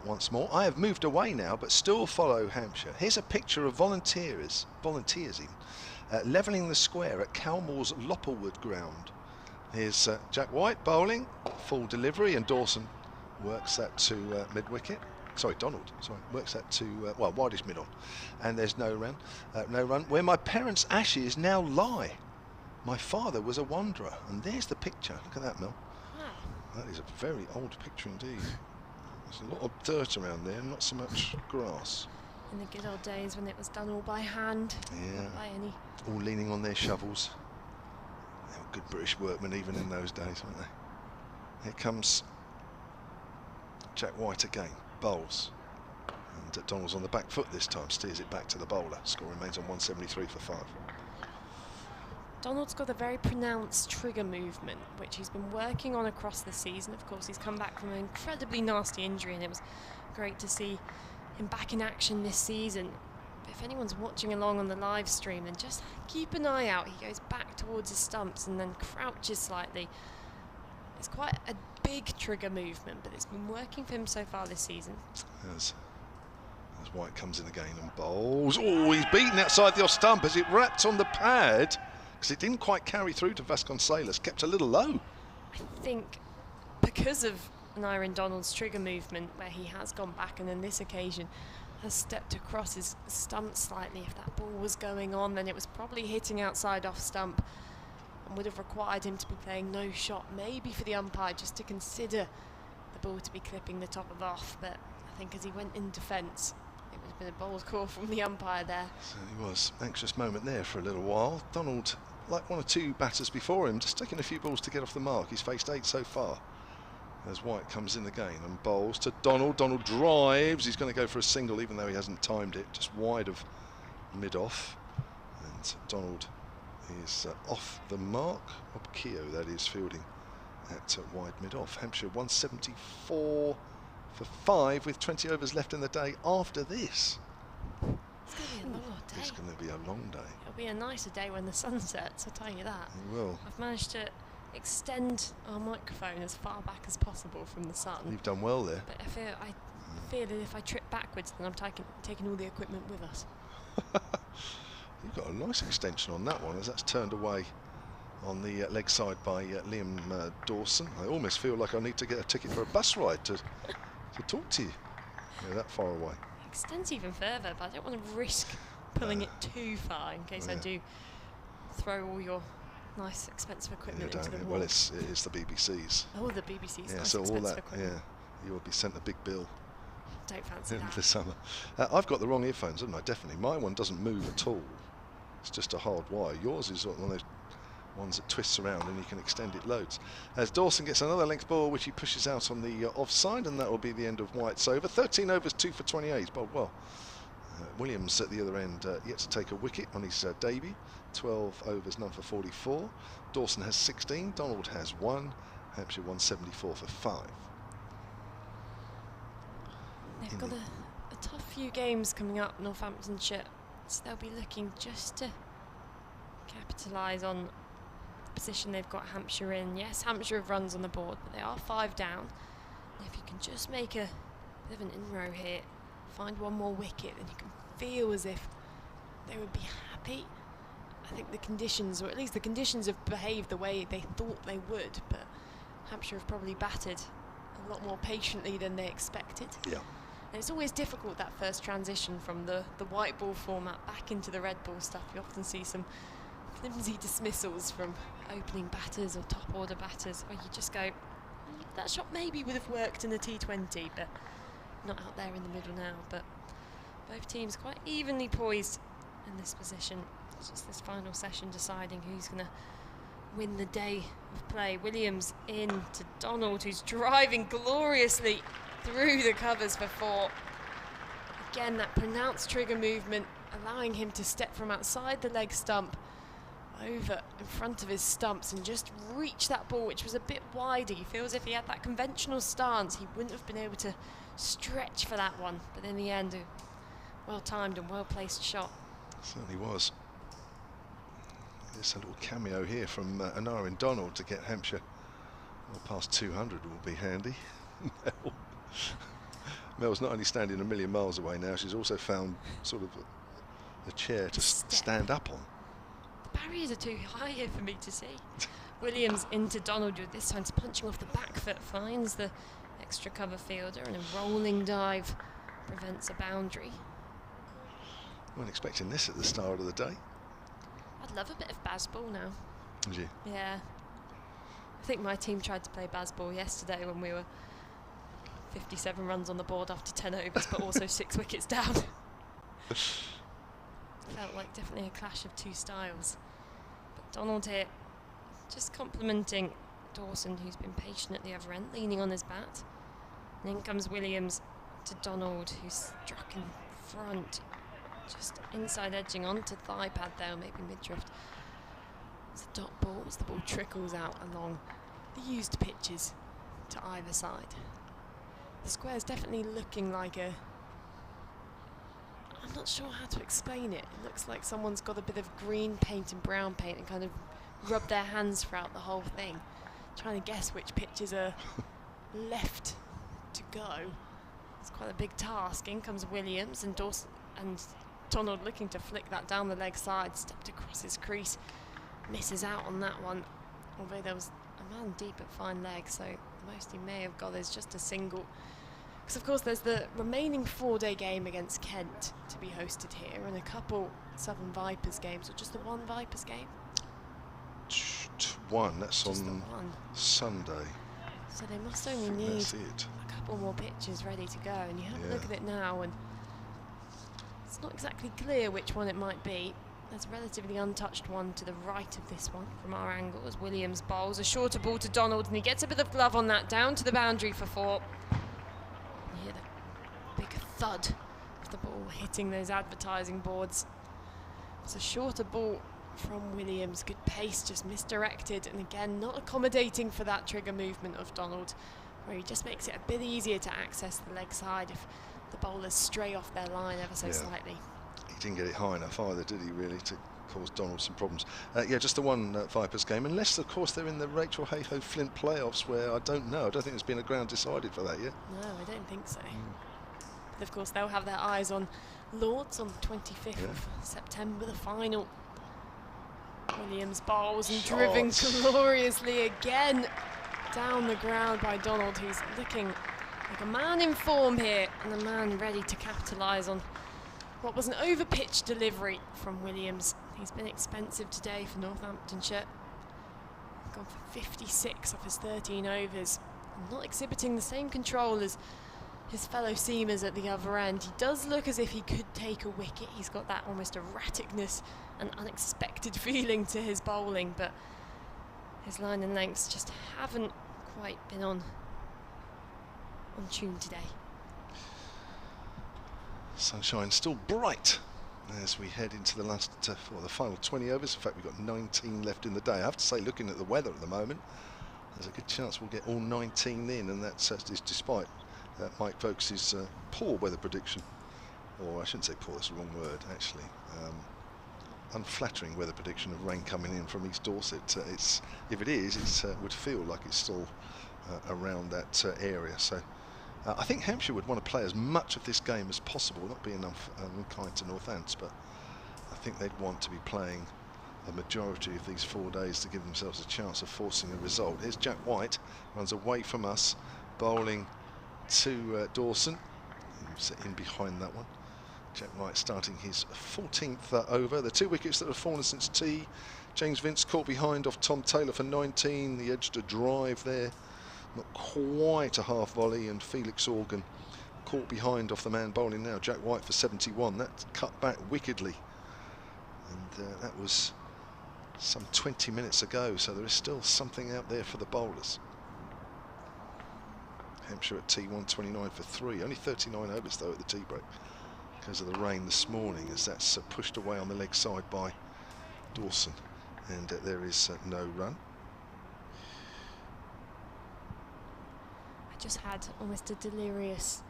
once more. I have moved away now, but still follow Hampshire. Here's a picture of volunteers even, levelling the square at Calmore's Lopplewood ground. Here's Jack White bowling, full delivery, and Dawson works that to mid-wicket. Sorry, Donald. Sorry, works that to well, widest mid-on, and there's no run. Where my parents' ashes now lie. My father was a wanderer, and there's the picture. Look at that, Mel. That is a very old picture indeed. There's a lot of dirt around there, not so much grass. In the good old days when it was done all by hand, not by any. All leaning on their shovels. They were good British workmen even in those days, weren't they? Here comes Jack White again, bowls. And Donald's on the back foot this time, steers it back to the bowler. Score remains on 173 for 5. Donald's got a very pronounced trigger movement, which he's been working on across the season. Of course, he's come back from an incredibly nasty injury, and it was great to see him back in action this season. But if anyone's watching along on the live stream, then just keep an eye out. He goes back towards his stumps and then crouches slightly. It's quite a big trigger movement, but it's been working for him so far this season. As White comes in again and bowls. Oh, he's beaten outside the off stump as it wrapped on the pad, because it didn't quite carry through to Vasconcelos, kept a little low. I think because of Nyren Donald's trigger movement, where he has gone back and on this occasion has stepped across his stump slightly. If that ball was going on, then it was probably hitting outside off stump and would have required him to be playing no shot, maybe for the umpire just to consider the ball to be clipping the top of off. But I think as he went in defence, it would have been a bold call from the umpire there. Certainly was. Anxious moment there for a little while. Donald, like one or two batters before him, just taking a few balls to get off the mark. He's faced 8 so far. As White comes in again and bowls to Donald. Donald drives. He's going to go for a single, even though he hasn't timed it. Just wide of mid-off. And Donald is off the mark. Keogh, that is, fielding at wide mid-off. Hampshire 174 for 5 with 20 overs left in the day after this. It's going to be a long day. It's going to be a long day. It'll be a nicer day when the sun sets, I'll tell you that. It will. I've managed to extend our microphone as far back as possible from the sun. You've done well there. But I fear that if I trip backwards, then I'm taking all the equipment with us. You've got a nice extension on that one, as that's turned away on the leg side by Liam Dawson. I almost feel like I need to get a ticket for a bus ride to talk to you. You're that far away. It extends even further, but I don't want to risk pulling it too far in case I do throw all your nice expensive equipment into the wall. Well, it's the BBC's. Oh, the BBC's nice so all expensive that, equipment. you will be sent a big bill. Don't fancy in that. the summer. I've got the wrong earphones, haven't I? Definitely. My one doesn't move at all. It's just a hard wire. Yours is one of those ones that twists around and you can extend it loads. As Dawson gets another length ball, which he pushes out on the offside, and that will be the end of White's over. 13 overs, 2 for 28. He's bowled well. Williams at the other end yet to take a wicket on his debut. 12 overs, none for 44. Dawson has 16. Donald has 1. Hampshire 174 for 5. They've got a tough few games coming up, Northamptonshire, so they'll be looking just to capitalise on the position they've got Hampshire in. Yes, Hampshire have runs on the board, but they are 5 down. And if you can just make a bit of an in-row here, find one more wicket, then you can feel as if they would be happy. I think the conditions, or at least the conditions, have behaved the way they thought they would, but Hampshire have probably batted a lot more patiently than they expected. Yeah. And it's always difficult, that first transition from the white ball format back into the red ball stuff. You often see some flimsy dismissals from opening batters or top order batters where you just go, that shot maybe would have worked in the T20, but not out there in the middle now. But both teams quite evenly poised in this position. It's just this final session deciding who's going to win the day of play. Williams in to Donald, who's driving gloriously through the covers for 4. Again, that pronounced trigger movement, allowing him to step from outside the leg stump over in front of his stumps and just reach that ball, which was a bit wider. You feel as if he had that conventional stance, he wouldn't have been able to stretch for that one. But in the end, a well-timed and well-placed shot. Certainly was. There's a little cameo here from Nyren Donald to get Hampshire well past 200 will be handy. Mel's not only standing a million miles away now, she's also found sort of a chair to stand up on. The barriers are too high here for me to see. Williams into Donald, who this time's punching off the back foot, finds the extra cover fielder, and a rolling dive prevents a boundary. Wasn't expecting this at the start of the day. I'd love a bit of Bazball now. Did you? Yeah. I think my team tried to play Bazball yesterday when we were 57 runs on the board after 10 overs, but also 6 wickets down. Felt like definitely a clash of two styles. But Donald here, just complimenting Dawson, who's been patient at the other end, leaning on his bat. And in comes Williams to Donald, who's struck in front, just inside edging onto thigh pad there, or maybe mid-drift. It's a dot ball as the ball trickles out along the used pitches to either side. The square's definitely looking like a... I'm not sure how to explain it. It looks like someone's got a bit of green paint and brown paint and kind of rubbed their hands throughout the whole thing, trying to guess which pitches are left to go. It's quite a big task. In comes Williams, and Dawson and Donald looking to flick that down the leg side, stepped across his crease, misses out on that one, although there was a man deep at fine leg, so the most he may have got is just a single. Because of course there's the remaining 4-day game against Kent to be hosted here, and a couple Southern Vipers games, or just the one Vipers game? One, that's just on Sunday. So they must only need a couple more pitches ready to go, and you have a look at it now, and it's not exactly clear which one it might be. There's a relatively untouched one to the right of this one from our angle as Williams bowls a shorter ball to Donald, and he gets a bit of glove on that, down to the boundary for 4. You hear the big thud of the ball hitting those advertising boards. It's a shorter ball from Williams, good pace, just misdirected, and again not accommodating for that trigger movement of Donald, where he just makes it a bit easier to access the leg side if the bowlers stray off their line ever so slightly. He didn't get it high enough either, did he, really, to cause Donald some problems. Just the one Vipers game, unless of course they're in the Rachel Hayhoe Flint playoffs, where I don't know, I don't think there's been a ground decided for that yet. No, I don't think so. But of course they'll have their eyes on Lords on the 25th of September, the final. Williams bowls and driven gloriously again down the ground by Donald, who's looking like a man in form here, and a man ready to capitalise on what was an over-pitched delivery from Williams. He's been expensive today for Northamptonshire. Gone for 56 off his 13 overs, and not exhibiting the same control as his fellow seamers at the other end. He does look as if he could take a wicket. He's got that almost erraticness and unexpected feeling to his bowling, but his line and lengths just haven't quite been on tune today. Sunshine still bright as we head into the last, the final 20 overs. In fact, we've got 19 left in the day. I have to say, looking at the weather at the moment, there's a good chance we'll get all 19 in, and that's despite Mike Vokes' poor weather prediction. Or I shouldn't say poor, that's the wrong word, actually. Unflattering weather prediction of rain coming in from East Dorset. If it is, it would feel like it's still around that area. So I think Hampshire would want to play as much of this game as possible, not being unkind to Northants, but I think they'd want to be playing a majority of these 4 days to give themselves a chance of forcing a result. Here's Jack White, runs away from us, bowling to Dawson, who's in behind that one. Jack White starting his 14th over. The 2 wickets that have fallen since tea. James Vince caught behind off Tom Taylor for 19. He edged a drive there, not quite a half volley, and Felix Organ caught behind off the man bowling now, Jack White, for 71. That cut back wickedly, and that was some 20 minutes ago, so there is still something out there for the bowlers. Hampshire at tea 129 for 3, only 39 overs though at the tea break because of the rain this morning, as that's pushed away on the leg side by Dawson, and there is no run. I just had almost a delirious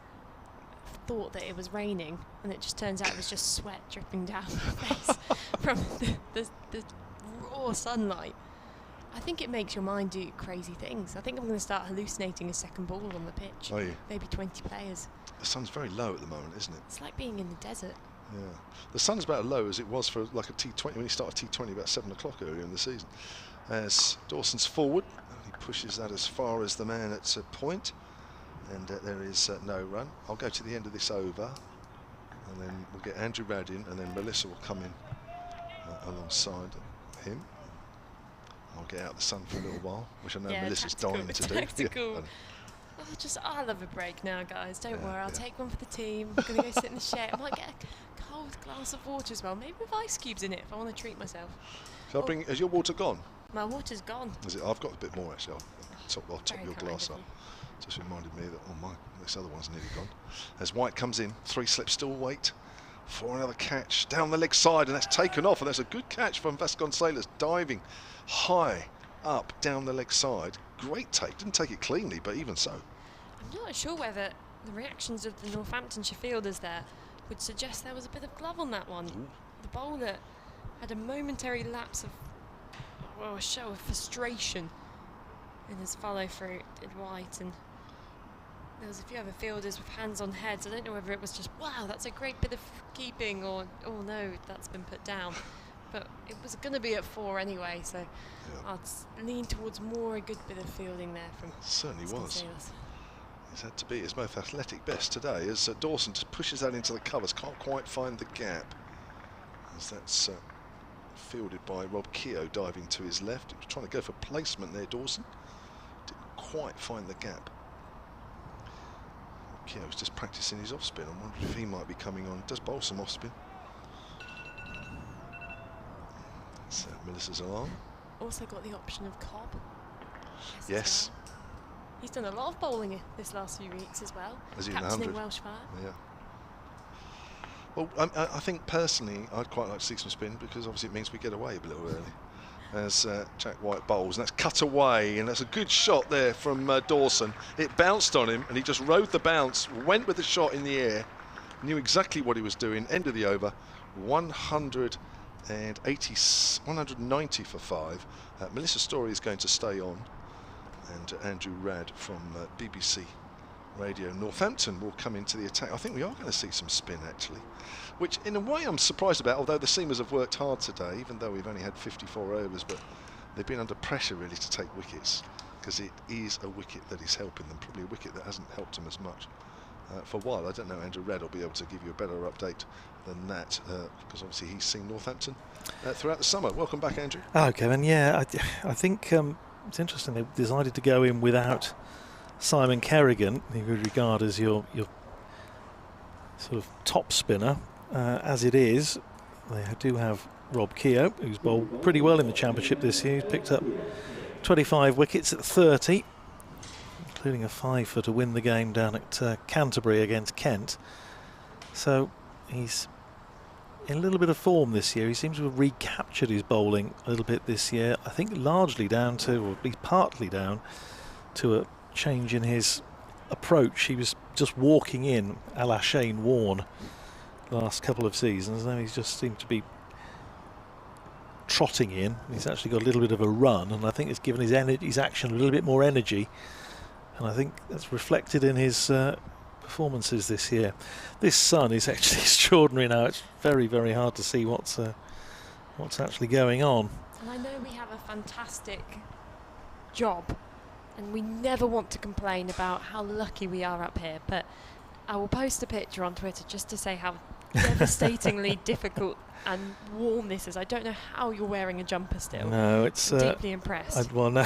thought that it was raining, and it just turns out it was just sweat dripping down my face from the raw sunlight. I think it makes your mind do crazy things. I think I'm going to start hallucinating a second ball on the pitch. Are you? Maybe 20 players. The sun's very low at the moment, isn't it? It's like being in the desert. Yeah. The sun's about as low as it was for like a T20 when he started T20 about 7 o'clock earlier in the season. As Dawson's forward, he pushes that as far as the man at point, and there is no run. I'll go to the end of this over, and then we'll get Andrew Rad in, and then Melissa will come in alongside him. I'll get out the sun for a little while, which I know Melissa's dying to do. Tactical. I love a break now, guys. Don't worry, I'll take one for the team. I'm going to go sit in the shed. I might get a cold glass of water as well, maybe with ice cubes in it if I want to treat myself. Shall I bring? Has your water gone? My water's gone. Is it? I've got a bit more actually. I'll top your glass up. Just reminded me that this other one's nearly gone. As White comes in, 3 slips still wait for another catch down the leg side, and that's taken off, and that's a good catch from Vasconcelos, diving high up down the leg side. Great take, didn't take it cleanly, but even so. I'm not sure whether the reactions of the Northamptonshire fielders there would suggest there was a bit of glove on that one. Ooh. The bowler had a momentary lapse of, a show of frustration in his follow through did White, and there was a few other fielders with hands on heads. I don't know whether it was just, wow, that's a great bit of keeping, or, oh no, that's been put down. But it was going to be at 4 anyway, so I'd lean towards more a good bit of fielding there from. It certainly was. It's had to be his most athletic best today, as Dawson just pushes that into the covers, can't quite find the gap. As that's fielded by Rob Keogh diving to his left. He was trying to go for placement there, Dawson. Didn't quite find the gap. Keogh's just practicing his off spin. I'm wondering if he might be coming on. Does bowl some off spin. So Melissa's along. Also got the option of Cobb. Yes. He's done a lot of bowling this last few weeks as well. Captaining Welsh Fire. Yeah. Well, I think personally I'd quite like to see some spin, because obviously it means we get away a little early. As Jack White bowls, and that's cut away, and that's a good shot there from Dawson. It bounced on him, and he just rode the bounce, went with the shot in the air, knew exactly what he was doing. End of the over, 190 for 5. Melissa Story is going to stay on, and Andrew Rad from BBC Radio Northampton will come into the attack. I think we are going to see some spin actually, which in a way I'm surprised about, although the seamers have worked hard today, even though we've only had 54 overs, but they've been under pressure really to take wickets, because it is a wicket that is helping them, probably a wicket that hasn't helped them as much for a while. I don't know, Andrew Redd will be able to give you a better update than that, because obviously he's seen Northampton throughout the summer. Welcome back, Andrew. Oh, Kevin, yeah, I think it's interesting they decided to go in without Simon Kerrigan, who we regard as your sort of top spinner. As it is, they do have Rob Keogh, who's bowled pretty well in the championship this year. He's picked up 25 wickets at 30, including a 5 to win the game down at Canterbury against Kent. So he's in a little bit of form this year. He seems to have recaptured his bowling a little bit this year. I think largely down to, or at least partly down to, a change in his approach. He was just walking in a la Shane Warne last couple of seasons. Now he's just seemed to be trotting in. He's actually got a little bit of a run, and I think it's given his action a little bit more energy, and I think that's reflected in his performances this year. This sun is actually extraordinary now. It's very, very hard to see what's actually going on. And I know we have a fantastic job, and we never want to complain about how lucky we are up here, but I will post a picture on Twitter just to say how devastatingly difficult and warm this is. I don't know how you're wearing a jumper still. No, it's I'm deeply impressed. Well, no.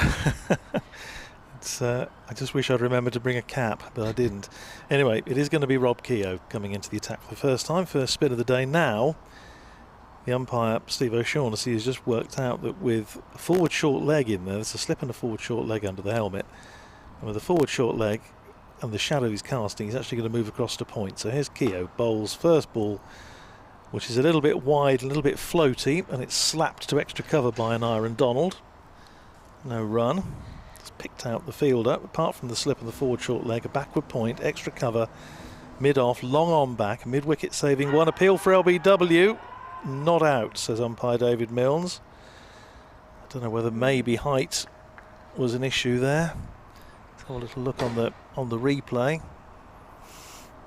I just wish I'd remembered to bring a cap, but I didn't. Anyway, it is going to be Rob Keogh coming into the attack for the first time, first spin of the day. Now, the umpire, Steve O'Shaughnessy, has just worked out that with a forward short leg in there's a slip and a forward short leg under the helmet, and with a forward short leg and the shadow he's casting, he's actually going to move across to point. So here's Keogh, bowls first ball, which is a little bit wide, a little bit floaty, and it's slapped to extra cover by an Aaron Donald. No run. Picked out the fielder, apart from the slip of the forward short leg, a backward point, extra cover, mid-off, long on back, mid-wicket saving one. Appeal for LBW, not out, says umpire David Milnes. I don't know whether maybe height was an issue there. Let's have a little look on the replay.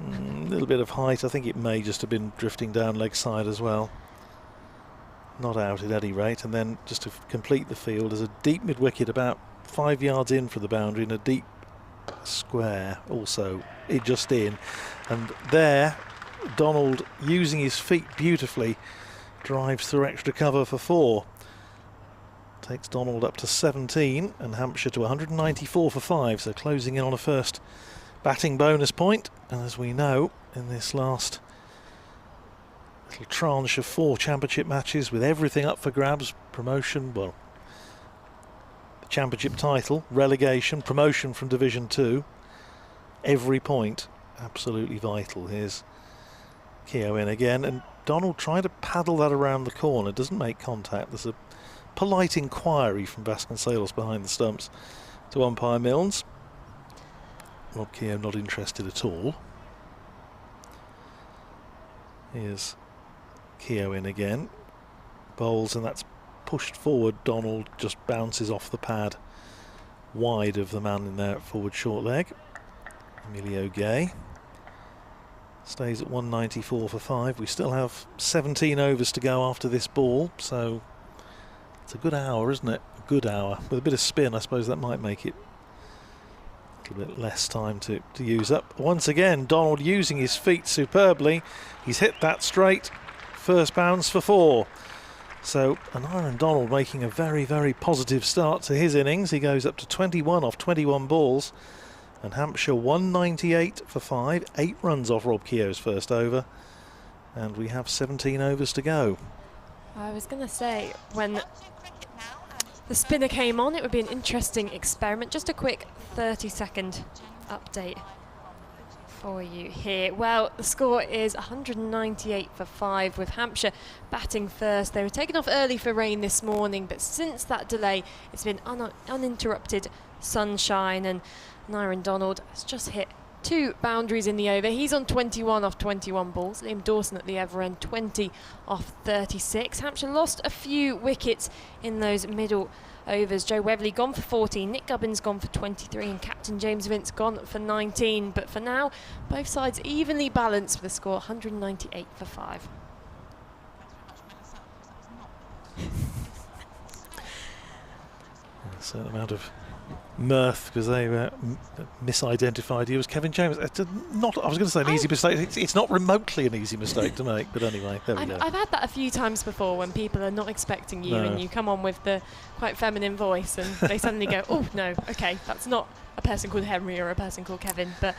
A little bit of height. I think it may just have been drifting down leg side as well. Not out at any rate. And then just to complete the field, there's a deep mid wicket about 5 yards in from the boundary and a deep square also just in. And there, Donald, using his feet beautifully, drives through extra cover for 4. Takes Donald up to 17 and Hampshire to 194 for 5. So closing in on a first batting bonus point. And as we know, in this last little tranche of 4 championship matches with everything up for grabs, promotion, well, the championship title, relegation, promotion from Division 2, every point absolutely vital. Here's Keogh in again, and Donald trying to paddle that around the corner, doesn't make contact. There's a polite inquiry from Vasconcelos behind the stumps to umpire Milnes. Rob Keogh not interested at all. Here's Keogh in again. Bowls, and that's pushed forward. Donald just bounces off the pad wide of the man in there at forward short leg. Emilio Gay stays at 194 for 5. We still have 17 overs to go after this ball, so it's a good hour, isn't it? A good hour. With a bit of spin, I suppose that might make it a little bit less time to use up. Once again, Donald using his feet superbly. He's hit that straight. First bounce for 4. So Aneirin Donald making a very, very positive start to his innings. He goes up to 21 off 21 balls. And Hampshire 198 for 5. 8 runs off Rob Keogh's first over. And we have 17 overs to go. I was going to say, when the spinner came on, it would be an interesting experiment. Just a quick 30-second update for you here. Well, the score is 198 for 5 with Hampshire batting first. They were taken off early for rain this morning, but since that delay, it's been uninterrupted sunshine, and Aneirin Donald has just hit 2 boundaries in the over. He's on 21 off 21 balls. Liam Dawson at the other end, 20 off 36. Hampshire lost a few wickets in those middle overs. Joe Webley gone for 14, Nick Gubbins gone for 23, and Captain James Vince gone for 19. But for now, both sides evenly balanced with a score 198 for 5. A certain amount of mirth because they misidentified you as Kevin James. It's not, I was going to say an easy mistake. It's not remotely an easy mistake to make, but anyway, there we go. I've had that a few times before when people are not expecting you and you come on with the quite feminine voice and they suddenly go, oh no, okay, that's not a person called Henry or a person called Kevin. But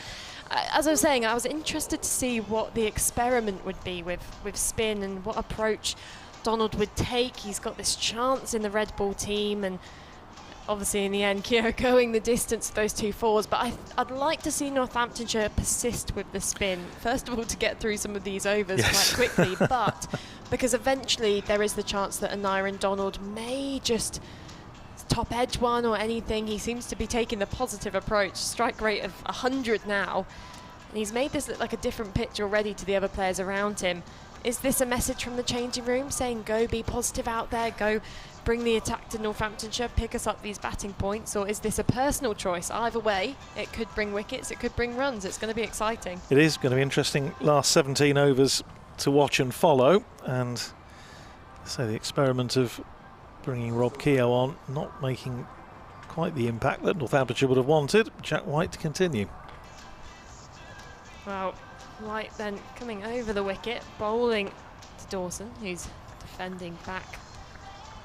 as I was saying, I was interested to see what the experiment would be with spin and what approach Donald would take. He's got this chance in the red ball team, and obviously in the end Keogh going the distance for those 2 fours, but I'd like to see Northamptonshire persist with the spin, first of all to get through some of these overs quite quickly, but because eventually there is the chance that Aneirin Donald may just top edge one or anything. He seems to be taking the positive approach, strike rate of 100 now, and he's made this look like a different pitch already to the other players around him. Is this a message from the changing room saying go be positive out there, go bring the attack to Northamptonshire, pick us up these batting points, or is this a personal choice? Either way, it could bring wickets, it could bring runs. It's going to be exciting. It is going to be interesting. Last 17 overs to watch and follow, and so the experiment of bringing Rob Keogh on, not making quite the impact that Northamptonshire would have wanted. Jack White to continue. Well, White then coming over the wicket, bowling to Dawson, who's defending back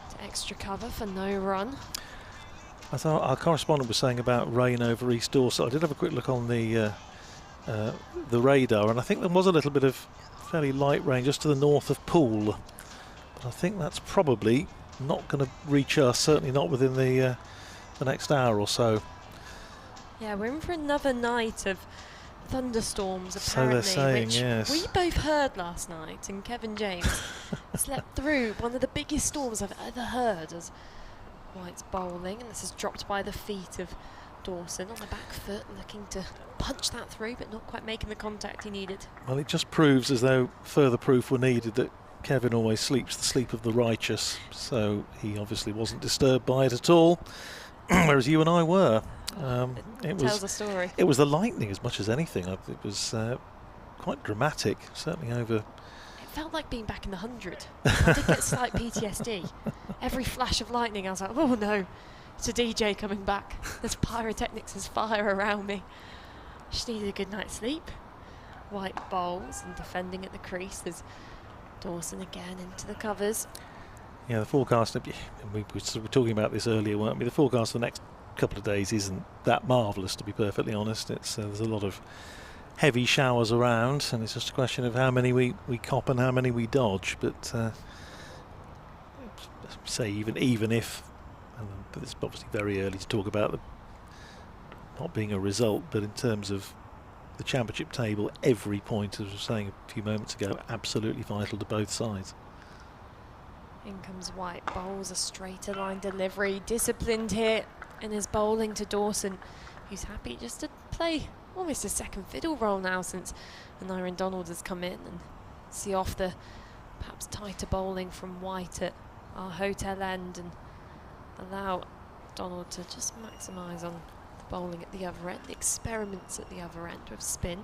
to extra cover for no run. I thought our correspondent was saying about rain over East Dorset. I did have a quick look on the radar, and I think there was a little bit of fairly light rain just to the north of Poole. But I think that's probably not going to reach us, certainly not within the next hour or so. Yeah, we're in for another night of thunderstorms, apparently, so they're saying, which yes. We both heard last night, and Kevin James slept through one of the biggest storms I've ever heard as White's bowling, and this is dropped by the feet of Dawson on the back foot, looking to punch that through but not quite making the contact he needed. Well, it just proves as though further proof were needed that Kevin always sleeps the sleep of the righteous, so he obviously wasn't disturbed by it at all, whereas you and I were. It tells a story. It was the lightning as much as anything. It was quite dramatic, certainly over. It felt like being back in the 100. I did get slight PTSD. Every flash of lightning, I was like, oh no, it's a DJ coming back. There's pyrotechnics, there's fire around me. Just needed a good night's sleep. White bowls and defending at the crease. There's Dawson again into the covers. Yeah, the forecast, we were talking about this earlier, weren't we? The forecast for the next couple of days isn't that marvellous, to be perfectly honest. It's there's a lot of heavy showers around, and it's just a question of how many we cop and how many we dodge. But say even if, but it's obviously very early to talk about the not being a result, but in terms of the championship table, every point, as I was saying a few moments ago, absolutely vital to both sides. In comes White, bowls a straighter line delivery, disciplined here in his bowling to Dawson, who's happy just to play almost a second fiddle role now since Aneurin Donald has come in and see off the perhaps tighter bowling from White at our hotel end and allow Donald to just maximise on the bowling at the other end, the experiments at the other end with spin.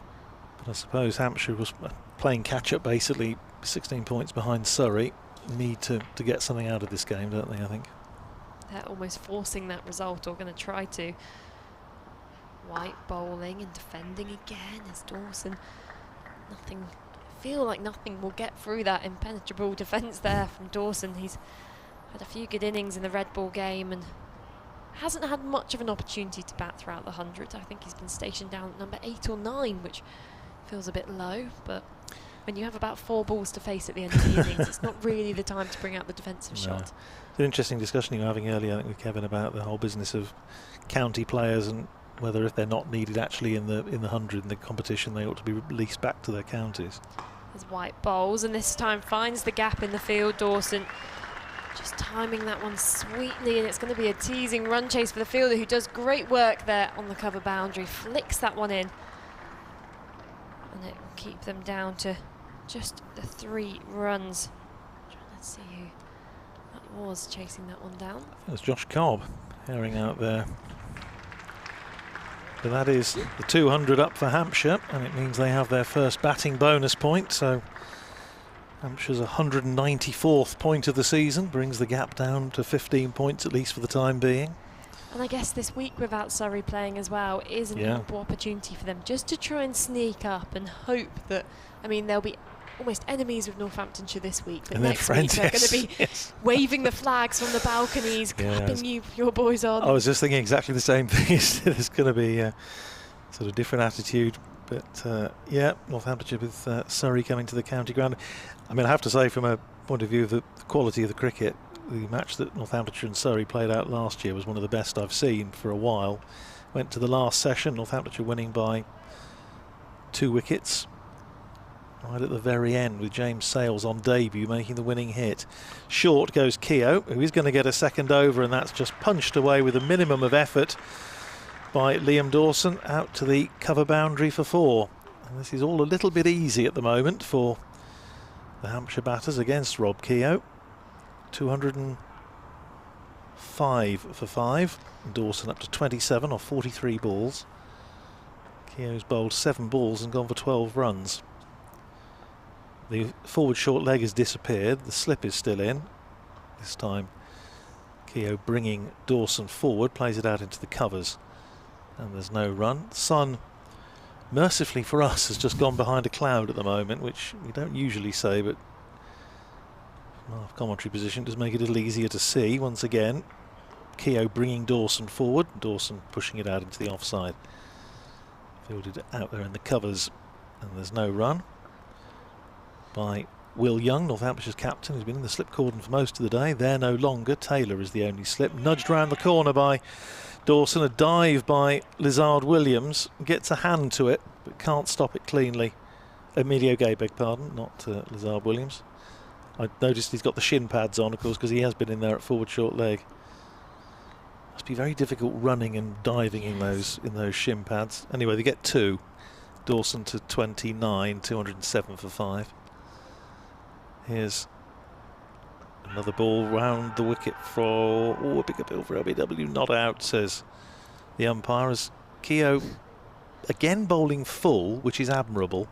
But I suppose Hampshire was playing catch-up, basically 16 points behind Surrey. Need to get something out of this game, don't they, I think? They're almost forcing that result, or going to try to. White bowling and defending again as Dawson. Nothing, I feel like nothing will get through that impenetrable defence there from Dawson. He's had a few good innings in the red ball game and hasn't had much of an opportunity to bat throughout the 100. I think he's been stationed down at number 8 or 9, which feels a bit low, but when you have about 4 balls to face at the end of the innings, it's not really the time to bring out the defensive shot. It's an interesting discussion you were having earlier, I think, with Kevin about the whole business of county players and whether if they're not needed actually in the 100 in the competition, they ought to be released back to their counties. As White bowls, and this time finds the gap in the field. Dawson just timing that one sweetly, and it's going to be a teasing run chase for the fielder, who does great work there on the cover boundary, flicks that one in, and it will keep them down to just the 3 runs. Let's see who that was chasing that one down. It was Josh Cobb herring out there. But that is the 200 up for Hampshire, and it means they have their first batting bonus point. So Hampshire's 194th point of the season brings the gap down to 15 points at least for the time being. And I guess this week without Surrey playing as well is an ample opportunity for them just to try and sneak up and hope that, I mean, they'll be almost enemies with Northamptonshire this week, but and next week they're going to be waving the flags from the balconies, clapping your boys on. I was just thinking exactly the same thing. There's going to be a sort of different attitude, but yeah, Northamptonshire with Surrey coming to the county ground. I mean, I have to say, from a point of view of the quality of the cricket, the match that Northamptonshire and Surrey played out last year was one of the best I've seen for a while. Went to the last session, Northamptonshire winning by 2 wickets. Right at the very end, with James Sales on debut making the winning hit. Short goes Keogh, who is going to get a second over, and that's just punched away with a minimum of effort by Liam Dawson out to the cover boundary for 4. And this is all a little bit easy at the moment for the Hampshire batters against Rob Keogh. 205 for 5. Dawson up to 27 off 43 balls. Keogh's bowled 7 balls and gone for 12 runs. The forward short leg has disappeared. The slip is still in. This time Keogh bringing Dawson forward, plays it out into the covers, and there's no run. The sun, mercifully for us, has just gone behind a cloud at the moment, which we don't usually say, but from our commentary position does make it a little easier to see. Once again, Keogh bringing Dawson forward, Dawson pushing it out into the offside. Fielded out there in the covers, and there's no run by Will Young, Northamptonshire captain, who's been in the slip cordon for most of the day. There no longer. Taylor is the only slip. Nudged round the corner by Dawson. A dive by Lizard Williams. Gets a hand to it, but can't stop it cleanly. Emilio Gay, beg pardon, not Lizard Williams. I noticed he's got the shin pads on, of course, because he has been in there at forward short leg. Must be very difficult running and diving in those shin pads. Anyway, they get 2. Dawson to 29, 207 for 5. Here's another ball round the wicket for a bigger bill for LBW. Not out, says the umpire, as Keogh again bowling full, which is admirable.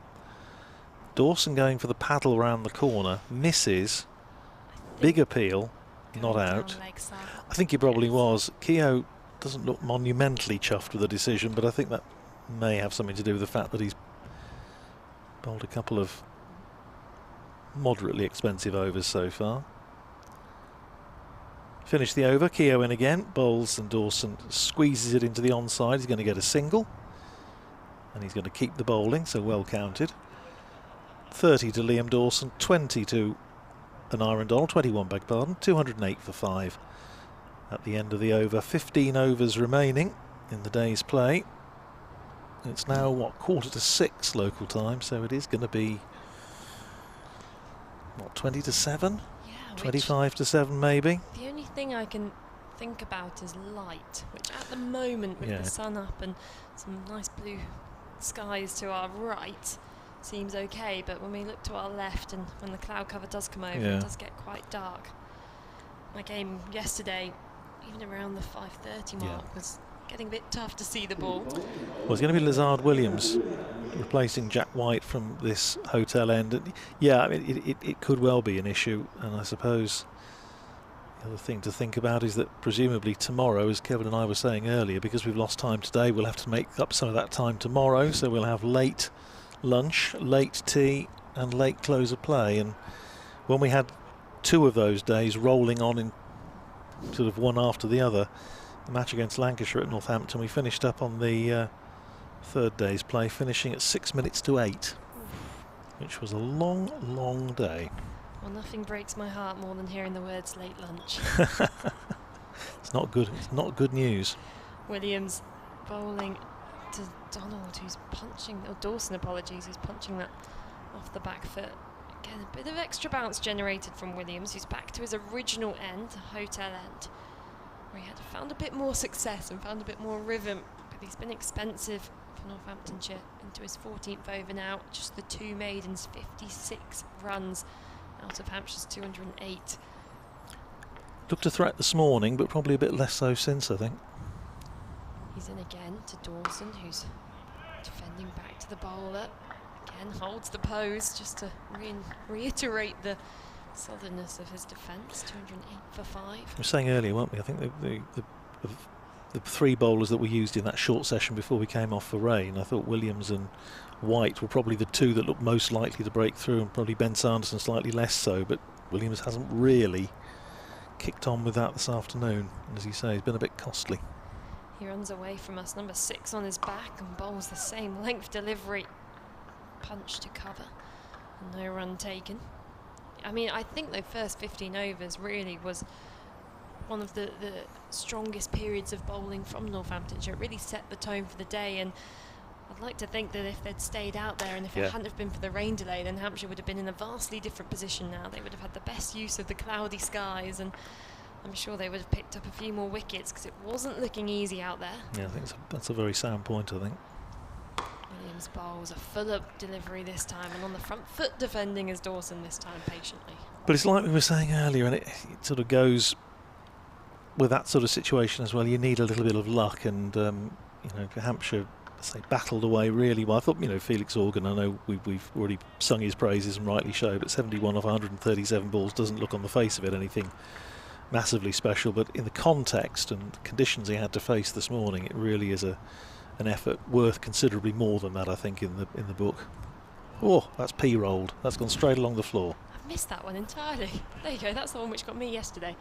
Dawson going for the paddle round the corner, misses. Big appeal, not out. I think he probably was. Keogh doesn't look monumentally chuffed with the decision, but I think that may have something to do with the fact that he's bowled a couple of moderately expensive overs so far. Finished the over, Keogh in again, bowls, and Dawson squeezes it into the onside. He's going to get a single, and he's going to keep the bowling, so well counted. 30 to Liam Dawson, 20 to Aaron Donald, 21 beg pardon, 208 for 5 at the end of the over. 15 overs remaining in the day's play. It's now, what, 5:45 local time, so it is going to be, what, 20 to 7? Yeah, 25 to 7 maybe. The only thing I can think about is light, which at the moment with the sun up and some nice blue skies to our right seems okay, but when we look to our left and when the cloud cover does come over, it does get quite dark. My game yesterday, even around the 5:30 mark, was getting a bit tough to see the ball. Well, it's going to be Lazard Williams replacing Jack White from this hotel end. And yeah, I mean, it could well be an issue, and I suppose the other thing to think about is that presumably tomorrow, as Kevin and I were saying earlier, because we've lost time today, we'll have to make up some of that time tomorrow, so we'll have late lunch, late tea and late close of play. And when we had 2 of those days rolling on in sort of one after the other, the match against Lancashire at Northampton, we finished up on the 3rd day's play, finishing at 6 minutes to 8, which was a long day. Well, nothing breaks my heart more than hearing the words late lunch. It's not good. It's not good news. Williams bowling to Donald, who's punching, or Dawson, apologies, who's punching that off the back foot. Again, a bit of extra bounce generated from Williams, who's back to his original end, hotel end, where he had found a bit more success and found a bit more rhythm, but he's been expensive for Northamptonshire. Into his 14th over now, just the 2 maidens, 56 runs out of Hampshire's 208. Looked a threat this morning, but probably a bit less so since, I think. He's in again to Dawson, who's defending back to the bowler. Again, holds the pose just to reiterate the solidness of his defence. 208 for 5. We were saying earlier, weren't we? I think the 3 bowlers that we used in that short session before we came off for rain, I thought Williams and White were probably the 2 that looked most likely to break through, and probably Ben Sanderson slightly less so, but Williams hasn't really kicked on with that this afternoon. And as you say, he's been a bit costly. He runs away from us, number 6 on his back, and bowls the same length delivery. Punch to cover, no run taken. I mean, I think the first 15 overs really was one of the strongest periods of bowling from Northamptonshire. It really set the tone for the day, and I'd like to think that if they'd stayed out there and if it hadn't have been for the rain delay, then Hampshire would have been in a vastly different position now. They would have had the best use of the cloudy skies, and I'm sure they would have picked up a few more wickets, because it wasn't looking easy out there. Yeah, I think that's a very sound point, I think. Williams bowls a full-up delivery this time, and on the front foot defending as Dawson this time patiently. But it's like we were saying earlier, and it sort of goes with that sort of situation as well. You need a little bit of luck, and you know, Hampshire, say, battled away really well. I thought, you know, Felix Organ, I know we've already sung his praises, and rightly so, but 71 off 137 balls doesn't look on the face of it anything massively special, but in the context and conditions he had to face this morning, it really is an effort worth considerably more than that, I think, in the book. Oh, that's P-rolled. That's gone straight along the floor. I've missed that one entirely. There you go, that's the one which got me yesterday.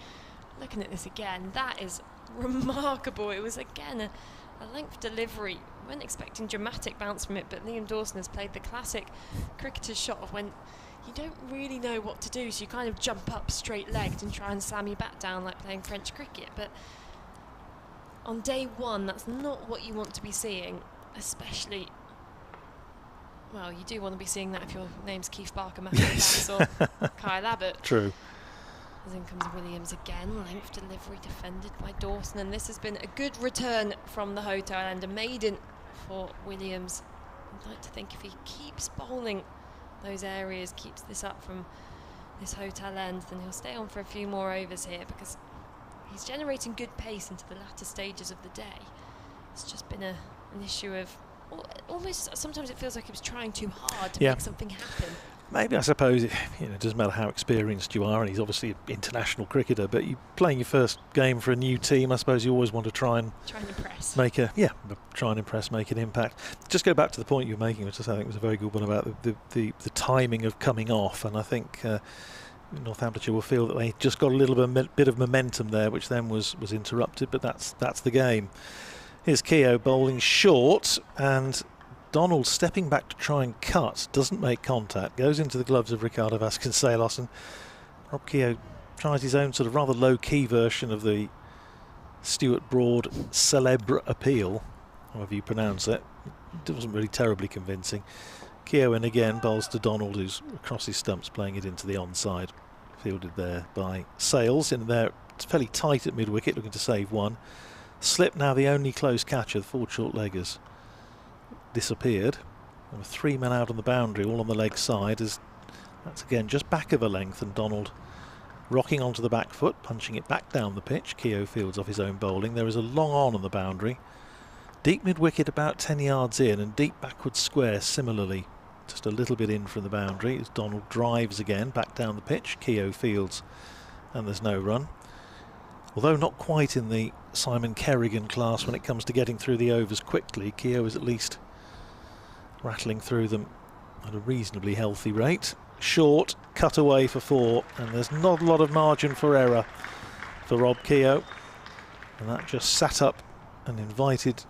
Looking at this again, that is remarkable. It was, again, a length delivery. We weren't expecting dramatic bounce from it, but Liam Dawson has played the classic cricketer's shot of when you don't really know what to do, so you kind of jump up straight-legged and try and slam your bat down like playing French cricket. But on day 1, that's not what you want to be seeing, especially, well, you do want to be seeing that if your name's Keith Barker, Matthew Bass or Kyle Abbott. True. As in comes Williams again, length delivery defended by Dawson, and this has been a good return from the hotel and a maiden for Williams. I'd like to think if he keeps bowling those areas, keeps this up from this hotel end, then he'll stay on for a few more overs here because he's generating good pace into the latter stages of the day. It's just been an issue of almost sometimes it feels like he was trying too hard to make something happen. Maybe, I suppose, it doesn't matter how experienced you are, and he's obviously an international cricketer, but you're playing your first game for a new team. I suppose you always want to try and impress. Make an impact. Just go back to the point you were making, which I think was a very good one about the timing of coming off, and I think Northamptonshire will feel that they just got a little bit of momentum there, which then was interrupted, but that's the game. Here's Keogh bowling short, and Donald stepping back to try and cut, doesn't make contact, goes into the gloves of Ricardo Vasconcelos, and Rob Keogh tries his own sort of rather low-key version of the Stuart Broad célèbre appeal, however you pronounce it. It wasn't really terribly convincing. Keogh in again, bowls to Donald, who's across his stumps playing it into the onside. Fielded there by Sales. In there, it's fairly tight at mid-wicket, looking to save one. Slip now the only close catcher, the 4 short-leggers. Disappeared. There were 3 men out on the boundary, all on the leg side, as that's again just back of a length, and Donald rocking onto the back foot, punching it back down the pitch. Keogh fields off his own bowling. There is a long on the boundary. Deep mid-wicket about 10 yards in, and deep backward square similarly, just a little bit in from the boundary, as Donald drives again back down the pitch. Keogh fields, and there's no run. Although not quite in the Simon Kerrigan class when it comes to getting through the overs quickly, Keogh is at least rattling through them at a reasonably healthy rate. Short, cut away for 4, and there's not a lot of margin for error for Rob Keogh, and that just sat up and invited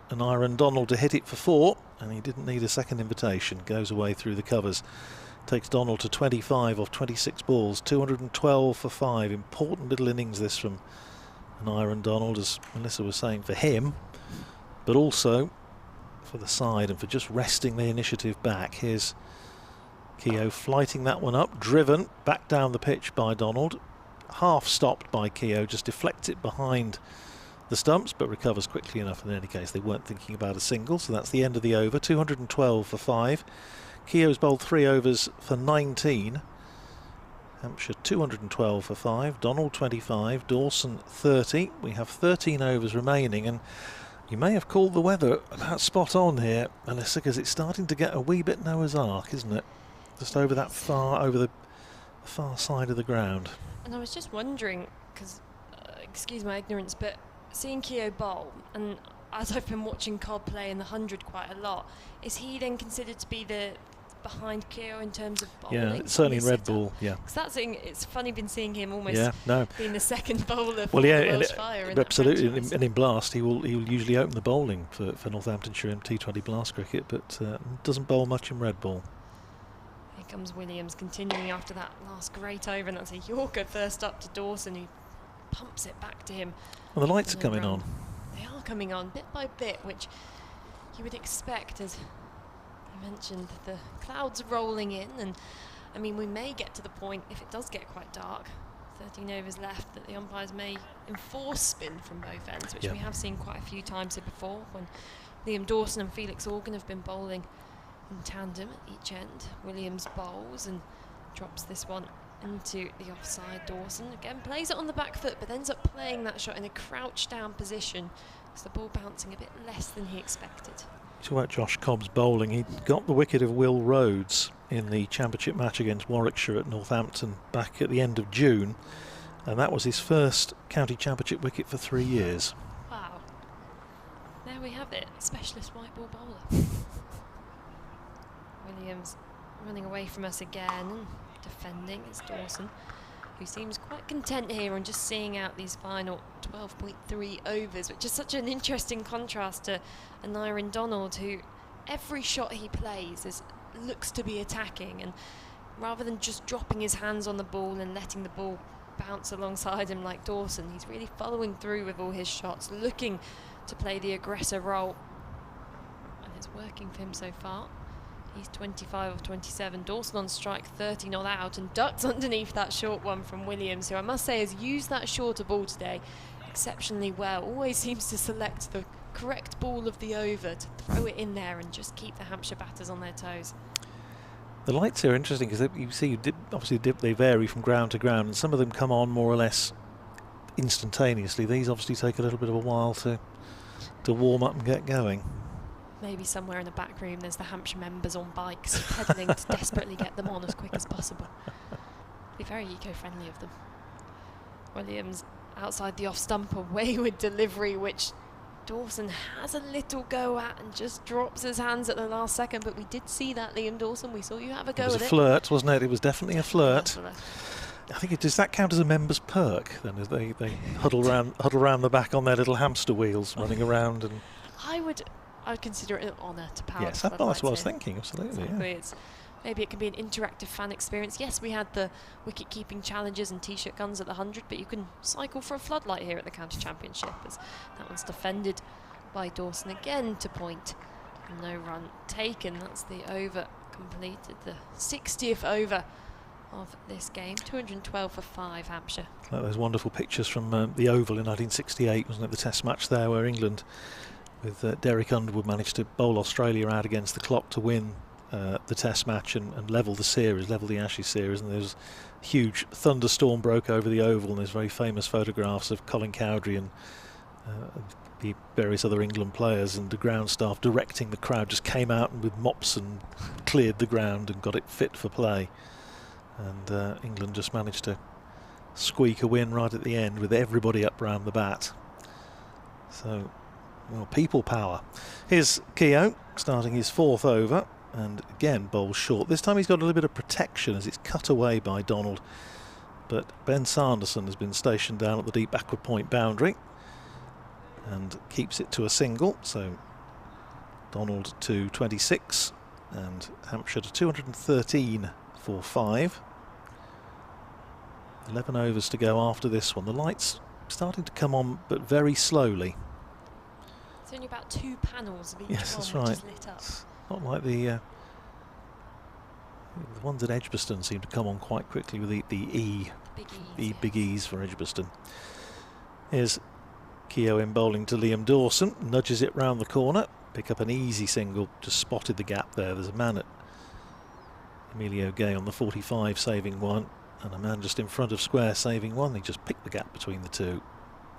an Aaron Donald to hit it for 4, and he didn't need a second invitation. Goes away through the covers, takes Donald to 25 off 26 balls, 212 for 5. Important little innings this from an Aaron Donald, as Melissa was saying, for him, but also for the side and for just resting the initiative back. Here's Keogh flighting that one up, driven back down the pitch by Donald, half stopped by Keogh, just deflects it behind the stumps but recovers quickly enough. In any case, they weren't thinking about a single, so that's the end of the over. 212 for 5. Keogh's bowled 3 overs for 19. Hampshire 212 for 5, Donald 25, Dawson 30. We have 13 overs remaining, and you may have called the weather about spot on here, Melissa, because it's starting to get a wee bit Noah's Ark, isn't it? Just over that over the far side of the ground. And I was just wondering, because, excuse my ignorance, but seeing Keogh bowl, and as I've been watching Cobb play in the 100 quite a lot, is he then considered to be the behind Keogh in terms of bowling? Yeah, certainly in red ball, yeah. Because it's funny been seeing him almost being the second bowler for Welsh Fire. Absolutely, and in Blast he will usually open the bowling for Northamptonshire in T20 Blast cricket, but doesn't bowl much in red ball. Here comes Williams continuing after that last great over, and that's a Yorker first up to Dawson, who pumps it back to him. Well, the lights are coming on. They are coming on bit by bit, which you would expect, as you mentioned, the clouds are rolling in, and I mean, we may get to the point, if it does get quite dark, 13 overs left, that the umpires may enforce spin from both ends, which we have seen quite a few times here before, when Liam Dawson and Felix Organ have been bowling in tandem at each end. Williams bowls and drops this one into the offside. Dawson again plays it on the back foot, but ends up playing that shot in a crouched down position, so the ball bouncing a bit less than he expected. Talk about Josh Cobb's bowling. He got the wicket of Will Rhodes in the championship match against Warwickshire at Northampton back at the end of June, and that was his first county championship wicket for 3 years. Wow. There we have it, specialist white ball bowler. Williams running away from us again, and defending is Dawson, who seems quite content here and just seeing out these final 12.3 overs, which is such an interesting contrast to an Aaron Donald, who every shot he plays looks to be attacking, and rather than just dropping his hands on the ball and letting the ball bounce alongside him like Dawson, he's really following through with all his shots, looking to play the aggressor role, and it's working for him so far. He's 25 of 27. Dawson on strike, 30 not out, and ducks underneath that short one from Williams, who I must say has used that shorter ball today exceptionally well. Always seems to select the correct ball of the over to throw it in there and just keep the Hampshire batters on their toes. The lights here are interesting because you see, obviously they vary from ground to ground, and some of them come on more or less instantaneously. These obviously take a little bit of a while to warm up and get going. Maybe somewhere in the back room there's the Hampshire members on bikes pedalling to desperately get them on as quick as possible. Be very eco-friendly of them. Williams outside the off stump, a wayward delivery which Dawson has a little go at and just drops his hands at the last second, but we did see that, Liam Dawson. We saw you have a go with it. It was a flirt, wasn't it? It was definitely a flirt. I think does that count as a member's perk then, as they huddle around the back on their little hamster wheels running around? And I'd consider it an honour to power. Yes, that's what I was thinking, absolutely. Exactly. Yeah. Maybe it can be an interactive fan experience. Yes, we had the wicket-keeping challenges and T-shirt guns at the 100, but you can cycle for a floodlight here at the County Championship, as that one's defended by Dawson again to point. No run taken. That's the over completed, the 60th over of this game. 212 for 5, Hampshire. Like those wonderful pictures from the Oval in 1968, wasn't it? The Test match there where England, with Derek Underwood, managed to bowl Australia out against the clock to win the Test match and level the Ashes series, and there's a huge thunderstorm broke over the Oval, and there's very famous photographs of Colin Cowdrey and the various other England players, and the ground staff directing the crowd just came out and with mops and cleared the ground and got it fit for play, and England just managed to squeak a win right at the end with everybody up round the bat. So, well, people power. Here's Keogh starting his 4th over, and again bowls short. This time he's got a little bit of protection as it's cut away by Donald, but Ben Sanderson has been stationed down at the deep backward point boundary and keeps it to a single. So Donald to 26 and Hampshire to 213 for 5. 11 overs to go after this one. The lights starting to come on, but very slowly. It's only about 2 panels of each yes, one that's right. which is lit up. It's not like the ones at Edgbaston seem to come on quite quickly with the E. Big E's for Edgbaston. Here's Keogh in bowling to Liam Dawson, nudges it round the corner, pick up an easy single, just spotted the gap there. There's a man at Emilio Gay on the 45 saving one, and a man just in front of square saving one. They just picked the gap between the two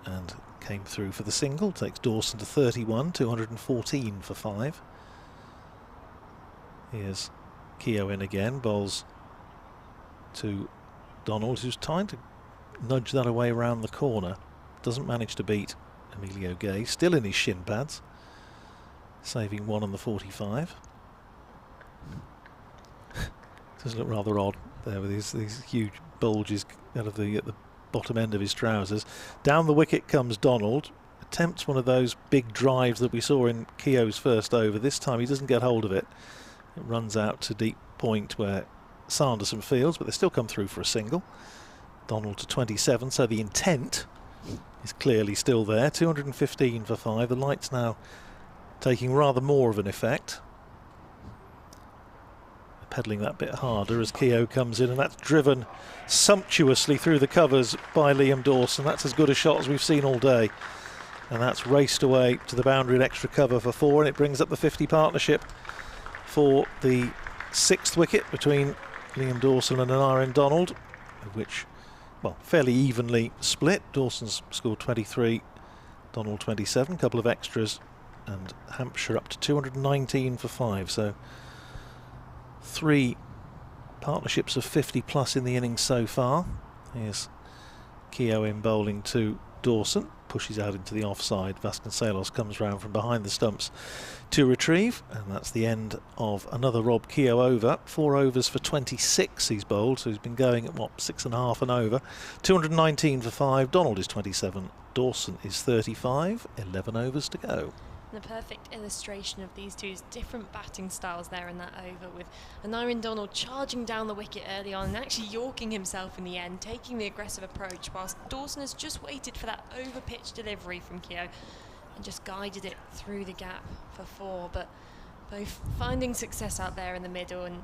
and came through for the single. Takes Dawson to 31, 214 for 5. Here's Keogh in again, bowls to Donald, who's trying to nudge that away round the corner. Doesn't manage to beat Emilio Gay, still in his shin pads, saving one on the 45. Does look rather odd there with these huge bulges out of the at the bottom end of his trousers. Down the wicket comes Donald, attempts one of those big drives that we saw in Keogh's first over. This time he doesn't get hold of it. It runs out to deep point where Sanderson fields, but they still come through for a single. Donald to 27, so the intent is clearly still there. 215 for 5. The lights now taking rather more of an effect. Pedaling that bit harder as Keogh comes in, and that's driven sumptuously through the covers by Liam Dawson. That's as good a shot as we've seen all day, and that's raced away to the boundary and extra cover for 4, and it brings up the 50 partnership for the 6th wicket between Liam Dawson and Aaron Donald, of which, well, fairly evenly split. Dawson's scored 23, Donald 27, couple of extras, and Hampshire up to 219 for 5. So 3 partnerships of 50 plus in the innings so far. Here's Keogh in bowling to Dawson, pushes out into the offside. Vasconcelos comes round from behind the stumps to retrieve, and that's the end of another Rob Keogh over. 4 overs for 26 he's bowled, so he's been going at 6.5 and over. 219 for 5. Donald is 27, Dawson is 35. 11 overs to go. And a perfect illustration of these two's different batting styles there in that over, with Aaron Donald charging down the wicket early on and actually yorking himself in the end, taking the aggressive approach, whilst Dawson has just waited for that over-pitch delivery from Keogh and just guided it through the gap for 4. But both finding success out there in the middle, and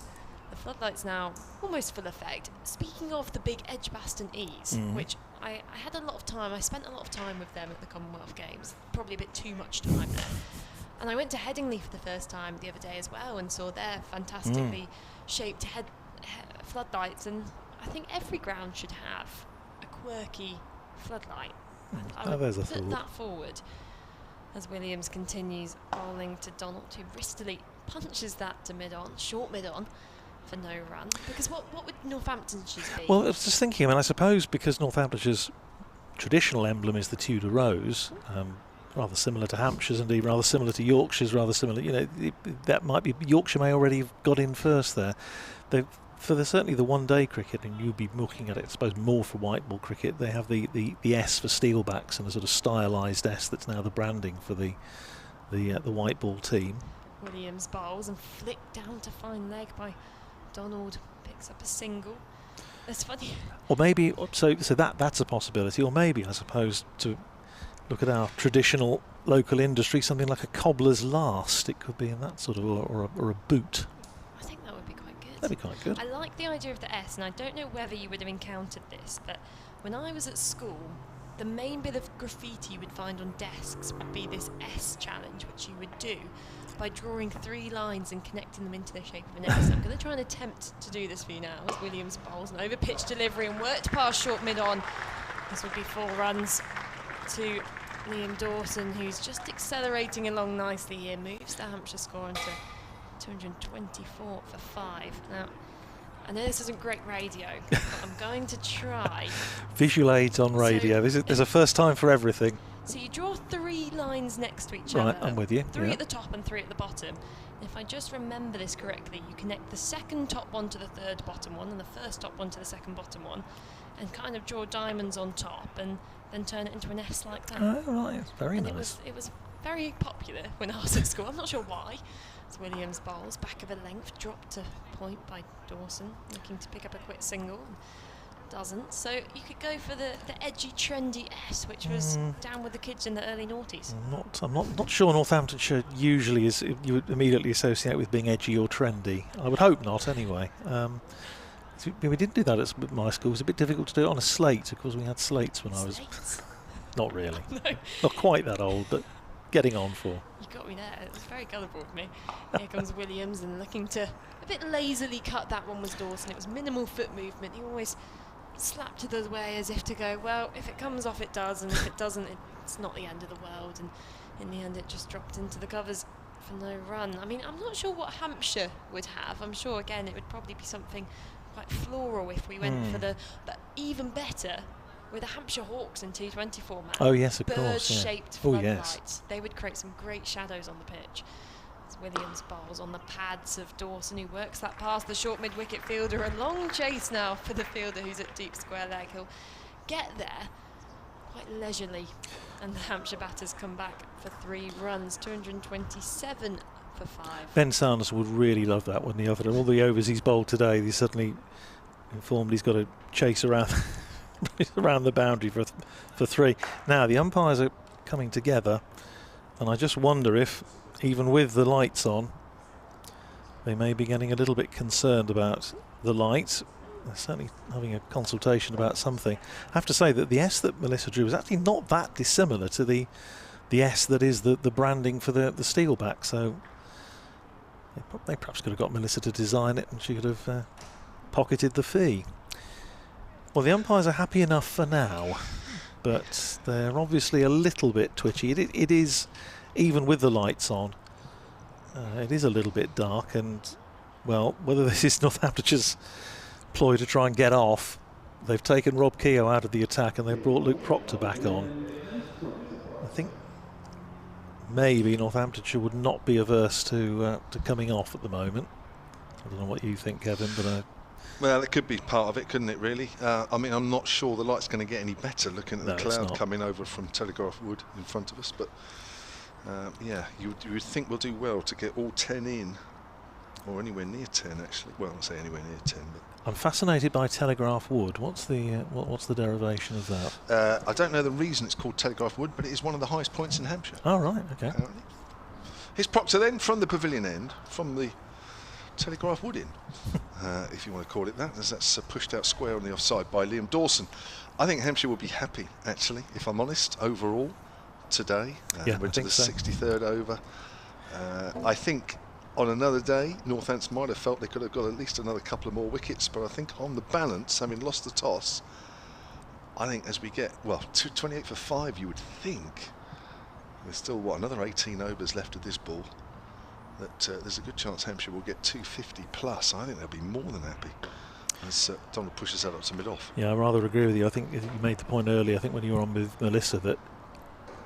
the floodlights now almost full effect. Speaking of the big Edgbaston E's, which I had a lot of time, I spent a lot of time with them at the Commonwealth Games, probably a bit too much time there. And I went to Headingley for the first time the other day as well and saw their fantastically shaped floodlights, and I think every ground should have a quirky floodlight. I would put that forward as Williams continues bowling to Donald, who wristily punches that to mid-on, short mid-on, for no run. Because what would Northamptonshire's be? Well, I was just thinking, I mean, I suppose because Northamptonshire's traditional emblem is the Tudor rose, rather similar to Hampshire's, indeed rather similar to Yorkshire's, rather similar, you know, that might be, Yorkshire may already have got in first there. Certainly the one-day cricket, and you'd be looking at it, I suppose, more for white ball cricket, they have the S for steelbacks and a sort of stylised S that's now the branding for the white ball team. Williams bowls and flicked down to fine leg by Donald, picks up a single. That's funny. Or maybe, so that's a possibility, or maybe, I suppose, to look at our traditional local industry, something like a cobbler's last, it could be in that sort of, or a boot. I think that would be quite good. That'd be quite good. I like the idea of the S, and I don't know whether you would have encountered this, but when I was at school, the main bit of graffiti you would find on desks would be this S challenge, which you would do by drawing 3 lines and connecting them into the shape of an S. I'm going to try and attempt to do this for you now as Williams bowls an over pitch delivery and worked past short mid-on. This would be 4 runs to Liam Dawson, who's just accelerating along nicely here, moves the Hampshire score into 224 for 5. Now, I know this isn't great radio, but I'm going to try. Visual aids on radio. There's a first time for everything. So you draw 3 lines next to each other. other. Right, I'm with you. 3 at the top and 3 at the bottom. And if I just remember this correctly, you connect the second top one to the third bottom one and the first top one to the second bottom one, and kind of draw diamonds on top and then turn it into an S like that. Oh, right. It's very nice. It was very popular when I was at school. I'm not sure why. As Williams bowls, back of a length, dropped to point by Dawson, looking to pick up a quick single. Doesn't. So you could go for the edgy, trendy S, which was down with the kids in the early noughties. I'm not sure Northamptonshire usually is, you would immediately associate with being edgy or trendy. I would hope not, anyway. We didn't do that at my school. It was a bit difficult to do it on a slate. Of course, we had slates when I was... Not really. No. Not quite that old, but getting on for. You got me there. It was very colourful of me. Here comes Williams and looking to a bit lazily cut that one was Dawson. It was minimal foot movement. He always slapped it away as if to go, well, if it comes off it does, and if it doesn't, it's not the end of the world. And in the end it just dropped into the covers for no run. I mean, I'm not sure what Hampshire would have. I'm sure again it would probably be something quite floral if we went for the, but even better with the Hampshire Hawks in T20 format. Oh yes, of course. Bird-shaped floodlights. They would create some great shadows on the pitch. Williams bowls on the pads of Dawson, who works that past the short mid-wicket fielder. A long chase now for the fielder who's at deep square leg. He'll get there quite leisurely, and the Hampshire batters come back for 3 runs, 227 for 5. Ben Sanderson would really love that, wouldn't he? After all the overs he's bowled today, he's suddenly informed he's got to chase around around the boundary for 3. Now the umpires are coming together, and I just wonder if, even with the lights on, they may be getting a little bit concerned about the lights. They're certainly having a consultation about something. I have to say that the S that Melissa drew was actually not that dissimilar to the S that is the branding for the steelback. So they perhaps could have got Melissa to design it, and she could have pocketed the fee. Well, the umpires are happy enough for now, but they're obviously a little bit twitchy. It is, even with the lights on, it is a little bit dark, and well, whether this is Northamptonshire's ploy to try and get off, they've taken Rob Keogh out of the attack and they've brought Luke Proctor back on. I think maybe Northamptonshire would not be averse to coming off at the moment. I don't know what you think, Kevin, but well, it could be part of it, couldn't it, really? I mean, I'm not sure the light's going to get any better looking at the cloud coming over from Telegraph Wood in front of us, but yeah, you would think we'll do well to get all 10 in, or anywhere near 10 actually. Well, I'll say anywhere near 10. But I'm fascinated by Telegraph Wood. What's the derivation of that? I don't know the reason it's called Telegraph Wood, but it is one of the highest points in Hampshire. Oh right, okay. Apparently. Here's Proctor then from the pavilion end, from the Telegraph Wood in, if you want to call it that, as that's pushed out square on the offside by Liam Dawson. I think Hampshire will be happy, actually, if I'm honest, overall today. Yeah, we're to the 63rd over. I think on another day, Northants might have felt they could have got at least another couple of more wickets, but I think on the balance, having lost the toss, I think as we get, well, 28 for 5, you would think, there's still, what, another 18 overs left of this ball, that there's a good chance Hampshire will get 250 plus. I think they'll be more than happy as Donald pushes that up to mid-off. Yeah, I rather agree with you. I think you made the point earlier, I think when you were on with Melissa, that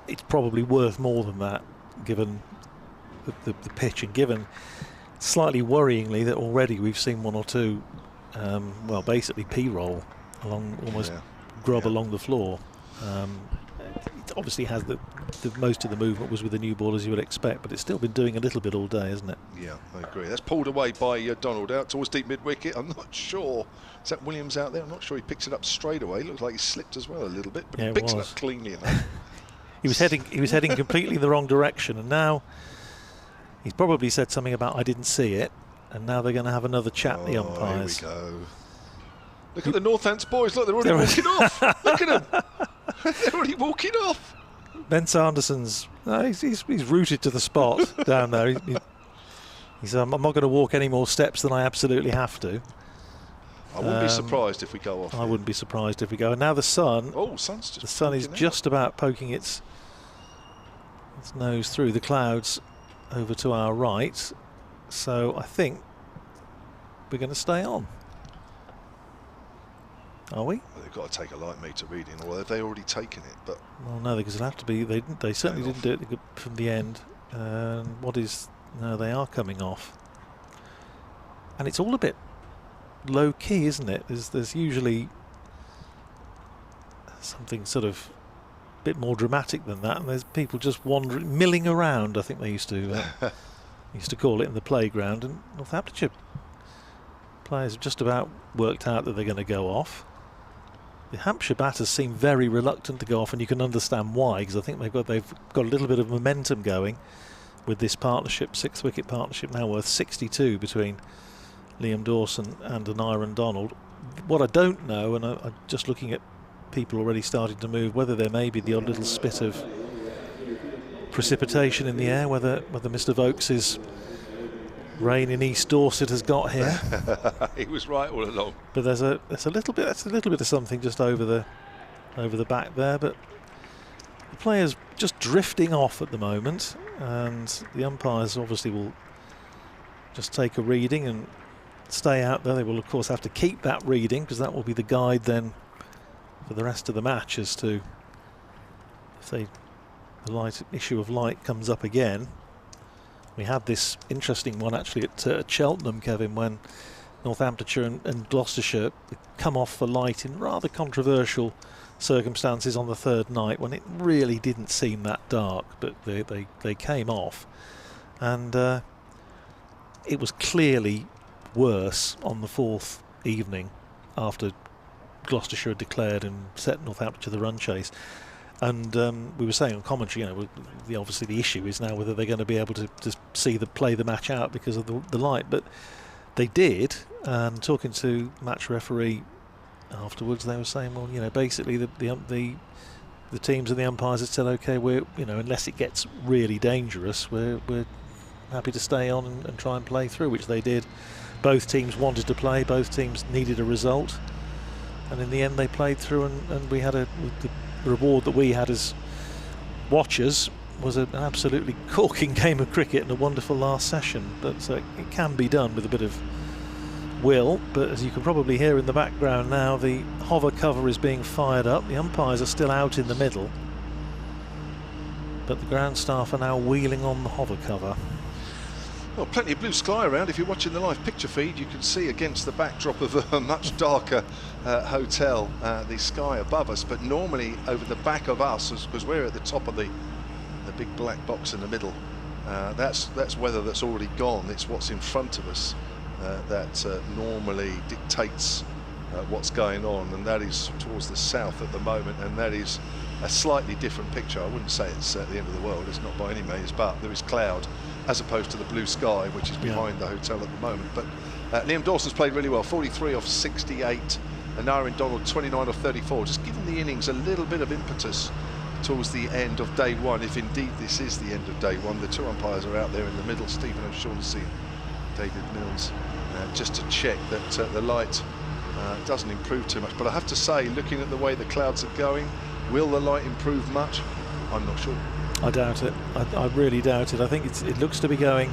it's probably worth more than that, given the pitch, and given slightly worryingly that already we've seen one or two, well, basically P-roll along, almost grub along the floor. It obviously has the most of the movement was with the new ball, as you would expect, but it's still been doing a little bit all day, hasn't it? Yeah, I agree. That's pulled away by Donald out towards deep mid-wicket. I'm not sure. Is that Williams out there? I'm not sure he picks it up straight away. Looks like he slipped as well a little bit, but he picks it up cleanly enough. He was heading completely in the wrong direction, and now he's probably said something about I didn't see it, and now they're going to have another chat, the umpires. Here we go. Look at the Northants boys. Look, they're already walking off. Look at them. They're already walking off. Ben Sanderson's, he's rooted to the spot down there. He's I'm not going to walk any more steps than I absolutely have to. I wouldn't be surprised if we go off. I wouldn't be surprised if we go. And now the sun. Oh, sun's just. The sun is just about poking its nose through the clouds over to our right. So I think we're going to stay on. Are we? Well, they've got to take a light meter reading, or have they already taken it? But well, no, because it'll have to be. They certainly didn't do it from the end. What is? No, they are coming off, and it's all a bit low key, isn't it? There's usually something sort of a bit more dramatic than that, and there's people just wandering, milling around. I think they used to call it in the playground, and Northamptonshire players have just about worked out that they're going to go off. The Hampshire batters seem very reluctant to go off, and you can understand why, because I think they've got a little bit of momentum going with this partnership, 6-wicket partnership now worth 62 between Liam Dawson and Aaron Donald. What I don't know, and I'm just looking at people already starting to move, whether there may be the odd little spit of precipitation in the air, whether Mr. Vokes' rain in East Dorset has got here. He was right all along. But there's a little bit of something just over the back there, but the players just drifting off at the moment, and the umpires obviously will just take a reading and stay out there. They will of course have to keep that reading, because that will be the guide then for the rest of the match as to if the issue of light comes up again. We had this interesting one actually at Cheltenham, Kevin, when Northamptonshire and Gloucestershire come off for light in rather controversial circumstances on the third night, when it really didn't seem that dark, but they came off, and it was clearly worse on the fourth evening after Gloucestershire had declared and set Northamptonshire the run chase. And we were saying on commentary, obviously the issue is now whether they're going to be able to play the match out because of the light. But they did. And talking to match referee afterwards, they were saying, well, basically the teams and the umpires had said, okay, we're unless it gets really dangerous, we're happy to stay on and try and play through, which they did. Both teams wanted to play. Both teams needed a result, and in the end they played through. And we had the reward that we had as watchers was an absolutely corking game of cricket and a wonderful last session. But it can be done with a bit of will. But as you can probably hear in the background now, the hover cover is being fired up. The umpires are still out in the middle, but the ground staff are now wheeling on the hover cover. Well, plenty of blue sky around. If you're watching the live picture feed, you can see against the backdrop of a much darker hotel the sky above us. But normally over the back of us, because we're at the top of the big black box in the middle, that's weather that's already gone. It's what's in front of us that normally dictates what's going on, and that is towards the south at the moment, and that is a slightly different picture. I wouldn't say it's the end of the world, it's not by any means, but there is cloud as opposed to the blue sky which is behind the hotel at the moment. But Liam Dawson's played really well, 43 off 68, and Aaron Donald 29 off 34, just giving the innings a little bit of impetus towards the end of day one, if indeed this is the end of day one. The 2 umpires are out there in the middle, Stephen O'Shaughnessy, David Mills, just to check that the light doesn't improve too much. But I have to say, looking at the way the clouds are going, will the light improve much? I'm not sure. I doubt it. I really doubt it. I think it looks to be going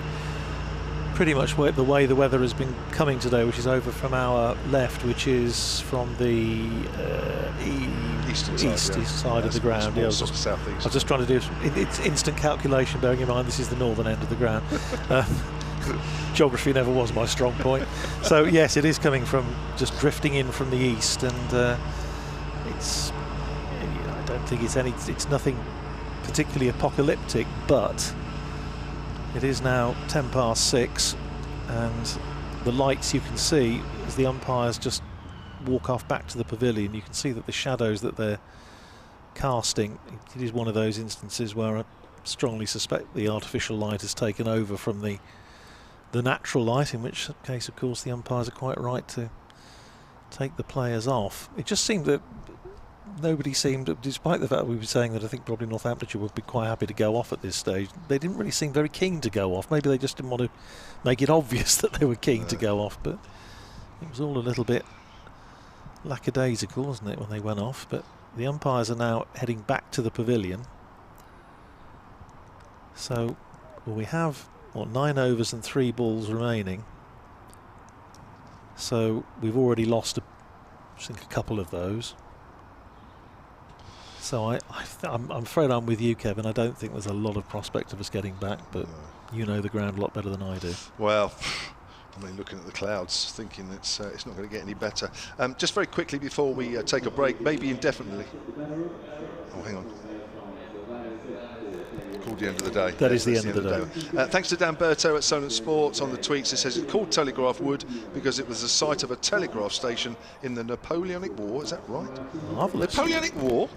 pretty much the way the weather has been coming today, which is over from our left, which is from the east side of the ground. Yeah, I was just trying to do it's instant calculation, bearing in mind this is the northern end of the ground. Geography never was my strong point. So yes, it is coming from, just drifting in from the east, and it's, I don't think it's nothing particularly apocalyptic, but it is now 6:10, and the lights you can see as the umpires just walk off back to the pavilion. You can see that the shadows that they're casting, it is one of those instances where I strongly suspect the artificial light has taken over from the natural light, in which case, of course, the umpires are quite right to take the players off. It just seemed that nobody seemed, despite the fact we were saying that I think probably Northamptonshire would be quite happy to go off at this stage, they didn't really seem very keen to go off. Maybe they just didn't want to make it obvious that they were keen to go off, but it was all a little bit lackadaisical, wasn't it, when they went off. But the umpires are now heading back to the pavilion. So we have 9 overs and 3 balls remaining. So we've already lost I think a couple of those. So I'm afraid I'm with you, Kevin. I don't think there's a lot of prospect of us getting back, but you know the ground a lot better than I do. Well, I mean, looking at the clouds, thinking it's not going to get any better. Just very quickly before we take a break, maybe indefinitely. Oh, hang on. Called the end of the day. That is the end of the day. Thanks to Dan Berto at Solent Sports on the tweets. It says it's called Telegraph Wood because it was the site of a telegraph station in the Napoleonic War. Is that right? Marvellous. Napoleonic War?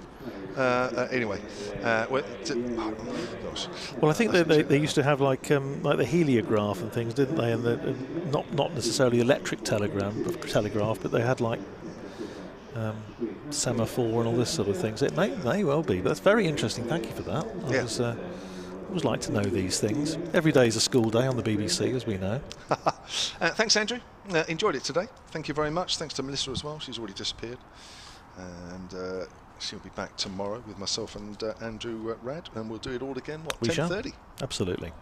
Anyway, well, I think they used to have like the heliograph and things, didn't they? And not necessarily electric telegraph, but they had like semaphore and all this sort of things. It may well be, but that's very interesting. Thank you for that. I always like to know these things. Every day is a school day on the BBC, as we know. Thanks, Andrew. Enjoyed it today. Thank you very much. Thanks to Melissa as well. She's already disappeared. And she'll be back tomorrow with myself and Andrew Rad, and we'll do it all again, 10:30? Absolutely.